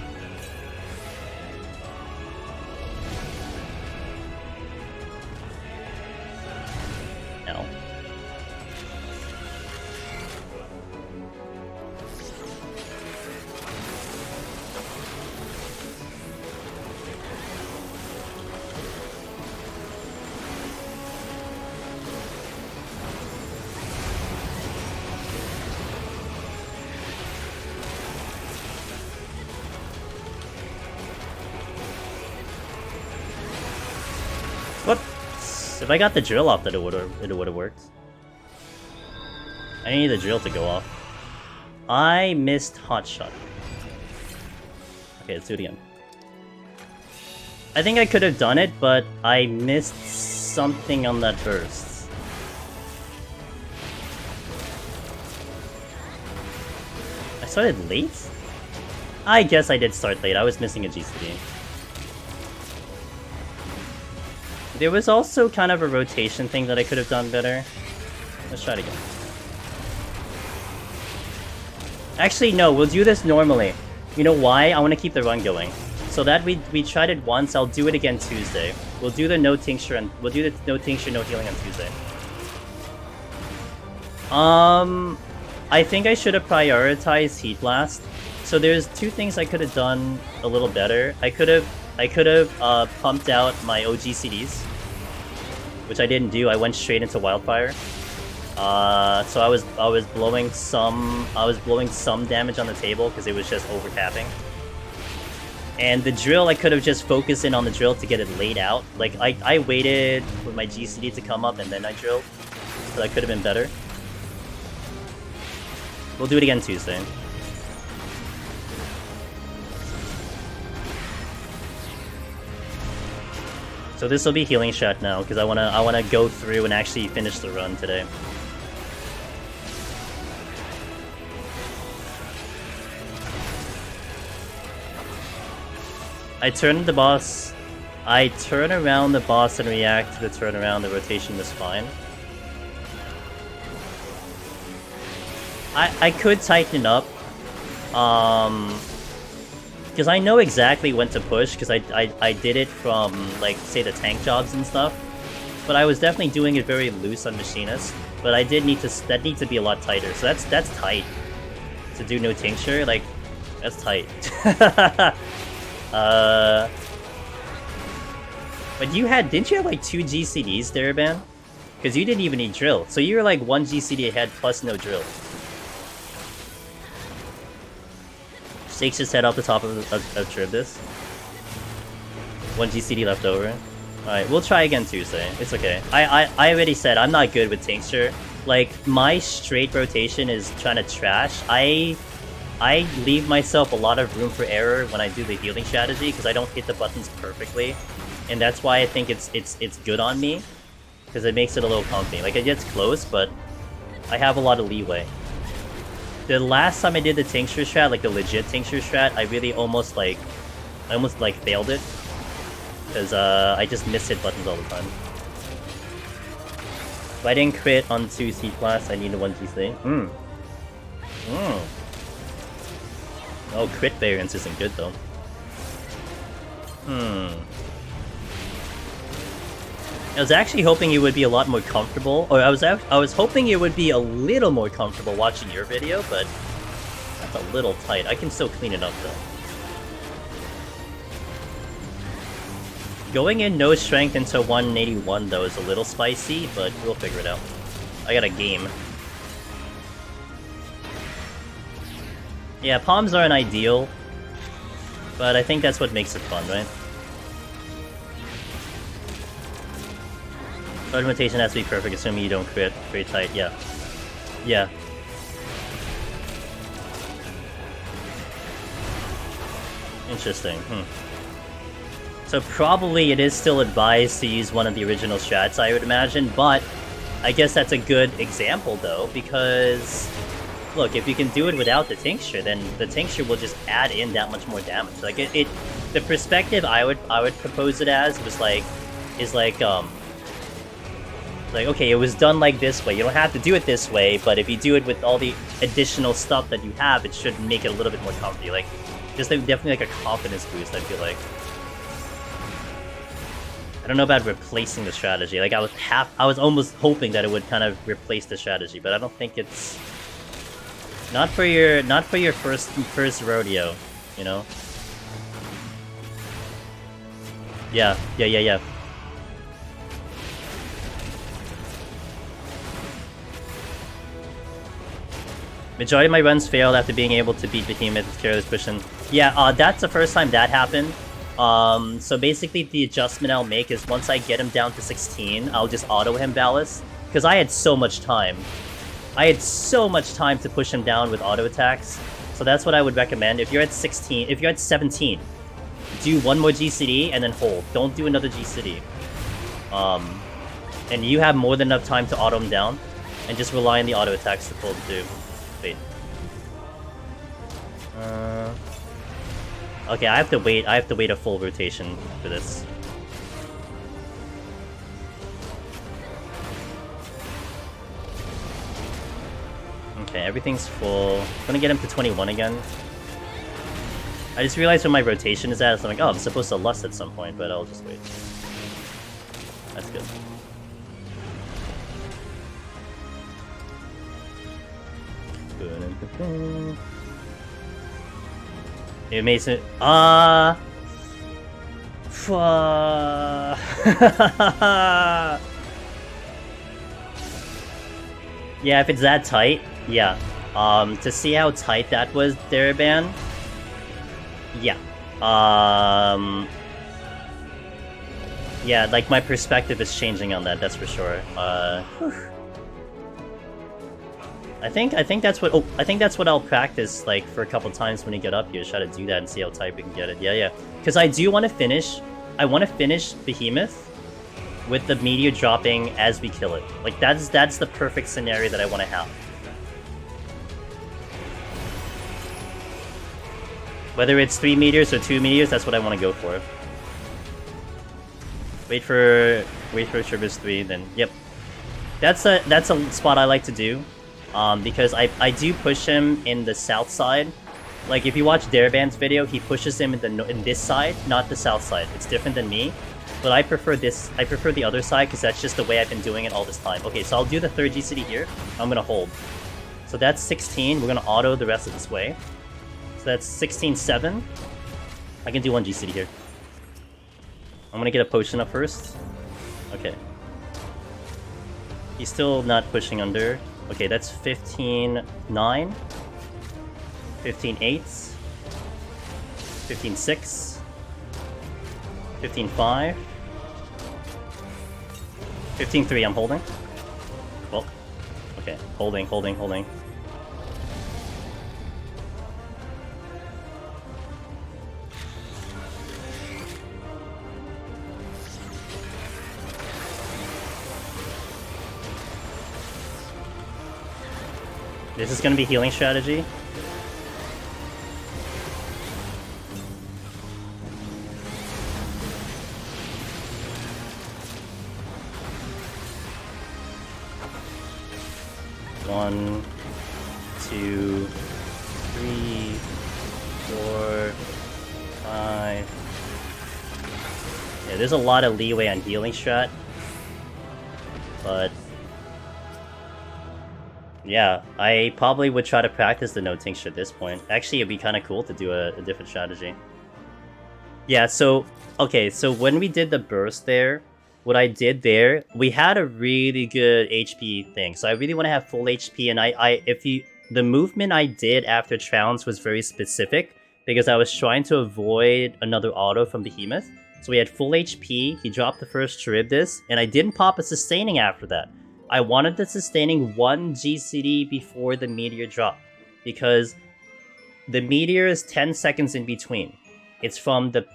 No. Whoops. If I got the drill off, that it would've worked. I need the drill to go off. I missed hot shot. Okay, let's do it again. I think I could have done it, but I missed something on that burst. I started late? I guess I did start late. I was missing a GCD. There was also kind of a rotation thing that I could have done better. Let's try it again. Actually, no, we'll do this normally. You know why? I want to keep the run going. So that we tried it once, I'll do it again Tuesday. We'll do the no tincture and we'll do the no tincture, no healing on Tuesday. I think I should have prioritized Heat Blast. So there's two things I could have done a little better. I could have pumped out my OG CDs, which I didn't do. I went straight into Wildfire. So I was blowing some damage on the table because it was just overcapping. And the drill, I could have just focused in on the drill to get it laid out. Like I waited for my GCD to come up and then I drilled, so that could have been better. We'll do it again Tuesday. So this will be healing shot now because I wanna go through and actually finish the run today. I turn the boss. I turn around the boss and react to the turnaround. The rotation was fine. I could tighten up. Because I know exactly when to push, because I did it from, like, say, the tank jobs and stuff. But I was definitely doing it very loose on Machinist. But I did need to, that needs to be a lot tighter. So that's tight. To do no tincture, like, that's tight. But didn't you have like 2 GCDs there, Ben? Because you didn't even need drill. So you were like 1 GCD ahead plus no drill. Shakes his head off the top of Tribus. 1 GCD left over. Alright, we'll try again Tuesday. It's okay. I already said I'm not good with tincture. Like, my straight rotation is trying to trash. I leave myself a lot of room for error when I do the healing strategy because I don't hit the buttons perfectly. And that's why I think it's good on me. Because it makes it a little comfy. Like, it gets close, but I have a lot of leeway. The last time I did the tincture strat, like the legit tincture strat, I really almost failed it. Because I just mishit buttons all the time. If I didn't crit on 2 Heat Blasts, I needed 1 GC. Oh, crit variance isn't good though. I was actually hoping you would be a lot more comfortable, or I was hoping you would be a little more comfortable watching your video, but that's a little tight. I can still clean it up though. Going in no strength into 181 though is a little spicy, but we'll figure it out. I got a game. Yeah, palms aren't ideal, but I think that's what makes it fun, right? Augmentation has to be perfect, assuming you don't crit. Very tight, yeah. Yeah. Interesting, So probably it is still advised to use one of the original strats, I would imagine, but I guess that's a good example, though, because look, if you can do it without the tincture, then the tincture will just add in that much more damage. Like, the perspective I would propose it as was like, like, okay, it was done like this way. You don't have to do it this way, but if you do it with all the additional stuff that you have, it should make it a little bit more comfy. Like, just definitely like a confidence boost, I feel like. I don't know about replacing the strategy. Like, I was almost hoping that it would kind of replace the strategy, but I don't think it's not for your first rodeo, you know? Yeah. Majority of my runs failed after being able to beat Behemoth with careless pushing. Yeah, that's the first time that happened. So basically the adjustment I'll make is once I get him down to 16, I'll just auto him Ballast. Because I had so much time. I had so much time to push him down with auto attacks, so that's what I would recommend. If you're at 16, if you're at 17, do one more GCD and then hold. Don't do another GCD. And you have more than enough time to auto him down, and just rely on the auto attacks to pull him through. Wait. Okay, I have to wait. I have to wait a full rotation for this. Okay, everything's full. I'm gonna get him to 21 again. I just realized where my rotation is at, so I'm like, oh, I'm supposed to lust at some point, but I'll just wait. That's good. It makes it... Yeah, if it's that tight, yeah. To see how tight that was, Daraban, yeah. Yeah, like, my perspective is changing on that, that's for sure. I think that's what... Oh, I think that's what I'll practice, like, for a couple times when you get up here. Try to do that and see how tight we can get it. Yeah. Because I do want to finish... I want to finish Behemoth with the meteor dropping as we kill it. Like, that's the perfect scenario that I want to have. Whether it's 3 meteors or 2 meteors, that's what I want to go for. Wait for Trivers 3, then... Yep. That's a spot I like to do. Because I do push him in the south side. Like, if you watch Daraban's video, he pushes him in this side, not the south side. It's different than me. But I prefer this. I prefer the other side because that's just the way I've been doing it all this time. Okay, so I'll do the third GCD here. I'm gonna hold. So that's 16. We're gonna auto the rest of this way. So that's 16-7. I can do one GCD here. I'm gonna get a potion up first. Okay. He's still not pushing under. Okay, that's 15-9. 15-8. 15-6. 15-5. 15-3, I'm holding. Well, okay, holding. This is gonna be healing strategy. One, 2, 3, 4, 5. Yeah, there's a lot of leeway on healing strat. But yeah, I probably would try to practice the no tincture at this point. Actually, it'd be kind of cool to do a different strategy. Yeah, so, okay, so when we did the burst there, what I did there, we had a really good HP thing. So I really want to have full HP, and the movement I did after Trounce was very specific, because I was trying to avoid another auto from Behemoth. So we had full HP, he dropped the first Charybdis, and I didn't pop a sustaining after that. I wanted the sustaining 1 GCD before the meteor drop, because the meteor is 10 seconds in between. It's from the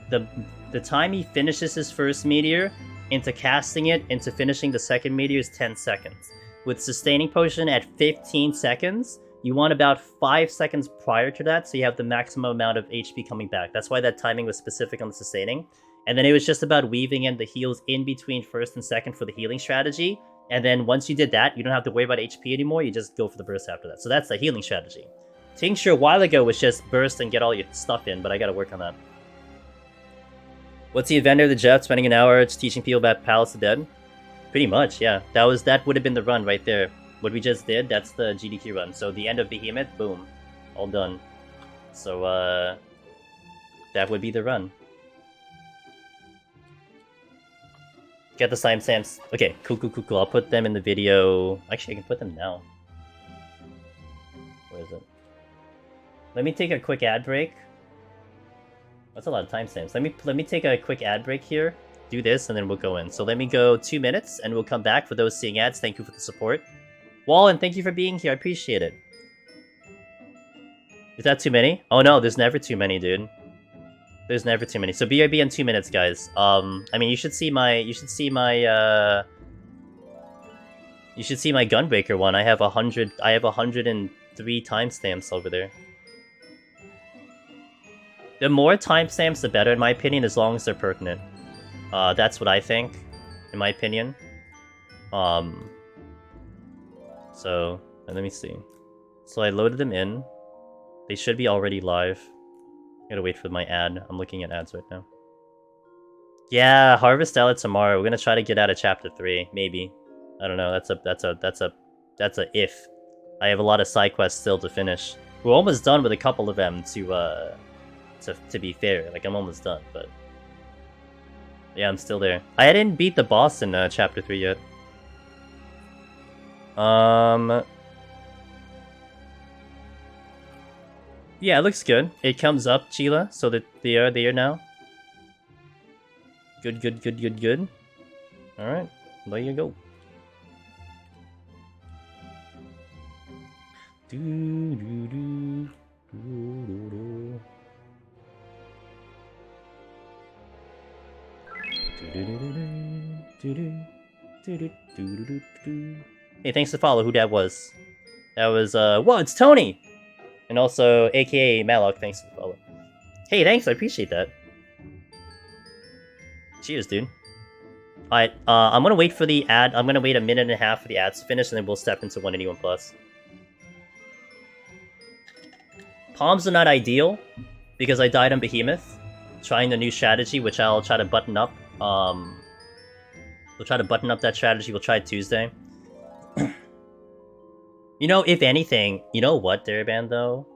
time he finishes his first meteor into casting it into finishing the second meteor is 10 seconds. With sustaining potion at 15 seconds, you want about 5 seconds prior to that, so you have the maximum amount of HP coming back. That's why that timing was specific on the sustaining. And then it was just about weaving in the heals in between first and second for the healing strategy. And then once you did that, you don't have to worry about HP anymore, you just go for the burst after that. So that's the healing strategy. Tincture a while ago was just burst and get all your stuff in, but I gotta work on that. What's the advantage of the Jeff spending an hour just teaching people about Palace of the Dead? Pretty much, yeah. That would have been the run right there. What we just did, that's the GDQ run. So the end of Behemoth, boom. All done. So, that would be the run. Get the timestamps. Okay, cool. I'll put them in the video. Actually, I can put them now. Where is it? Let me take a quick ad break. That's a lot of timestamps. Let me take a quick ad break here. Do this, and then we'll go in. So let me go 2 minutes, and we'll come back. For those seeing ads, thank you for the support. Wallen, thank you for being here. I appreciate it. Is that too many? Oh no, there's never too many, dude. There's never too many. So BRB in 2 minutes, guys. I mean, you should see my Gunbreaker one. I have 103 timestamps over there. The more timestamps, the better, in my opinion, as long as they're pertinent. That's what I think, in my opinion. So, let me see. So I loaded them in. They should be already live. I gotta wait for my ad. I'm looking at ads right now. Yeah, Harvest Alley tomorrow. We're gonna try to get out of Chapter 3, maybe. I don't know. That's a if. I have a lot of side quests still to finish. We're almost done with a couple of them. To be fair, like I'm almost done, but yeah, I'm still there. I didn't beat the boss in Chapter 3 yet. Yeah, it looks good. It comes up, Chila, so that they are there now. Good. Alright, there you go. Hey, thanks to follow who that was. That was, whoa, it's Tony! And also, aka Malok, thanks for the follow. Hey, thanks, I appreciate that. Cheers, dude. Alright, I'm gonna wait for the ad. I'm gonna wait a minute and a half for the ads to finish, and then we'll step into 181+. Palms are not ideal, because I died on Behemoth, trying the new strategy, which I'll try to button up. We'll try to button up that strategy, we'll try it Tuesday. You know, if anything, you know what, Daraband, though?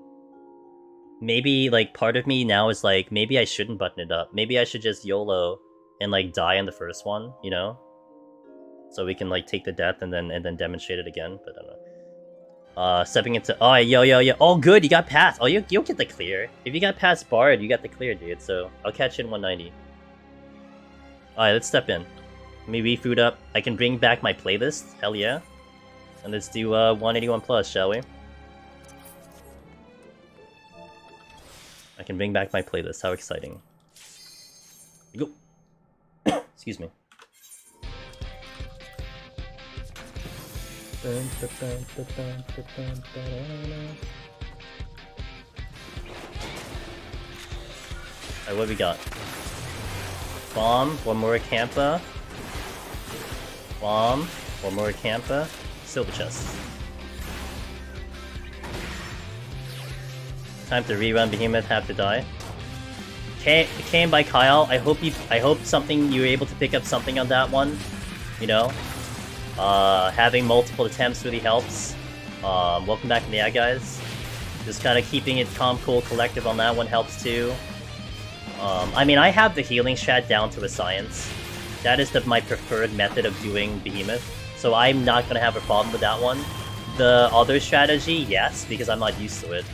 Maybe, like, part of me now is like, maybe I shouldn't button it up. Maybe I should just YOLO and, like, die on the first one, you know? So we can, like, take the death and then demonstrate it again, but I don't know. Stepping into... Oh, yo. Oh, good, you got past. Oh, you'll get the clear. If you got past Bard, you got the clear, dude, so I'll catch you in 190. Alright, let's step in. Let me refood up. I can bring back my playlist. Hell yeah. And let's do 181+, shall we? I can bring back my playlist. How exciting. Go. Excuse me. Alright, what we got? Bomb, one more Campa. Bomb, one more Campa. Silver chest. Time to rerun Behemoth, have to die. Came by Kyle. I hope you were able to pick up something on that one. You know? Having multiple attempts really helps. Welcome back to the ad, guys. Just kind of keeping it calm, cool, collective on that one helps too. I mean, I have the healing strat down to a science. That is my preferred method of doing Behemoth. So I'm not going to have a problem with that one. The other strategy, yes, because I'm not used to it.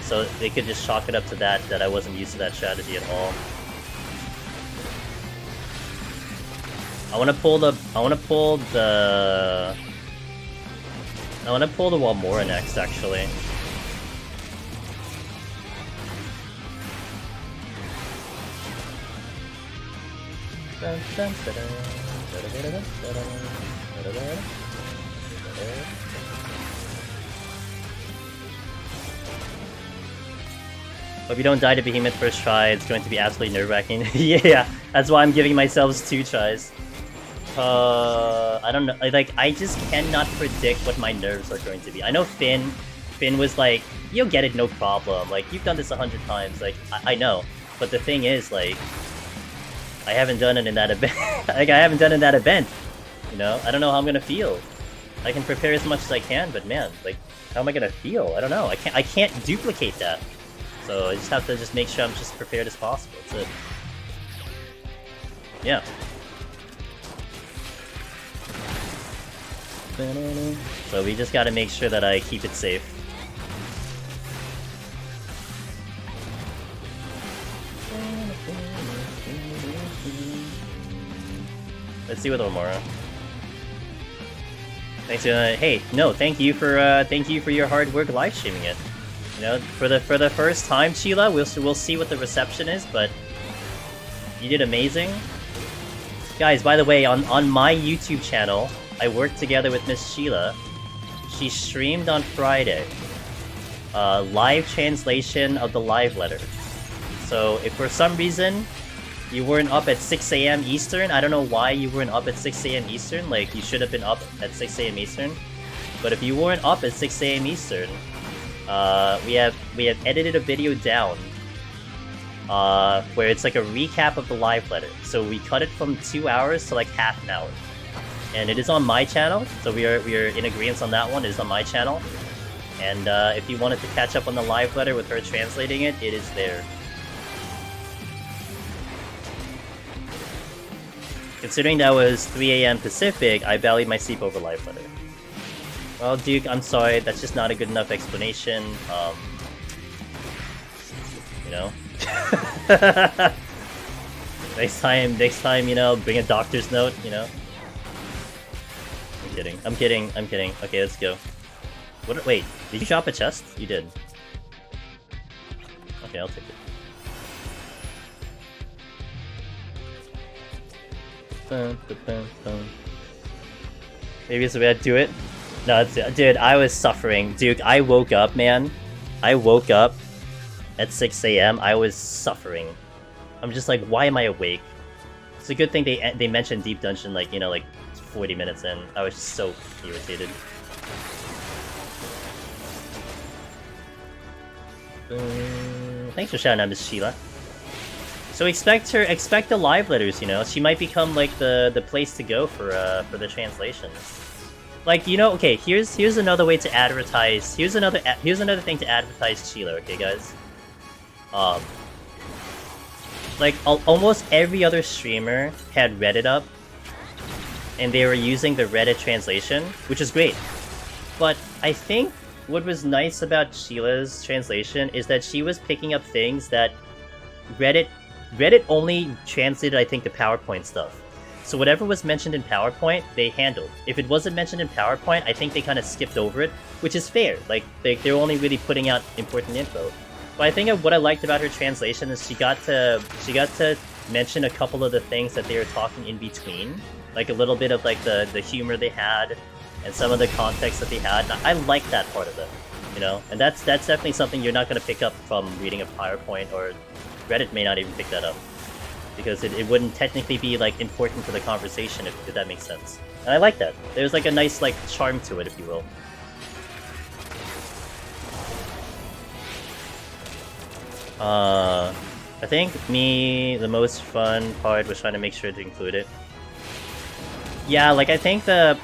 So they could just chalk it up to that I wasn't used to that strategy at all. I want to pull the Walmora next, actually. If you don't die to Behemoth first try, it's going to be absolutely nerve-wracking. Yeah, that's why I'm giving myself 2 tries. I don't know, like, I just cannot predict what my nerves are going to be. I know Finn was like, you'll get it no problem, like, you've done this 100 times, like, I know. But the thing is, like, I haven't done it in that event. Like, I haven't done it in that event, you know? I don't know how I'm gonna feel. I can prepare as much as I can, but man, like, how am I gonna feel? I don't know, I can't duplicate that. So I just have to make sure I'm just prepared as possible, that's it. Yeah. So we just gotta make sure that I keep it safe. Let's see with Omora. Thanks. Hey, no, thank you for your hard work live streaming it. You know, for the first time, Sheila, we'll see what the reception is, but you did amazing. Guys, by the way, on my YouTube channel, I worked together with Miss Sheila. She streamed on Friday. Live translation of the live letter. So if for some reason you weren't up at 6 AM Eastern, I don't know why you weren't up at 6 AM Eastern, like you should have been up at 6 AM Eastern. But if you weren't up at 6 AM Eastern, we have edited a video down where it's like a recap of the live letter. So we cut it from 2 hours to like half an hour. And it is on my channel, so we are in agreement on that one. It is on my channel. And if you wanted to catch up on the live letter with her translating it, it is there. Considering that was 3 AM Pacific, I valued my sleep over live letter. Well, Duke, I'm sorry, that's just not a good enough explanation. You know? next time, you know, bring a doctor's note, you know? I'm kidding. Okay, let's go. What? Wait, did you drop a chest? You did. Okay, I'll take it. Maybe it's the way I do it. No, dude, I was suffering. Dude, I woke up, man. I woke up at 6 AM. I was suffering. I'm just like, why am I awake? It's a good thing they mentioned Deep Dungeon, like, you know, like 40 minutes in. I was just so irritated. Thanks for shouting out Miss Sheila. So expect the live letters, you know. She might become like the place to go for the translations. Like, you know, okay, here's another way to advertise. Here's another thing to advertise Sheila, okay, guys. Like almost every other streamer had Reddit up, and they were using the Reddit translation, which is great. But I think what was nice about Sheila's translation is that she was picking up things that Reddit only translated, I think, the PowerPoint stuff. So whatever was mentioned in PowerPoint, they handled. If it wasn't mentioned in PowerPoint, I think they kind of skipped over it, which is fair. Like, they're only really putting out important info. But I think what I liked about her translation is she got to mention a couple of the things that they were talking in between. Like a little bit of like the humor they had, and some of the context that they had. And I like that part of it, you know? And that's definitely something you're not going to pick up from reading a PowerPoint, or Reddit may not even pick that up. Because it wouldn't technically be like important for the conversation, if that makes sense. And I like that. There's like a nice like charm to it, if you will. I think the most fun part was trying to make sure to include it. Yeah, like I think the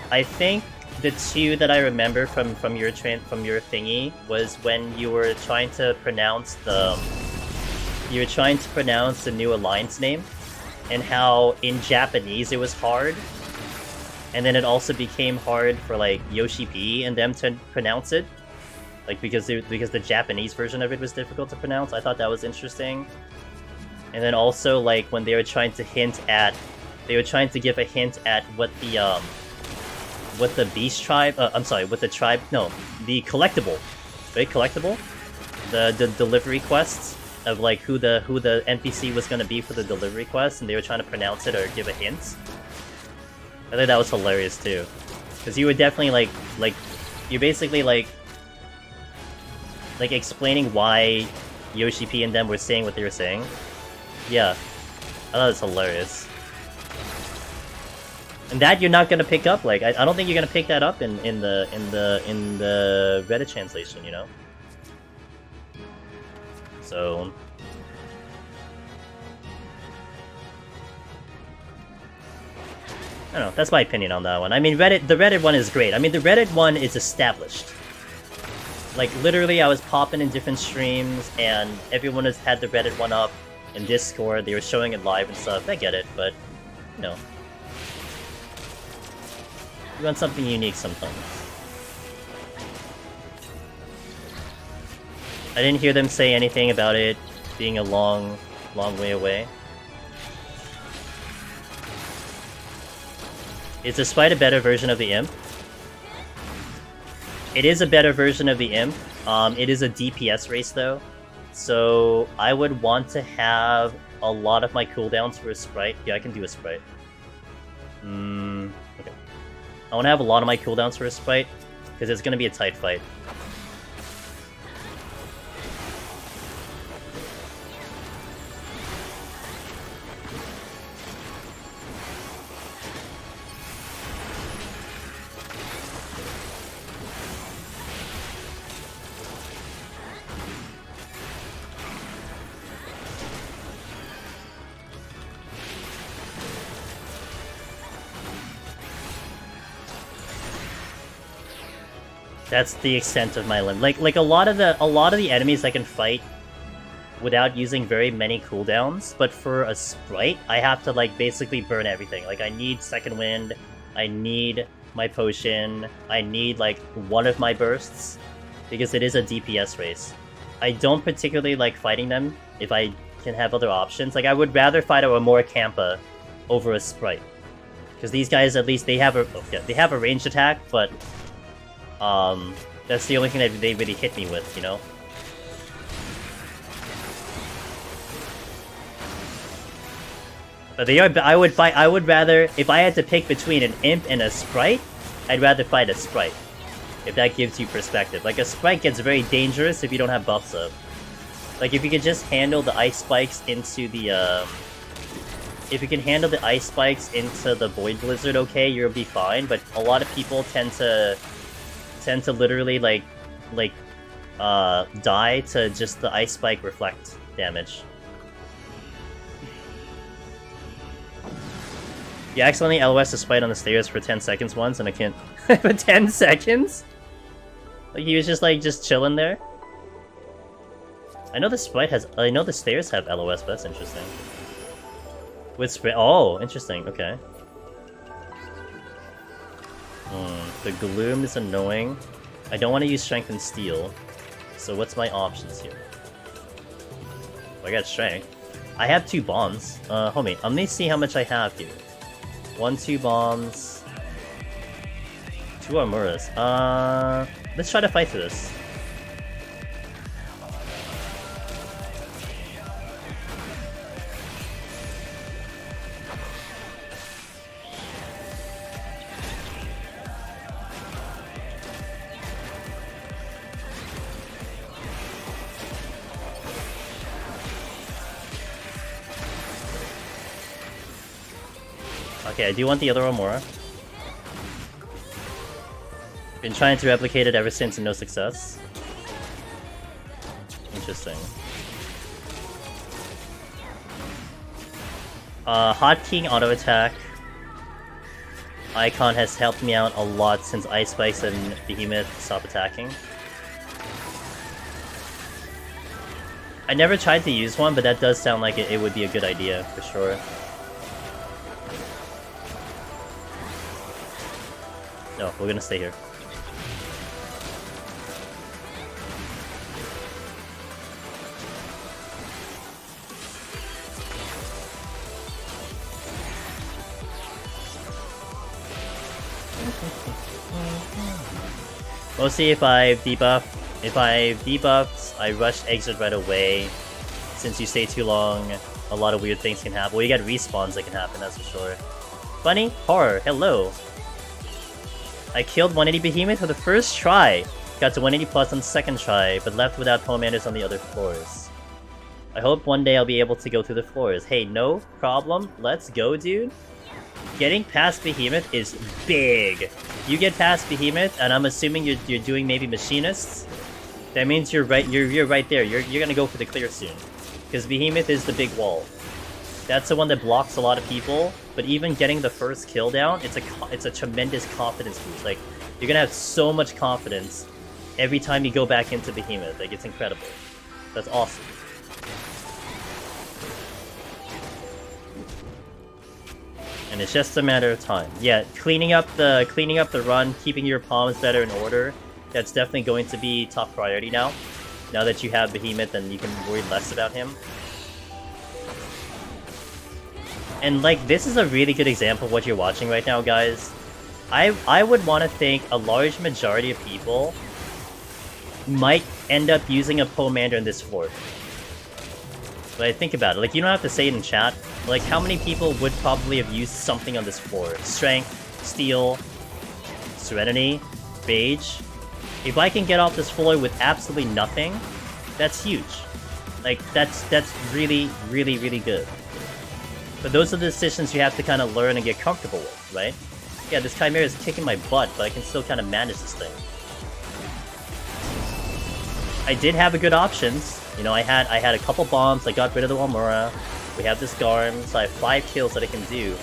two that I remember from your thingy was when you were trying to pronounce the new alliance name, and how in Japanese it was hard, and then it also became hard for like Yoshi P and them to pronounce it, like because the Japanese version of it was difficult to pronounce. I thought that was interesting. And then also like when they were trying to give a hint at what the beast tribe, the collectible, right? Collectible, the delivery quests of like who the NPC was gonna be for the delivery quest, and they were trying to pronounce it or give a hint. I think that was hilarious too, because you were definitely like you're basically like explaining why Yoshi P and them were saying what they were saying. Yeah, I thought it was hilarious. And that you're not gonna pick up. Like I don't think you're gonna pick that up in the Reddit translation, you know. So I don't know. That's my opinion on that one. I mean, the Reddit one is great. I mean, the Reddit one is established. Like literally, I was popping in different streams, and everyone has had the Reddit one up in Discord. They were showing it live and stuff. I get it, but you know. You want something unique sometimes. I didn't hear them say anything about it being a long way away. Is the Sprite a better version of the Imp? It is a better version of the Imp. It is a DPS race though, so I would want to have a lot of my cooldowns for a Sprite. Yeah, I can do a Sprite. Okay. I want to have a lot of my cooldowns for a Sprite, because it's going to be a tight fight. That's the extent of my limit. Like a lot of the enemies I can fight without using very many cooldowns, but for a Sprite, I have to like basically burn everything. Like I need Second Wind, I need my potion, I need like one of my bursts, because it is a DPS race. I don't particularly like fighting them if I can have other options. Like I would rather fight a more Kampa over a Sprite, because these guys at least they have a ranged attack, but that's the only thing that they really hit me with, you know? But I would rather, if I had to pick between an Imp and a Sprite, I'd rather fight a Sprite. If that gives you perspective. Like, a Sprite gets very dangerous if you don't have buffs up. Like, if you can just handle the Ice Spikes into the, if you can handle the Ice Spikes into the Void Blizzard okay, you'll be fine, but a lot of people tend to literally, die to just the Ice Spike reflect damage. You accidentally LOS a Sprite on the stairs for 10 seconds once, and I can't... for 10 seconds? Like, he was just chilling there? I know the Sprite has... I know the stairs have LOS, but that's interesting. With Sprite... Oh, interesting, okay. The Gloom is annoying. I don't want to use Strength and Steel. So what's my options here? Oh, I got Strength. I have 2 bombs. Homie, let me see how much I have here. 1, 2 bombs. 2 Armuras. Let's try to fight for this. Okay, I do want the other Armora. Been trying to replicate it ever since and no success. Interesting. Hot King auto attack icon has helped me out a lot since Ice Spikes and Behemoth stop attacking. I never tried to use one, but that does sound like it would be a good idea for sure. No, we're gonna stay here. Mostly if I've debuffed, I rush exit right away. Since you stay too long, a lot of weird things can happen. Well, you got respawns that can happen, that's for sure. Funny? Horror, hello! I killed 180 Behemoth for the first try. Got to 180 plus on the second try, but left without commanders on the other floors. I hope one day I'll be able to go through the floors. Hey, no problem. Let's go, dude. Getting past Behemoth is big. You get past Behemoth, and I'm assuming you're doing maybe Machinists. That means you're right. You're right there. You're gonna go for the clear soon, because Behemoth is the big wall. That's the one that blocks a lot of people. But even getting the first kill down, it's a tremendous confidence boost. Like, you're gonna have so much confidence every time you go back into Behemoth. Like, it's incredible. That's awesome. And it's just a matter of time. Yeah, cleaning up the run, keeping your palms better in order. That's definitely going to be top priority now. Now that you have Behemoth, and you can worry less about him. And, like, this is a really good example of what you're watching right now, guys. I would want to think a large majority of people might end up using a Pomander in this floor. But I think about it, like, you don't have to say it in chat. Like, how many people would probably have used something on this floor? Strength, Steel, Serenity, Rage. If I can get off this floor with absolutely nothing, that's huge. Like, that's really, really, really good. But those are the decisions you have to kind of learn and get comfortable with, right? Yeah, this Chimera is kicking my butt, but I can still kind of manage this thing. I did have a good options. You know, I had a couple bombs, I got rid of the Walmura. We have this Garm, so I have 5 kills that I can do.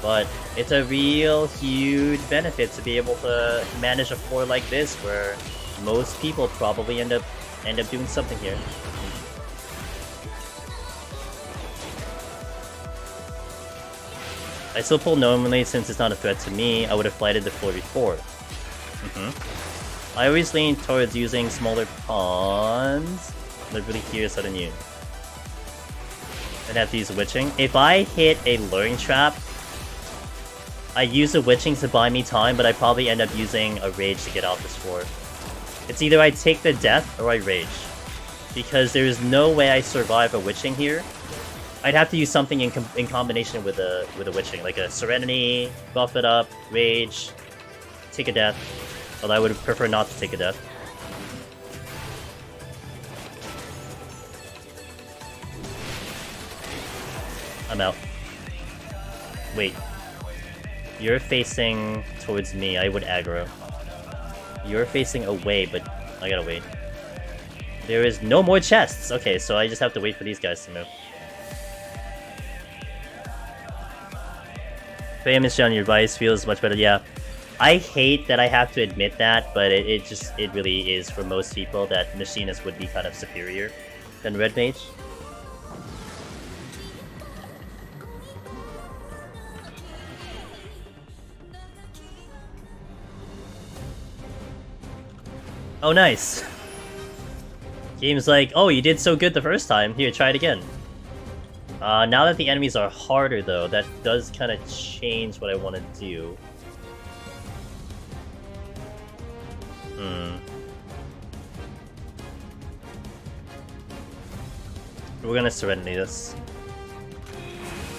But it's a real huge benefit to be able to manage a floor like this, where most people probably end up doing something here. I still pull normally since it's not a threat to me. I would have flighted the floor before. I always lean towards using smaller pawns. I'm really curious how to use. I'd have to use Witching. If I hit a Luring Trap, I use the Witching to buy me time, but I probably end up using a Rage to get off this floor. It's either I take the death or I Rage. Because there is no way I survive a Witching here. I'd have to use something in combination with a Witching, like a Serenity, buff it up, Rage, take a death. Although I would prefer not to take a death. I'm out. Wait. You're facing towards me, I would aggro. You're facing away, but I gotta wait. There is no more chests! Okay, so I just have to wait for these guys to move. Famous John, your advice feels much better, yeah. I hate that I have to admit that, but it really is for most people that Machinist would be kind of superior than Red Mage. Oh, nice. Game's like, oh, you did so good the first time. Here, try it again. Now that the enemies are harder, though, that does kind of change what I want to do. We're gonna Serenity this.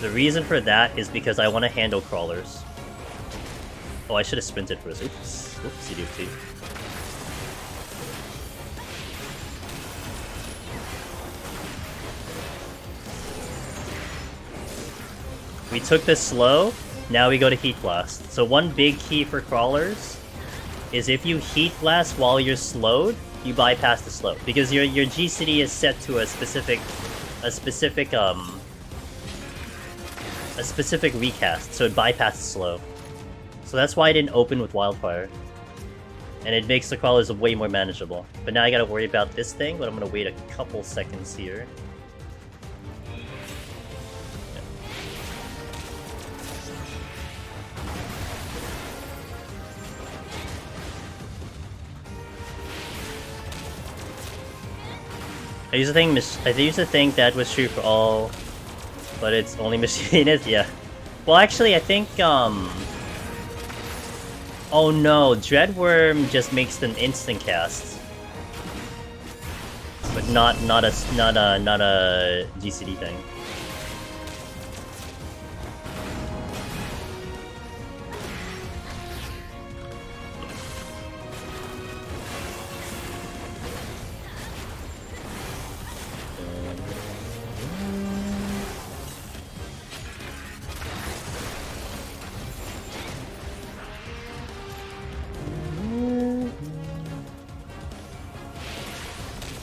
The reason for that is because I want to handle crawlers. Oh, I should have sprinted first. Oops. Oopsie doopsie. We took this slow, now we go to Heat Blast. So one big key for crawlers is if you Heat Blast while you're slowed, you bypass the slow. Because your GCD is set to a specific recast, so it bypasses slow. So that's why I didn't open with Wildfire. And it makes the crawlers way more manageable. But now I gotta worry about this thing, but I'm gonna wait a couple seconds here. I used to think that was true for all, but it's only Machinist, yeah. Well, actually, I think, oh no, Dreadworm just makes them instant cast. But not a GCD thing.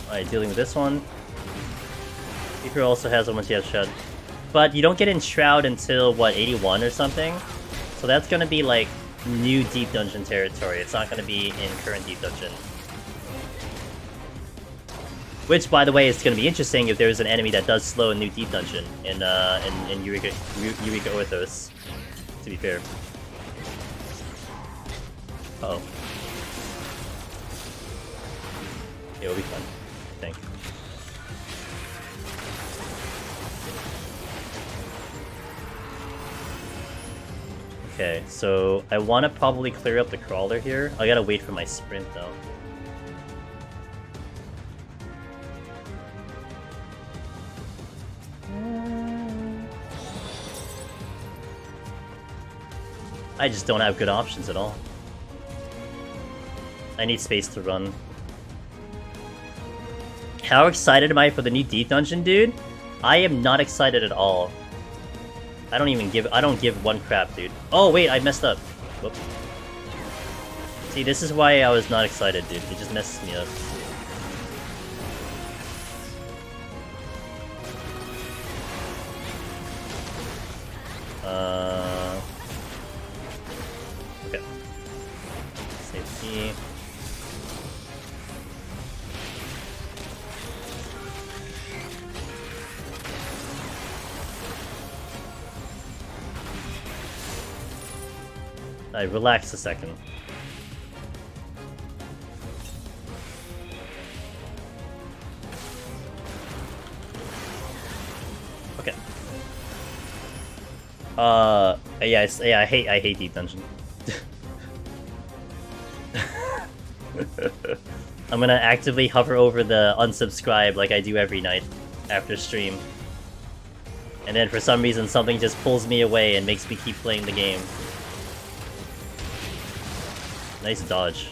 Alright, dealing with this one. Keeper also has a multi shot. But you don't get in Shroud until, what, 81 or something? So that's gonna be like new Deep Dungeon territory. It's not gonna be in current Deep Dungeon. Which, by the way, is gonna be interesting if there's an enemy that does slow a new Deep Dungeon in Eureka Orthos, to be fair. Uh-oh. It'll be fun, I think. Okay, so I want to probably clear up the crawler here. I gotta wait for my sprint though. I just don't have good options at all. I need space to run. How excited am I for the new Deep Dungeon, dude? I am not excited at all. I don't give one crap, dude. Oh wait, I messed up. Whoops. See, this is why I was not excited, dude. It just messes me up. Okay. Safety. Alright, relax a second. Okay. Yeah, I hate Deep Dungeon. I'm gonna actively hover over the unsubscribe like I do every night after stream. And then for some reason something just pulls me away and makes me keep playing the game. Nice dodge.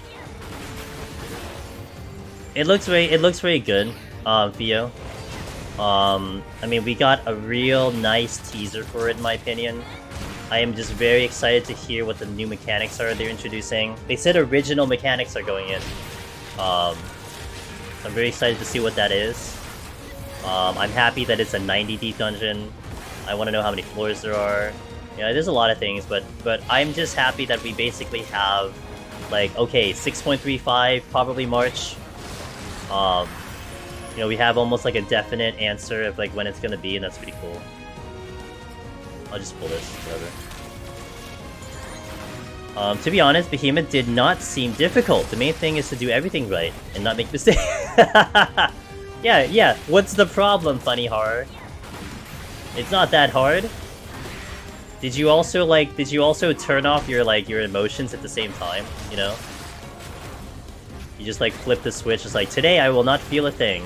It looks very good, Theo. I mean, we got a real nice teaser for it, in my opinion. I am just very excited to hear what the new mechanics are they're introducing. They said original mechanics are going in. I'm very excited to see what that is. I'm happy that it's a 90 deep dungeon. I want to know how many floors there are. Yeah, there's a lot of things, but I'm just happy that we basically have, like, okay, 6.35, probably March. You know, we have almost like a definite answer of like when it's gonna be, and that's pretty cool. I'll just pull this, whatever. To be honest, Behemoth did not seem difficult. The main thing is to do everything right and not make mistakes. Yeah. What's the problem, Funny Horror? It's not that hard. Did you also turn off your emotions at the same time, you know? You just like flip the switch, it's like, today I will not feel a thing.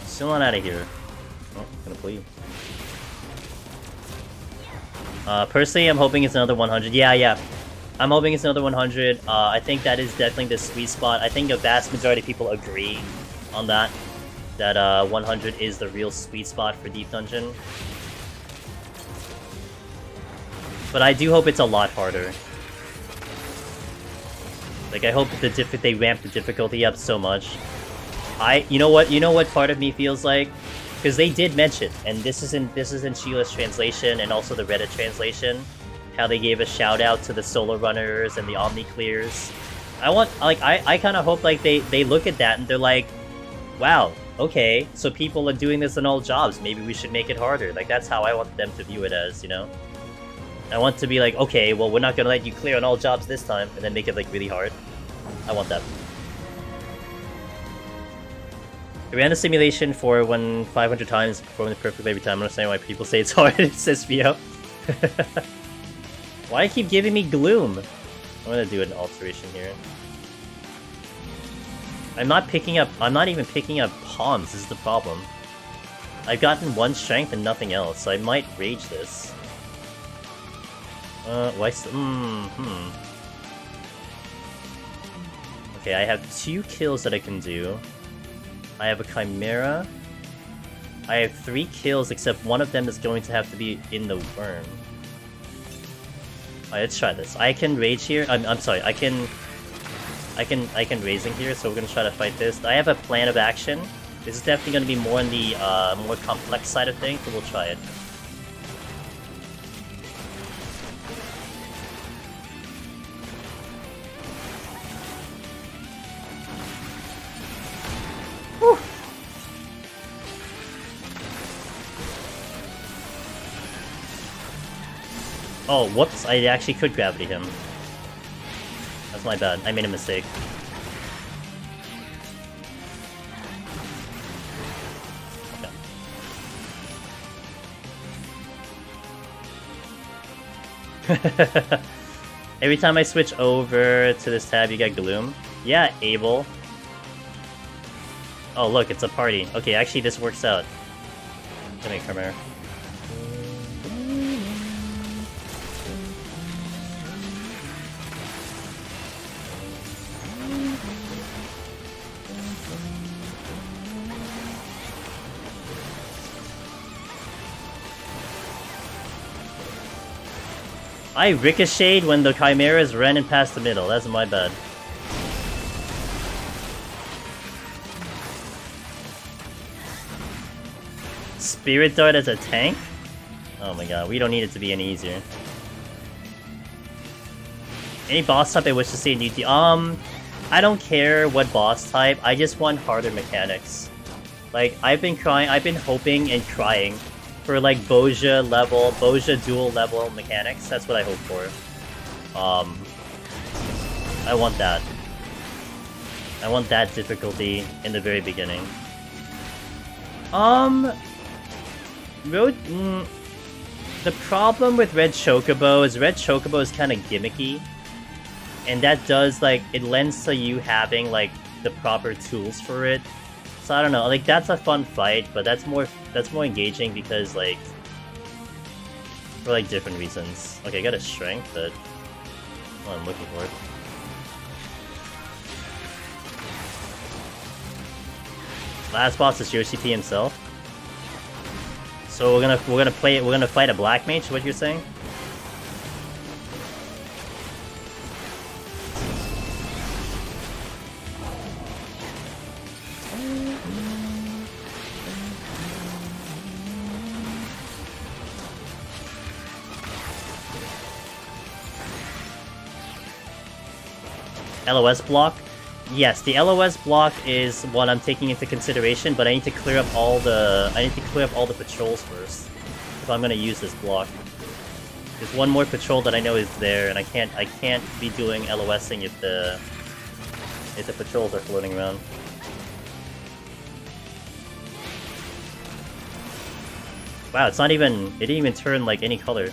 Still not out of here. Oh, gonna bleed. Personally, I'm hoping it's another 100. Yeah. I'm hoping it's another 100. I think that is definitely the sweet spot. I think a vast majority of people agree on that. That 100 is the real sweet spot for Deep Dungeon. But I do hope it's a lot harder. Like, I hope that they ramp the difficulty up so much. You know what part of me feels like? Because they did mention, and this is in Sheila's translation and also the Reddit translation, how they gave a shout out to the Solar Runners and the Omni Clears. I kind of hope like they look at that and they're like, wow, okay, so people are doing this in all jobs, maybe we should make it harder. Like, that's how I want them to view it as, you know? I want to be like, okay, well, we're not gonna let you clear on all jobs this time, and then make it like really hard. I want that. I ran the simulation for 500 times, performing it perfectly every time. I understand why people say it's hard, it says Vio. Why do you keep giving me gloom? I'm gonna do an alteration here. I'm not even picking up palms, this is the problem. I've gotten 1 strength and nothing else, so I might rage this. Okay, I have 2 kills that I can do. I have a Chimera. I have 3 kills, except one of them is going to have to be in the worm. Alright, let's try this. I can rage here. I'm sorry, I can raising here, so we're gonna try to fight this. I have a plan of action. This is definitely gonna be more on the more complex side of things, but we'll try it. Whew. Oh, whoops, I actually could gravity him. That's my bad, I made a mistake. Okay. Every time I switch over to this tab, you get Gloom. Yeah, Abel. Oh, look, it's a party. Okay, actually, this works out. Come here, come here. I ricocheted when the chimeras ran in past the middle. That's my bad. Spirit Dart as a tank? Oh my god, we don't need it to be any easier. Any boss type I wish to see in DT? I don't care what boss type, I just want harder mechanics. Like, I've been hoping and crying for like Bozja dual level mechanics. That's what I hope for. I want that. I want that difficulty in the very beginning. The problem with Red Chocobo is kind of gimmicky. And that does, like, it lends to you having, like, the proper tools for it. So I don't know, like, that's a fun fight, but that's more engaging because, like, for, like, different reasons. Okay, I got a strength, but oh, I'm looking for it. Last boss is Yoshi P himself. So we're gonna fight a black mage, what you're saying? LOS block? Yes, the LOS block is what I'm taking into consideration, but I need to clear up all the patrols first if I'm gonna use this block. There's one more patrol that I know is there, and I can't be doing LOSing if the patrols are floating around. Wow, it didn't even turn like any color.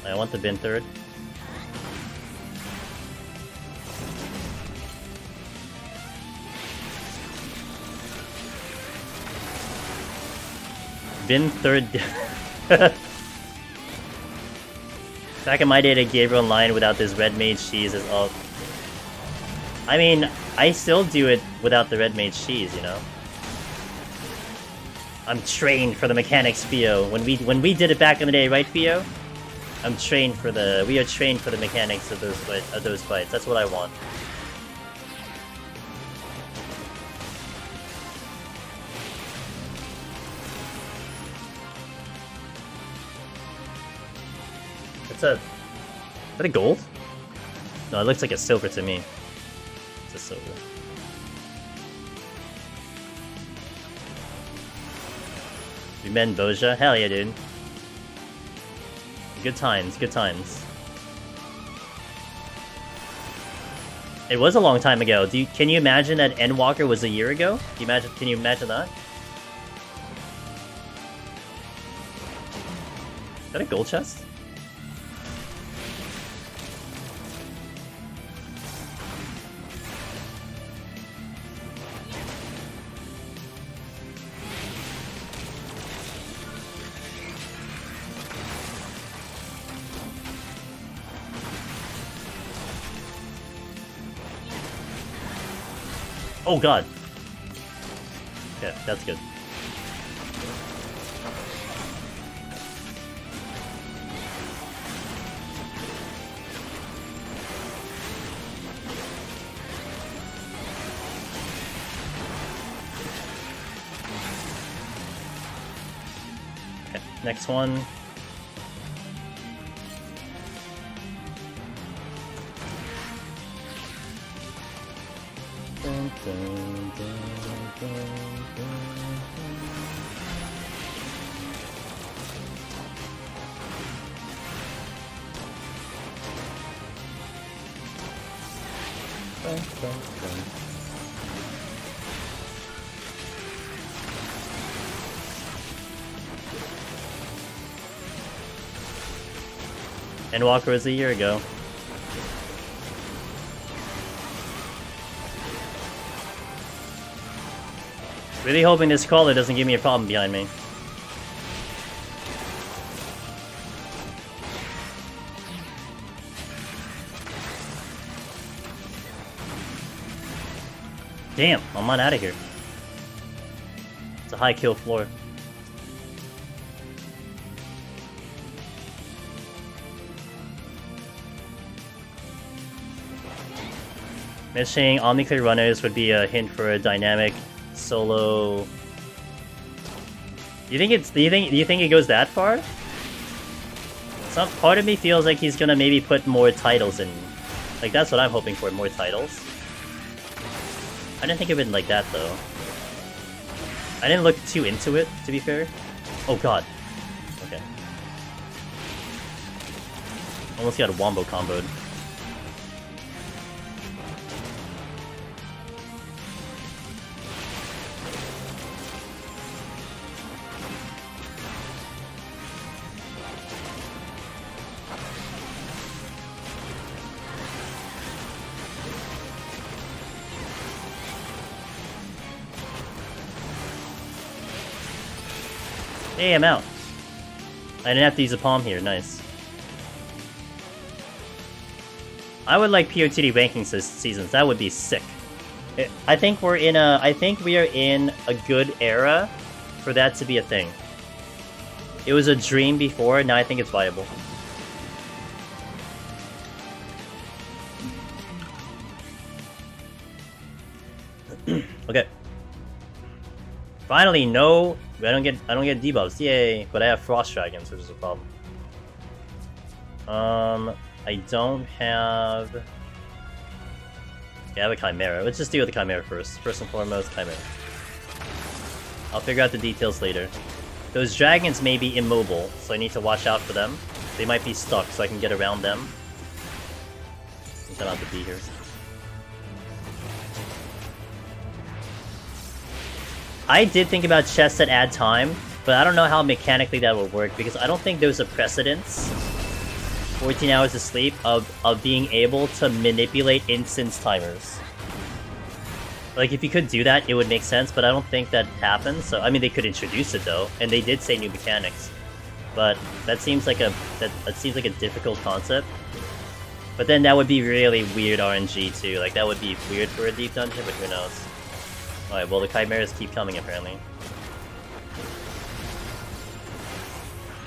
I want the bin third. Bin third. Back in my day to Gabriel Online without this red mage cheese is up. I mean, I still do it without the red mage cheese, you know? I'm trained for the mechanics, Theo. When we did it back in the day, right, Theo? We are trained for the mechanics of those fights. That's what I want. Is that a gold? No, it looks like a silver to me. It's a silver. You met in Bozja? Hell yeah, dude. Good times, good times. It was a long time ago. Can you imagine that Endwalker was a year ago? Can you imagine that? Is that a gold chest? Oh god. Yeah, that's good. Okay, next one. Endwalker was a year ago. Really hoping this crawler doesn't give me a problem behind me. Damn, I'm on out of here. It's a high kill floor. Missing Omniclear runners would be a hint for a dynamic solo. Do you think it goes that far? Some part of me feels like he's gonna maybe put more titles in. Like that's what I'm hoping for, more titles. I didn't think of it like that though. I didn't look too into it, to be fair. Oh god. Okay. Almost got a wombo comboed. Hey, I'm out. I didn't have to use a palm here, nice. I would like PoTD rankings seasons, that would be sick. I think we are in a good era for that to be a thing. It was a dream before, now I think it's viable. Okay. Finally, no, I don't get debuffs, yay! But I have Frost Dragons, which is a problem. I don't have. Okay, I have a Chimera. Let's just deal with the Chimera first. First and foremost, Chimera. I'll figure out the details later. Those dragons may be immobile, so I need to watch out for them. They might be stuck, so I can get around them. I'm trying not to be here. I did think about chests that add time, but I don't know how mechanically that would work, because I don't think there's a precedence, 14 hours of sleep, of being able to manipulate instance timers. Like, if you could do that, it would make sense, but I don't think that happens, so, I mean, they could introduce it, though, and they did say new mechanics. But that seems like a difficult concept. But then that would be really weird RNG, too. Like, that would be weird for a deep dungeon, but who knows. Alright, well the Chimeras keep coming apparently.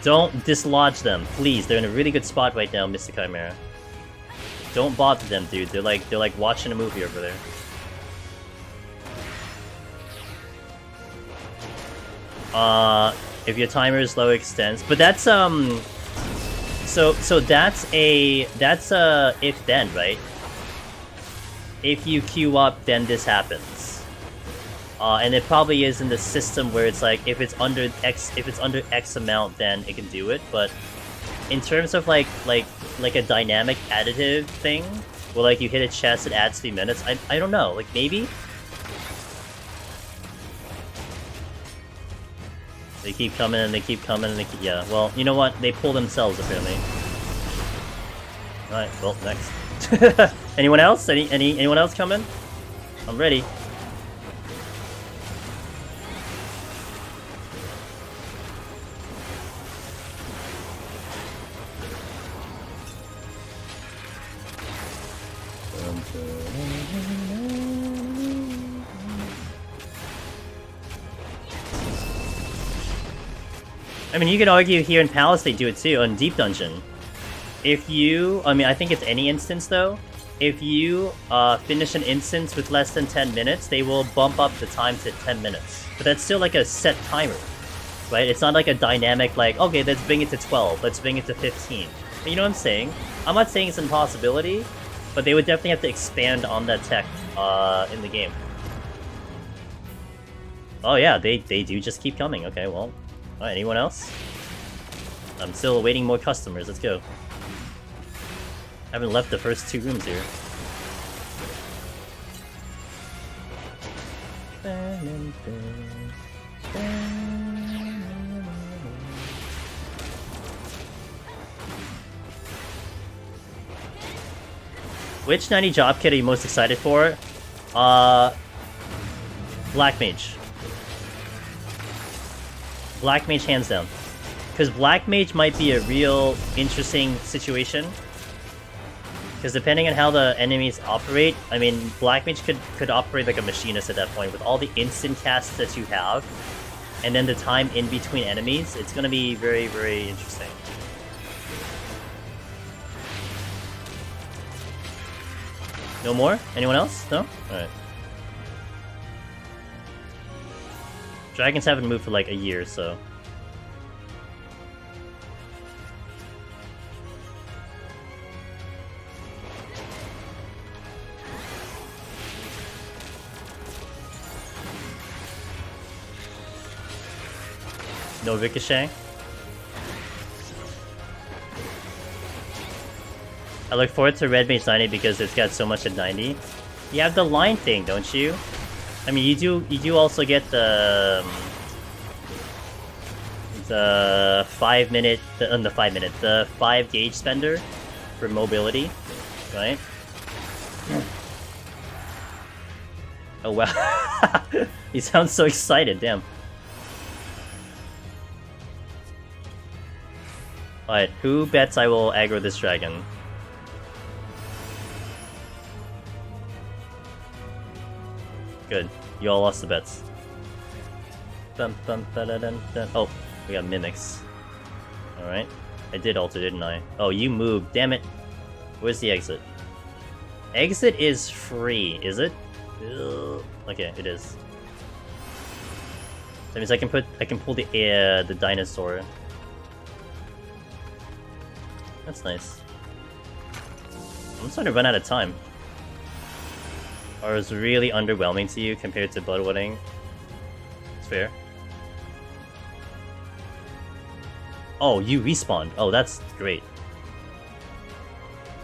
Don't dislodge them, please. They're in a really good spot right now, Mr. Chimera. Don't bother them, dude. They're like watching a movie over there. If your timer is low, extends. But that's so that's a if then, right? If you queue up, then this happens. And it probably is in the system where it's like if it's under X amount, then it can do it. But in terms of like a dynamic additive thing, where like you hit a chest, it adds 3 minutes. I don't know. Like maybe they keep coming and they keep coming and they keep, yeah. Well, you know what? They pull themselves apparently. All right. Well, next. Anyone else? Anyone else coming? I'm ready. I mean, you could argue here in Palace they do it too, on Deep Dungeon. If you, I mean, I think it's any instance though. If you finish an instance with less than 10 minutes, they will bump up the time to 10 minutes. But that's still like a set timer, right? It's not like a dynamic like, okay, let's bring it to 12, let's bring it to 15. But you know what I'm saying? I'm not saying it's an impossibility, but they would definitely have to expand on that tech in the game. Oh yeah, they do just keep coming. Okay, well. Alright, anyone else? I'm still awaiting more customers, let's go. Haven't left the first 2 rooms here. Which 90 job kit are you most excited for? Black Mage. Black Mage hands down. Because Black Mage might be a real interesting situation. Because depending on how the enemies operate, I mean, Black Mage could operate like a machinist at that point. With all the instant casts that you have, and then the time in between enemies, it's going to be very, very interesting. No more? Anyone else? No? Alright. Dragons haven't moved for like a year, so... No ricochet. I look forward to Red Mage 90 because it's got so much at 90. You have the line thing, don't you? I mean, you do also get the 5 minute, the 5 gauge spender for mobility, right? Oh wow, he sounds so excited. Damn. Alright, who bets I will aggro this dragon? Good. You all lost the bets. Dun, dun, dun, dun, dun, dun. Oh, we got mimics. Alright. I did alter, didn't I? Oh, you moved. Damn it. Where's the exit? Exit is free, is it? Ugh. Okay, it is. That means I can pull the dinosaur. That's nice. I'm starting to run out of time. Or is really underwhelming to you compared to Bloodwedding? It's fair. Oh, you respawned. Oh, that's great.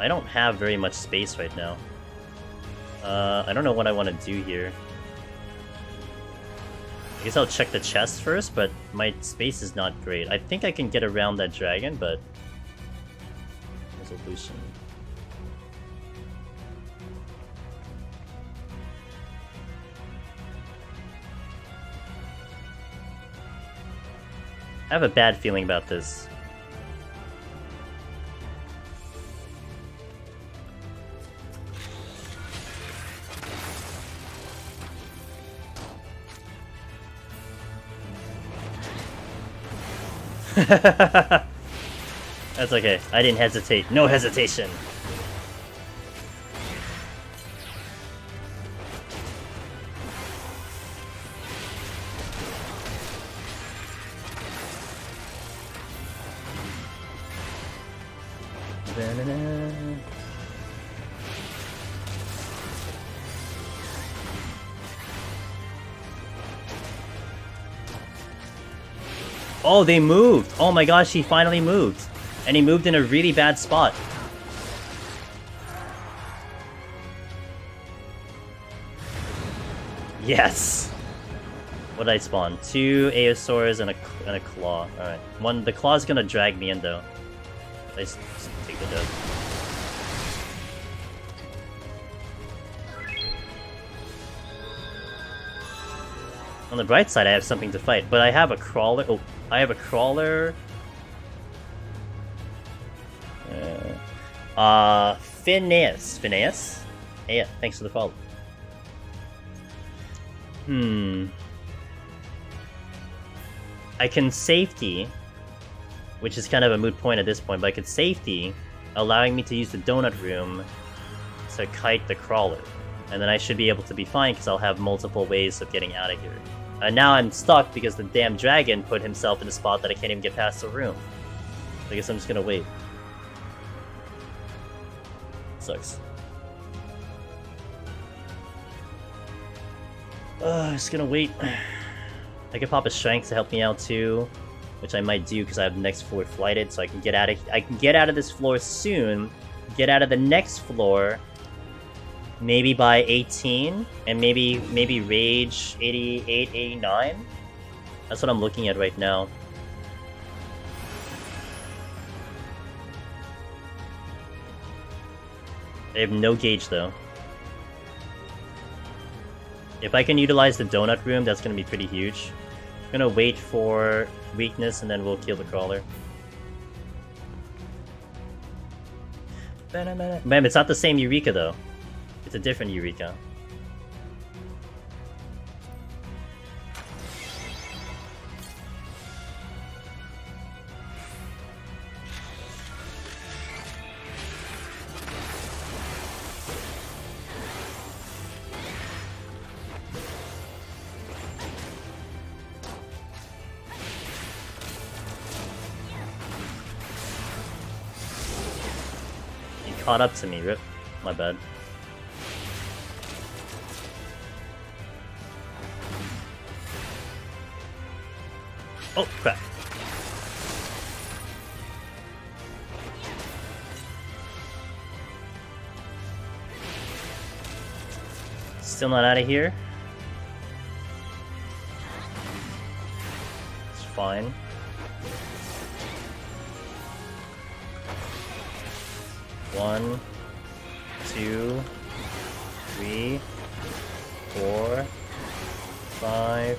I don't have very much space right now. I don't know what I want to do here. I guess I'll check the chest first, but my space is not great. I think I can get around that dragon, but... Resolution. I have a bad feeling about this. That's okay. I didn't hesitate. No hesitation. Oh, they moved! Oh my gosh, he finally moved! And he moved in a really bad spot. Yes! What did I spawn? 2 Aeosaurs and a Claw. Alright. The Claw's gonna drag me in though. Let's take the dub. On the bright side, I have something to fight, but I have a Crawler. Oh, I have a Crawler. Phineas. Phineas? Hey, yeah, thanks for the follow. I can safety, which is kind of a moot point at this point, but I could safety, allowing me to use the donut room to kite the Crawler. And then I should be able to be fine because I'll have multiple ways of getting out of here. And now I'm stuck because the damn dragon put himself in a spot that I can't even get past the room. I guess I'm just gonna wait. Sucks. Just gonna wait. I could pop a strength to help me out too, which I might do because I have the next floor flighted, so I can get out of this floor soon. Get out of the next floor. Maybe by 18, and maybe rage 88, 89? That's what I'm looking at right now. I have no gauge though. If I can utilize the donut room, that's gonna be pretty huge. Gonna wait for weakness and then we'll kill the crawler. Man, it's not the same Eureka though. It's a different Eureka. Caught up to me, Rip. My bad. Oh, crap. Still not out of here. It's fine. One, 2, 3, 4, 5.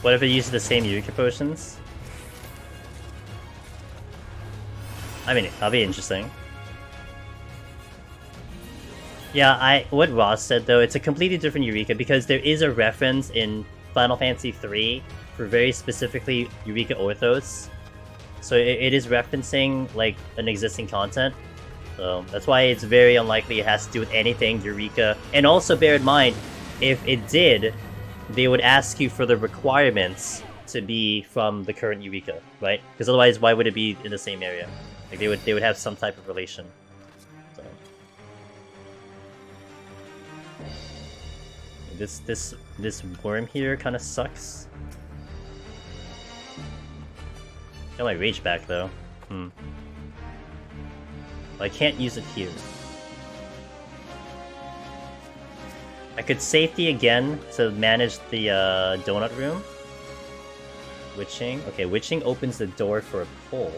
What if it uses the same Eureka potions? I mean, that'll be interesting. Yeah, what Ross said though, it's a completely different Eureka because there is a reference in Final Fantasy III for very specifically Eureka Orthos. So it is referencing like an existing content. So that's why it's very unlikely it has to do with anything Eureka. And also bear in mind, if it did, they would ask you for the requirements to be from the current Eureka, right? Because otherwise, why would it be in the same area? Like they would have some type of relation. So. This worm here kind of sucks. Got my rage back though. Well, I can't use it here. I could safety again to manage the donut room. Witching. Okay, witching opens the door for a pull.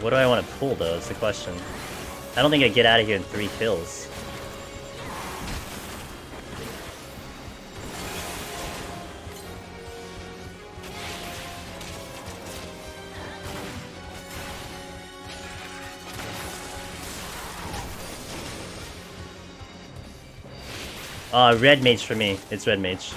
What do I want to pull though, is the question. I don't think I get out of here in 3 kills. Red mage for me. It's red mage.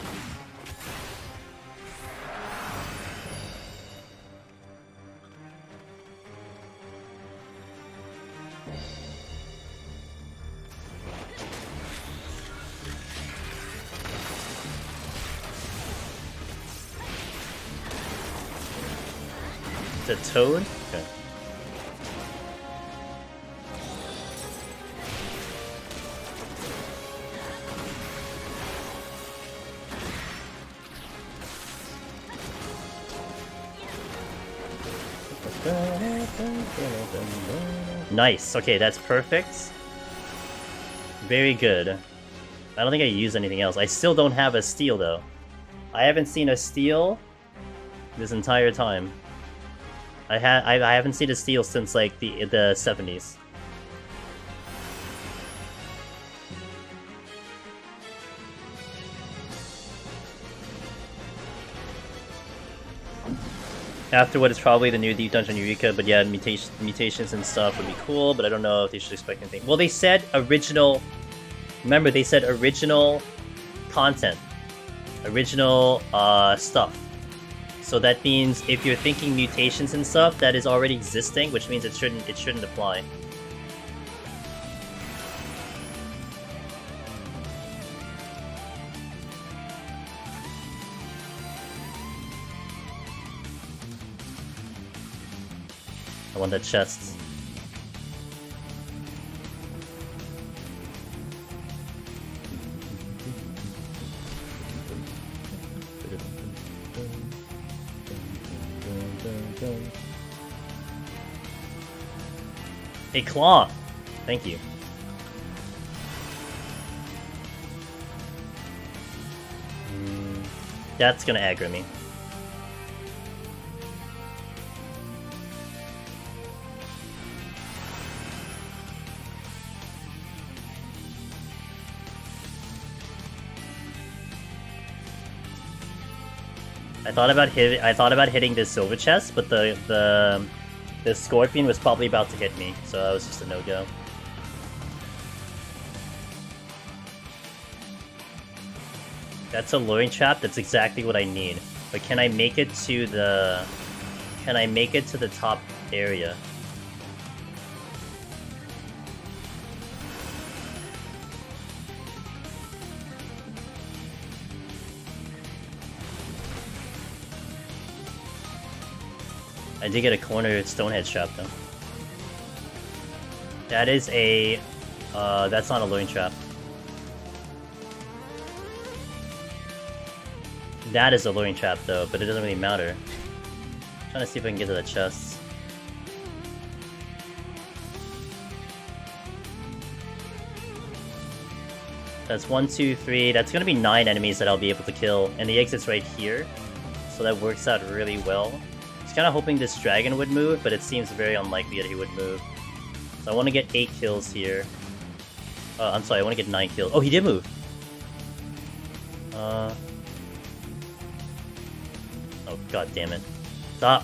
The toad? Okay. Nice. Okay, that's perfect. Very good. I don't think I used anything else. I still don't have a steal though. I haven't seen a steal this entire time. I haven't seen a steal since like the 70s. After what is probably the new Deep Dungeon Eureka, but yeah, mutations and stuff would be cool, but I don't know if they should expect anything. Well, they said original... Remember, they said original content. Original stuff. So that means if you're thinking mutations and stuff, that is already existing, which means it shouldn't apply. I want that chest. A claw! Thank you. That's gonna aggro me. I thought about hitting this silver chest, but the scorpion was probably about to hit me, so that was just a no-go. That's a luring trap. That's exactly what I need. But can I make it to the? Can I make it to the top area? I did get a corner stonehead trap though. That is a... that's not a luring trap. That is a luring trap though, but it doesn't really matter. I'm trying to see if I can get to the chest. That's 1, 2, 3. That's gonna be 9 enemies that I'll be able to kill, and the exit's right here. So that works out really well. I was kind of hoping this dragon would move, but it seems very unlikely that he would move. So I want to get 8 kills here. I'm sorry, I want to get 9 kills. Oh, he did move! Oh, god damn it. Stop!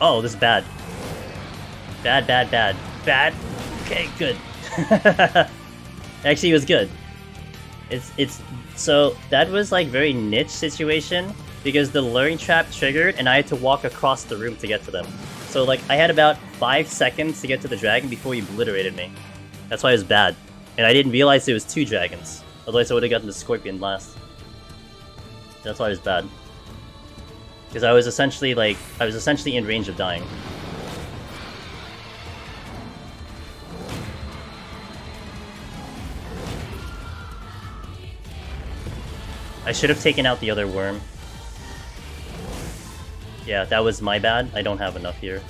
Oh, this is bad. Bad, bad, bad. Bad? Okay, good. Actually, it was good. It's... So, that was like very niche situation, because the luring trap triggered, and I had to walk across the room to get to them. So, like, I had about 5 seconds to get to the dragon before he obliterated me. That's why it was bad. And I didn't realize it was 2 dragons. Otherwise, I would have gotten the scorpion last. That's why it was bad. Because I was essentially in range of dying. I should have taken out the other worm. Yeah, that was my bad. I don't have enough here.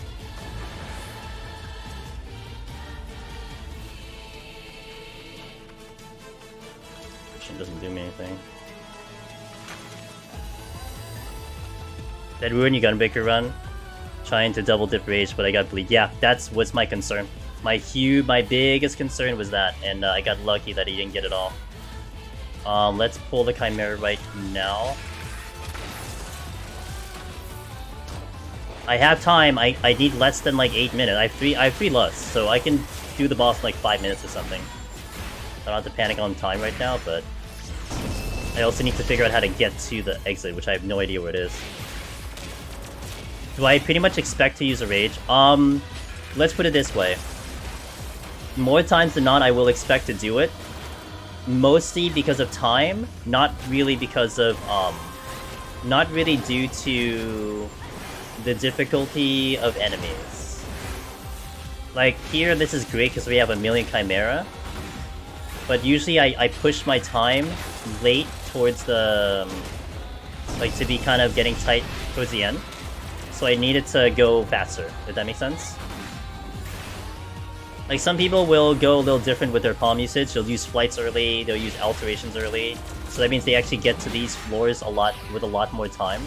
She doesn't do me anything. That ruined your Gunbreaker run. Trying to double dip rage, but I got bleed. Yeah, that's what's my concern. My biggest concern was that, and I got lucky that he didn't get it all. Let's pull the Chimera right now. I have time. I need less than like 8 minutes. I have 3 lusts, so I can do the boss in like 5 minutes or something. I don't have to panic on time right now, but I also need to figure out how to get to the exit, which I have no idea where it is. Do I pretty much expect to use a rage? Let's put it this way. More times than not, I will expect to do it. Mostly because of time, not really because of, not really due to the difficulty of enemies. Like, here, this is great because we have a million Chimera. But usually I push my time late towards the, like, to be kind of getting tight towards the end. So I needed to go faster, if that makes sense. Like, some people will go a little different with their palm usage. They'll use flights early, they'll use alterations early. So that means they actually get to these floors with a lot more time.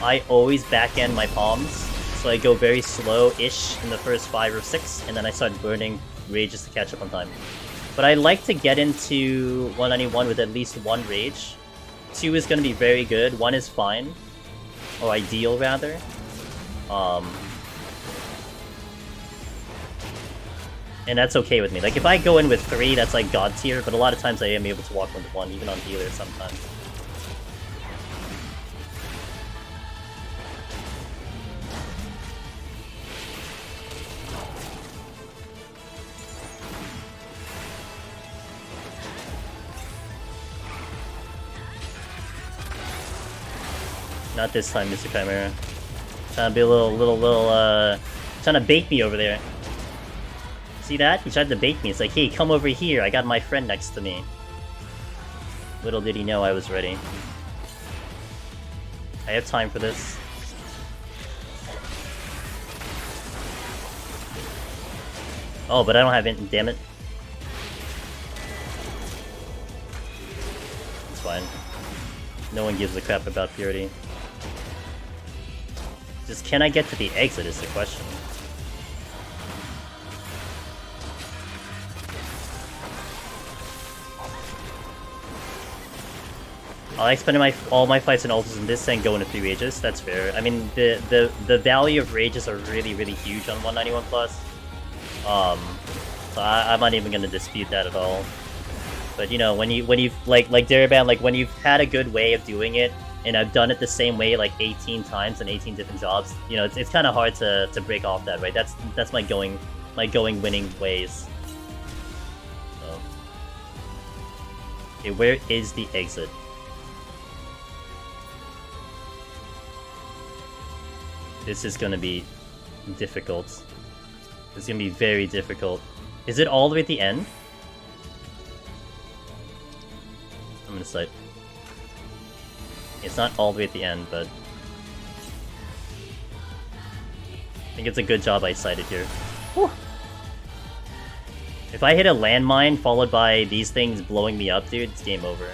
I always back-end my palms So I go very slow-ish in the first 5 or 6, and then I start burning rages to catch up on time. But I like to get into 191 with at least 1 rage. 2 is going to be very good, 1 is fine. Or ideal, rather. And that's okay with me. Like, if I go in with 3, that's like god tier, but a lot of times I am able to walk 1-1, even on healer sometimes. Not this time, Mr. Chimera. Trying to be a little, trying to bait me over there. See that? He tried to bait me. It's like, hey, come over here. I got my friend next to me. Little did he know I was ready. I have time for this. Oh, but I don't have it. Damn it. It's fine. No one gives a crap about purity. Just can I get to the exit is the question. I like spending all my fights and ults in this and go into 3 rages. That's fair. I mean, the value of rages are really, really huge on 191 plus. So I'm not even gonna dispute that at all. But you know, when you've like Daraban, like when you've had a good way of doing it, and I've done it the same way like 18 times in 18 different jobs, you know, it's kind of hard to break off that, right? That's my going winning ways. So. Okay, where is the exit? This is gonna be difficult. This is gonna be very difficult. Is it all the way at the end? I'm gonna cite. It's not all the way at the end, but I think it's a good job I cited here. Whew. If I hit a landmine followed by these things blowing me up, dude, it's game over.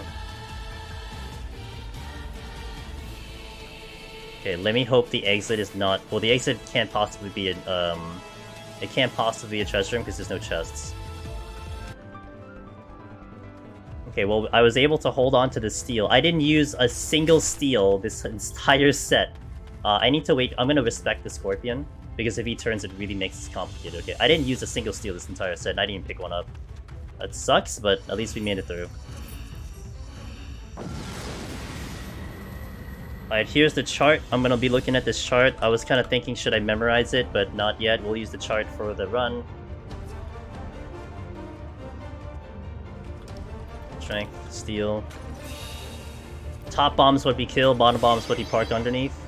Okay, let me hope the exit is not... Well, the exit can't possibly be a, it can't possibly be a treasure room because there's no chests. Okay, well, I was able to hold on to the steel. I didn't use a single steel this entire set. I need to wait. I'm gonna respect the Scorpion, because if he turns, it really makes this complicated. Okay, I didn't use a single steel this entire set, and I didn't even pick one up. That sucks, but at least we made it through. Alright, here's the chart. I'm gonna be looking at this chart. I was kind of thinking, should I memorize it? But not yet. We'll use the chart for the run. Strength, steel. Top bomb is what we kill, bottom bomb is what he parked underneath.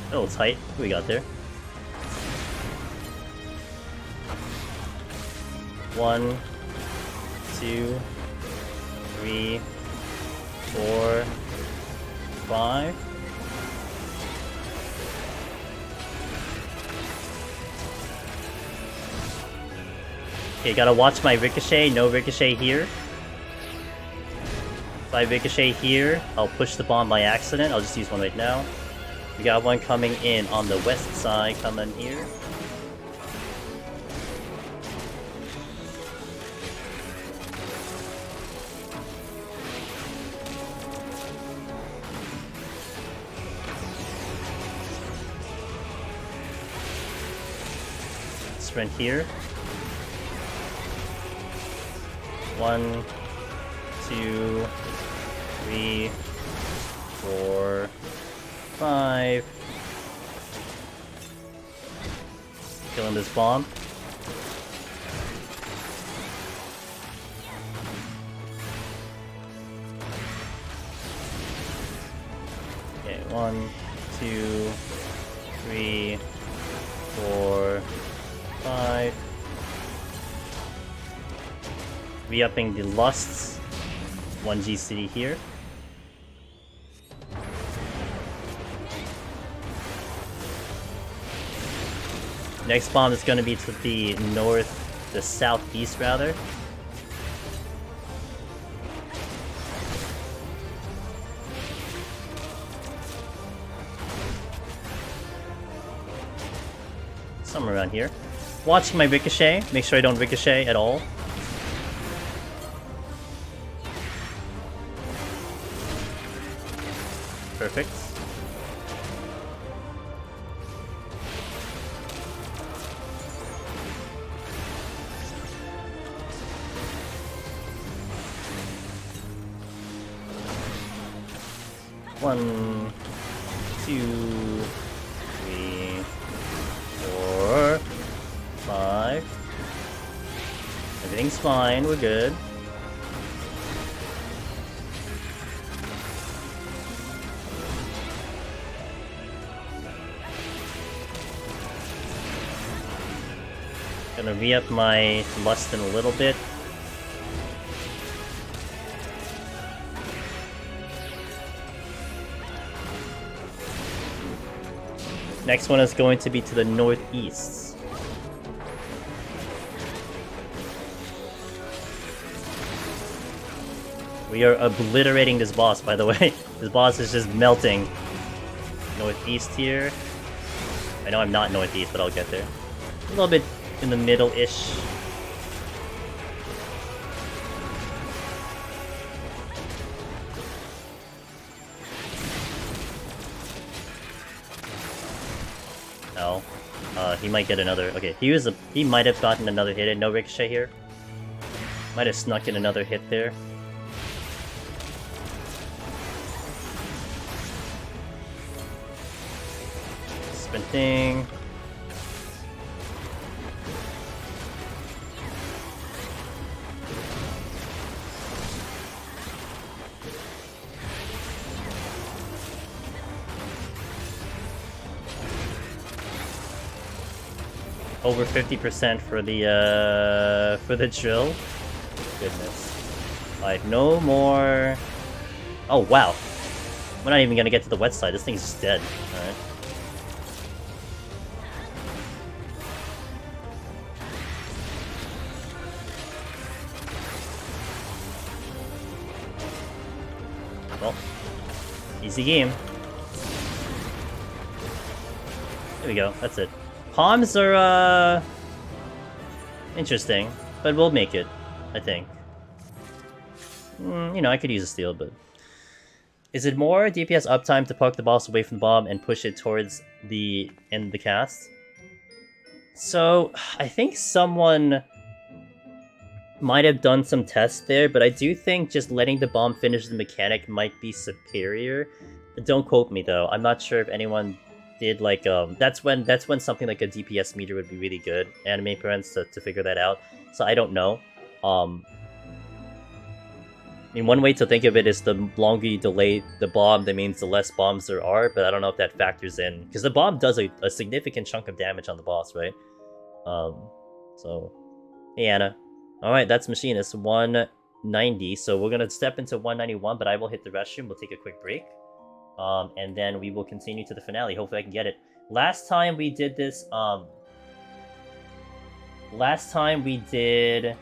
A little tight. What we got there? 1, 2, 3, 4, 5. Okay, gotta watch my ricochet. No ricochet here. If I ricochet here, I'll push the bomb by accident. I'll just use one right now. We got one coming in on the west side, coming here. Sprint here. 1, 2, 3, 4, 5. Killing this bomb. Okay, 1, 2, 3, 4, 5. Re-upping the lusts. 1G City here. Next bomb is going to be to the north, the southeast rather. Somewhere around here. Watching my ricochet, make sure I don't ricochet at all. Perfect. One, 2, 3, 4, 5. Everything's fine, we're good. Gonna re-up my lust in a little bit. Next one is going to be to the northeast. We are obliterating this boss, by the way. This boss is just melting. Northeast here. I know I'm not northeast, but I'll get there. A little bit in the middle-ish. No. He might get another... Okay, he might have gotten another hit in. No ricochet here. Might have snuck in another hit there. Sprinting. Over 50% for the drill. Goodness. Like no more. Oh wow. We're not even gonna get to the wet side. This thing's just dead. All right. Well, easy game. There we go. That's it. Palms are, interesting, but we'll make it, I think. You know, I could use a steal, but... Is it more DPS uptime to poke the boss away from the bomb and push it towards the end of the cast? So, I think someone might have done some tests there, but I do think just letting the bomb finish the mechanic might be superior. Don't quote me, though. I'm not sure if anyone... did like that's when something like a DPS meter would be really good. Anime parents to figure that out. So I don't know. I mean, one way to think of it is the longer you delay the bomb, that means the less bombs there are. But I don't know if that factors in because the bomb does a significant chunk of damage on the boss, right? So hey Anna. All right, that's Machinist 190. So we're gonna step into 191, but I will hit the restroom. We'll take a quick break. And then we will continue to the finale. Hopefully I can get it. Last time we did this, last time we did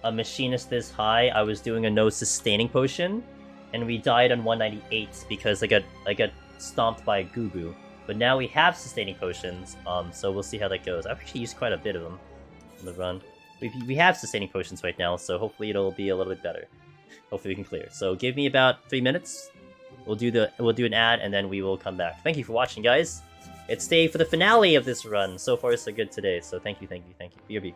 a Machinist this high, I was doing a no sustaining potion, and we died on 198 because I got stomped by a Gugu. But now we have sustaining potions, so we'll see how that goes. I've actually used quite a bit of them in the run. We have sustaining potions right now, so hopefully it'll be a little bit better. Hopefully we can clear. So give me about 3 minutes. We'll do an ad and then we will come back. Thank you for watching, guys. It's day for the finale of this run. So far so good today. So thank you. BRB.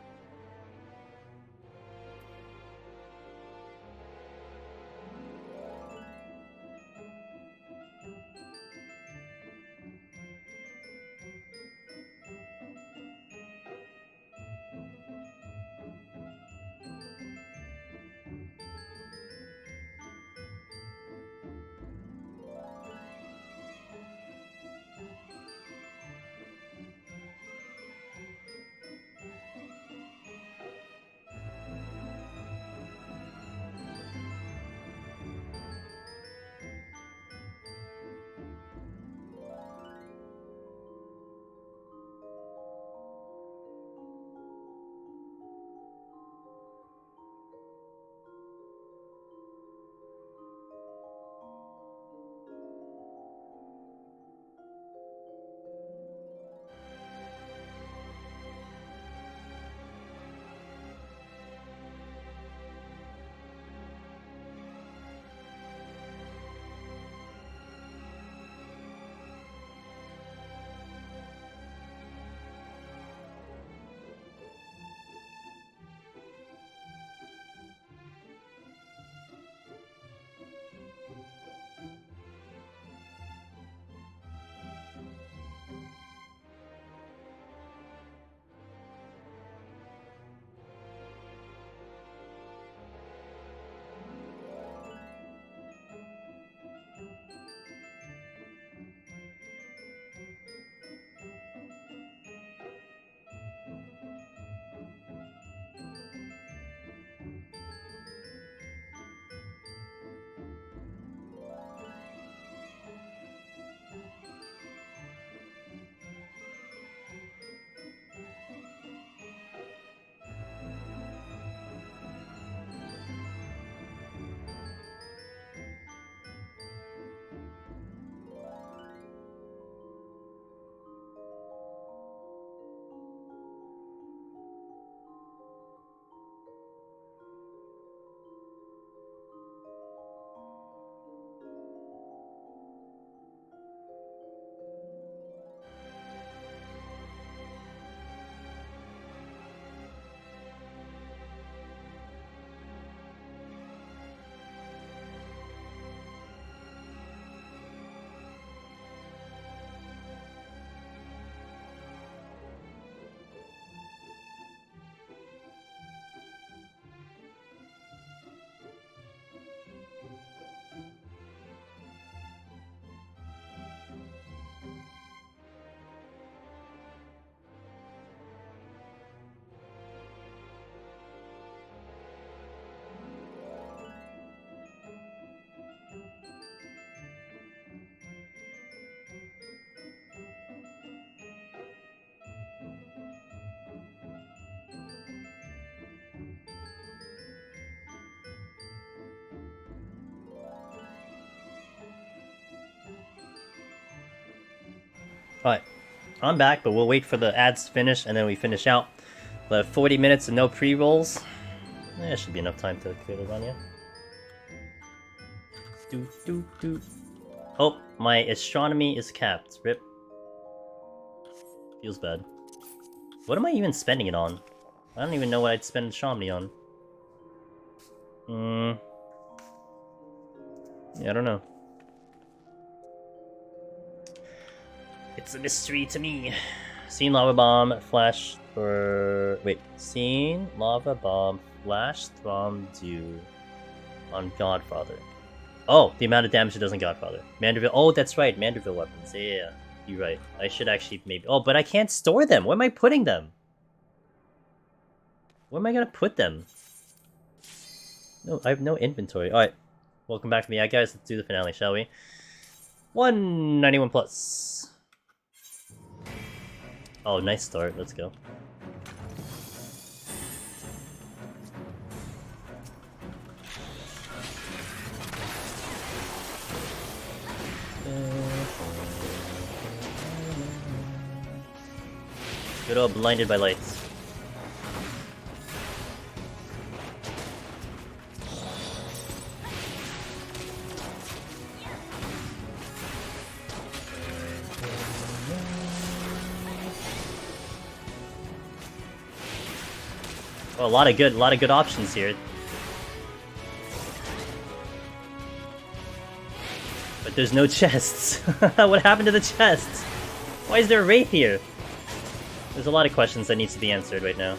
Alright, I'm back, but we'll wait for the ads to finish, and then we finish out. We'll have 40 minutes and no pre-rolls. That should be enough time to clear the run, yeah? Oh, my astronomy is capped. Rip. Feels bad. What am I even spending it on? I don't even know what I'd spend astronomy on. Yeah, I don't know. It's a mystery to me. Seen lava bomb flash for... Wait. Seen lava bomb flash from Dew on Godfather. Oh, the amount of damage it does on Godfather. Manderville. Oh, that's right. Manderville weapons. Yeah, you're right. I should actually maybe... Oh, but I can't store them. Where am I putting them? Where am I gonna put them? No, I have no inventory. Alright. Welcome back to me. Guys, let's do the finale, shall we? 191 plus. Oh, nice start. Let's go. Good old blinded by lights. Oh, a lot of good options here. But there's no chests. What happened to the chests? Why is there a Wraith here? There's a lot of questions that needs to be answered right now.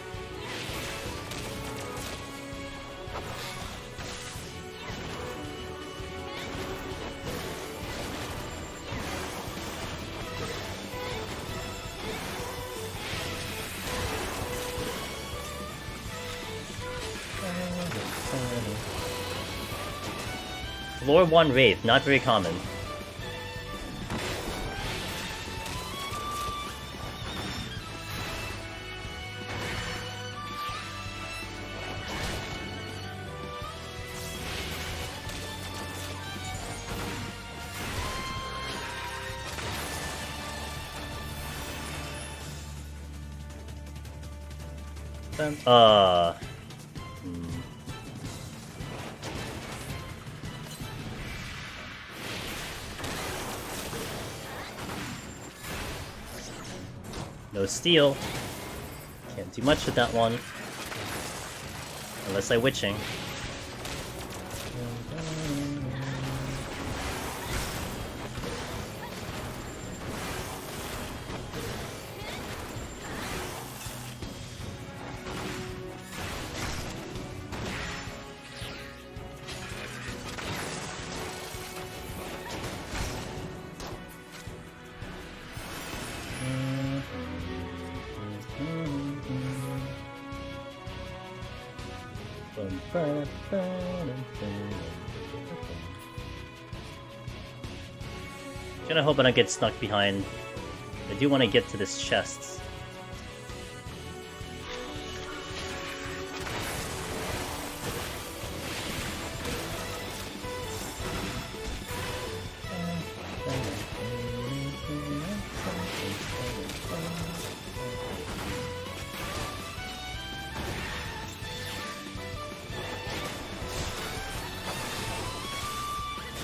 Floor 1 Wraith, not very common. No steal. Can't do much with that one. Unless I witching. Kinda hope I don't get stuck behind. I do want to get to this chest.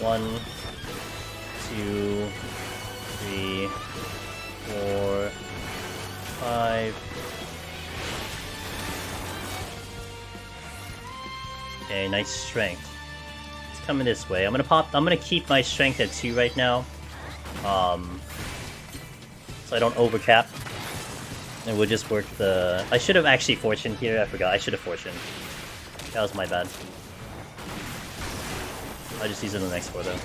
One, 2, 3, 4, 5. Okay, nice strength. It's coming this way. I'm gonna keep my strength at 2 right now. So I don't overcap. And we'll just work the... I should have actually fortuned here, I forgot. I should have fortuned. That was my bad. I'll just use it on the next floor though.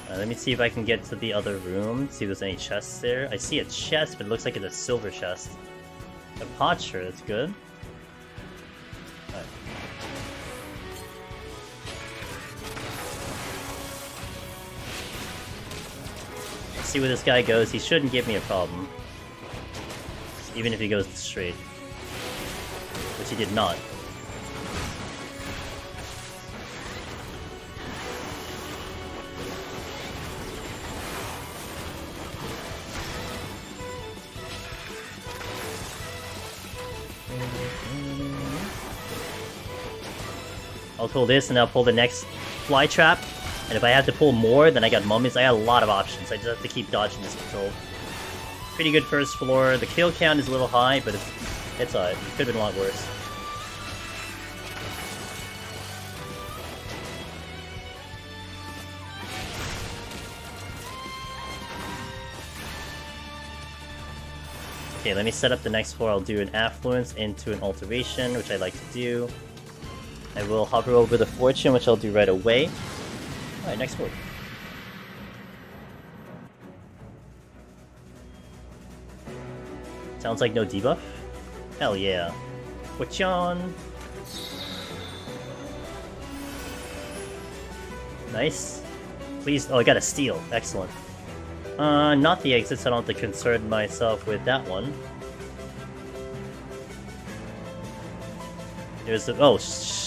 Let me see if I can get to the other room, see if there's any chests there. I see a chest, but it looks like it's a silver chest. A posture, that's good. Let's see where this guy goes. He shouldn't give me a problem. Even if he goes straight. Which he did not. I'll pull this and I'll pull the next fly trap. And if I have to pull more, then I got mummies. I got a lot of options. I just have to keep dodging this control. Pretty good first floor. The kill count is a little high, but it's alright. It could have been a lot worse. Okay, let me set up the next floor. I'll do an affluence into an alteration, which I like to do. I will hover over the fortune, which I'll do right away. Alright, next floor. Sounds like no debuff? Hell yeah. Fortune! Nice. Please. Oh, I got a steal. Excellent. Not the exits. I don't have to concern myself with that one. There's the. Oh, shoot.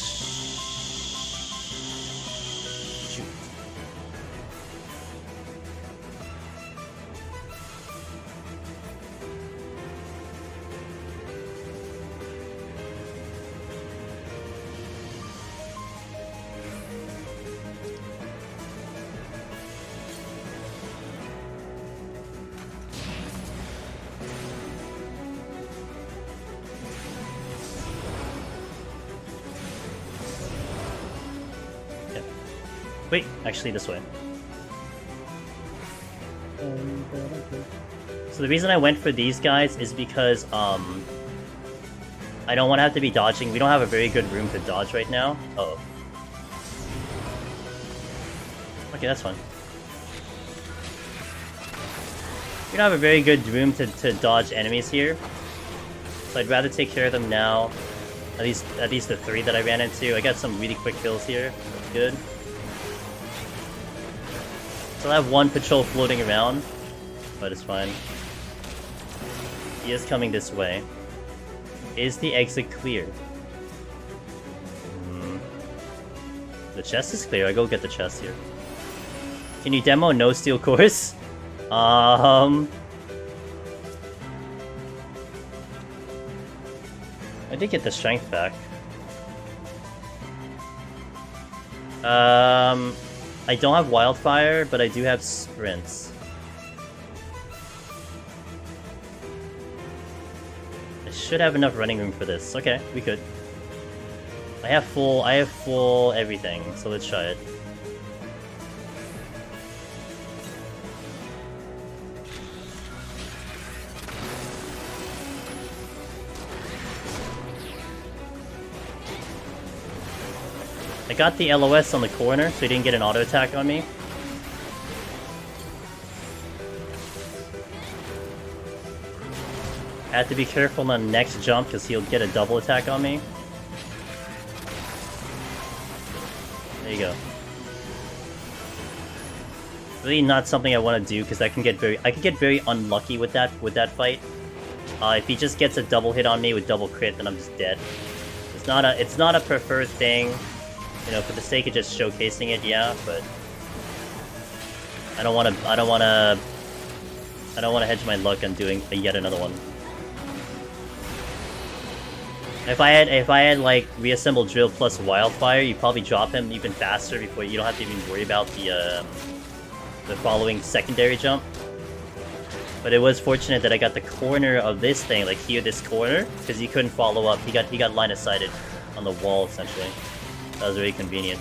Wait, actually this way. So the reason I went for these guys is because, I don't want to have to be dodging. We don't have a very good room to dodge right now. Uh oh. Okay, that's fine. We don't have a very good room to dodge enemies here. So I'd rather take care of them now. At least the 3 that I ran into. I got some really quick kills here. That's good. So I have 1 patrol floating around, but it's fine. He is coming this way. Is the exit clear? The chest is clear. I go get the chest here. Can you demo no steel course? I did get the strength back. I don't have wildfire, but I do have sprints. I should have enough running room for this. Okay, we could. I have full everything, so let's try it. I got the LOS on the corner, so he didn't get an auto attack on me. I have to be careful on the next jump because he'll get a double attack on me. There you go. Really not something I want to do because I could get very unlucky with that fight. If he just gets a double hit on me with double crit, then I'm just dead. It's not a preferred thing. You know, for the sake of just showcasing it, yeah, but I don't want to hedge my luck on doing yet another one. If I had like reassembled drill plus wildfire, you probably drop him even faster before you don't have to even worry about the following secondary jump. But it was fortunate that I got the corner of this thing, like here, this corner, because he couldn't follow up. He got line of sighted on the wall essentially. That was very convenient.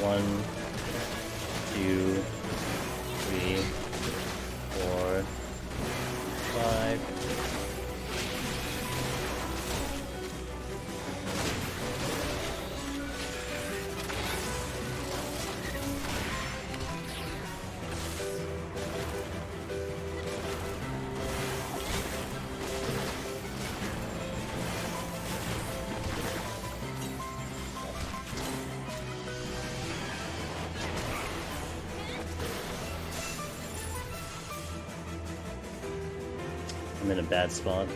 One, two, three, 4, 5. I'm in a bad spot.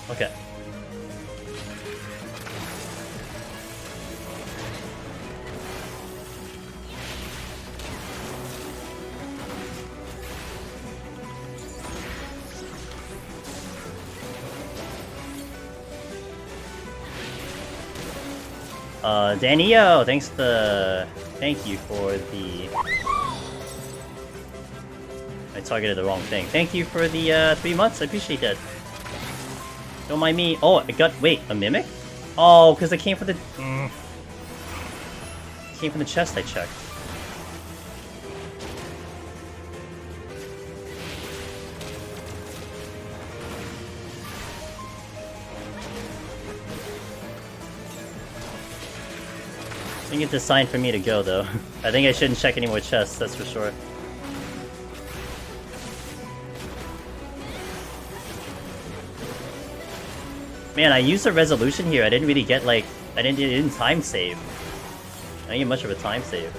Okay. Danio, thank you for the... I targeted the wrong thing. Thank you for the 3 months, I appreciate that. Don't mind me. Oh, I got, wait, a mimic? Oh, because it came from the... It came from the chest I checked. I think it's a sign for me to go, though. I think I shouldn't check any more chests, that's for sure. Man, I used a resolution here. I didn't really get, like... it didn't time save. I didn't get much of a time save.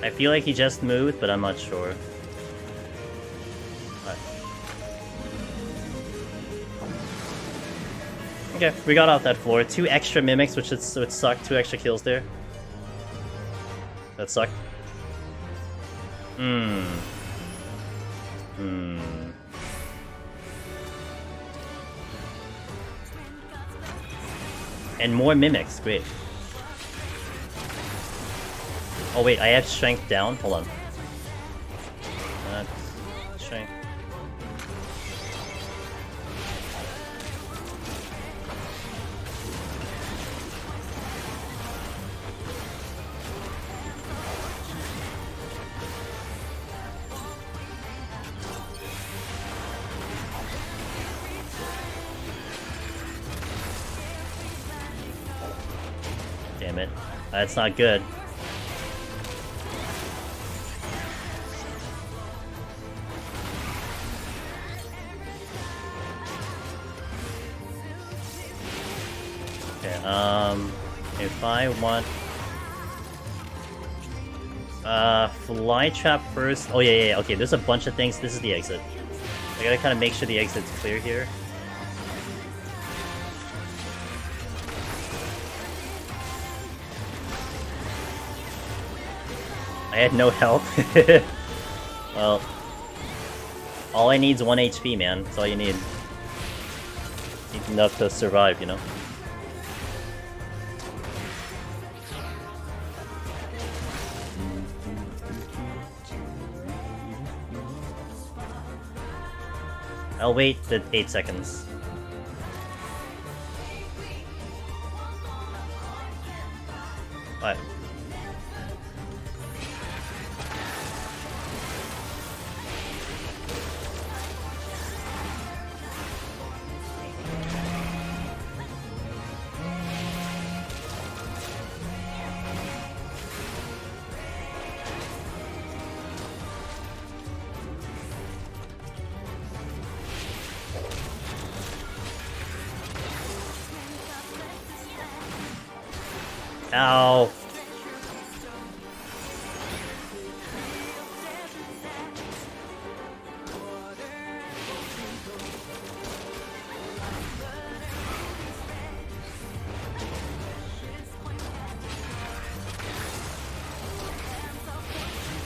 I feel like he just moved, but I'm not sure. Right. Okay, we got off that floor. 2 extra mimics, which sucked. 2 extra kills there. That sucked. And more mimics, great. Oh wait, I have strength down? Hold on. Strength. Damn it. That's not good. If I want... fly trap first... Oh yeah, okay, there's a bunch of things. This is the exit. I gotta kind of make sure the exit's clear here. I had no health. Well... all I need is 1 HP, man. That's all you need. Need enough to survive, you know? I'll wait the 8 seconds. What? Ow.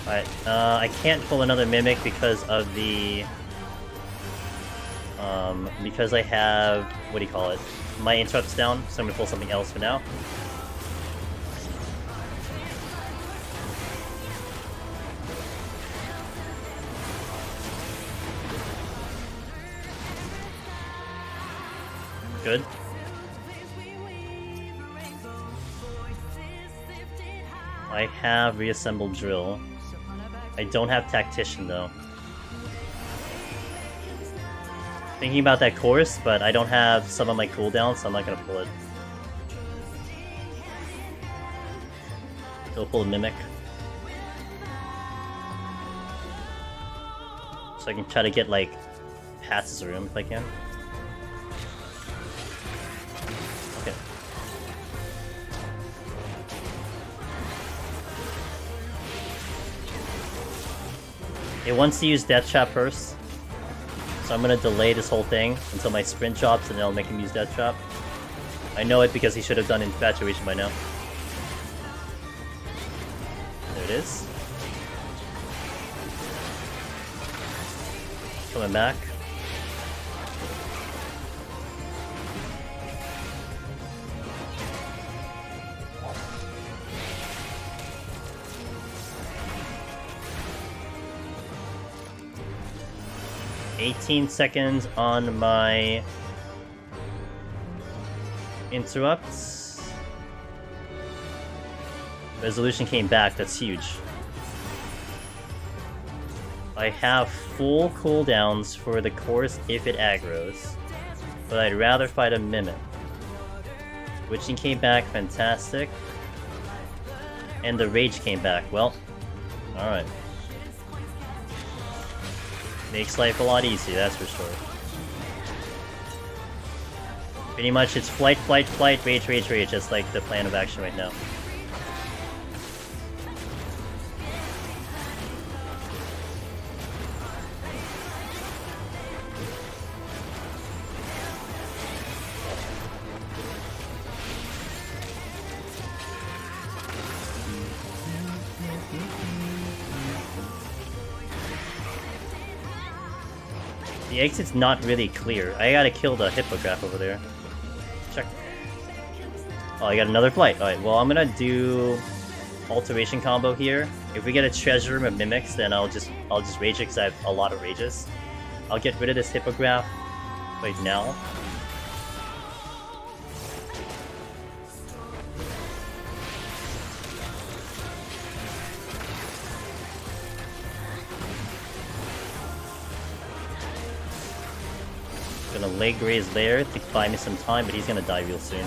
Alright, I can't pull another Mimic because of the... because I have... what do you call it? My interrupt's down, so I'm gonna pull something else for now. Good. I have reassembled drill. I don't have tactician though. Thinking about that course, but I don't have some of my cooldowns, so I'm not gonna pull it. Go pull a Mimic. So I can try to get, like, past his room if I can. Okay. It wants to use Death Trap first. So I'm gonna delay this whole thing until my sprint drops, and then I'll make him use Death Trap. I know it because he should have done Infatuation by now. There it is. Coming back. "18 seconds on my interrupts." Resolution came back, that's huge. I have full cooldowns for the course if it aggroes, but I'd rather fight a Mimic. Witching came back, fantastic. And the Rage came back, well, alright. Makes life a lot easier, that's for sure. Pretty much it's flight, flight, flight, rage, rage, rage. That's like the plan of action right now. The exit's not really clear. I gotta kill the Hippogriff over there. Check. Oh, I got another flight. Alright, well, I'm gonna do Alteration combo here. If we get a treasure room of Mimics, then I'll just rage it because I have a lot of rages. I'll get rid of this Hippogriff right now. Gonna leg raise there to buy me some time, but he's gonna die real soon.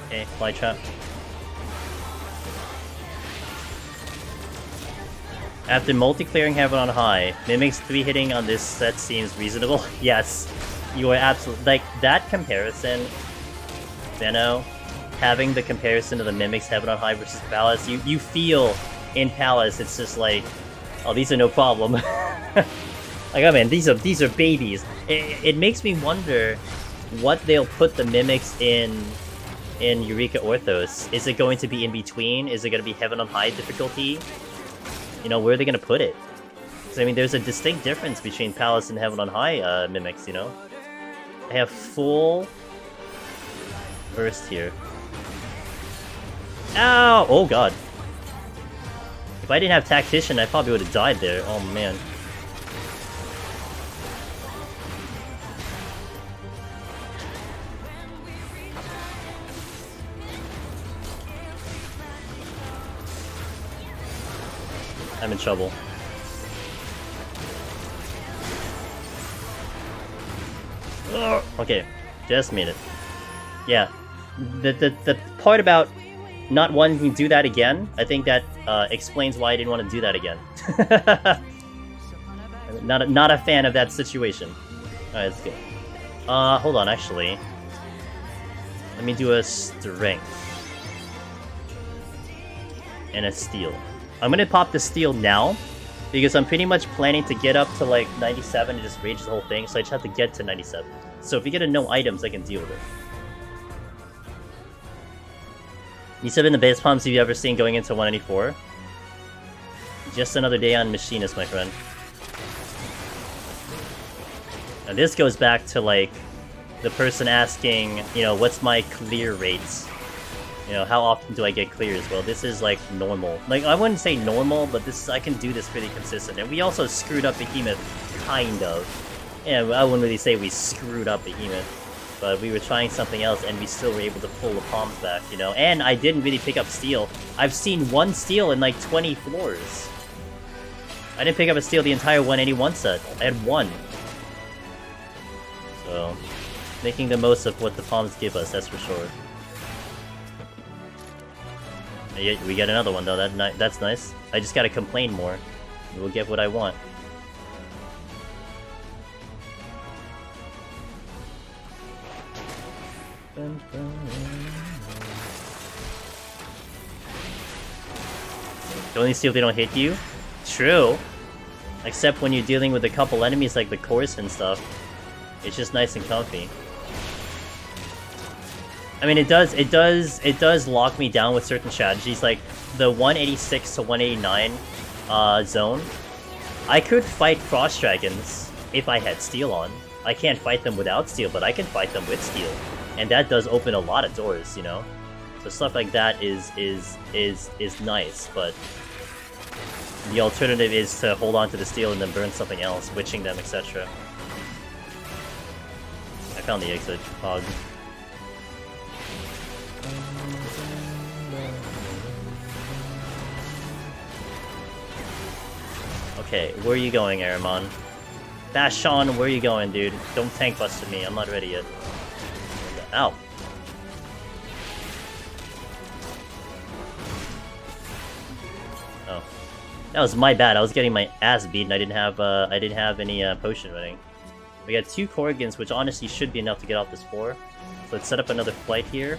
Okay, fly trap. After multi-clearing Heaven on High, Mimic's 3-hitting on this set seems reasonable. Yes, you are absolutely... Like, that comparison, Benno, having the comparison of the Mimic's Heaven on High versus Palace, you feel in Palace, it's just like, oh, these are no problem. Like, oh man, these are babies. It makes me wonder what they'll put the Mimics in Eureka Orthos. Is it going to be in between? Is it going to be Heaven on High difficulty? You know, where are they going to put it? Because, I mean, there's a distinct difference between Palace and Heaven on High Mimics, you know? I have full burst here. Ow! Oh god. If I didn't have Tactician, I probably would have died there. Oh man. I'm in trouble. Ugh. Okay, just made it. Yeah, the part about not wanting to do that again, I think that explains why I didn't want to do that again. not a fan of that situation. Alright, let's go. Hold on, actually. Let me do a Strength. And a Steel. I'm gonna pop the Steel now, because I'm pretty much planning to get up to like 97 and just rage the whole thing, so I just have to get to 97. So if you get a no items, I can deal with it. You said in the base pumps you've ever seen going into 194? Just another day on Machinist, my friend. Now this goes back to like the person asking, you know, what's my clear rates? You know, how often do I get clears? Well, this is like normal. Like, I wouldn't say normal, but this I can do this pretty consistent. And we also screwed up Behemoth, kind of. Yeah, I wouldn't really say we screwed up Behemoth, but we were trying something else and we still were able to pull the palms back, you know? And I didn't really pick up Steel. I've seen one Steel in like 20 floors. I didn't pick up a Steel the entire 181 set. I had one. So... Making the most of what the palms give us, that's for sure. We get another one though, that's nice. I just gotta complain more. We'll get what I want. You only steal if they don't hit you? True. Except when you're dealing with a couple enemies like the course and stuff. It's just nice and comfy. I mean, it does lock me down with certain strategies, like the 186 to 189 zone. I could fight Frost Dragons if I had Steel on. I can't fight them without Steel, but I can fight them with Steel. And that does open a lot of doors, you know? So stuff like that is nice, but the alternative is to hold on to the Steel and then burn something else, witching them, etc. I found the exit, Hog. Okay, where are you going, Aramon? Bashan, where are you going, dude? Don't tank bust me, I'm not ready yet. Ow. Oh. That was my bad, I was getting my ass beat and I didn't have any potion running. We got 2 Korrigans, which honestly should be enough to get off this floor. So let's set up another flight here.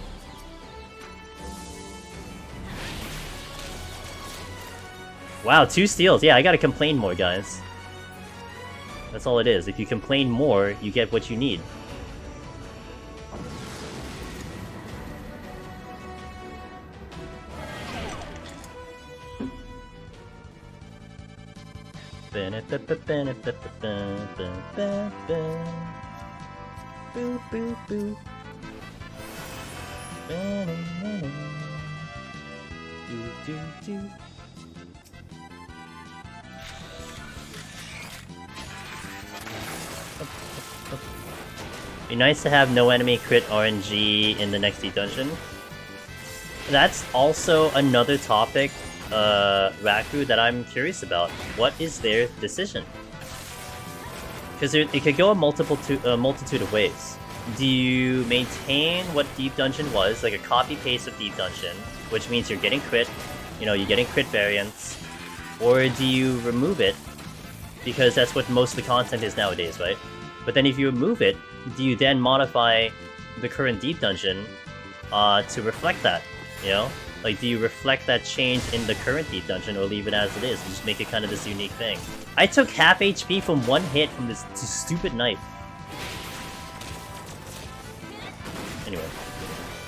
Wow, 2 steals. Yeah, I gotta complain more, guys. That's all it is. If you complain more, you get what you need. Boop, boop, boop. Do, do, do. Be nice to have no enemy crit RNG in the next deep dungeon. That's also another topic, Raku, that I'm curious about. What is their decision? Because it could go a multitude of ways. Do you maintain what Deep Dungeon was, like a copy-paste of Deep Dungeon, which means you're getting crit, you know, you're getting crit variants, or do you remove it, because that's what most of the content is nowadays, right? But then if you remove it, do you then modify the current Deep Dungeon to reflect that, you know? Like, do you reflect that change in the current Deep Dungeon, or leave it as it is, and just make it kind of this unique thing? I took half HP from one hit from this stupid knife. Anyway.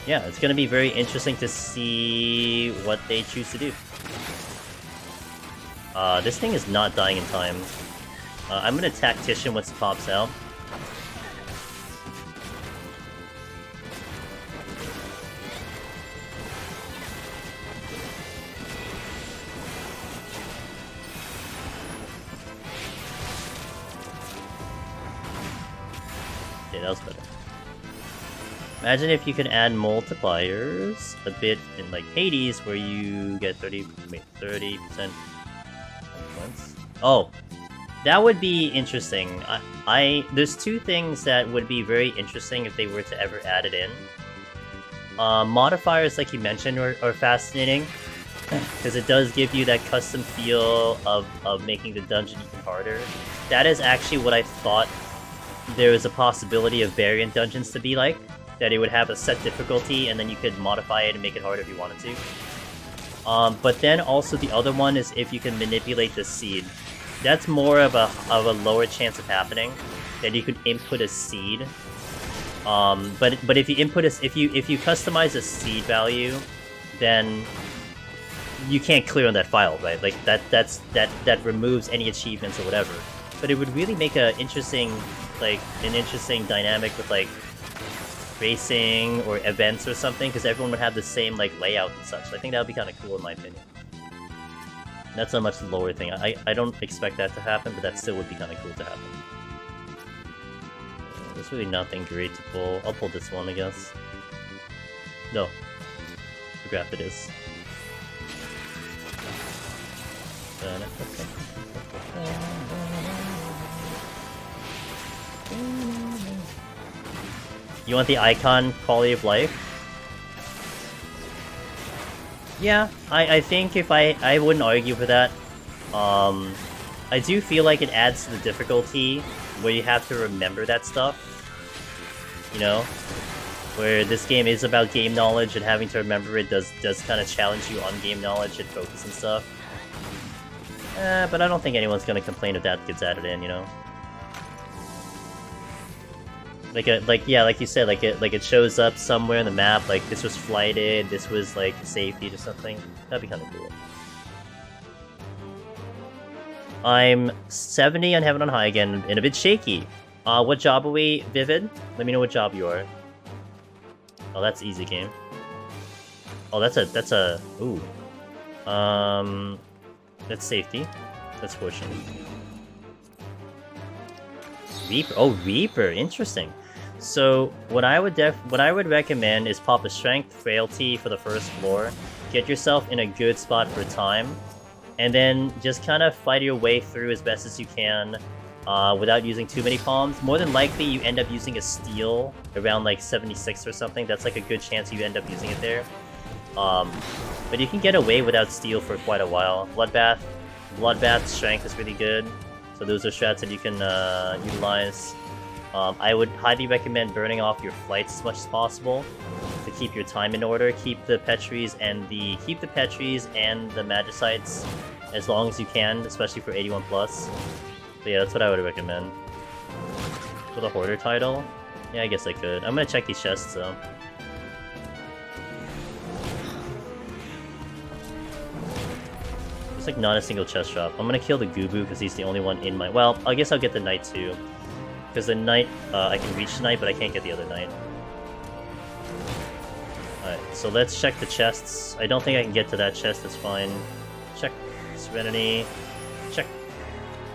Yeah, it's gonna be very interesting to see what they choose to do. This thing is not dying in time. I'm gonna Tactician once it pops out. Okay, that was better. Imagine if you could add multipliers a bit in like Hades, where you get 30% points. Oh, that would be interesting. There's 2 things that would be very interesting if they were to ever add it in. Modifiers, like you mentioned, are fascinating, because it does give you that custom feel of making the dungeon even harder. That is actually what I thought there was a possibility of variant dungeons to be like. That it would have a set difficulty, and then you could modify it and make it harder if you wanted to. But then also the other one is if you can manipulate the seed. That's more of a lower chance of happening. That you could input a seed. But if you input if you customize a seed value, then you can't clear on that file, right? Like that removes any achievements or whatever. But it would really make an interesting dynamic with like racing or events or something, because everyone would have the same like layout and such. So I think that would be kind of cool in my opinion. That's a much lower thing. I don't expect that to happen, but that still would be kind of cool to happen. There's really nothing great to pull. I'll pull this one, I guess. No. The graph it is. You want the icon quality of life? Yeah, I think if I wouldn't argue for that. I do feel like it adds to the difficulty where you have to remember that stuff. You know? Where this game is about game knowledge and having to remember it does kind of challenge you on game knowledge and focus and stuff. But I don't think anyone's gonna complain if that gets added in, you know? Like you said, like it shows up somewhere in the map, like this was flighted, this was like safety or something. That'd be kind of cool. I'm 70 on Heaven on High again, and a bit shaky. What job are we, Vivid? Let me know what job you are. Oh, that's easy game. Oh, that's a ooh. That's safety. That's fortune. Reaper. Oh, Reaper. Interesting. So what I would recommend is pop a strength frailty for the first floor. Get yourself in a good spot for time, and then just kind of fight your way through as best as you can. Without using too many palms. More than likely, you end up using a steal around like 76 or something. That's like a good chance you end up using it there. But you can get away without steal for quite a while. Bloodbath strength is really good. So those are strats that you can utilize. I would highly recommend burning off your flights as much as possible to keep your time in order. Keep the Petries and the Magicites as long as you can, especially for 81+. But yeah, that's what I would recommend. For the Hoarder title? Yeah, I guess I could. I'm gonna check these chests, though. There's like not a single chest drop. I'm gonna kill the Gubu because he's the only one in my... Well, I guess I'll get the Knight too. Because the Knight, I can reach the Knight, but I can't get the other Knight. Alright, so let's check the chests. I don't think I can get to that chest, that's fine. Check. Serenity. Check.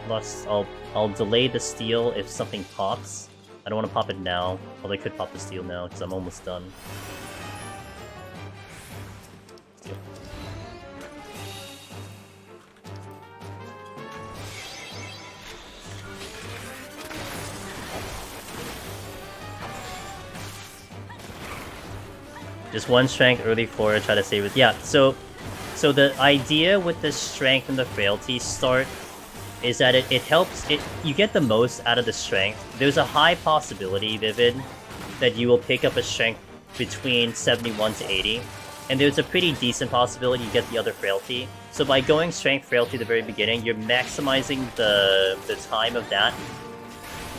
Lust. I'll delay the steal if something pops. I don't want to pop it now. Well, I could pop the steal now because I'm almost done. Steal. Just one strength early floor, try to save it. Yeah, so the idea with the strength and the frailty start is that it helps, you get the most out of the strength. There's a high possibility, Vivid, that you will pick up a strength between 71 to 80, and there's a pretty decent possibility you get the other frailty. So by going strength frailty at the very beginning, you're maximizing the time of that.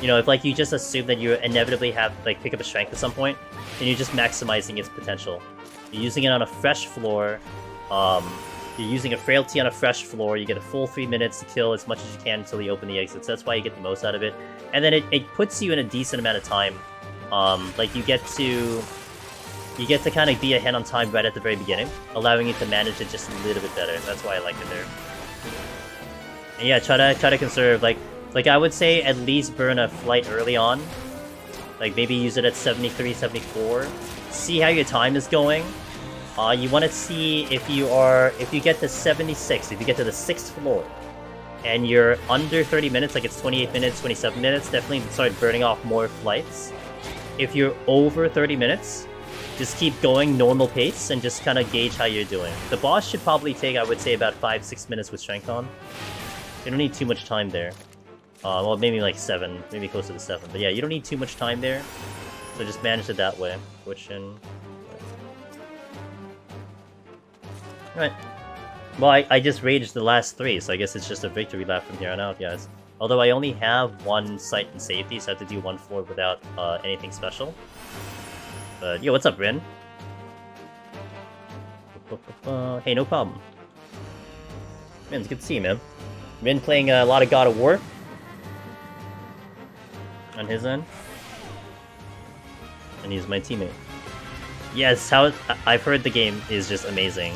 You know, if like you just assume that you inevitably have like pick up a strength at some point, then you're just maximizing its potential. You're using it on a fresh floor. You're using a frailty on a fresh floor, you get a full 3 minutes to kill as much as you can until you open the exits. That's why you get the most out of it. And then it puts you in a decent amount of time. Like you get to kind of be ahead on time right at the very beginning, allowing you to manage it just a little bit better. That's why I like it there. And yeah, try to conserve. Like I would say at least burn a flight early on. Like maybe use it at 73, 74. See how your time is going. You want to see if you get to 76, if you get to the 6th floor, and you're under 30 minutes, like it's 28 minutes, 27 minutes, definitely start burning off more flights. If you're over 30 minutes, just keep going normal pace and just kind of gauge how you're doing. The boss should probably take, I would say, about 5-6 minutes with strength on. You don't need too much time there. Well, maybe like 7, maybe closer to 7. But yeah, you don't need too much time there, so just manage it that way. Fortune. Alright. Well, I just raged the last 3, so I guess it's just a victory lap from here on out, guys. Although I only have 1 sight and safety, so I have to do 1 floor without anything special. But, yo, what's up, Rin? Hey, no problem. Man, it's good to see you, man. Rin playing a lot of God of War. On his end. And he's my teammate. Yes, I've heard the game is just amazing.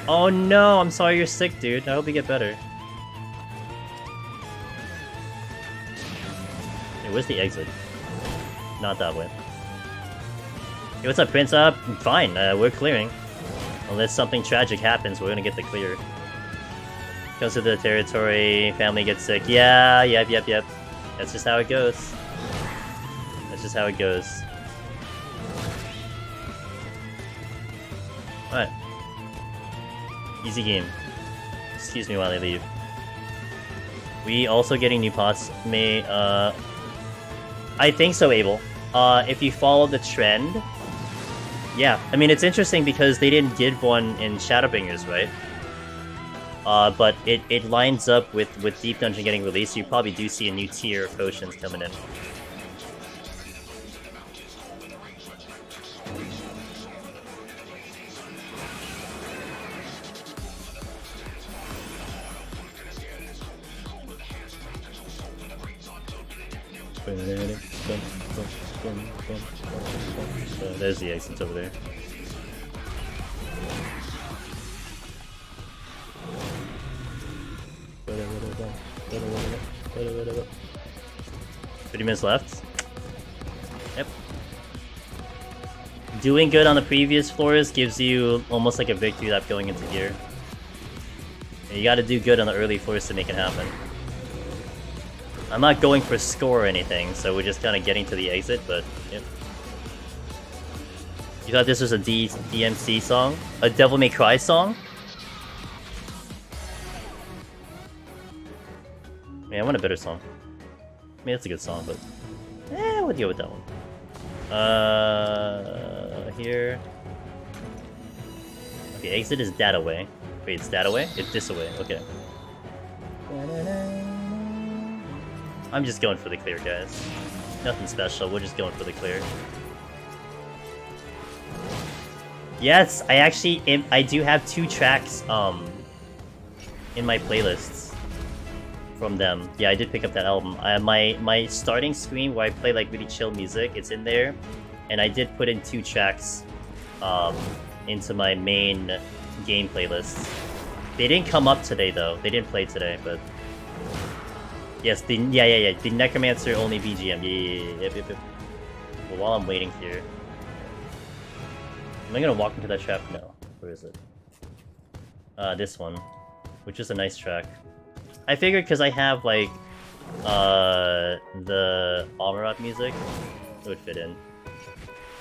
Oh no, I'm sorry you're sick, dude. I hope you get better. Hey, where's the exit? Not that way. Hey, what's up, Prince? Fine. We're clearing. Unless something tragic happens, we're gonna get the clear. Comes to the territory, family gets sick. Yeah, yep. That's just how it goes. That's just how it goes. Alright. Easy game. Excuse me while I leave. We also getting new pots. I think so, Abel. If you follow the trend... Yeah, I mean, it's interesting because they didn't give one in Shadowbringers, right? But it lines up with Deep Dungeon getting released, so you probably do see a new tier of potions coming in. There's the exit over there. $30 left. Yep. Doing good on the previous floors gives you almost like a victory lap going into here. You gotta do good on the early floors to make it happen. I'm not going for score or anything, so we're just kind of getting to the exit, but yep. You thought this was a DMC song? A Devil May Cry song? Yeah, I want a better song. I mean, it's a good song, but... we'll deal with that one. Here... Okay, exit is that away. Wait, it's that away? It's this away, okay. I'm just going for the clear, guys. Nothing special, we're just going for the clear. Yes, I do have 2 tracks, in my playlists from them. Yeah, I did pick up that album. My starting screen where I play like really chill music, it's in there, and I did put in 2 tracks, into my main game playlists. They didn't come up today though. They didn't play today, but yes, the Necromancer only BGM. Yep. Well, while I'm waiting here. Am I gonna walk into that trap? No. Where is it? This one. Which is a nice track. I figured because I have, like, the Amarat music, it would fit in.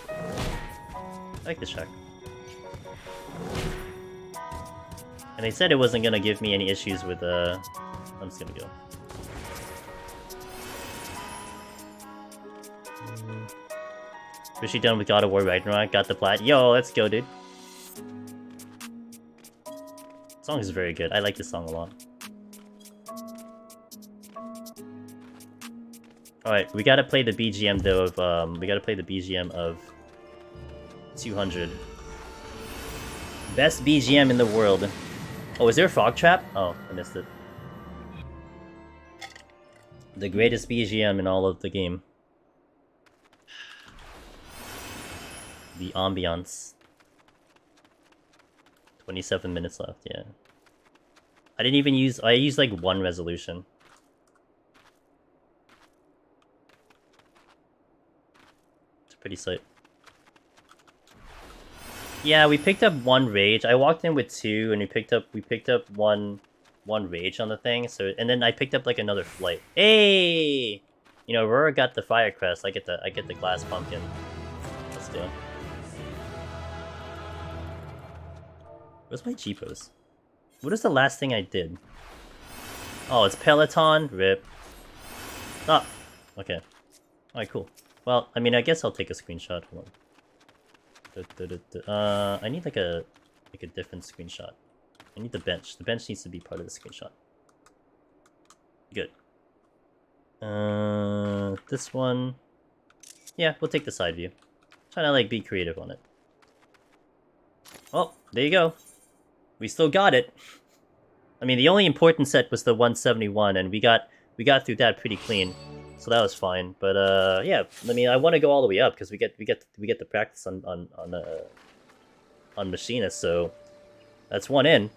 I like this track. And they said it wasn't gonna give me any issues with, I'm just gonna go. Rishi done with God of War Ragnarok, got the plat. Yo, let's go, dude. The song is very good. I like this song a lot. Alright, we gotta play the BGM though of, we gotta play the BGM of 200. Best BGM in the world. Oh, is there a frog trap? Oh, I missed it. The greatest BGM in all of the game. The ambiance. 27 minutes left, yeah. I didn't even use... I used like 1 resolution. It's a pretty sight. Yeah, we picked up 1 rage. I walked in with 2, and we picked up one rage on the thing. So, and then I picked up like another flight. Hey, you know, Aurora got the fire crest. I get the glass pumpkin. Let's go. Where's my Jeepos? What is the last thing I did? Oh, it's Peloton. Rip. Ah, okay. Alright, cool. Well, I mean, I guess I'll take a screenshot. Hold on. I need like a different screenshot. I need the bench. The bench needs to be part of the screenshot. Good. This one. Yeah, we'll take the side view. Trying to like be creative on it. Oh, there you go. We still got it. I mean, the only important set was the 171, and we got through that pretty clean, so that was fine. But yeah, I mean, I want to go all the way up because we get the practice on Machinist, so that's 1 in.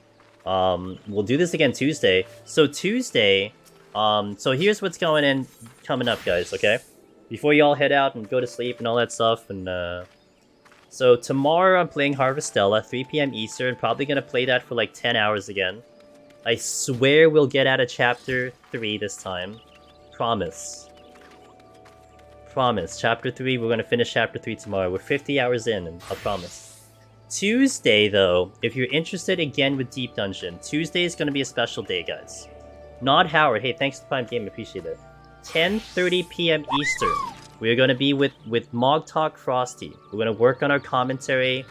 We'll do this again Tuesday. So Tuesday, so here's what's coming up, guys. Okay, before you all head out and go to sleep and all that stuff, and so tomorrow I'm playing Harvestella, 3 PM Eastern. Probably gonna play that for like 10 hours again. I swear we'll get out of Chapter 3 this time. Promise. Promise. Chapter 3, we're gonna finish Chapter 3 tomorrow. We're 50 hours in, and I promise. Tuesday, though, if you're interested again with Deep Dungeon, Tuesday is gonna be a special day, guys. Not Howard. Hey, thanks to Prime Game, appreciate it. 10:30 p.m. Eastern. We're gonna be with Mog Talk Frosty. We're gonna work on our commentary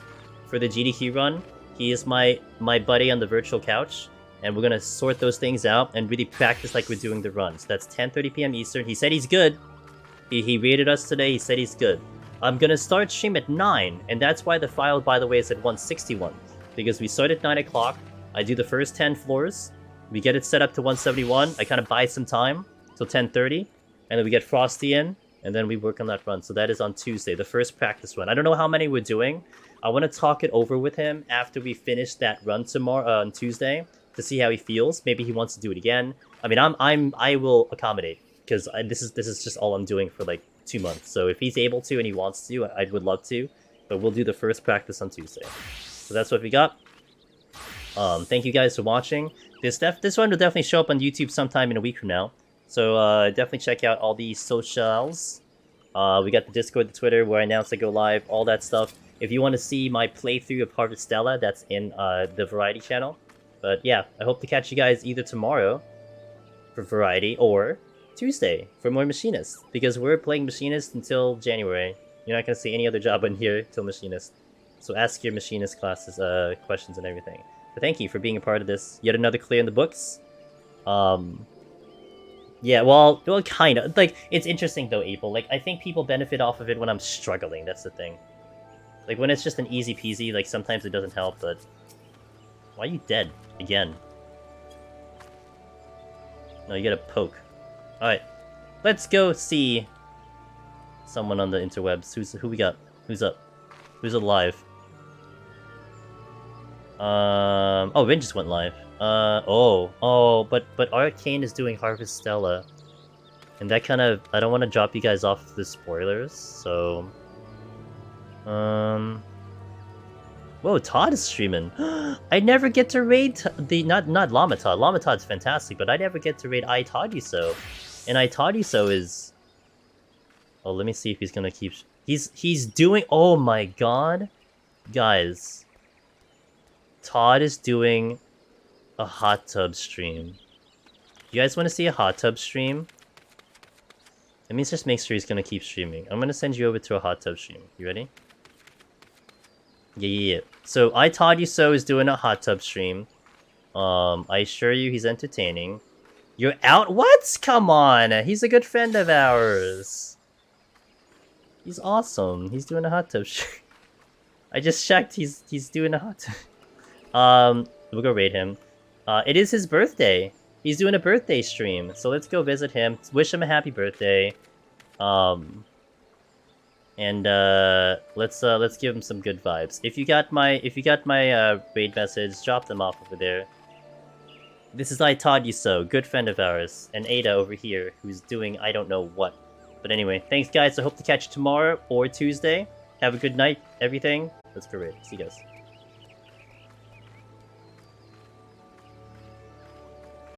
for the GDQ run. He is my buddy on the virtual couch, and we're gonna sort those things out and really practice like we're doing the run. So that's 10:30 p.m. Eastern. He said he's good. He rated us today. He said he's good. I'm gonna start stream at 9, and that's why the file, by the way, is at 161. Because we start at 9 o'clock. I do the first 10 floors. We get it set up to 171. I kind of buy some time till 10:30, and then we get Frosty in, and then we work on that run. So that is on Tuesday, the first practice run. I don't know how many we're doing. I want to talk it over with him after we finish that run tomorrow on Tuesday to see how he feels. Maybe he wants to do it again. I mean, I will accommodate because this is just all I'm doing for like 2 months. So if he's able to and he wants to, I would love to. But we'll do the first practice on Tuesday. So that's what we got. Thank you guys for watching. This one will definitely show up on YouTube sometime in a week from now. So definitely check out all the socials. We got the Discord, the Twitter, where I announce I go live, all that stuff. If you want to see my playthrough of Harvestella, that's in the Variety channel. But yeah, I hope to catch you guys either tomorrow for Variety or Tuesday for more Machinist. Because we're playing Machinist until January. You're not going to see any other job on here till Machinist. So ask your Machinist classes questions and everything. But thank you for being a part of this. Yet another clear in the books. Yeah, well, kind of. Like, it's interesting though, April. Like, I think people benefit off of it when I'm struggling. That's the thing. Like, when it's just an easy peasy, like, sometimes it doesn't help, but... Why are you dead? Again. No, you get a poke. Alright. Let's go see... someone on the interwebs. Who we got? Who's up? Who's alive? Oh, Rin just went live. But Arcane is doing Harvestella. And that kind of... I don't want to drop you guys off the spoilers, so... Whoa, Todd is streaming. I never get to raid not Llama Todd. Llama Todd's fantastic, but I never get to raid I Todd You So. And I Todd You So is... Oh, let me see if he's gonna keep... He's doing... Oh my god. Guys. Todd is doing a hot tub stream. You guys want to see a hot tub stream? Let me just make sure he's gonna keep streaming. I'm gonna send you over to a hot tub stream. You ready? Yeah. So, I Todd You So is doing a hot tub stream. I assure you he's entertaining. You're out? What? Come on! He's a good friend of ours. He's awesome. He's doing a hot tub stream. I just checked. He's doing a hot tub. We'll go raid him. It is his birthday. He's doing a birthday stream. So let's go visit him. Wish him a happy birthday. And let's give him some good vibes. If you got my raid message, drop them off over there. This is I Todd You So, good friend of ours, and Ada over here, who's doing I don't know what. But anyway, thanks guys. I hope to catch you tomorrow or Tuesday. Have a good night, everything. Let's go raid. See you guys.